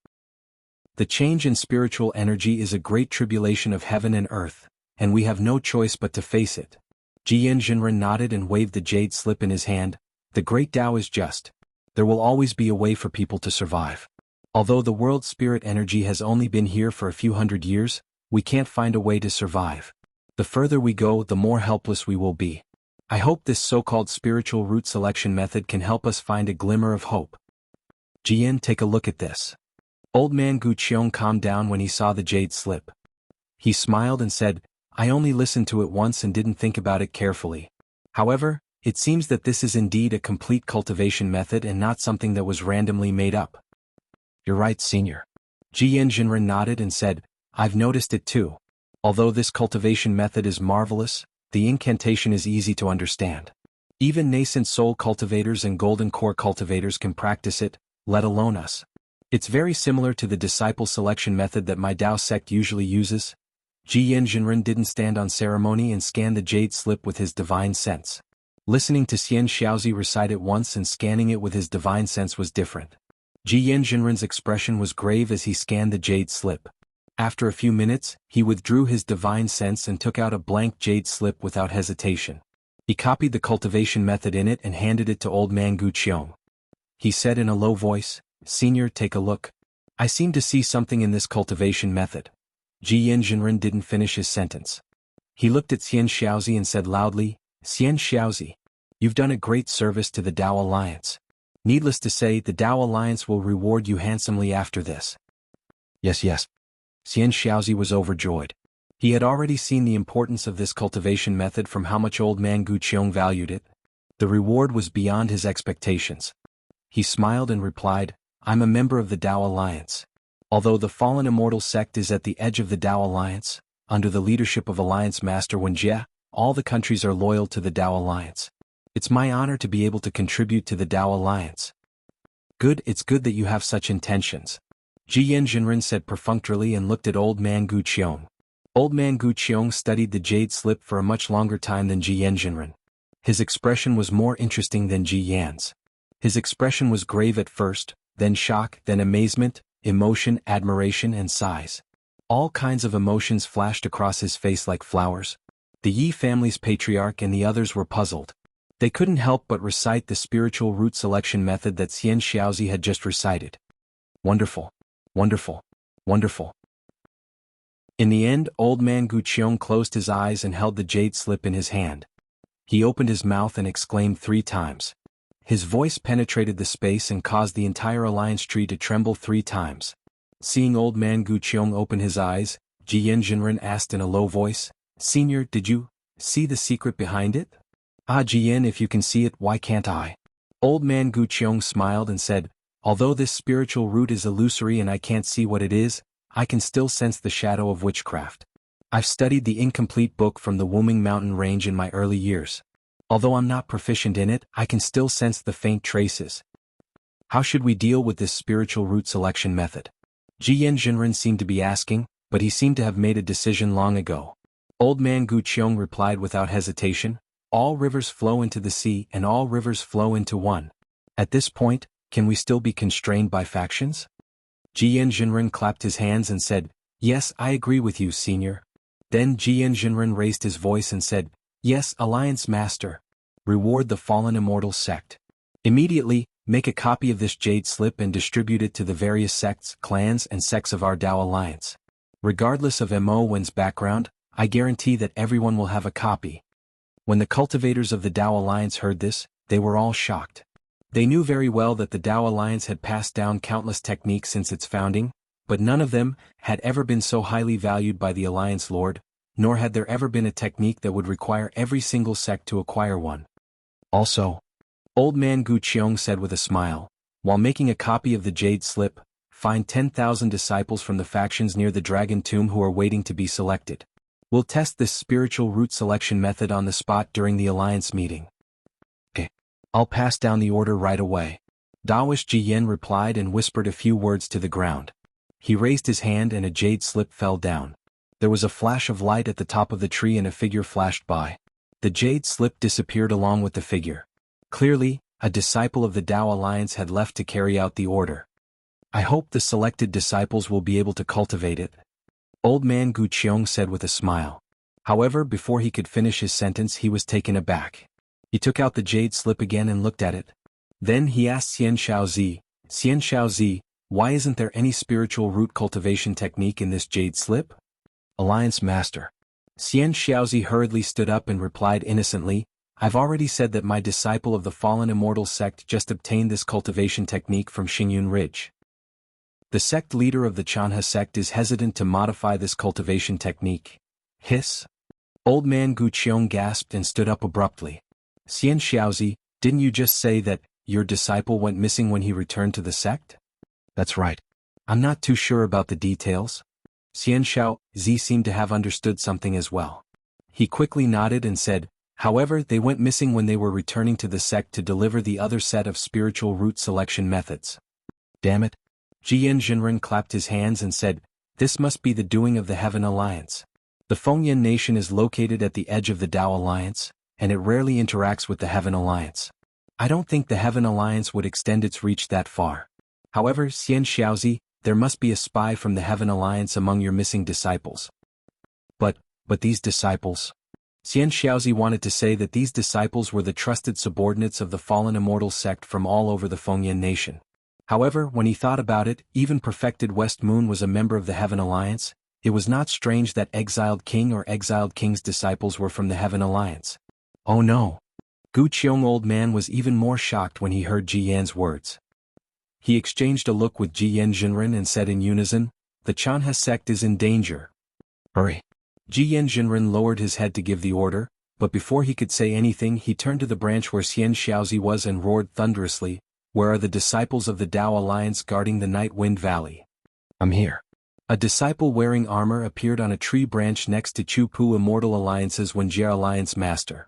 The change in spiritual energy is a great tribulation of heaven and earth, and we have no choice but to face it. Ji Yanjinren nodded and waved the jade slip in his hand. The great Tao is just. There will always be a way for people to survive. Although the world's spirit energy has only been here for a few hundred years, we can't find a way to survive. The further we go, the more helpless we will be. I hope this so-called spiritual root selection method can help us find a glimmer of hope. Jian, take a look at this. Old man Gu Qiong calmed down when he saw the jade slip. He smiled and said, I only listened to it once and didn't think about it carefully. However, it seems that this is indeed a complete cultivation method and not something that was randomly made up. You're right, senior. Ji Yanjinren nodded and said, I've noticed it too. Although this cultivation method is marvelous, the incantation is easy to understand. Even nascent soul cultivators and golden core cultivators can practice it, let alone us. It's very similar to the disciple selection method that my Dao sect usually uses. Ji Yanjinren didn't stand on ceremony and scan the jade slip with his divine sense. Listening to Xian Xiaozi recite it once and scanning it with his divine sense was different. Ji Yanjinren's expression was grave as he scanned the jade slip. After a few minutes, he withdrew his divine sense and took out a blank jade slip without hesitation. He copied the cultivation method in it and handed it to old man Gu Qiong. He said in a low voice, Senior, take a look. I seem to see something in this cultivation method. Ji Yanjinren didn't finish his sentence. He looked at Xian Xiaozi and said loudly, Xian Xiaozi, you've done a great service to the Tao Alliance. Needless to say, the Tao Alliance will reward you handsomely after this. Yes. Xian Xiaozi was overjoyed. He had already seen the importance of this cultivation method from how much old man Gu Qiong valued it. The reward was beyond his expectations. He smiled and replied, I'm a member of the Tao Alliance. Although the fallen immortal sect is at the edge of the Tao Alliance, under the leadership of Alliance Master Wenjie, all the countries are loyal to the Tao Alliance. It's my honor to be able to contribute to the Tao Alliance. Good, it's good that you have such intentions. Ji Yanjinren said perfunctorily and looked at old man Gu Qiong. Old man Gu Qiong studied the jade slip for a much longer time than Ji Yanjinren. His expression was more interesting than Ji Yan's. His expression was grave at first, then shock, then amazement, emotion, admiration, and sighs. All kinds of emotions flashed across his face like flowers. The Yi family's patriarch and the others were puzzled. They couldn't help but recite the spiritual root selection method that Xian Xiaozi had just recited. Wonderful. Wonderful. Wonderful. In the end, old man Gu Qiong closed his eyes and held the jade slip in his hand. He opened his mouth and exclaimed 3 times. His voice penetrated the space and caused the entire alliance tree to tremble 3 times. Seeing old man Gu Qiong open his eyes, Jiyan Jinren asked in a low voice, "Senior, did you see the secret behind it?" "Ah, Jiyan, if you can see it, why can't I?" Old man Gu Qiong smiled and said, "Although this spiritual root is illusory and I can't see what it is, I can still sense the shadow of witchcraft. I've studied the incomplete book from the Wuming Mountain range in my early years. Although I'm not proficient in it, I can still sense the faint traces. How should we deal with this spiritual root selection method?" Jiyan Jinren seemed to be asking, but he seemed to have made a decision long ago. Old man Gu Qiong replied without hesitation, "All rivers flow into the sea and all rivers flow into one. At this point, can we still be constrained by factions?" Jiyan Jinren clapped his hands and said, "Yes, I agree with you, senior." Then Jiyan Jinren raised his voice and said, "Yes, Alliance Master. Reward the fallen immortal sect. Immediately, make a copy of this jade slip and distribute it to the various sects, clans and sects of our Dao Alliance. Regardless of Mowen's background, I guarantee that everyone will have a copy." When the cultivators of the Dao Alliance heard this, they were all shocked. They knew very well that the Dao Alliance had passed down countless techniques since its founding, but none of them had ever been so highly valued by the Alliance Lord, nor had there ever been a technique that would require every single sect to acquire one. Also, old man Gu Qiong said with a smile, "While making a copy of the jade slip, find 10,000 disciples from the factions near the Dragon Tomb who are waiting to be selected. We'll test this spiritual root selection method on the spot during the Alliance meeting." "Okay. I'll pass down the order right away." Daoist Jiyan replied and whispered a few words to the ground. He raised his hand and a jade slip fell down. There was a flash of light at the top of the tree and a figure flashed by. The jade slip disappeared along with the figure. Clearly, a disciple of the Dao Alliance had left to carry out the order. "I hope the selected disciples will be able to cultivate it," old man Gu Qiong said with a smile. However, before he could finish his sentence he was taken aback. He took out the jade slip again and looked at it. Then he asked Xian Shaozi, "Xian Shaozi, why isn't there any spiritual root cultivation technique in this jade slip?" "Alliance Master." Xian Shaozi hurriedly stood up and replied innocently, "I've already said that my disciple of the fallen immortal sect just obtained this cultivation technique from Xingyun Ridge. The sect leader of the Chanhe sect is hesitant to modify this cultivation technique." "Hiss." Old man Gu Qiong gasped and stood up abruptly. "Xian Shaozi, didn't you just say that your disciple went missing when he returned to the sect?" "That's right. I'm not too sure about the details." Xian Shaozi seemed to have understood something as well. He quickly nodded and said, "However, they went missing when they were returning to the sect to deliver the other set of spiritual root selection methods." "Damn it." Jiyan Jinren clapped his hands and said, "This must be the doing of the Heaven Alliance. The Fengyan nation is located at the edge of the Dao Alliance, and it rarely interacts with the Heaven Alliance. I don't think the Heaven Alliance would extend its reach that far. However, Xian Shaozi, there must be a spy from the Heaven Alliance among your missing disciples." But these disciples? Xian Shaozi wanted to say that these disciples were the trusted subordinates of the fallen immortal sect from all over the Fengyan nation. However, when he thought about it, even perfected West Moon was a member of the Heaven Alliance. It was not strange that Exiled King or Exiled King's disciples were from the Heaven Alliance. Oh no. Gu Qiong old man was even more shocked when he heard Ji Yan's words. He exchanged a look with Jiyan Jinren and said in unison, "The Chanhe sect is in danger. Hurry." Jiyan Jinren lowered his head to give the order, but before he could say anything he turned to the branch where Xian Shaozi was and roared thunderously, "Where are the disciples of the Dao Alliance guarding the Night Wind Valley?" "I'm here." A disciple wearing armor appeared on a tree branch next to Chupu Immortal Alliance's Wenjie Alliance Master.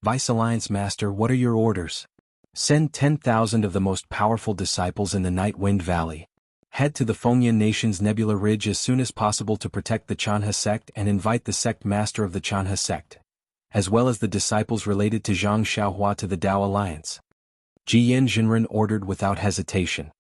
"Vice Alliance Master, what are your orders?" "Send 10,000 of the most powerful disciples in the Night Wind Valley. Head to the Fengyan Nation's Nebula Ridge as soon as possible to protect the Chanhe sect and invite the sect master of the Chanhe sect, as well as the disciples related to Zhang Xiaohua to the Dao Alliance." Jiyan Jinren ordered without hesitation.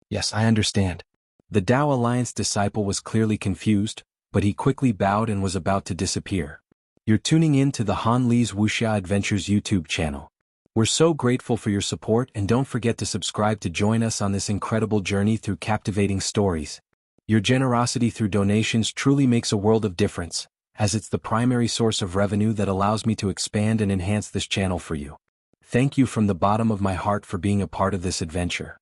"Yes, I understand." The Dao Alliance disciple was clearly confused, but he quickly bowed and was about to disappear. You're tuning in to the Han Li's Wuxia Adventures YouTube channel. We're so grateful for your support and don't forget to subscribe to join us on this incredible journey through captivating stories. Your generosity through donations truly makes a world of difference, as it's the primary source of revenue that allows me to expand and enhance this channel for you. Thank you from the bottom of my heart for being a part of this adventure.